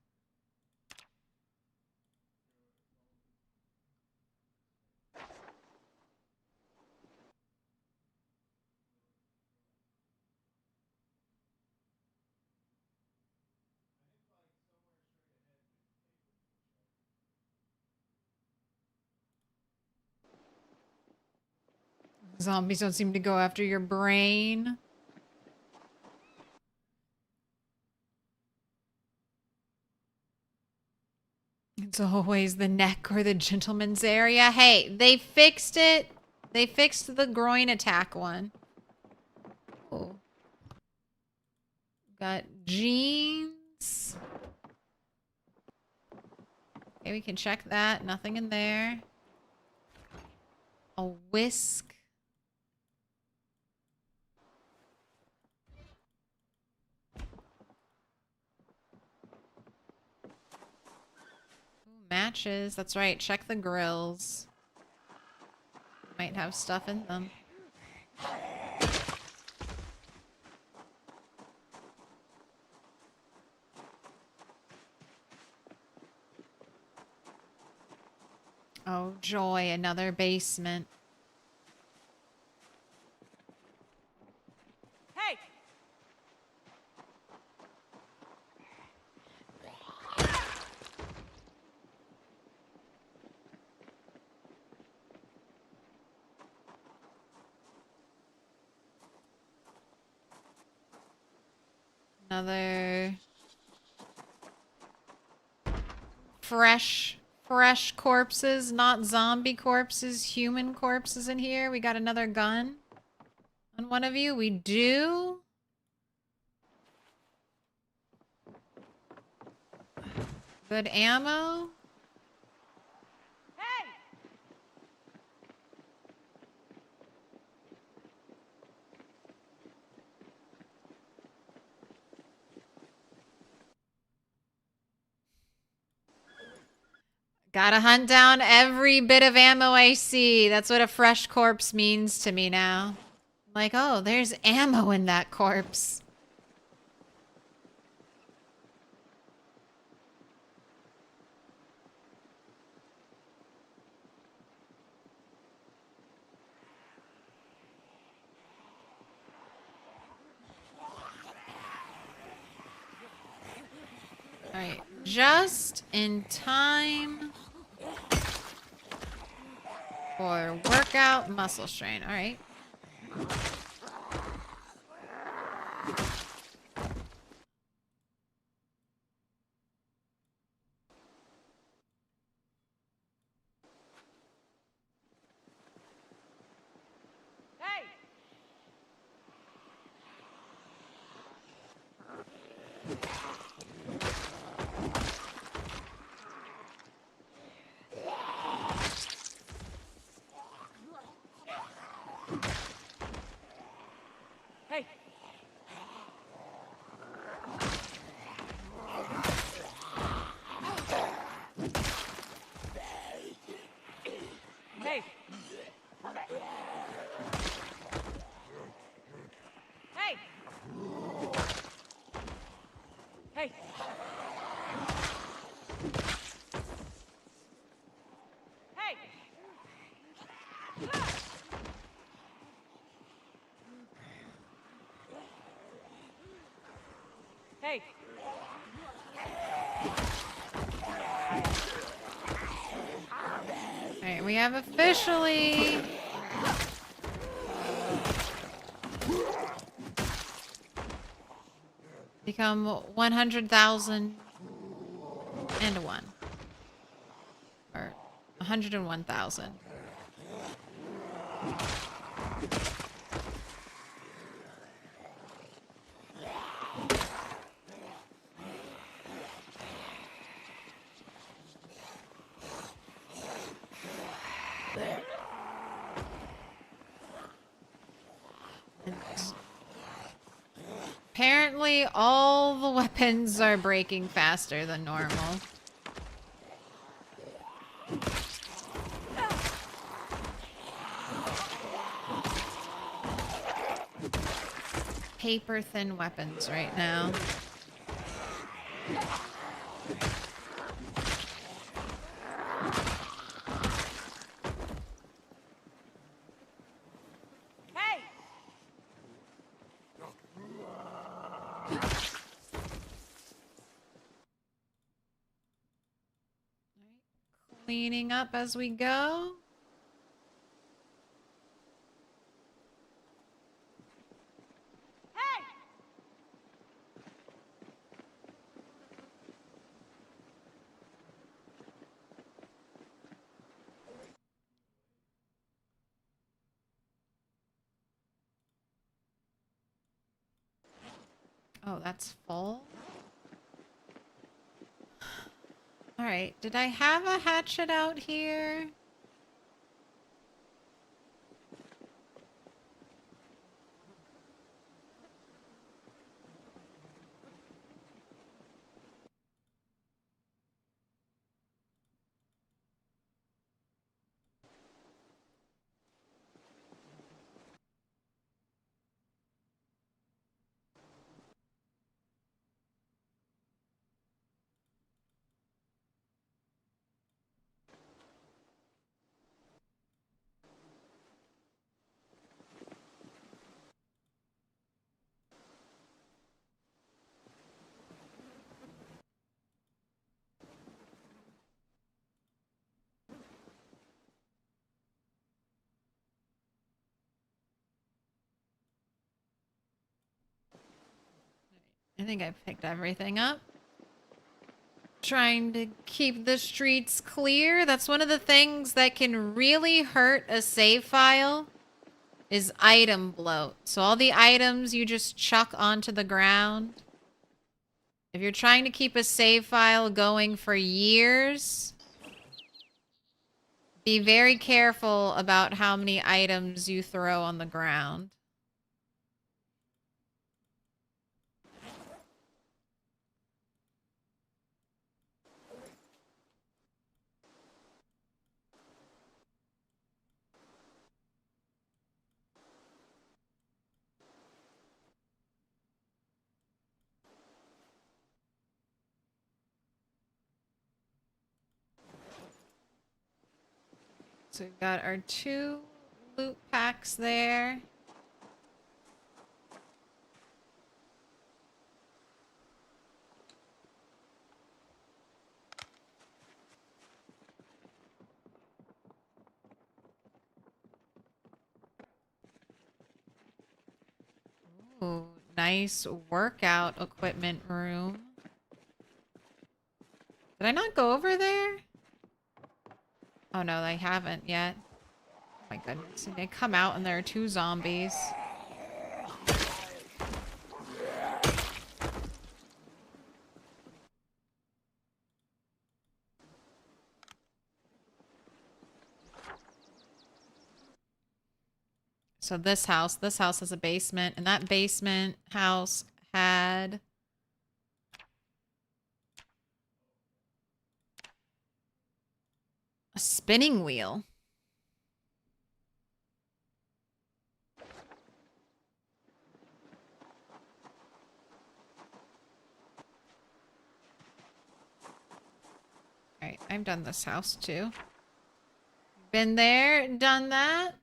Zombies don't seem to go after your brain. It's always the neck or the gentleman's area. Hey, they fixed it. They fixed the groin attack one. Oh. Got jeans. Okay, we can check that. Nothing in there. A whisk. Matches. That's right. Check the grills. Might have stuff in them. Oh, joy. Another basement. Hey! Another fresh corpses, not zombie corpses, human corpses in here. We got another gun on one of you. We do. Good ammo. Hey! Gotta hunt down every bit of ammo I see. That's what a fresh corpse means to me now. Like, oh, there's ammo in that corpse. Alright, just in time for workout muscle strain. Alright. Hey! Hey! Hey! Hey! Hey! Hey! Hey! Alright, we have officially become 100,001. Or 101,000. Apparently, all the weapons are breaking faster than normal. Paper thin weapons right now. Hey! Cleaning up as we go. Hey! Oh, that's full. Alright, did I have a hatchet out here? think I picked everything up. Trying to keep the streets clear. That's one of the things that can really hurt a save file is item bloat. So all the items you just chuck onto the ground. If you're trying to keep a save file going for years, be very careful about how many items you throw on the ground. So we've got our 2 loot packs there. Ooh, nice workout equipment room. Did I not go over there? Oh no, I haven't yet. Oh my goodness. They come out and there are 2 zombies. So this house has a basement, and that basement house had a spinning wheel. Alright, I've done this house too. Been there, done that.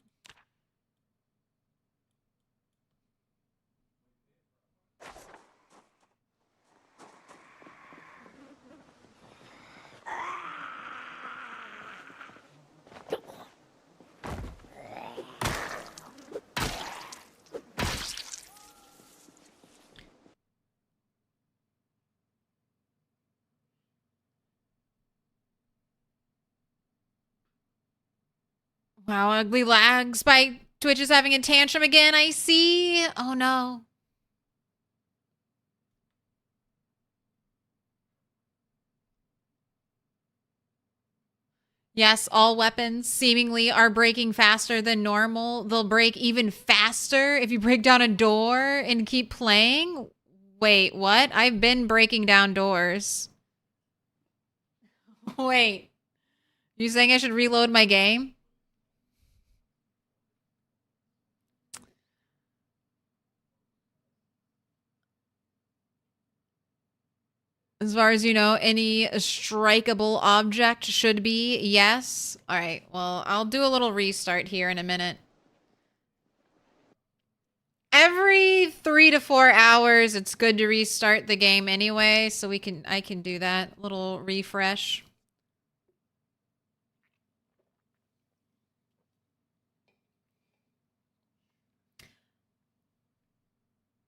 Wow, ugly lag. Spike Twitch is having a tantrum again, I see. Oh no. Yes, all weapons seemingly are breaking faster than normal. They'll break even faster if you break down a door and keep playing. Wait, what? I've been breaking down doors. Wait. You saying I should reload my game? As far as you know, any strikeable object should be yes. All right, well, I'll do a little restart here in a minute. Every 3 to 4 hours, it's good to restart the game anyway, so I can do that little refresh.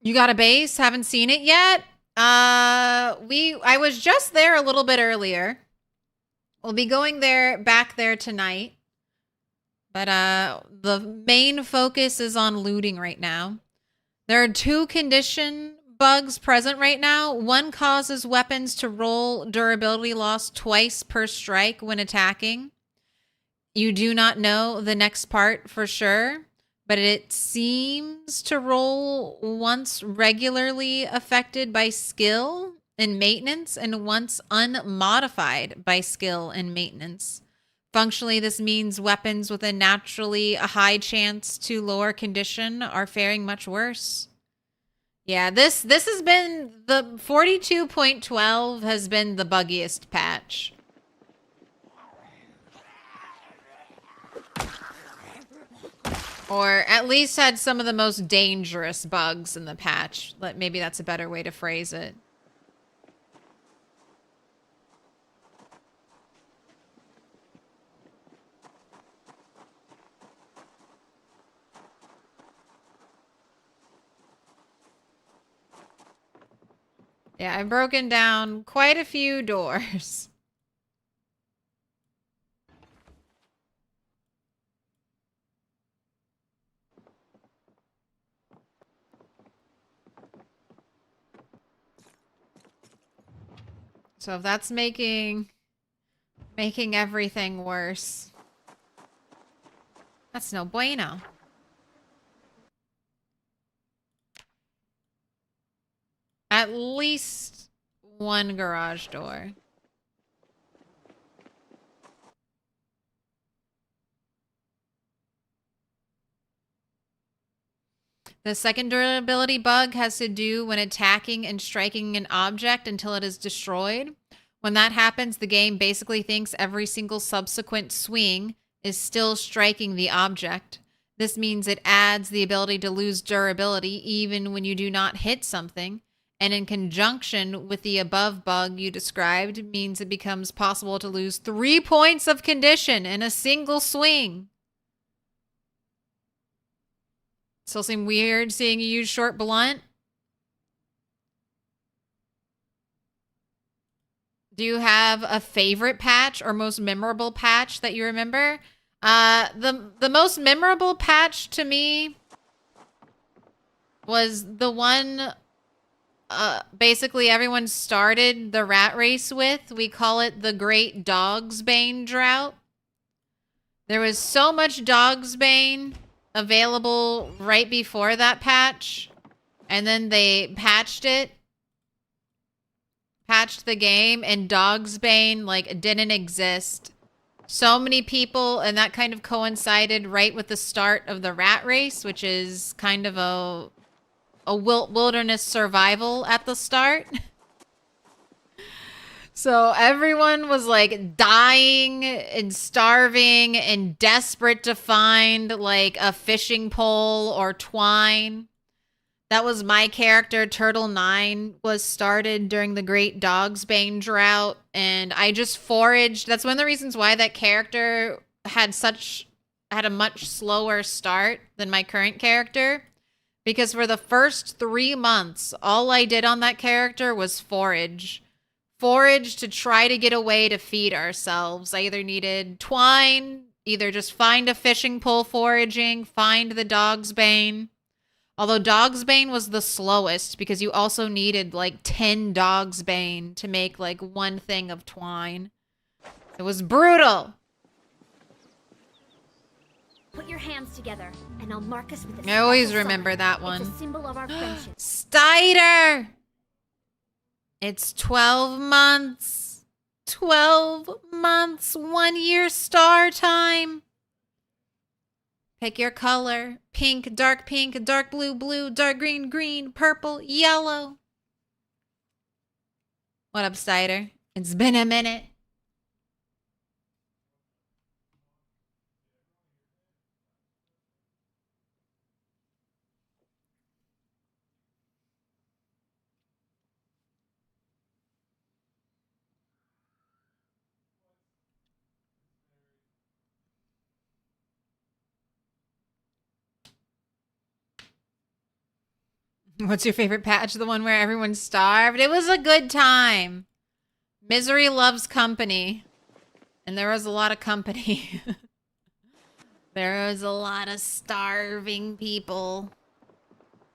You got a base? Haven't seen it yet? I was just there a little bit earlier. We'll be going back there tonight. But the main focus is on looting right now. There are 2 condition bugs present right now. One causes weapons to roll durability loss twice per strike when attacking. You do not know the next part for sure, but it seems to roll once regularly affected by skill and maintenance and once unmodified by skill and maintenance. Functionally, this means weapons with a naturally a high chance to lower condition are faring much worse. Yeah, this has been the 42.12 has been the buggiest patch. Or at least had some of the most dangerous bugs in the patch. Maybe that's a better way to phrase it. Yeah, I've broken down quite a few doors. So if that's making everything worse, that's no bueno. At least one garage door. The second durability bug has to do when attacking and striking an object until it is destroyed. When that happens, the game basically thinks every single subsequent swing is still striking the object. This means it adds the ability to lose durability even when you do not hit something. And in conjunction with the above bug you described, means it becomes possible to lose 3 points of condition in a single swing. Still seem weird seeing you use short blunt? Do you have a favorite patch or most memorable patch that you remember? The most memorable patch to me was the one basically everyone started the rat race with. We call it the Great Dogsbane Drought. There was so much Dogsbane available right before that patch, and then they patched the game, and Dogsbane like didn't exist. So many people, and that kind of coincided right with the start of the rat race, which is kind of a wilderness survival at the start. So everyone was like dying and starving and desperate to find like a fishing pole or twine. That was my character. Turtle 9 was started during the Great Dogsbane Drought, and I just foraged. That's one of the reasons why that character had a much slower start than my current character. Because for the first 3 months, all I did on that character was forage. Forage to try to get a way to feed ourselves. I either needed twine, either just find a fishing pole foraging, find the Dogsbane. Although Dogsbane was the slowest because you also needed like 10 Dogsbane to make like one thing of twine. It was brutal. Put your hands together, and I'll mark us with a I always special remember sign. that one. It's a symbol of our friendship. Stider! It's 12 months. 12 months. 1 year star time. Pick your color. Pink, dark blue, blue, dark green, green, purple, yellow. What up, Stider? It's been a minute. What's your favorite patch? The one where everyone starved? It was a good time. Misery loves company. And there was a lot of company. There was a lot of starving people.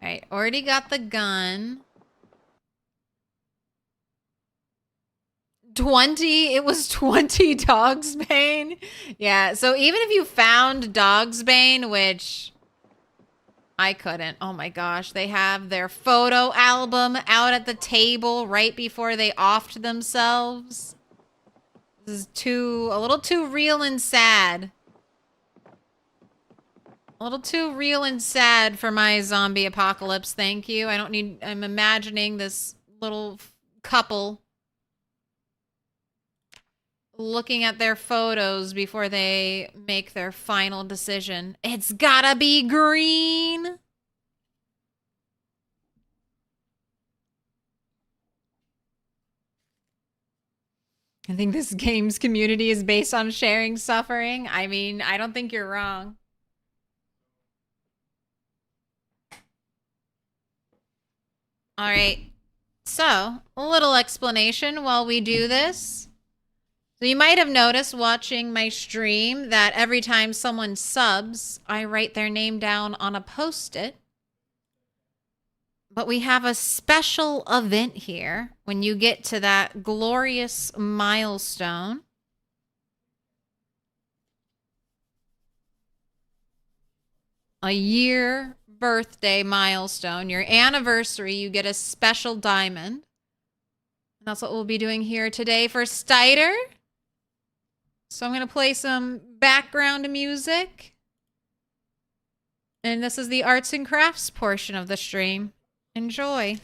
Alright, already got the gun. 20? It was 20 Dogsbane? Yeah, so even if you found Dogsbane, which I couldn't. Oh my gosh. They have their photo album out at the table right before they offed themselves. This is a little too real and sad. A little too real and sad for my zombie apocalypse. Thank you. I'm imagining this little couple looking at their photos before they make their final decision. It's gotta be green. I think this game's community is based on sharing suffering. I mean, I don't think you're wrong. All right. So, a little explanation while we do this. So you might have noticed watching my stream that every time someone subs, I write their name down on a post-it. But we have a special event here when you get to that glorious milestone. A year birthday milestone, your anniversary, you get a special diamond. And that's what we'll be doing here today for Steiter. So I'm going to play some background music. And this is the arts and crafts portion of the stream. Enjoy.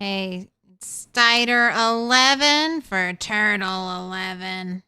Hey, it's Steiter 11 for Turtle 11.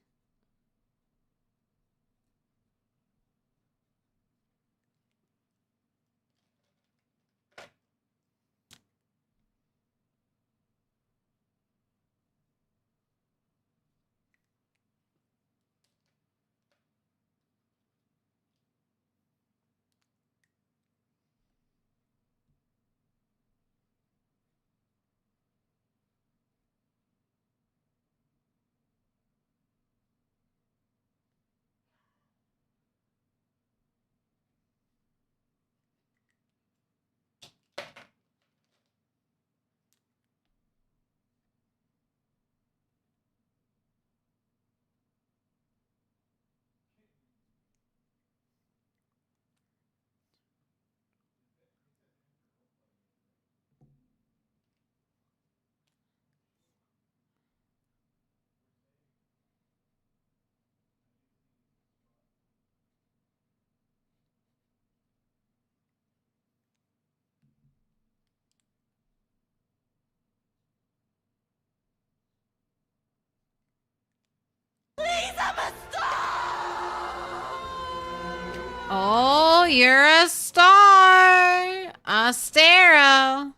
Oh, you're a star. Astero.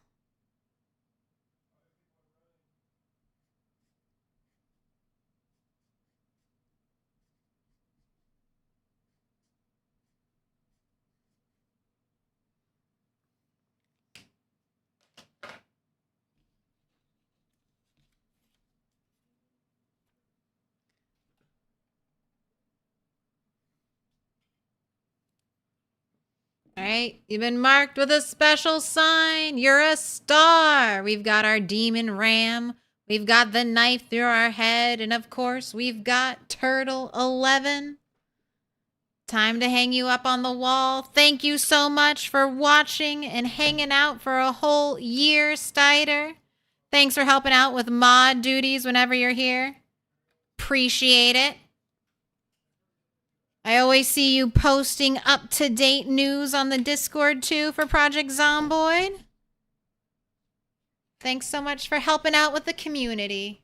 All right, you've been marked with a special sign. You're a star. We've got our demon ram. We've got the knife through our head. And of course, we've got Turtle 11. Time to hang you up on the wall. Thank you so much for watching and hanging out for a whole year, Stider. Thanks for helping out with mod duties whenever you're here. Appreciate it. I always see you posting up-to-date news on the Discord, too, for Project Zomboid. Thanks so much for helping out with the community.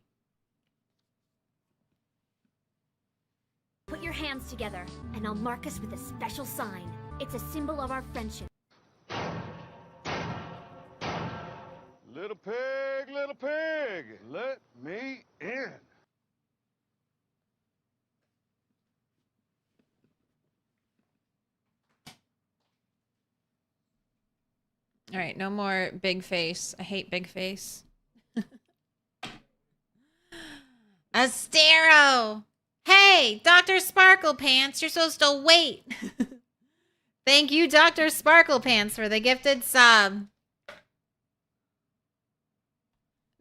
Put your hands together, and I'll mark us with a special sign. It's a symbol of our friendship. Little pig, let me in. All right, no more big face. I hate big face. Astero! Hey, Dr. Sparkle Pants, you're supposed to wait. Thank you, Dr. Sparkle Pants, for the gifted sub.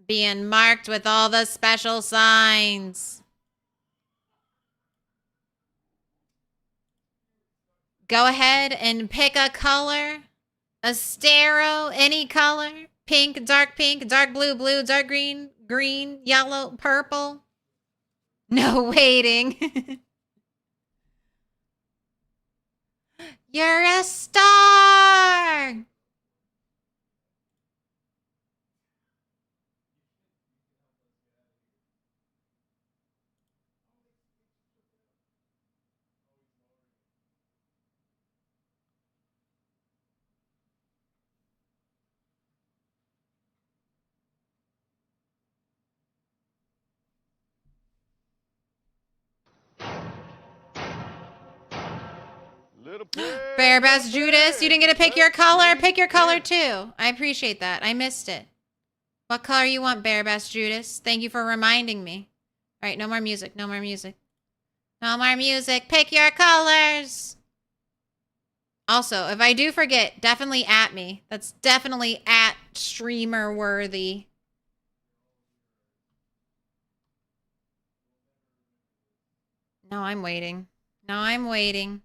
Being marked with all the special signs. Go ahead and pick a color. Astero, any color. Pink, dark blue, blue, dark green, green, yellow, purple. No waiting. You're a star. Little pig. Bear Best Judas, you didn't get to pick your color. Pick your color too. I appreciate that. I missed it. What color you want, Bear Best Judas? Thank you for reminding me. All right, no more music. No more music. No more music. Pick your colors. Also, if I do forget, definitely at me. That's definitely at streamer worthy. No, I'm waiting. No, I'm waiting.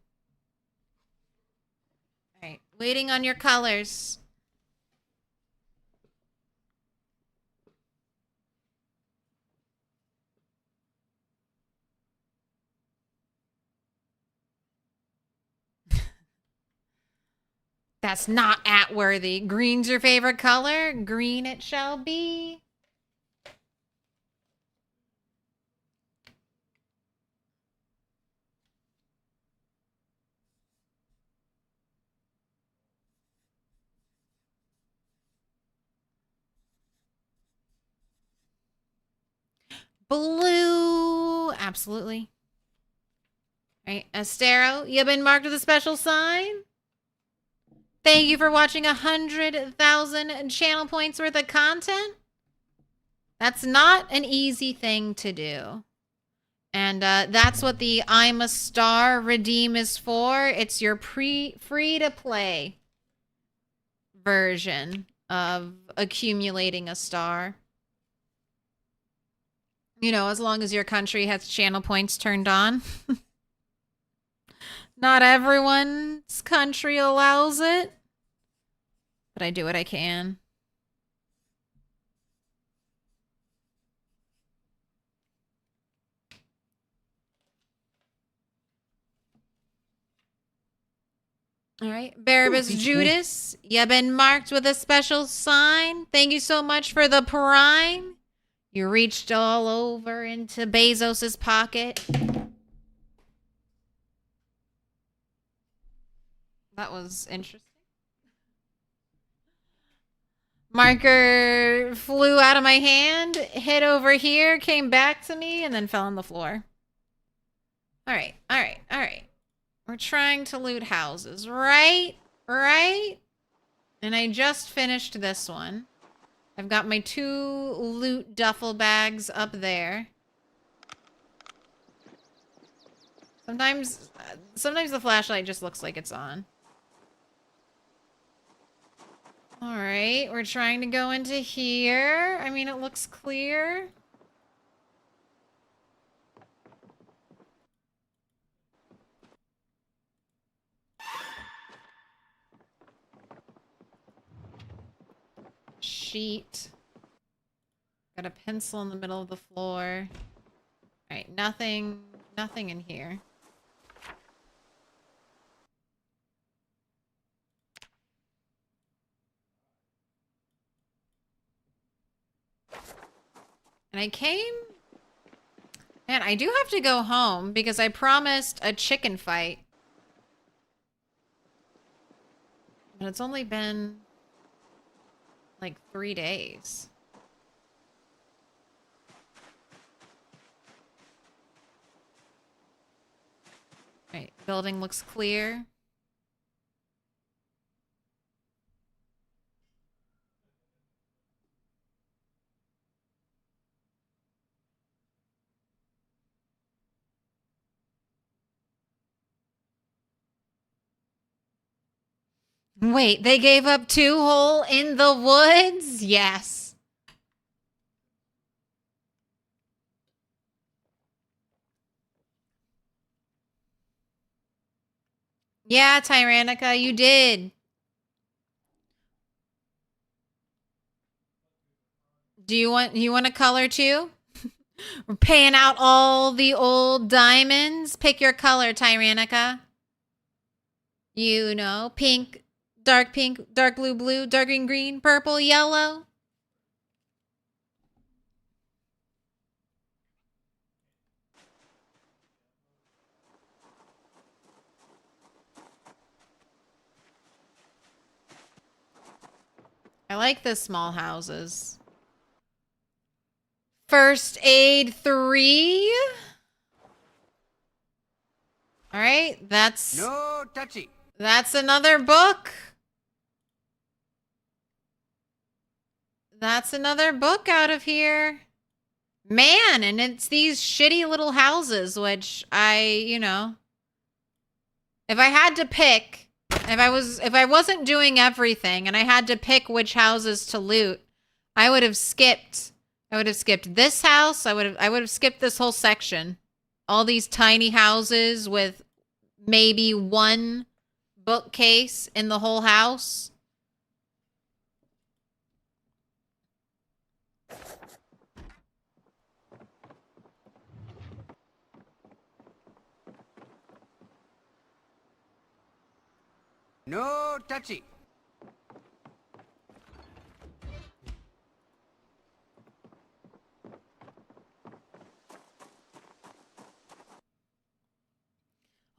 All right, waiting on your colors. That's not at worthy. Green's your favorite color? Green it shall be. Blue. Absolutely. All right, Astero, you've been marked with a special sign. Thank you for watching 100,000 channel points worth of content. That's not an easy thing to do. And that's what the I'm a Star redeem is for. It's your free-to-play version of accumulating a star. You know, as long as your country has channel points turned on. Not everyone's country allows it. But I do what I can. All right, Barabbas Judas, you've been marked with a special sign. Thank you so much for the prime. You reached all over into Bezos's pocket. That was interesting. Marker flew out of my hand, hit over here, came back to me, and then fell on the floor. Alright, alright, alright. We're trying to loot houses, right? Right? And I just finished this one. I've got my 2 loot duffel bags up there. Sometimes the flashlight just looks like it's on. Alright, we're trying to go into here. I mean, it looks clear. Sheet. Got a pencil in the middle of the floor. Alright, nothing in here. And I came... Man, I do have to go home because I promised a chicken fight. But it's only been... like 3 days. Right, building looks clear. Wait, they gave up 2 hole in the woods? Yes. Yeah, Tyrannica, you did. Do you want a color too? We're paying out all the old diamonds. Pick your color, Tyrannica. You know, pink, dark blue, blue, dark green, green, purple, yellow. I like the small houses. First aid 3. All right, that's No touchy. That's another book. That's another book out of here. Man, and it's these shitty little houses, which you know, if I had to pick, if I wasn't doing everything and I had to pick which houses to loot, I would have skipped this house. I would have skipped this whole section. All these tiny houses with maybe 1 bookcase in the whole house. No touchy.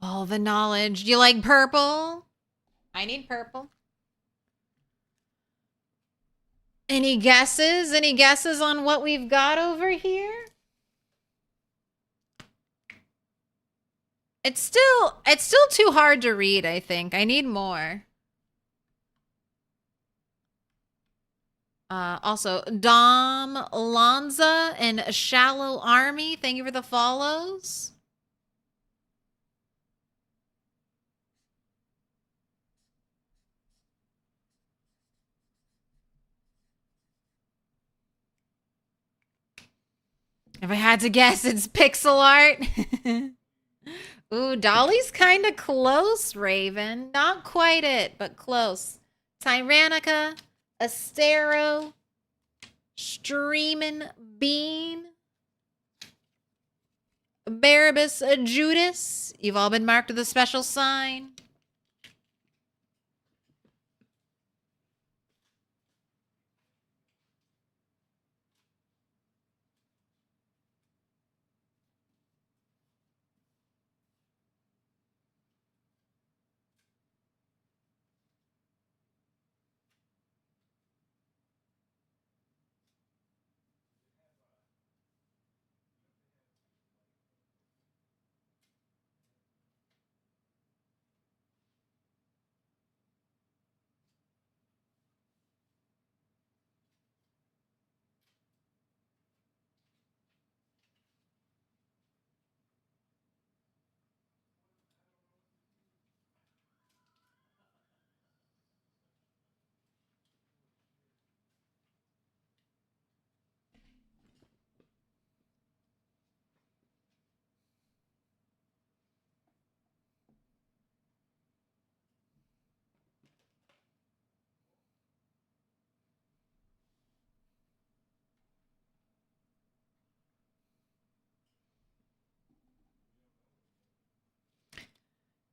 All the knowledge. Do you like purple? I need purple. Any guesses? Any guesses on what we've got over here? It's still too hard to read, I think. I need more. Also, Dom Lanza and Shallow Army, thank you for the follows. If I had to guess, it's pixel art. Ooh, Dolly's kind of close, Raven. Not quite it, but close. Tyrannica, Astero, Streamin' Bean, Barabbas Judas. You've all been marked with a special sign.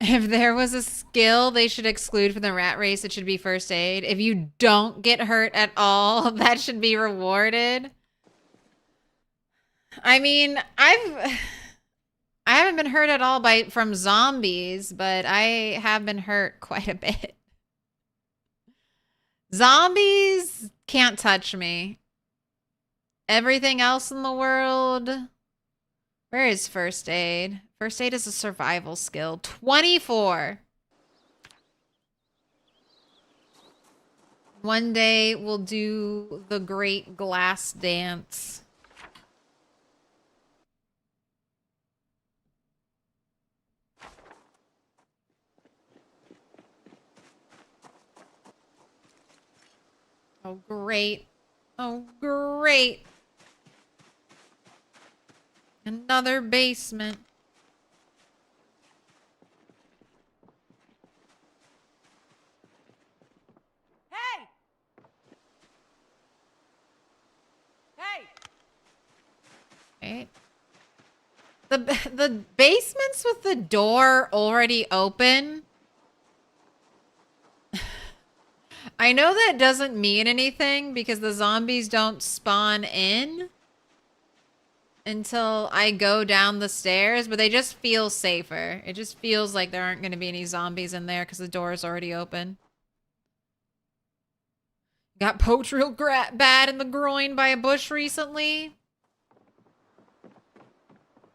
If there was a skill they should exclude from the rat race, it should be first aid. If you don't get hurt at all, that should be rewarded. I mean, I haven't been hurt at all from zombies, but I have been hurt quite a bit. Zombies can't touch me. Everything else in the world. Where is first aid? First aid is a survival skill. 24. One day we'll do the great glass dance. Oh, great. Oh, great. Another basement. Hey! Hey! Right. The basements with the door already open. I know that doesn't mean anything because the zombies don't spawn in until I go down the stairs, but they just feel safer. It just feels like there aren't going to be any zombies in there because the door is already open. Got poked real bad in the groin by a bush recently.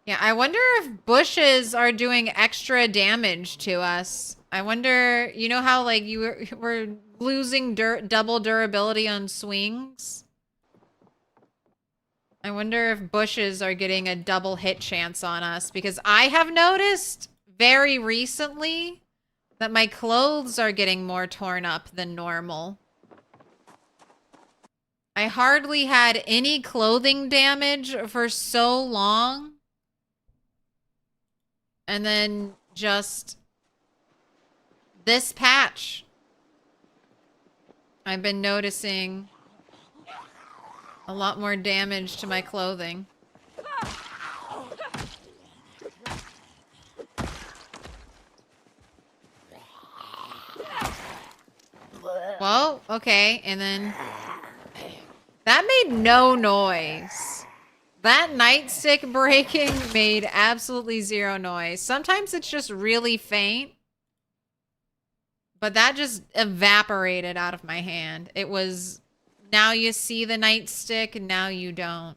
Yeah, I wonder if bushes are doing extra damage to us. I wonder, you know how like you were losing double durability on swings? I wonder if bushes are getting a double hit chance on us because I have noticed very recently that my clothes are getting more torn up than normal. I hardly had any clothing damage for so long. And then just this patch, I've been noticing a lot more damage to my clothing. Whoa, okay, and then that made no noise. That nightstick breaking made absolutely zero noise. Sometimes it's just really faint. But that just evaporated out of my hand. It was, now you see the nightstick and now you don't.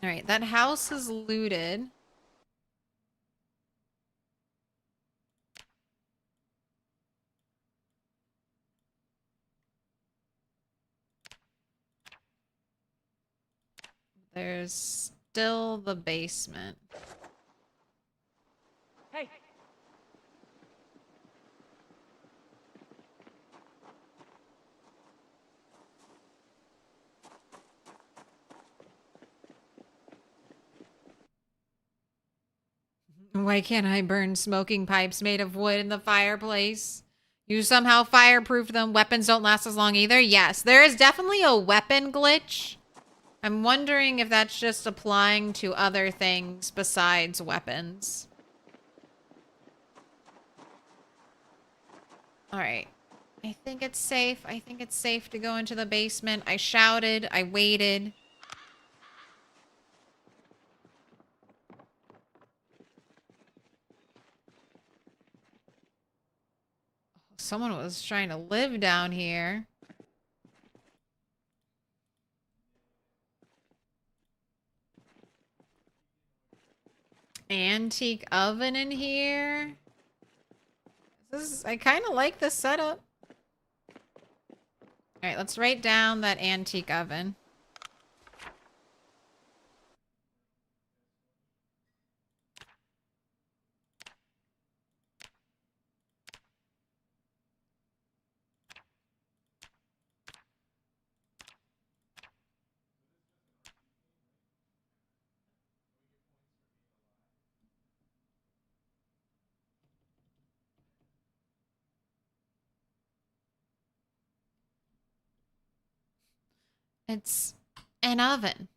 All right, that house is looted. There's still the basement. Hey! Why can't I burn smoking pipes made of wood in the fireplace? You somehow fireproof them. Weapons don't last as long either. Yes, there is definitely a weapon glitch. I'm wondering if that's just applying to other things besides weapons. All right. I think it's safe. I think it's safe to go into the basement. I shouted. I waited. Someone was trying to live down here. Antique oven in here. I kind of like this setup. All right, let's write down that antique oven. It's an oven.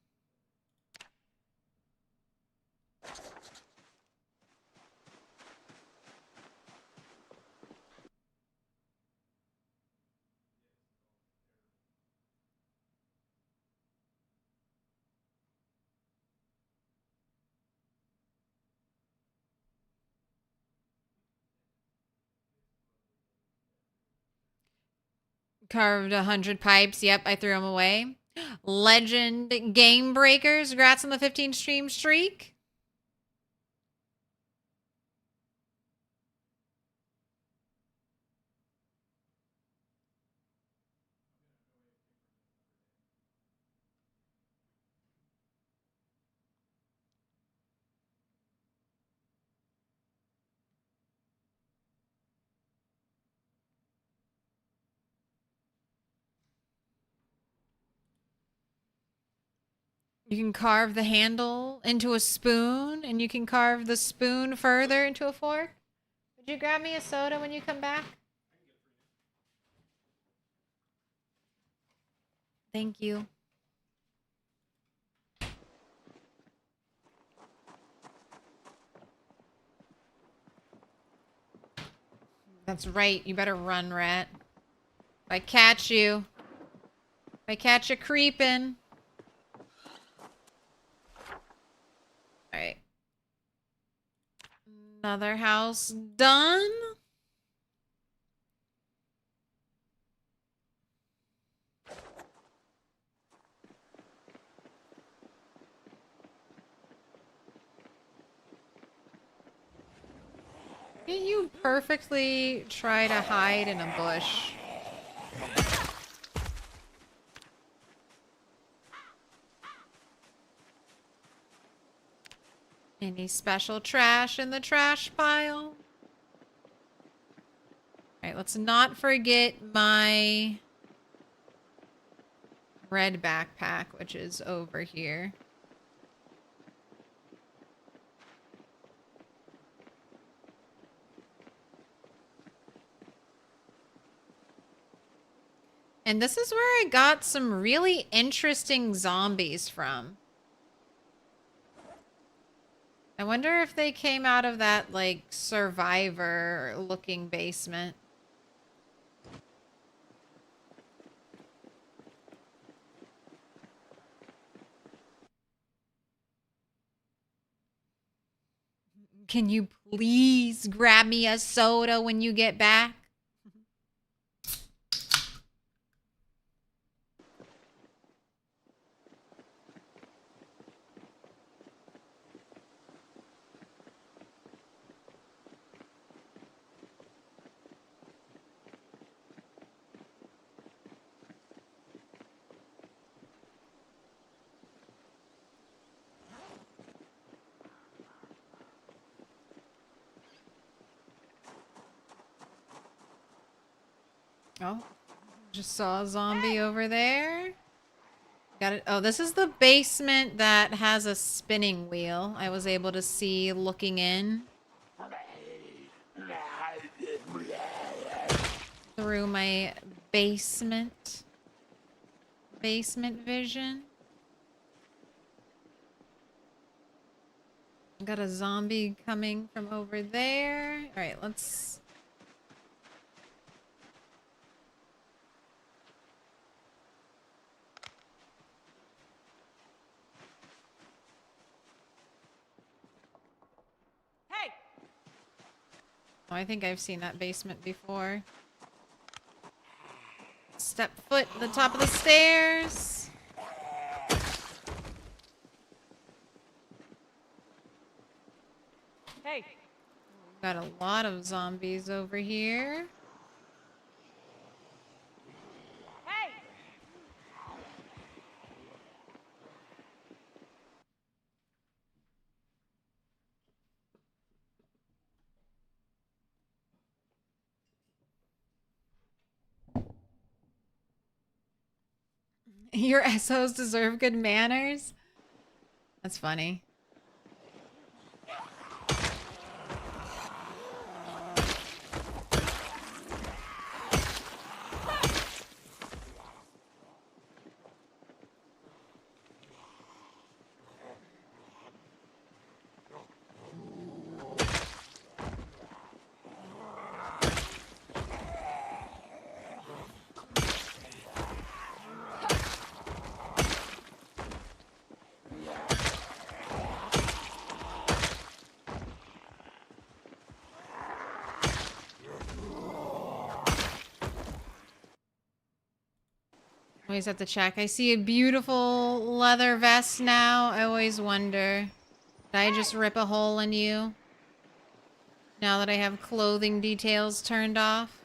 Carved 100 pipes. Yep, I threw them away. Legend Game Breakers. Congrats on the 15 stream streak. You can carve the handle into a spoon, and you can carve the spoon further into a fork. Would you grab me a soda when you come back? Thank you. That's right. You better run, rat. If I catch you. If I catch you creeping. Alright. Another house done. Can you perfectly try to hide in a bush? Any special trash in the trash pile? Alright, let's not forget my red backpack, which is over here. And this is where I got some really interesting zombies from. I wonder if they came out of that, like, survivor-looking basement. Can you please grab me a soda when you get back? Oh, just saw a zombie over there. Got it. Oh, this is the basement that has a spinning wheel. I was able to see looking in through my basement vision. Got a zombie coming from over there. All right, let's... Hey! Oh, I think I've seen that basement before. Step foot at the top of the stairs. Hey! Got a lot of zombies over here. Hey! Your SOs deserve good manners. That's funny. Always have to check. I see a beautiful leather vest now. I always wonder, did I just rip a hole in you? Now that I have clothing details turned off.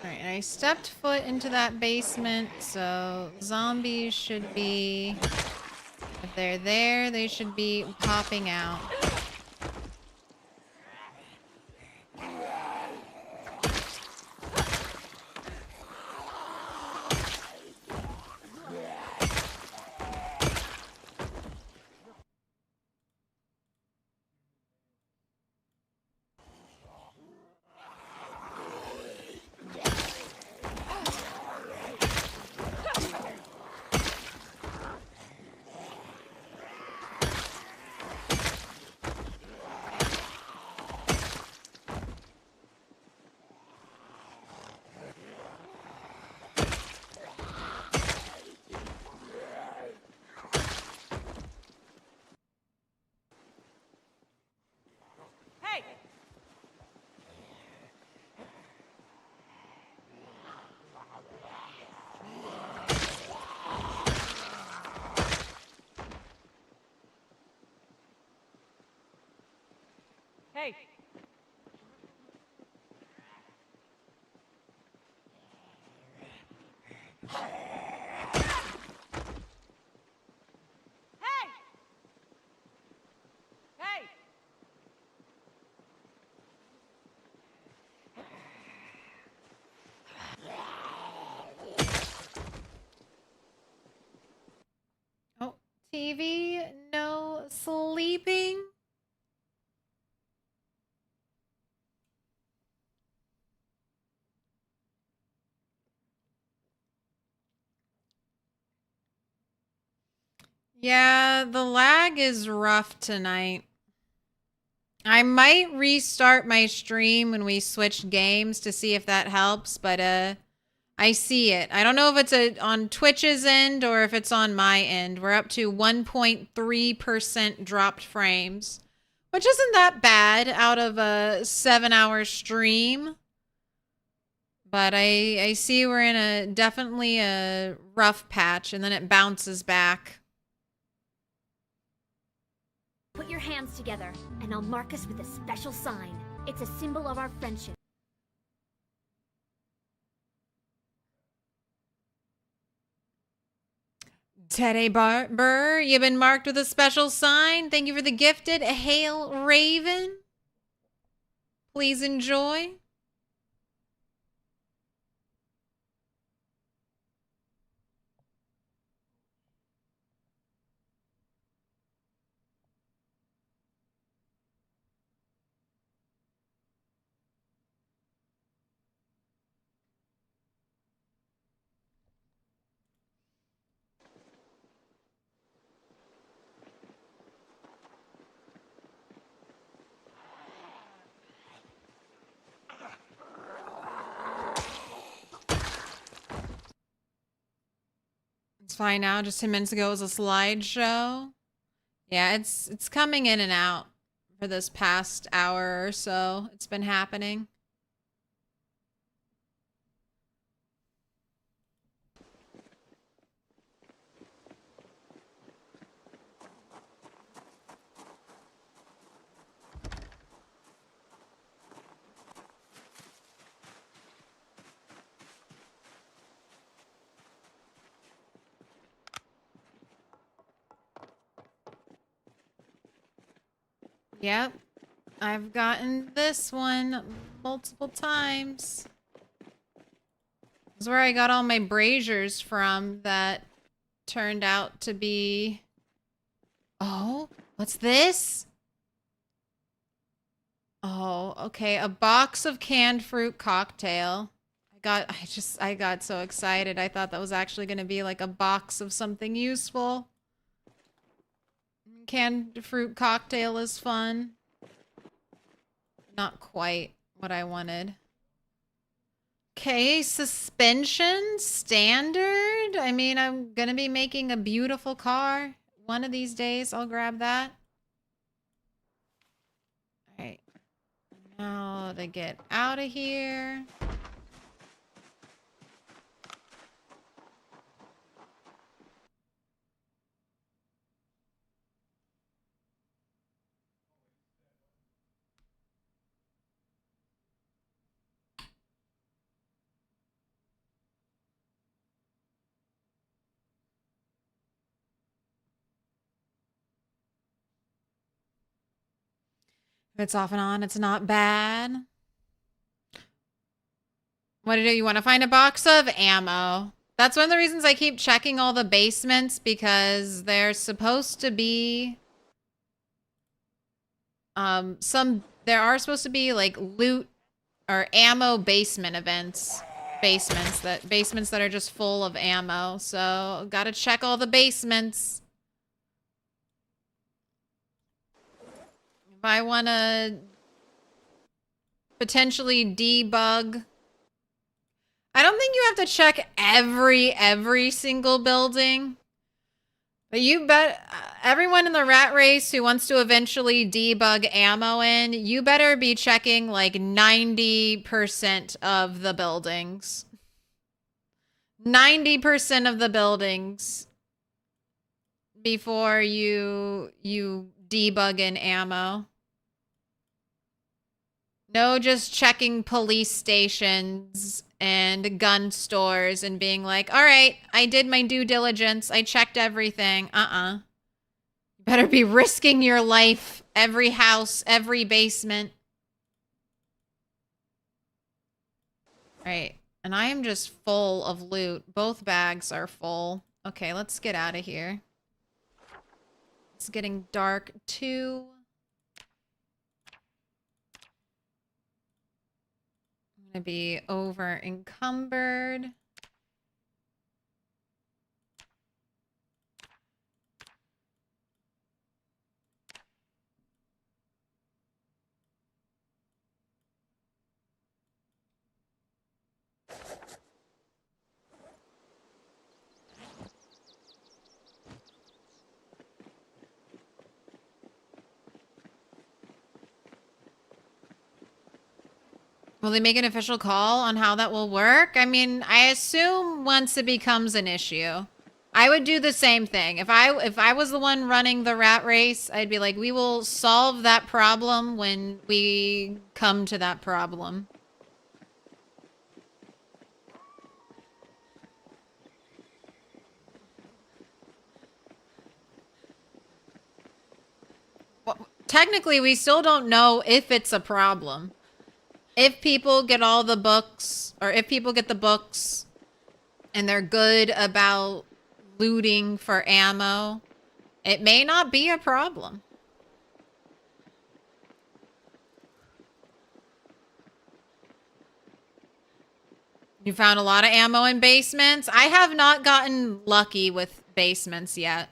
Alright, and I stepped foot into that basement, so zombies should be... If they're there, they should be popping out. Hey! Hey! Hey! Hey! Oh, TV, no sleeping. Yeah, the lag is rough tonight. I might restart my stream when we switch games to see if that helps, but I see it. I don't know if it's on Twitch's end or if it's on my end. We're up to 1.3% dropped frames, which isn't that bad out of a 7-hour stream. But I see we're in a definitely a rough patch, and then it bounces back. Put your hands together, and I'll mark us with a special sign. It's a symbol of our friendship. Teddy Burr, you've been marked with a special sign. Thank you for the gifted Hail Raven. Please enjoy. It's fine now. Just 10 minutes ago it was a slideshow. Yeah, it's coming in and out for this past hour or so. It's been happening. Yep. I've gotten this one multiple times. This is where I got all my braziers from that turned out to be... Oh, what's this? Oh, okay. A box of canned fruit cocktail. I got so excited. I thought that was actually going to be like a box of something useful. canned fruit cocktail is fun. Not quite what I wanted. Okay, suspension standard. I mean, I'm gonna be making a beautiful car. One of these days, I'll grab that. All right. Now to get out of here. If it's off and on, it's not bad. What do you want to find? A box of ammo. That's one of the reasons I keep checking all the basements, because there's supposed to be there are supposed to be like loot or ammo basement events. Basements that are just full of ammo. So gotta check all the basements. If I wanna potentially debug, I don't think you have to check every single building. But you bet everyone in the rat race who wants to eventually debug ammo in, you better be checking like 90% of the buildings. 90% of the buildings before you debug in ammo. No, just checking police stations and gun stores and being like, all right, I did my due diligence. I checked everything. You better be risking your life. Every house, every basement. Right. And I am just full of loot. Both bags are full. Okay, let's get out of here. It's getting dark too. I'm gonna be over encumbered. Will they make an official call on how that will work? I mean, I assume once it becomes an issue. I would do the same thing. If I was the one running the rat race, I'd be like, we will solve that problem when we come to that problem. Well, technically, we still don't know if it's a problem. If people get all the books, or if people get the books and they're good about looting for ammo, it may not be a problem. You found a lot of ammo in basements? I have not gotten lucky with basements yet.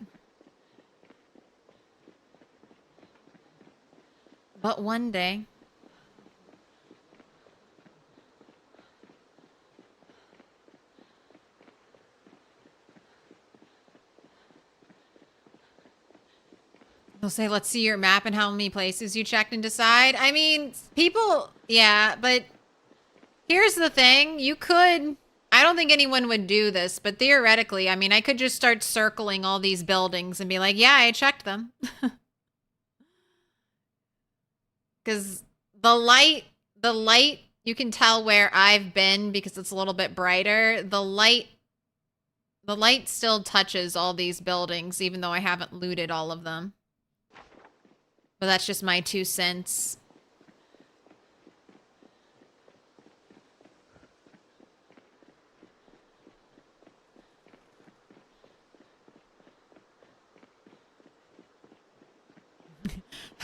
But one day. They'll say, let's see your map and how many places you checked and decide. I mean, people, yeah, but here's the thing. You could, I don't think anyone would do this, but theoretically, I mean, I could just start circling all these buildings and be like, yeah, I checked them. Because the light, you can tell where I've been because it's a little bit brighter. The light still touches all these buildings, even though I haven't looted all of them. But that's just my 2 cents.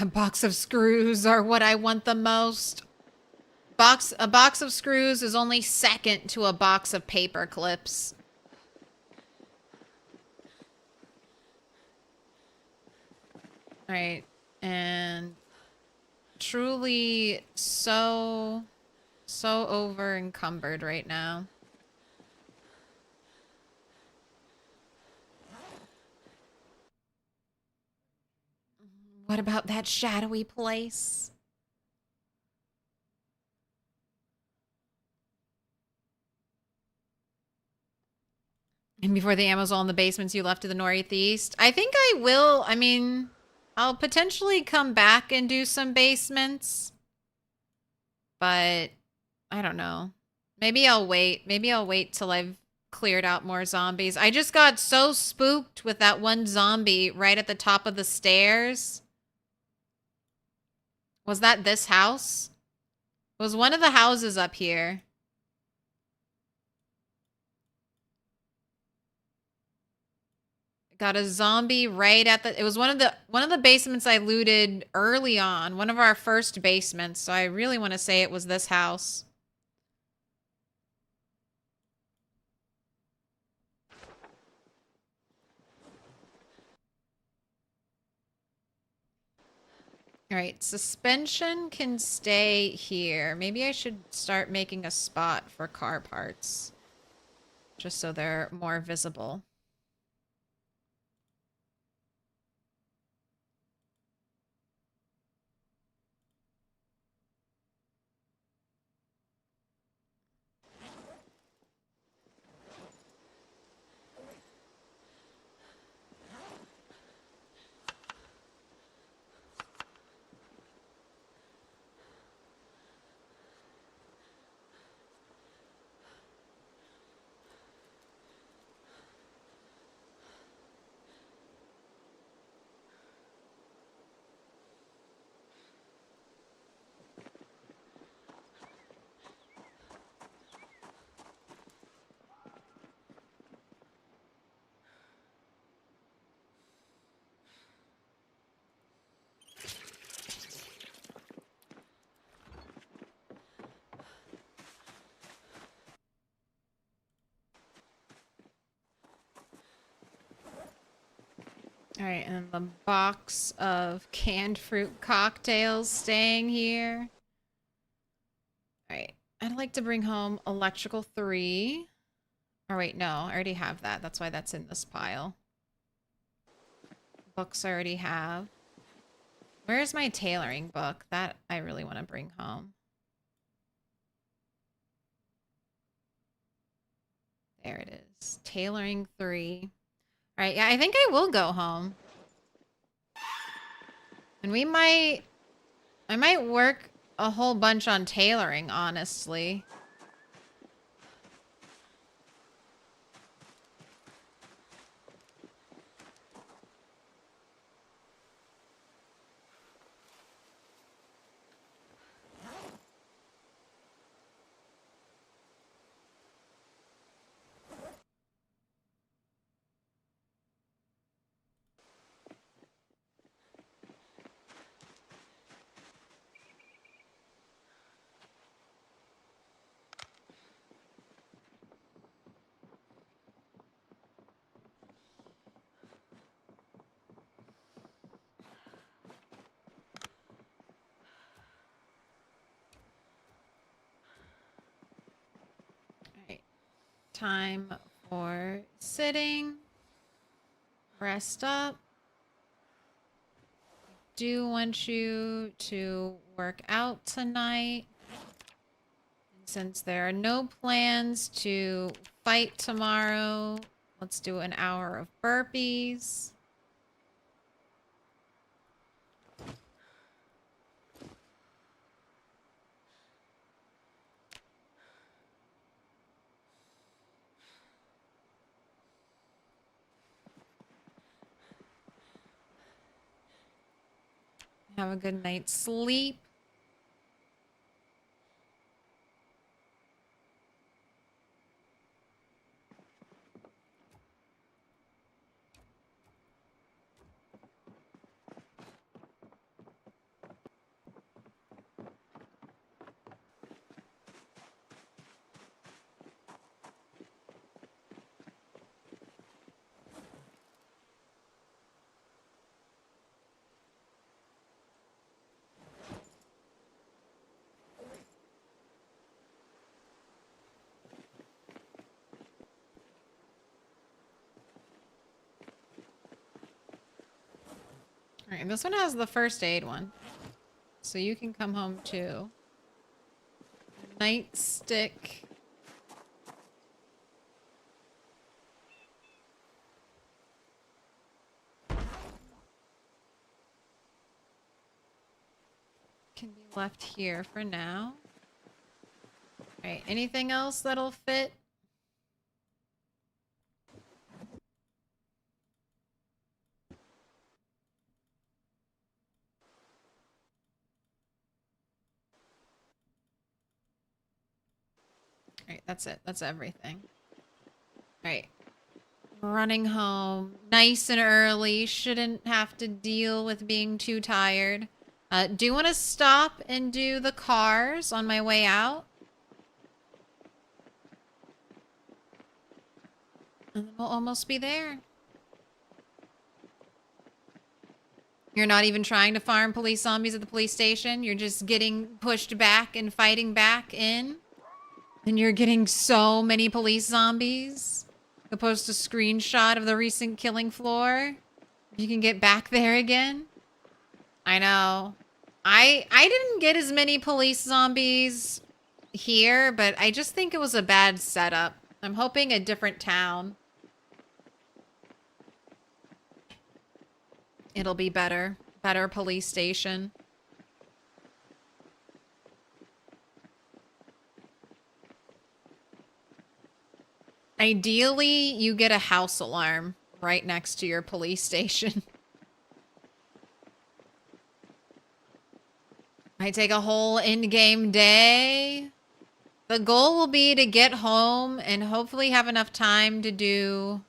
A box of screws are what I want the most. A box of screws is only second to a box of paper clips. All right. And truly so over encumbered right now. What about that shadowy place? And before the ammo's all in the basements you left to the northeast. I think I will. I mean, I'll potentially come back and do some basements. But I don't know. Maybe I'll wait. Maybe I'll wait till I've cleared out more zombies. I just got so spooked with that one zombie right at the top of the stairs. Was that this house? It was one of the houses up here. Got a zombie right at the... It was one of the basements I looted early on. One of our first basements. So I really want to say it was this house. All right, suspension can stay here. Maybe I should start making a spot for car parts. Just so they're more visible. All right, and the box of canned fruit cocktails staying here. All right, I'd like to bring home electrical 3. Or wait, no, I already have that. That's why that's in this pile. Books I already have. Where's my tailoring book? That I really want to bring home. There it is. Tailoring 3. All right, yeah, I think I will go home. And I might work a whole bunch on tailoring, honestly. Time for sitting. Rest up. Do want you to work out tonight. And since there are no plans to fight tomorrow, let's do an hour of burpees. Have a good night's sleep. All right, this one has the first aid one. So you can come home too. Nightstick. Can be left here for now. All right, anything else that'll fit? All right, that's it. That's everything. All right. Running home nice and early. Shouldn't have to deal with being too tired. Do you want to stop and do the cars on my way out? And then we'll almost be there. You're not even trying to farm police zombies at the police station. You're just getting pushed back and fighting back in. And you're getting so many police zombies. I'll post a screenshot of the recent killing floor. You can get back there again. I know. I didn't get as many police zombies here, but I just think it was a bad setup. I'm hoping a different town. It'll be better. Better police station. Ideally, you get a house alarm right next to your police station. Might take a whole in-game day. The goal will be to get home and hopefully have enough time to do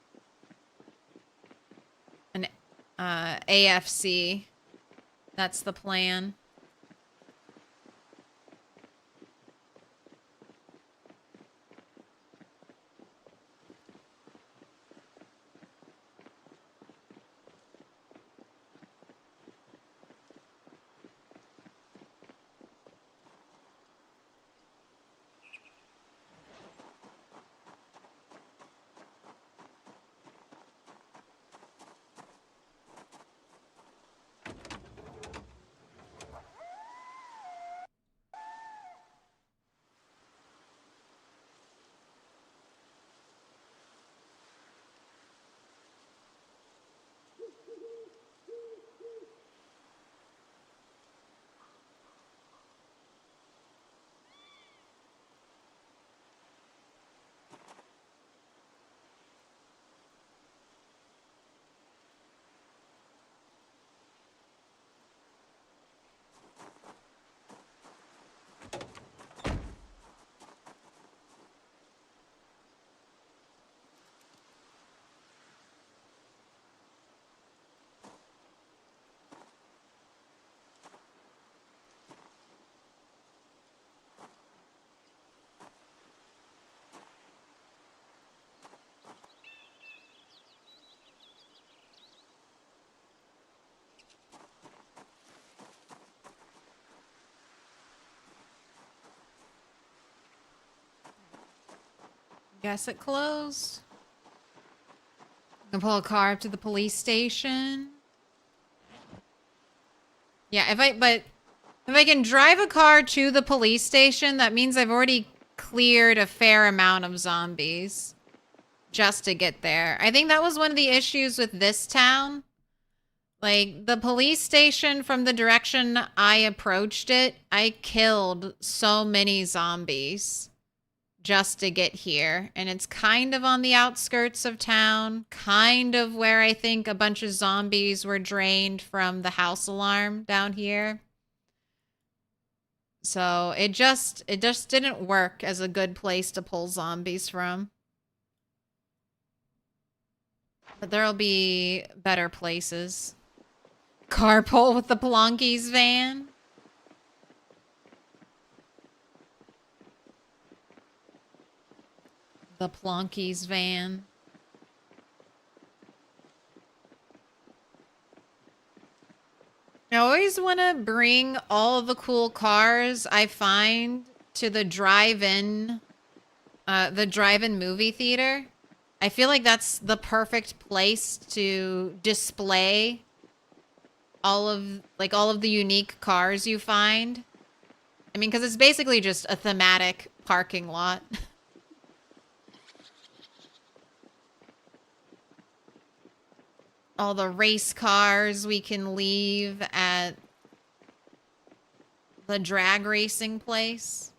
an AFC. That's the plan. Guess it closed. Can pull a car up to the police station. Yeah, if I can drive a car to the police station, that means I've already cleared a fair amount of zombies just to get there. I think that was one of the issues with this town. Like, the police station, from the direction I approached it, I killed so many zombies just to get here. And it's kind of on the outskirts of town, kind of where I think a bunch of zombies were drained from the house alarm down here. So it just didn't work as a good place to pull zombies from. But there'll be better places. Carpool with the Plonkies van. The Plonkies van. I always want to bring all the cool cars I find to the drive-in movie theater. I feel like that's the perfect place to display all of the unique cars you find. I mean, because it's basically just a thematic parking lot. All the race cars we can leave at the drag racing place.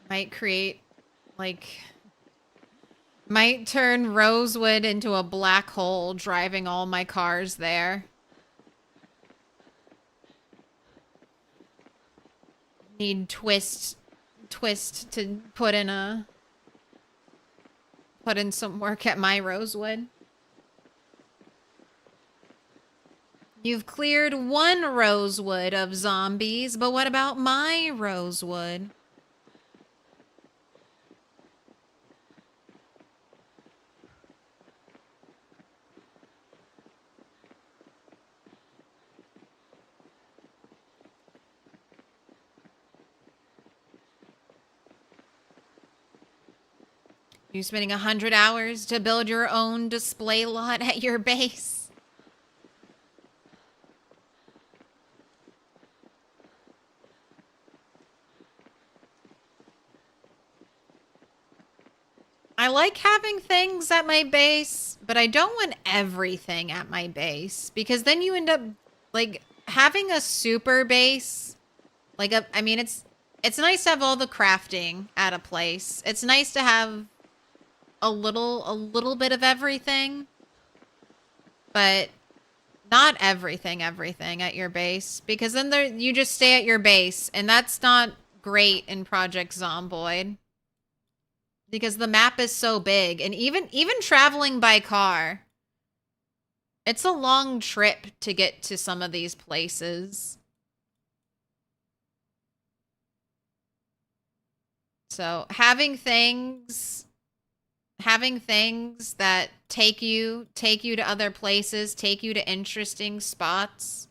Might create, like, might turn Rosewood into a black hole driving all my cars there. Need twist to put in some work at my Rosewood. You've cleared one Rosewood of zombies, but what about my Rosewood? You spending 100 hours to build your own display lot at your base? I like having things at my base, but I don't want everything at my base because then you end up like having a super base. Like I mean, it's nice to have all the crafting at a place. It's nice to have a little bit of everything, but not everything at your base because then you just stay at your base and that's not great in Project Zomboid because the map is so big and even traveling by car, it's a long trip to get to some of these places. So having things that take you to other places, take you to interesting spots.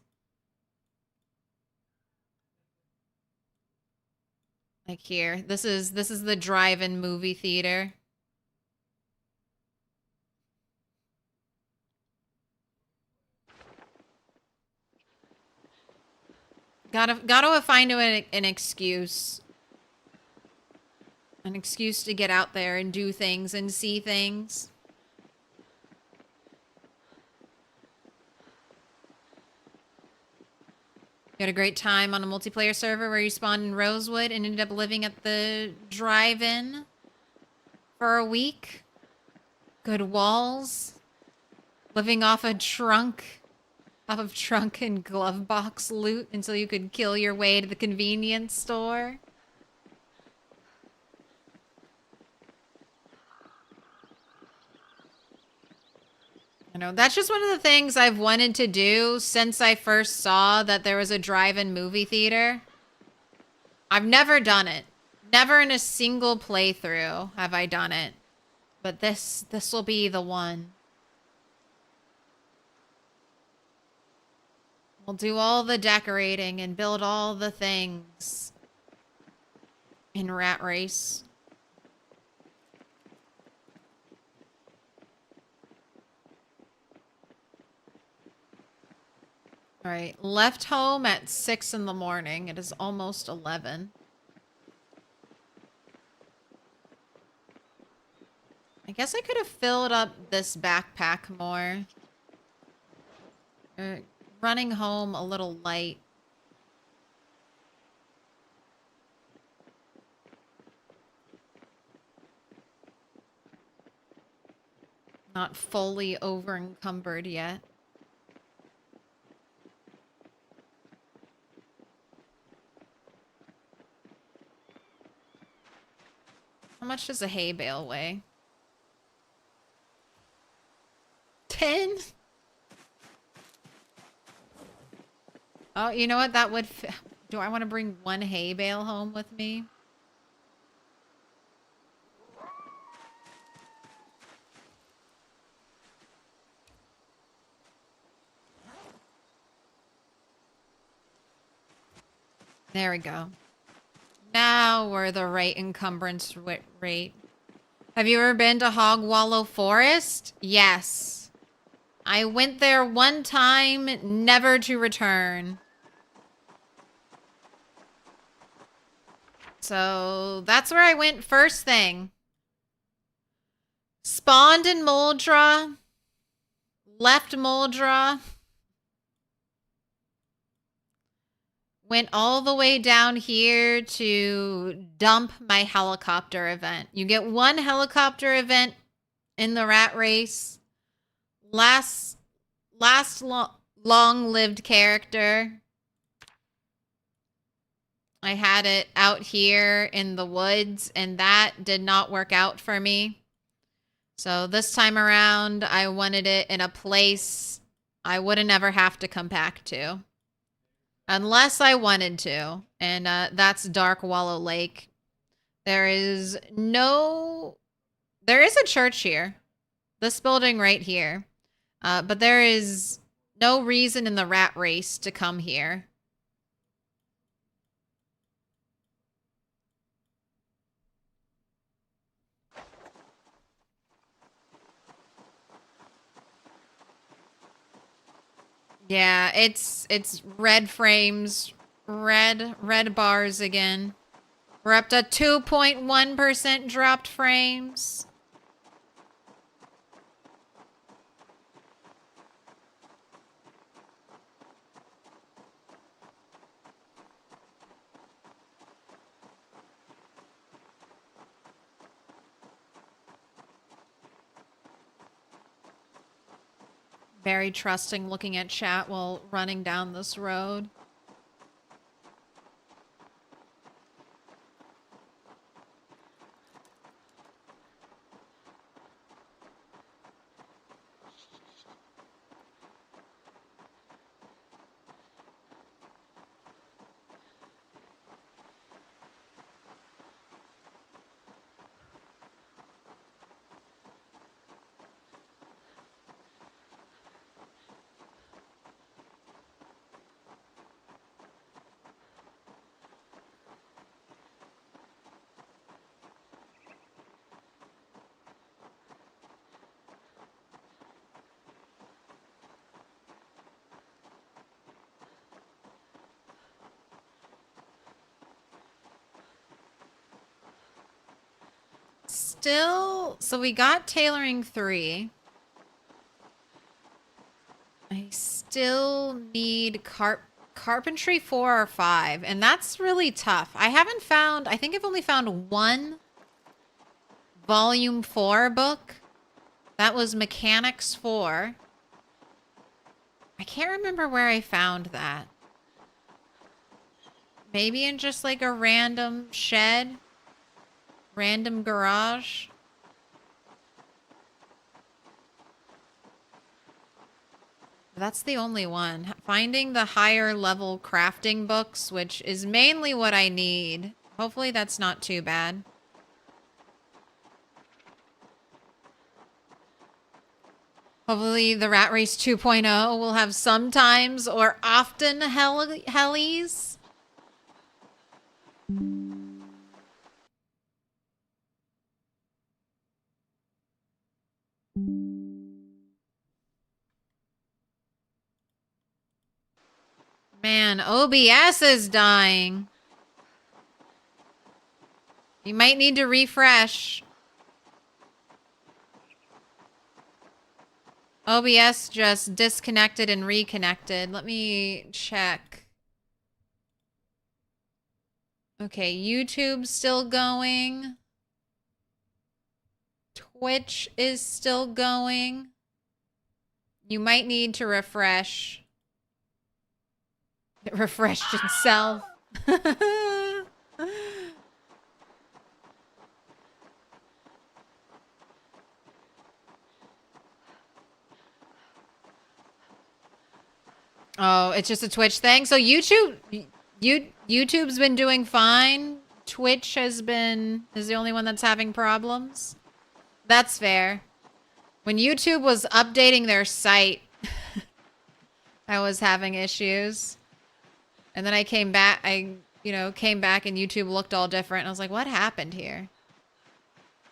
Like here, this is the drive-in movie theater. Gotta find an excuse. An excuse to get out there and do things and see things. You had a great time on a multiplayer server where you spawned in Rosewood and ended up living at the drive-in for a week. Good walls. Living off of trunk and glove box loot until you could kill your way to the convenience store. I know, that's just one of the things I've wanted to do since I first saw that there was a drive-in movie theater. I've never done it. Never in a single playthrough have I done it. But this will be the one. We'll do all the decorating and build all the things in Rat Race. All right, left home at 6 in the morning. It is almost 11. I guess I could have filled up this backpack more. Running home a little light. Not fully over encumbered yet. How much does a hay bale weigh? 10? Oh, you know what? That would fit. Do I want to bring one hay bale home with me? There we go. Now we're the right encumbrance rate. Have you ever been to Hog Wallow Forest? Yes. I went there one time, never to return. So that's where I went first thing. Spawned in Moldra. Left Moldra. Went all the way down here to dump my helicopter event. You get one helicopter event in the rat race. Last long-lived character. I had it out here in the woods, and that did not work out for me. So this time around, I wanted it in a place I wouldn't ever have to come back to. Unless I wanted to. And that's Dark Wallow Lake. There is a church here. This building right here. But there is no reason in the rat race to come here. Yeah, it's red frames, red bars again. We're up to 2.1% dropped frames. Very trusting looking at chat while running down this road. Still, so we got tailoring 3. I still need carpentry 4 or 5, and that's really tough. I think I've only found one volume 4 book. That was Mechanics 4. I can't remember where I found that. Maybe in just like a random shed? Random garage? That's the only one. Finding the higher level crafting books, which is mainly what I need. Hopefully that's not too bad. Hopefully the Rat Race 2.0 will have sometimes or often helis. Man, OBS is dying. You might need to refresh. OBS just disconnected and reconnected. Let me check. Okay, YouTube's still going. Twitch is still going. You might need to refresh. It refreshed itself. Oh, it's just a Twitch thing. So YouTube YouTube's been doing fine. Twitch is the only one that's having problems. That's fair. When YouTube was updating their site, I was having issues. And then I came back, came back and YouTube looked all different. I was like, what happened here?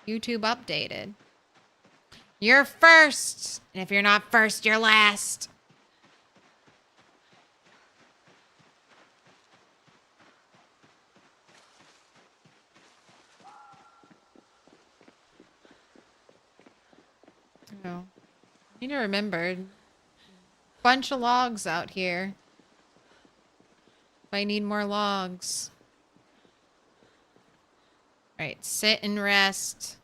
YouTube updated. You're first! And if you're not first, you're last. Oh. I need to remember. Bunch of logs out here. If I need more logs. Alright, sit and rest.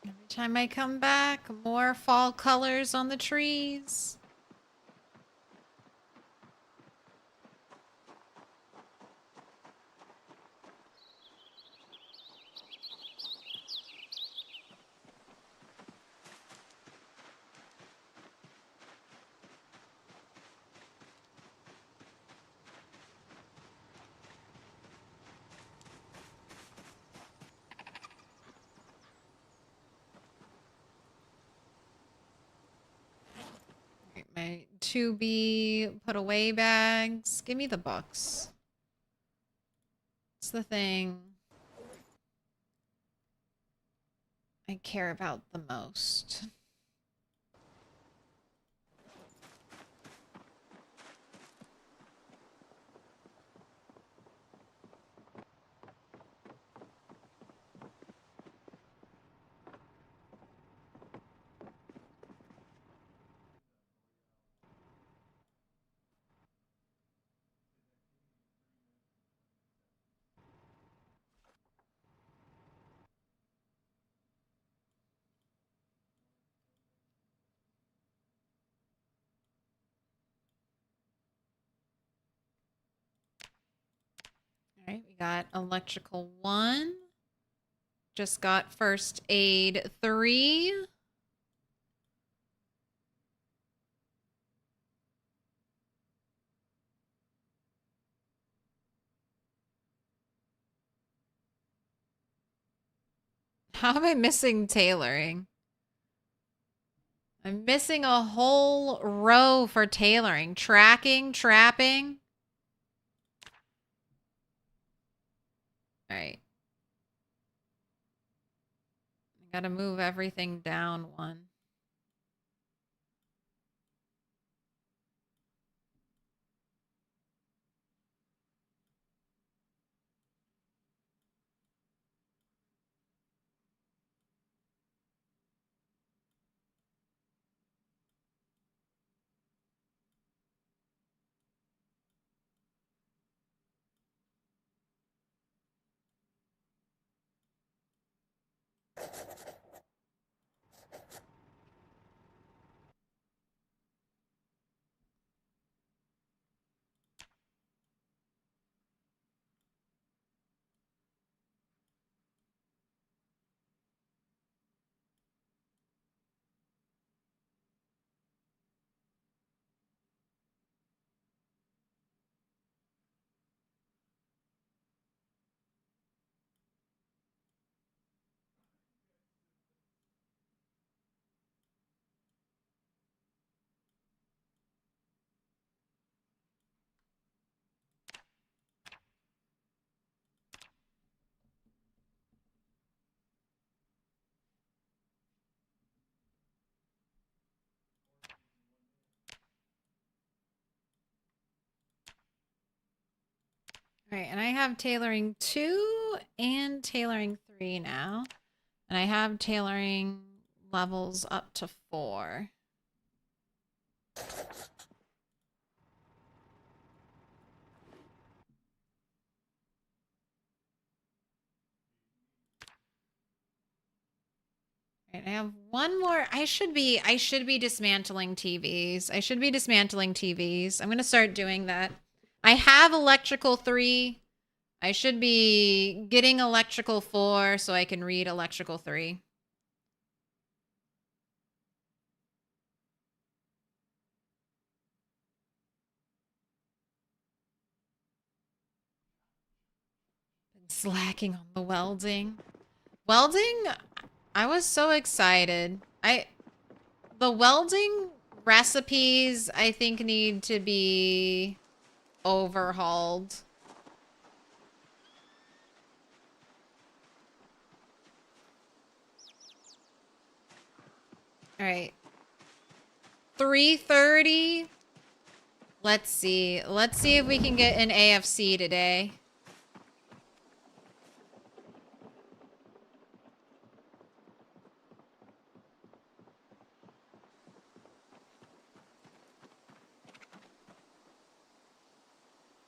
Every time I come back, more fall colors on the trees. Right, my 2B put away bags. Give me the books. It's the thing I care about the most. All right, we got electrical 1. Just got first aid 3. How am I missing tailoring? I'm missing a whole row for tailoring. Tracking, trapping. All right. I gotta move everything down 1. All right, and I have tailoring 2 and tailoring 3 now. And I have tailoring levels up to 4. Right, I have one more. I should be dismantling TVs. I should be dismantling TVs. I'm going to start doing that. I have electrical 3. I should be getting electrical 4 so I can read electrical 3. Been slacking on the welding. Welding, I was so excited. The welding recipes I think need to be overhauled. All right. 3:30. Let's see. Let's see if we can get an AFC today.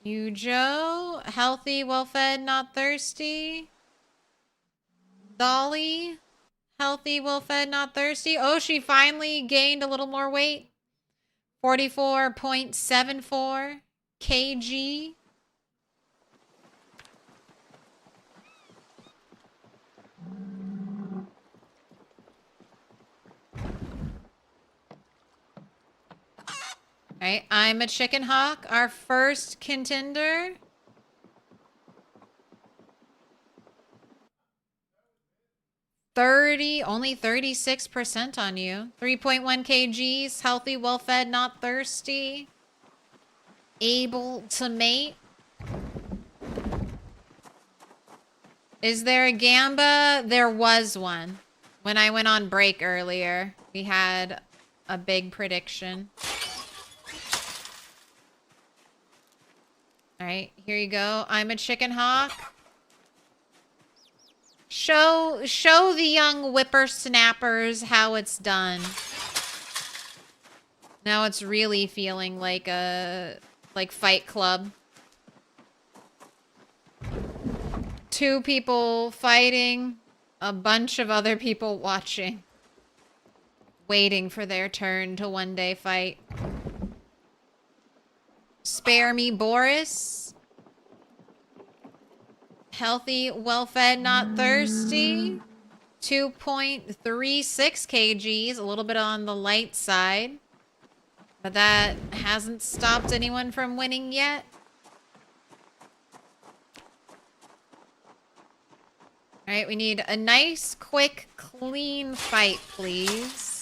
You, Joe. Healthy, well-fed, not thirsty. Dolly. Healthy, well-fed, not thirsty. Oh, she finally gained a little more weight. 44.74 kg. All right, I'm a chicken hawk, our first contender. Only 36% on you. 3.1 kgs, healthy, well-fed, not thirsty. Able to mate. Is there a Gamba? There was one. When I went on break earlier, we had a big prediction. All right, here you go. I'm a chicken hawk. Show the young whippersnappers how it's done. Now it's really feeling like Fight Club. 2 people fighting, a bunch of other people watching. Waiting for their turn to one day fight. Spare me, Boris. Healthy, well-fed, not thirsty. 2.36 kgs, a little bit on the light side. But that hasn't stopped anyone from winning yet. All right, we need a nice, quick, clean fight, please.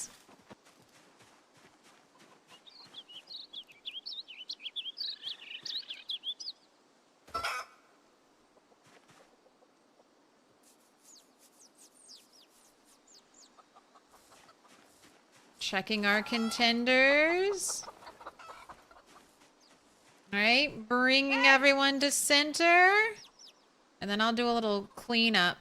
Checking our contenders. All right, bringing everyone to center. And then I'll do a little cleanup.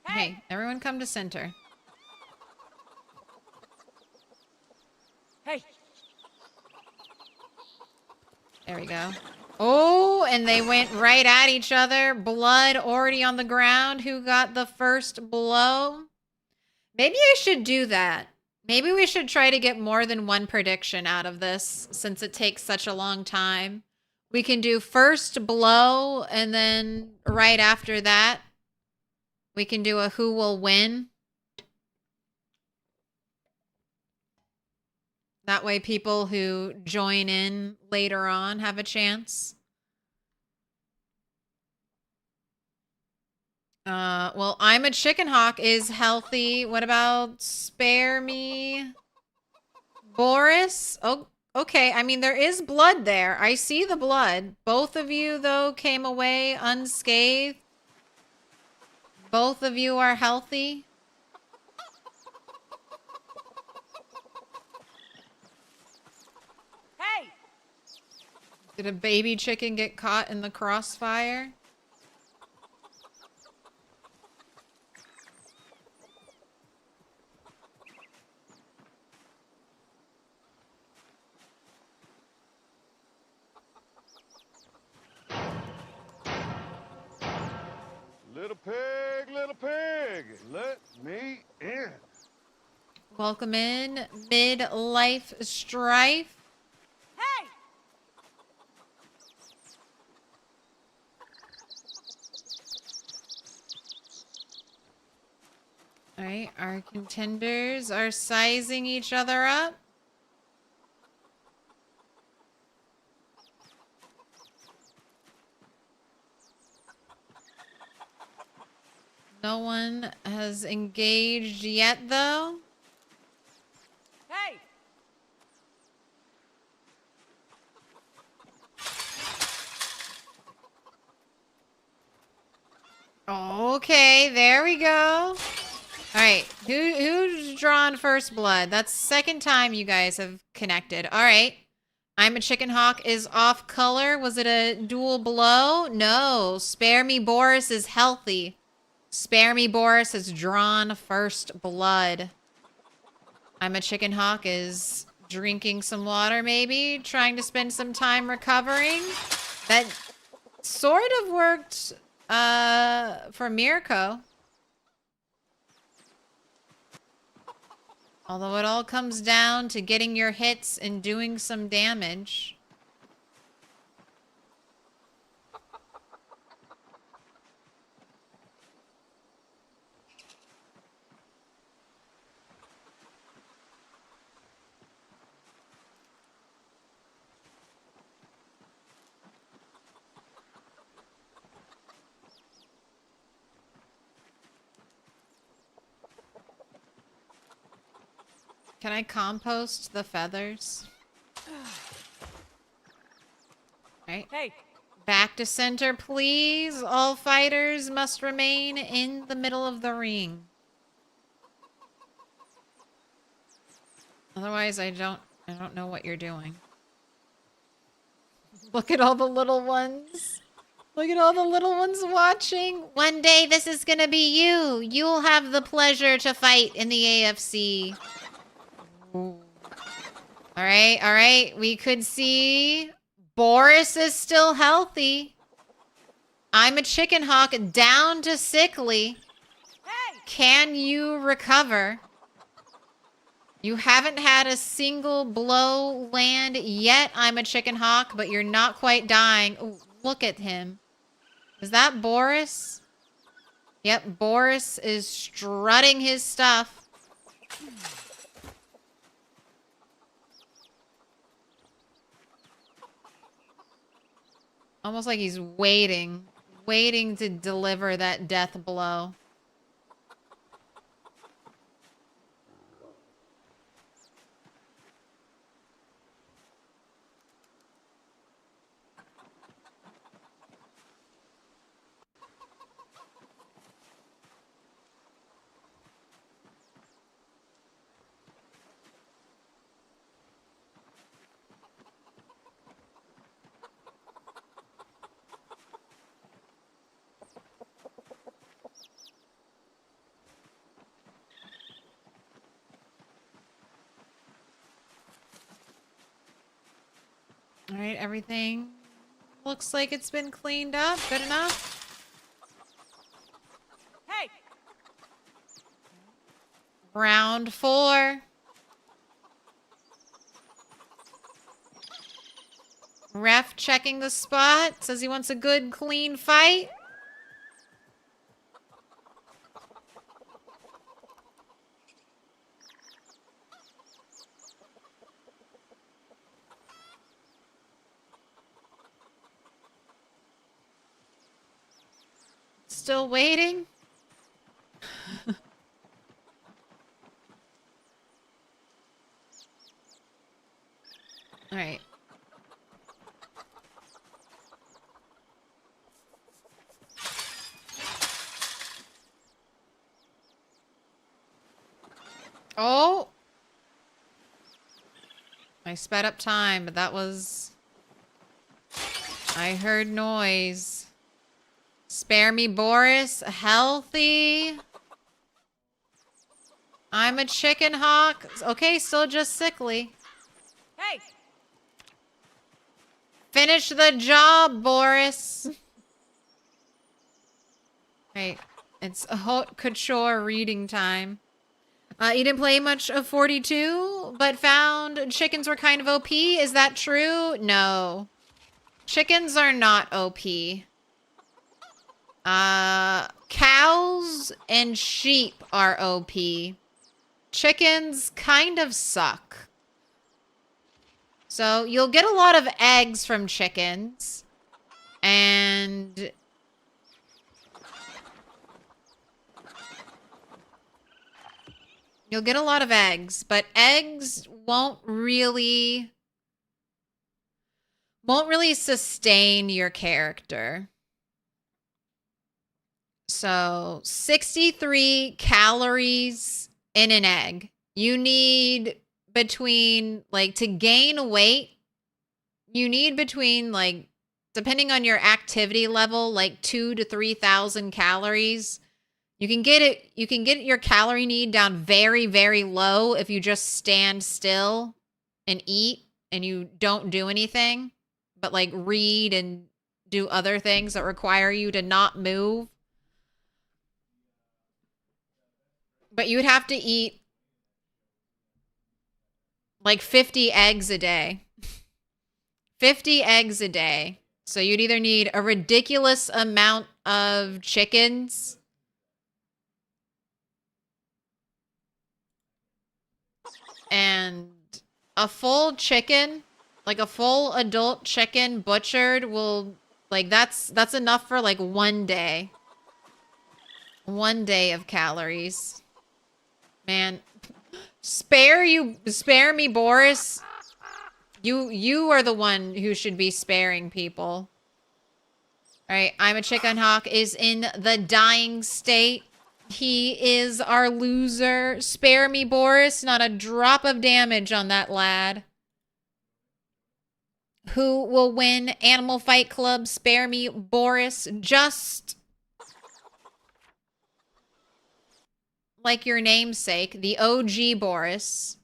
Hey, everyone come to center. Hey. There we go. Oh, and they went right at each other. Blood already on the ground. Who got the first blow? Maybe I should do that. Maybe we should try to get more than one prediction out of this since it takes such a long time. We can do first blow and then right after that, we can do a who will win. That way people who join in later on have a chance. Well, I'm a chicken hawk is healthy. What about spare me? Boris? Oh, okay. I mean, there is blood there. I see the blood. Both of you, though, came away unscathed. Both of you are healthy. Hey. Did a baby chicken get caught in the crossfire? Little pig, let me in. Welcome in, midlife strife. Hey! All right, our contenders are sizing each other up. No one has engaged yet, though. Hey! Okay, there we go. All right, who's drawn first blood? That's the second time you guys have connected. All right. I'm a Chicken Hawk is off color. Was it a dual blow? No. Spare Me Boris is healthy. Spare Me Boris has drawn first blood. I'm a Chicken Hawk is drinking some water, maybe. Trying to spend some time recovering. That sort of worked for Mirko. Although it all comes down to getting your hits and doing some damage. Can I compost the feathers? Alright. Hey! Back to center, please. All fighters must remain in the middle of the ring. Otherwise, I don't know what you're doing. Look at all the little ones. Look at all the little ones watching. One day, this is gonna be you. You'll have the pleasure to fight in the AFC. All right. We could see Boris is still healthy. I'm a Chicken Hawk down to sickly. Hey! Can you recover? You haven't had a single blow land yet. I'm a Chicken Hawk, but you're not quite dying. Ooh, look at him. Is that Boris? Yep, Boris is strutting his stuff. Almost like he's waiting to deliver that death blow. All right, everything looks like it's been cleaned up. Good enough. Hey! Round 4. Ref checking the spot. Says he wants a good, clean fight. Still waiting? All right. Oh! I sped up time, but that was I heard noise. Spare me, Boris. Healthy. I'm a chicken hawk. Okay, still just sickly. Hey! Finish the job, Boris. Right. It's a haute couture reading time. You didn't play much of 42, but found chickens were kind of OP. Is that true? No. Chickens are not OP. Cows and sheep are OP. Chickens kind of suck. So you'll get a lot of eggs from chickens. And you'll get a lot of eggs, but eggs won't really sustain your character. So 63 calories in an egg. You need between, like, to gain weight, you need between, like, depending on your activity level, like 2,000 to 3,000 calories. You can get your calorie need down very, very low if you just stand still and eat and you don't do anything, but like read and do other things that require you to not move. But you would have to eat like 50 eggs a day. 50 eggs a day. So you'd either need a ridiculous amount of chickens and a full chicken, like a full adult chicken butchered will, like, that's enough for like 1 day. 1 day of calories. Man, spare me, Boris. You are the one who should be sparing people. All right, I'm a chicken hawk is in the dying state. He is our loser. Spare me, Boris. Not a drop of damage on that lad. Who will win Animal Fight Club? Spare me, Boris. Just like your namesake, the OG Boris.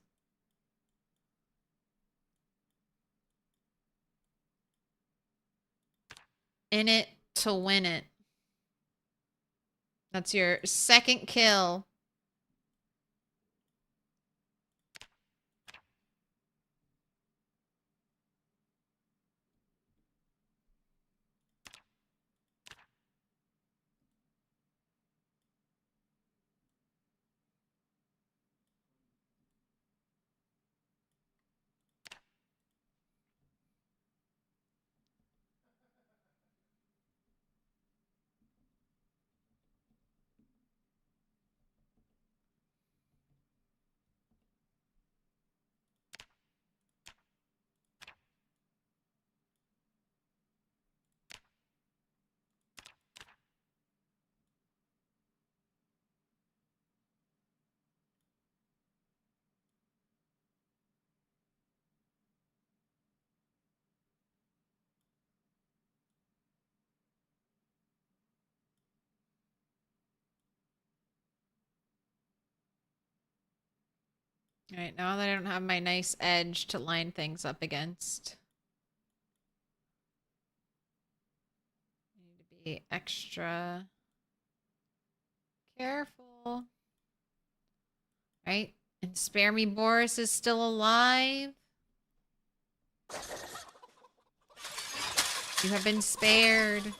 In it to win it. That's your second kill. All right, now that I don't have my nice edge to line things up against. I need to be extra careful. Right? And spare me, Boris is still alive. You have been spared.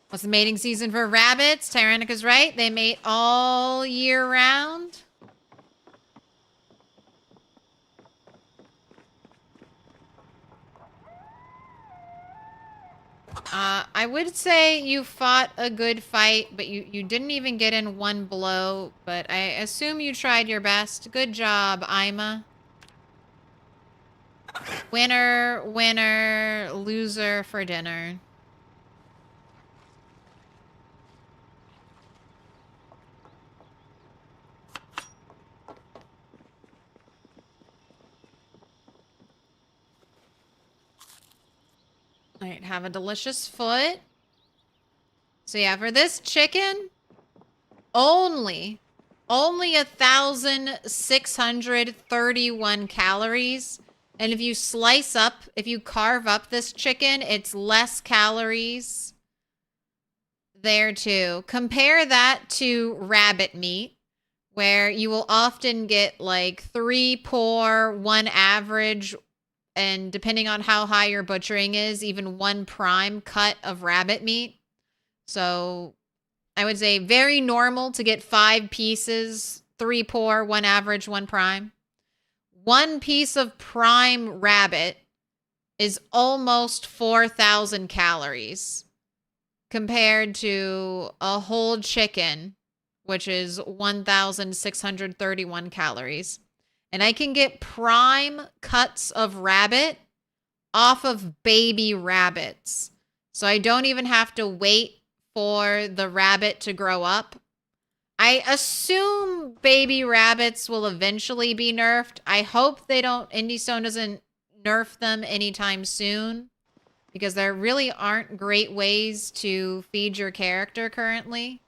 What's the mating season for rabbits? Tyranica's right. They mate all year round. I would say you fought a good fight, but you didn't even get in one blow. But I assume you tried your best. Good job, Ima. Winner, winner, loser for dinner. Alright, have a delicious foot. So yeah, for this chicken, only 1,631 calories. And if you carve up this chicken, it's less calories there too. Compare that to rabbit meat, where you will often get like 3 poor, 1 average, and depending on how high your butchering is, even 1 prime cut of rabbit meat. So I would say very normal to get 5 pieces, 3 poor, 1 average, 1 prime. 1 piece of prime rabbit is almost 4,000 calories compared to a whole chicken, which is 1,631 calories. And I can get prime cuts of rabbit off of baby rabbits. So I don't even have to wait for the rabbit to grow up. I assume baby rabbits will eventually be nerfed. I hope Indie Stone doesn't nerf them anytime soon, because there really aren't great ways to feed your character currently.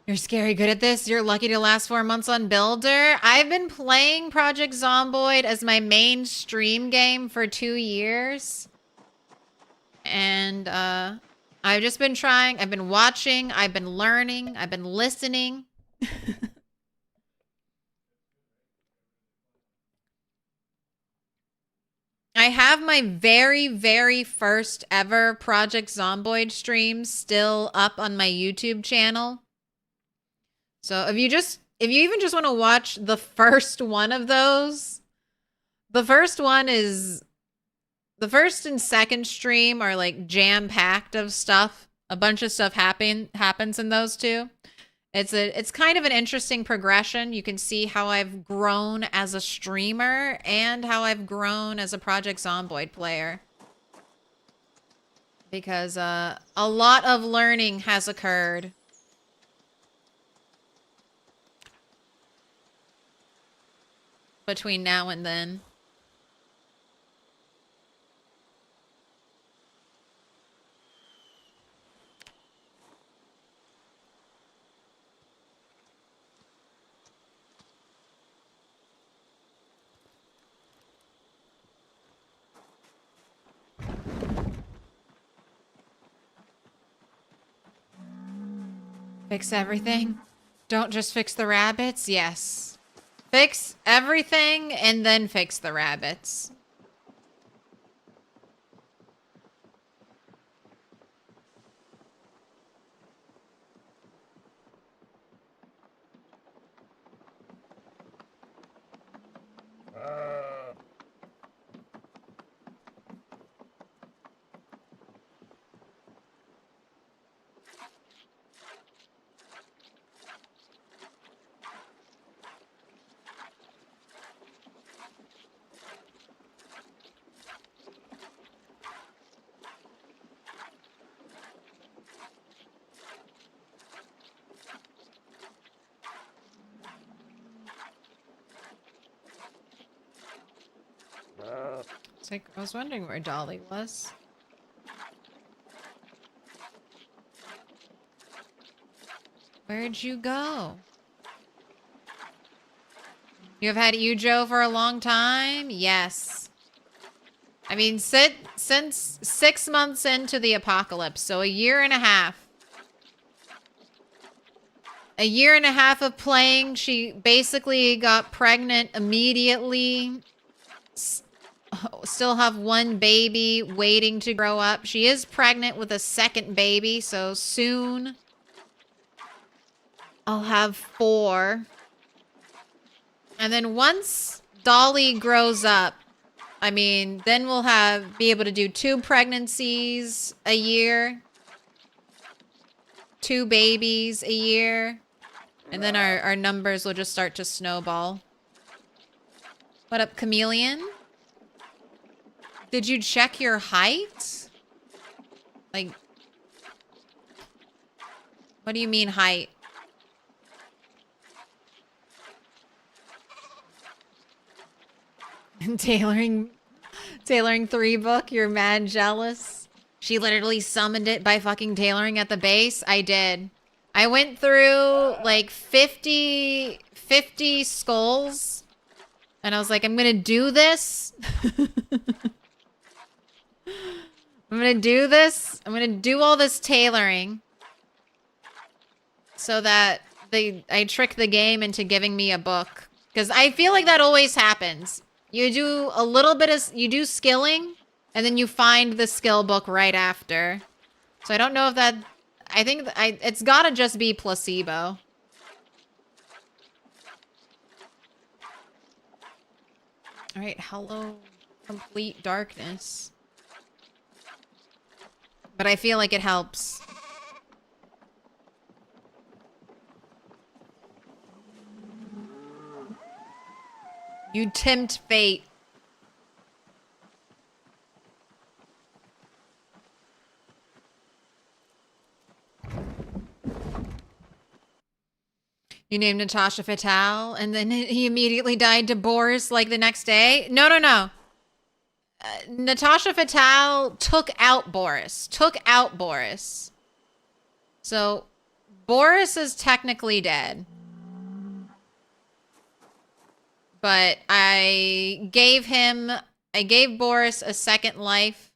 You're scary good at this. You're lucky to last 4 months on Builder. I've been playing Project Zomboid as my main stream game for 2 years. And I've just been trying. I've been watching. I've been learning. I've been listening. I have my very, very first ever Project Zomboid stream still up on my YouTube channel. So if you even just want to watch the first one of those, the first and second stream are like jam-packed of stuff. A bunch of stuff happens in those two. It's kind of an interesting progression. You can see how I've grown as a streamer and how I've grown as a Project Zomboid player. Because a lot of learning has occurred. Between now and then. Fix everything? Don't just fix the rabbits? Yes. Fix everything and then fix the rabbits. It's like, I was wondering where Dolly was. Where'd you go? You have had Ujo for a long time? Yes. I mean, since 6 months into the apocalypse, so a year and a half. A year and a half of playing. She basically got pregnant immediately. Still have 1 baby waiting to grow up. She is pregnant with a 2nd baby, so soon I'll have 4. And then once Dolly grows up, I mean, then we'll be able to do 2 pregnancies a year. 2 babies a year. And then our numbers will just start to snowball. What up, Chameleon? Did you check your height? Like, what do you mean height? Tailoring 3 book, you're mad jealous. She literally summoned it by fucking tailoring at the base. I did. I went through like 50 skulls and I was like, I'm gonna do this. I'm gonna do this. I'm gonna do all this tailoring so that I trick the game into giving me a book. Because I feel like that always happens. You do a little bit of, you do skilling, and then you find the skill book right after. So I don't know if that, I think it's gotta just be placebo. All right, hello, complete darkness. But I feel like it helps. You tempt fate. You named Natasha Fatale, and then he immediately died to Boris like the next day? No, no, no. Natasha Fatale took out Boris. So, Boris is technically dead. But I gave Boris a second life.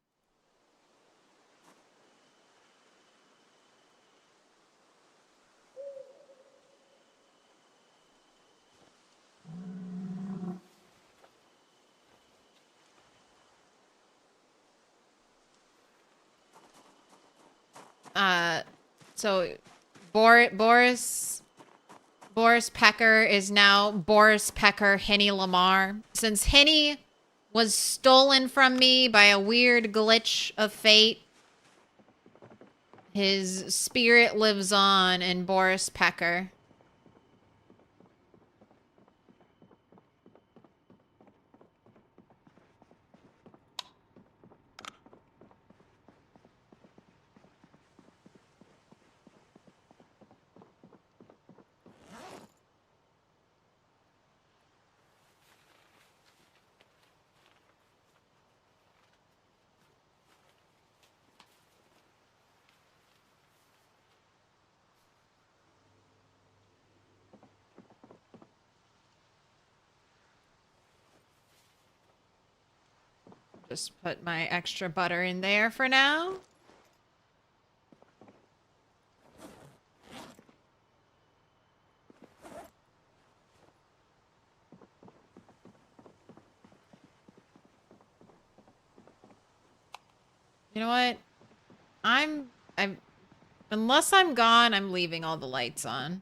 So Boris Pecker is now Boris Pecker Henny Lamar. Since Henny was stolen from me by a weird glitch of fate, his spirit lives on in Boris Pecker. Just put my extra butter in there for now. You know what? I'm unless I'm gone, I'm leaving all the lights on.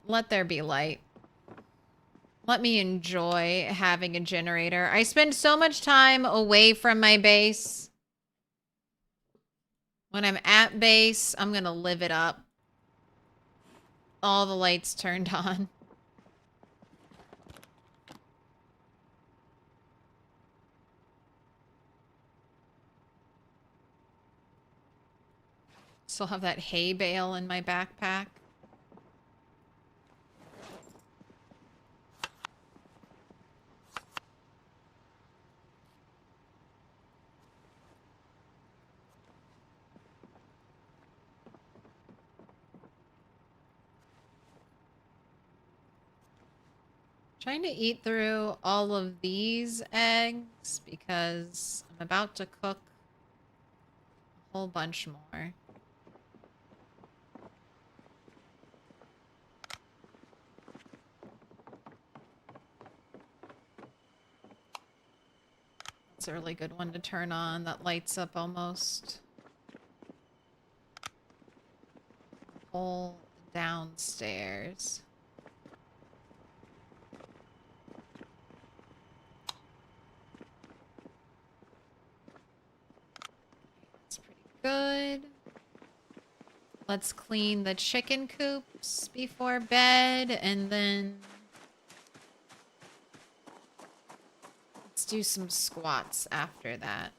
Let there be light. Let me enjoy having a generator. I spend so much time away from my base. When I'm at base, I'm gonna live it up. All the lights turned on. Still have that hay bale in my backpack. Trying to eat through all of these eggs because I'm about to cook a whole bunch more. It's a really good one to turn on that lights up almost whole downstairs. Good. Let's clean the chicken coops before bed, and then let's do some squats after that.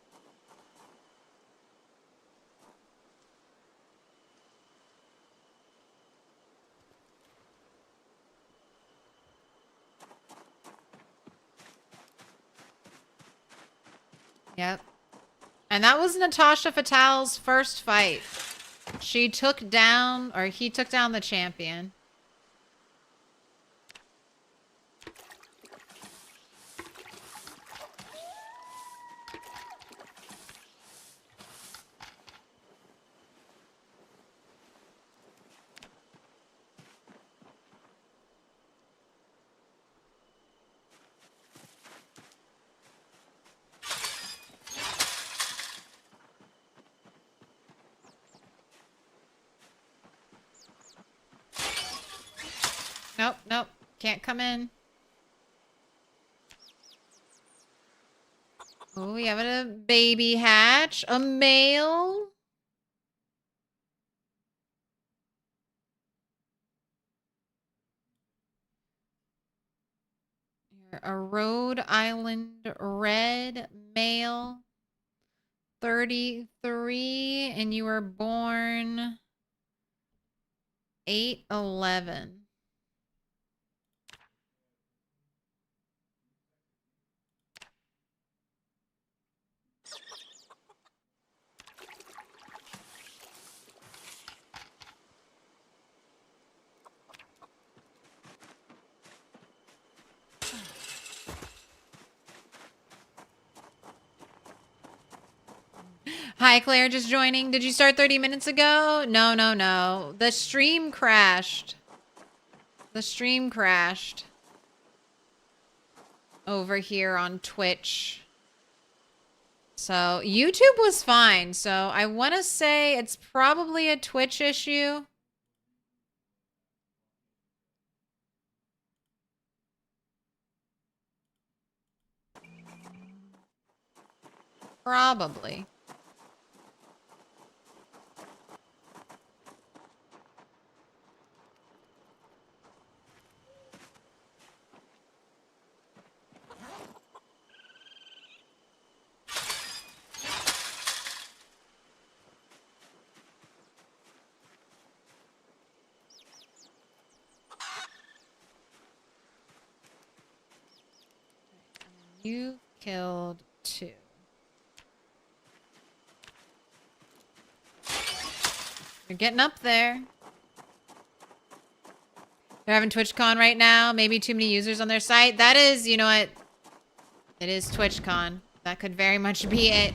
Yep. And that was Natasha Fatale's first fight. She took down, or he took down the champion. Nope, nope. Can't come in. Oh, we have a baby hatch. A male. You're a Rhode Island red male. 33. And you were born 8/11. Hi, Claire, just joining. Did you start 30 minutes ago? No, no, no. The stream crashed. The stream crashed. Over here on Twitch. So, YouTube was fine. So, I want to say it's probably a Twitch issue. Probably. You killed 2. You're getting up there. They're having TwitchCon right now. Maybe too many users on their site. That is, you know what? It is TwitchCon. That could very much be it.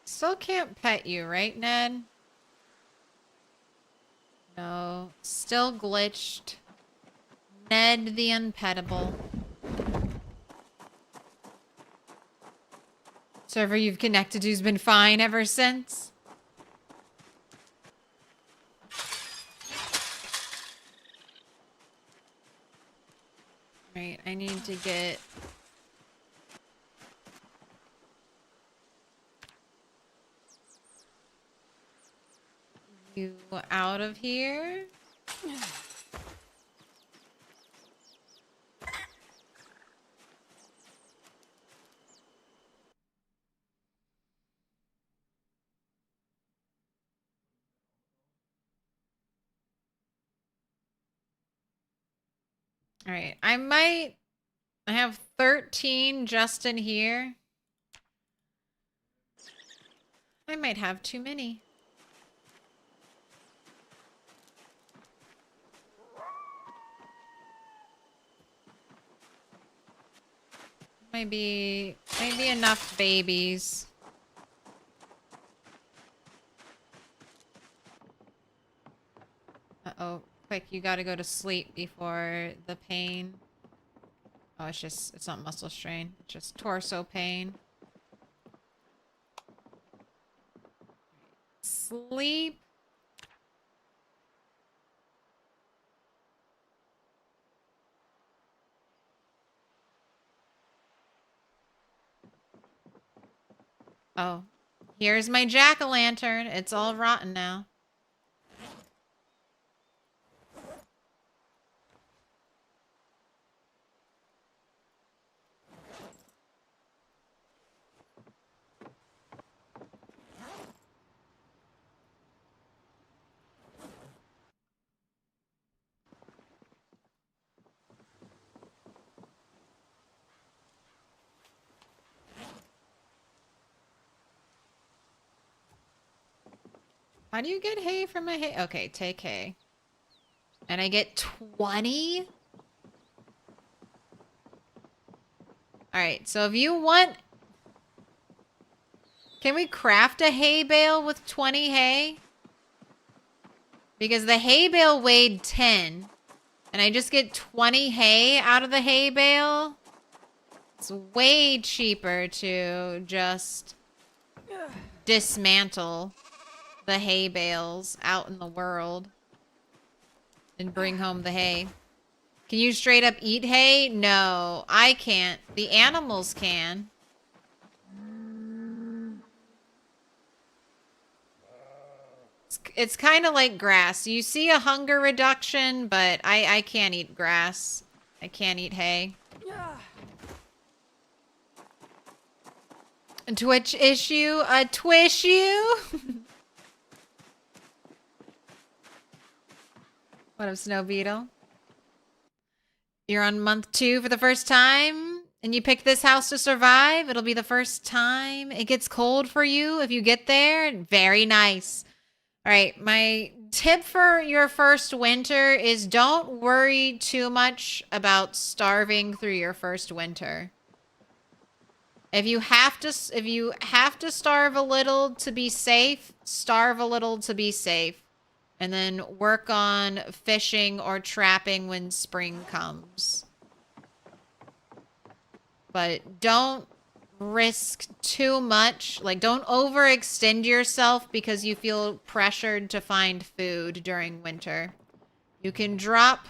Still can't pet you, right, Ned? No. Still glitched. Ned the unpettable. Server you've connected to's been fine ever since. Right, I need to get... you out of here. All right, I have 13 just in here. I might have too many. Maybe enough babies. Uh-oh. Quick, you gotta go to sleep before the pain. Oh, it's not muscle strain. It's just torso pain. Sleep. Oh, here's my jack-o'-lantern. It's all rotten now. How do you get hay from a hay? Okay, take hay. And I get 20? Alright, so if you want... Can we craft a hay bale with 20 hay? Because the hay bale weighed 10. And I just get 20 hay out of the hay bale. It's way cheaper to just dismantle the hay bales out in the world and bring home the hay. Can you straight up eat hay? No, I can't. The animals can. It's kind of like grass. You see a hunger reduction, but I can't eat grass. I can't eat hay. A Twitch issue? A twissue? What up, Snow Beetle? You're on month 2 for the first time, and you picked this house to survive. It'll be the first time it gets cold for you if you get there. Very nice. All right, my tip for your first winter is don't worry too much about starving through your first winter. If you have to starve a little to be safe, starve a little to be safe. And then work on fishing or trapping when spring comes. But don't risk too much. Like, don't overextend yourself because you feel pressured to find food during winter. You can drop...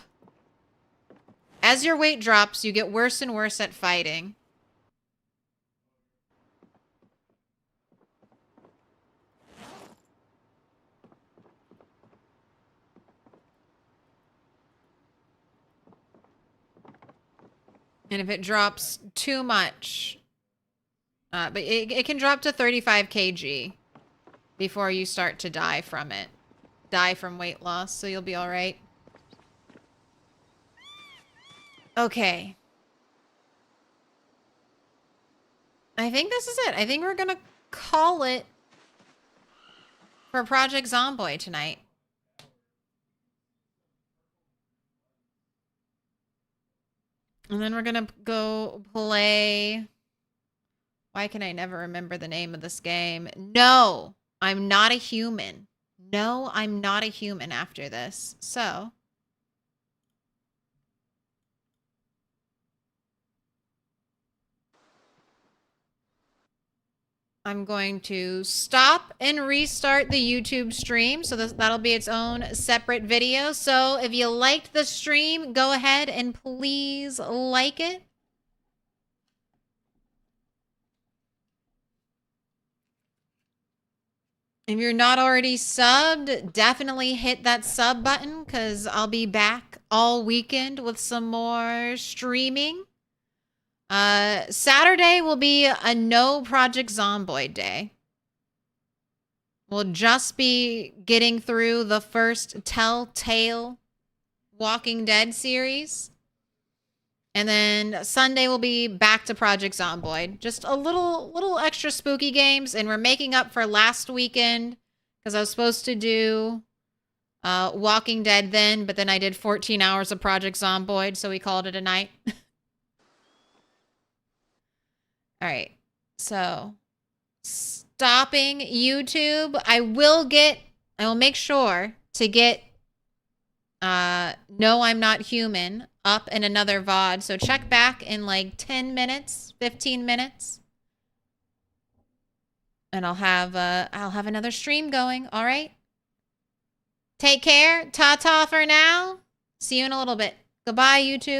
As your weight drops, you get worse and worse at fighting. And if it drops too much, but it can drop to 35 kg before you start to die from it. Die from weight loss, so you'll be all right. Okay. I think this is it. I think we're gonna call it for Project Zomboid tonight. And then we're gonna go play... Why can I never remember the name of this game? No! I'm not a human. No, I'm not a human after this. So... I'm going to stop and restart the YouTube stream. So that'll be its own separate video. So if you liked the stream, go ahead and please like it. If you're not already subbed, definitely hit that sub button because I'll be back all weekend with some more streaming. Saturday will be a no Project Zomboid day. We'll just be getting through the first Telltale Walking Dead series. And then Sunday will be back to Project Zomboid. Just a little extra spooky games, and we're making up for last weekend because I was supposed to do Walking Dead then, but then I did 14 hours of Project Zomboid, so we called it a night. All right. So stopping YouTube. I will make sure to get No I'm Not Human up in another VOD. So check back in like 10 minutes, 15 minutes. And I'll have another stream going. All right. Take care. Ta-ta for now. See you in a little bit. Goodbye, YouTube.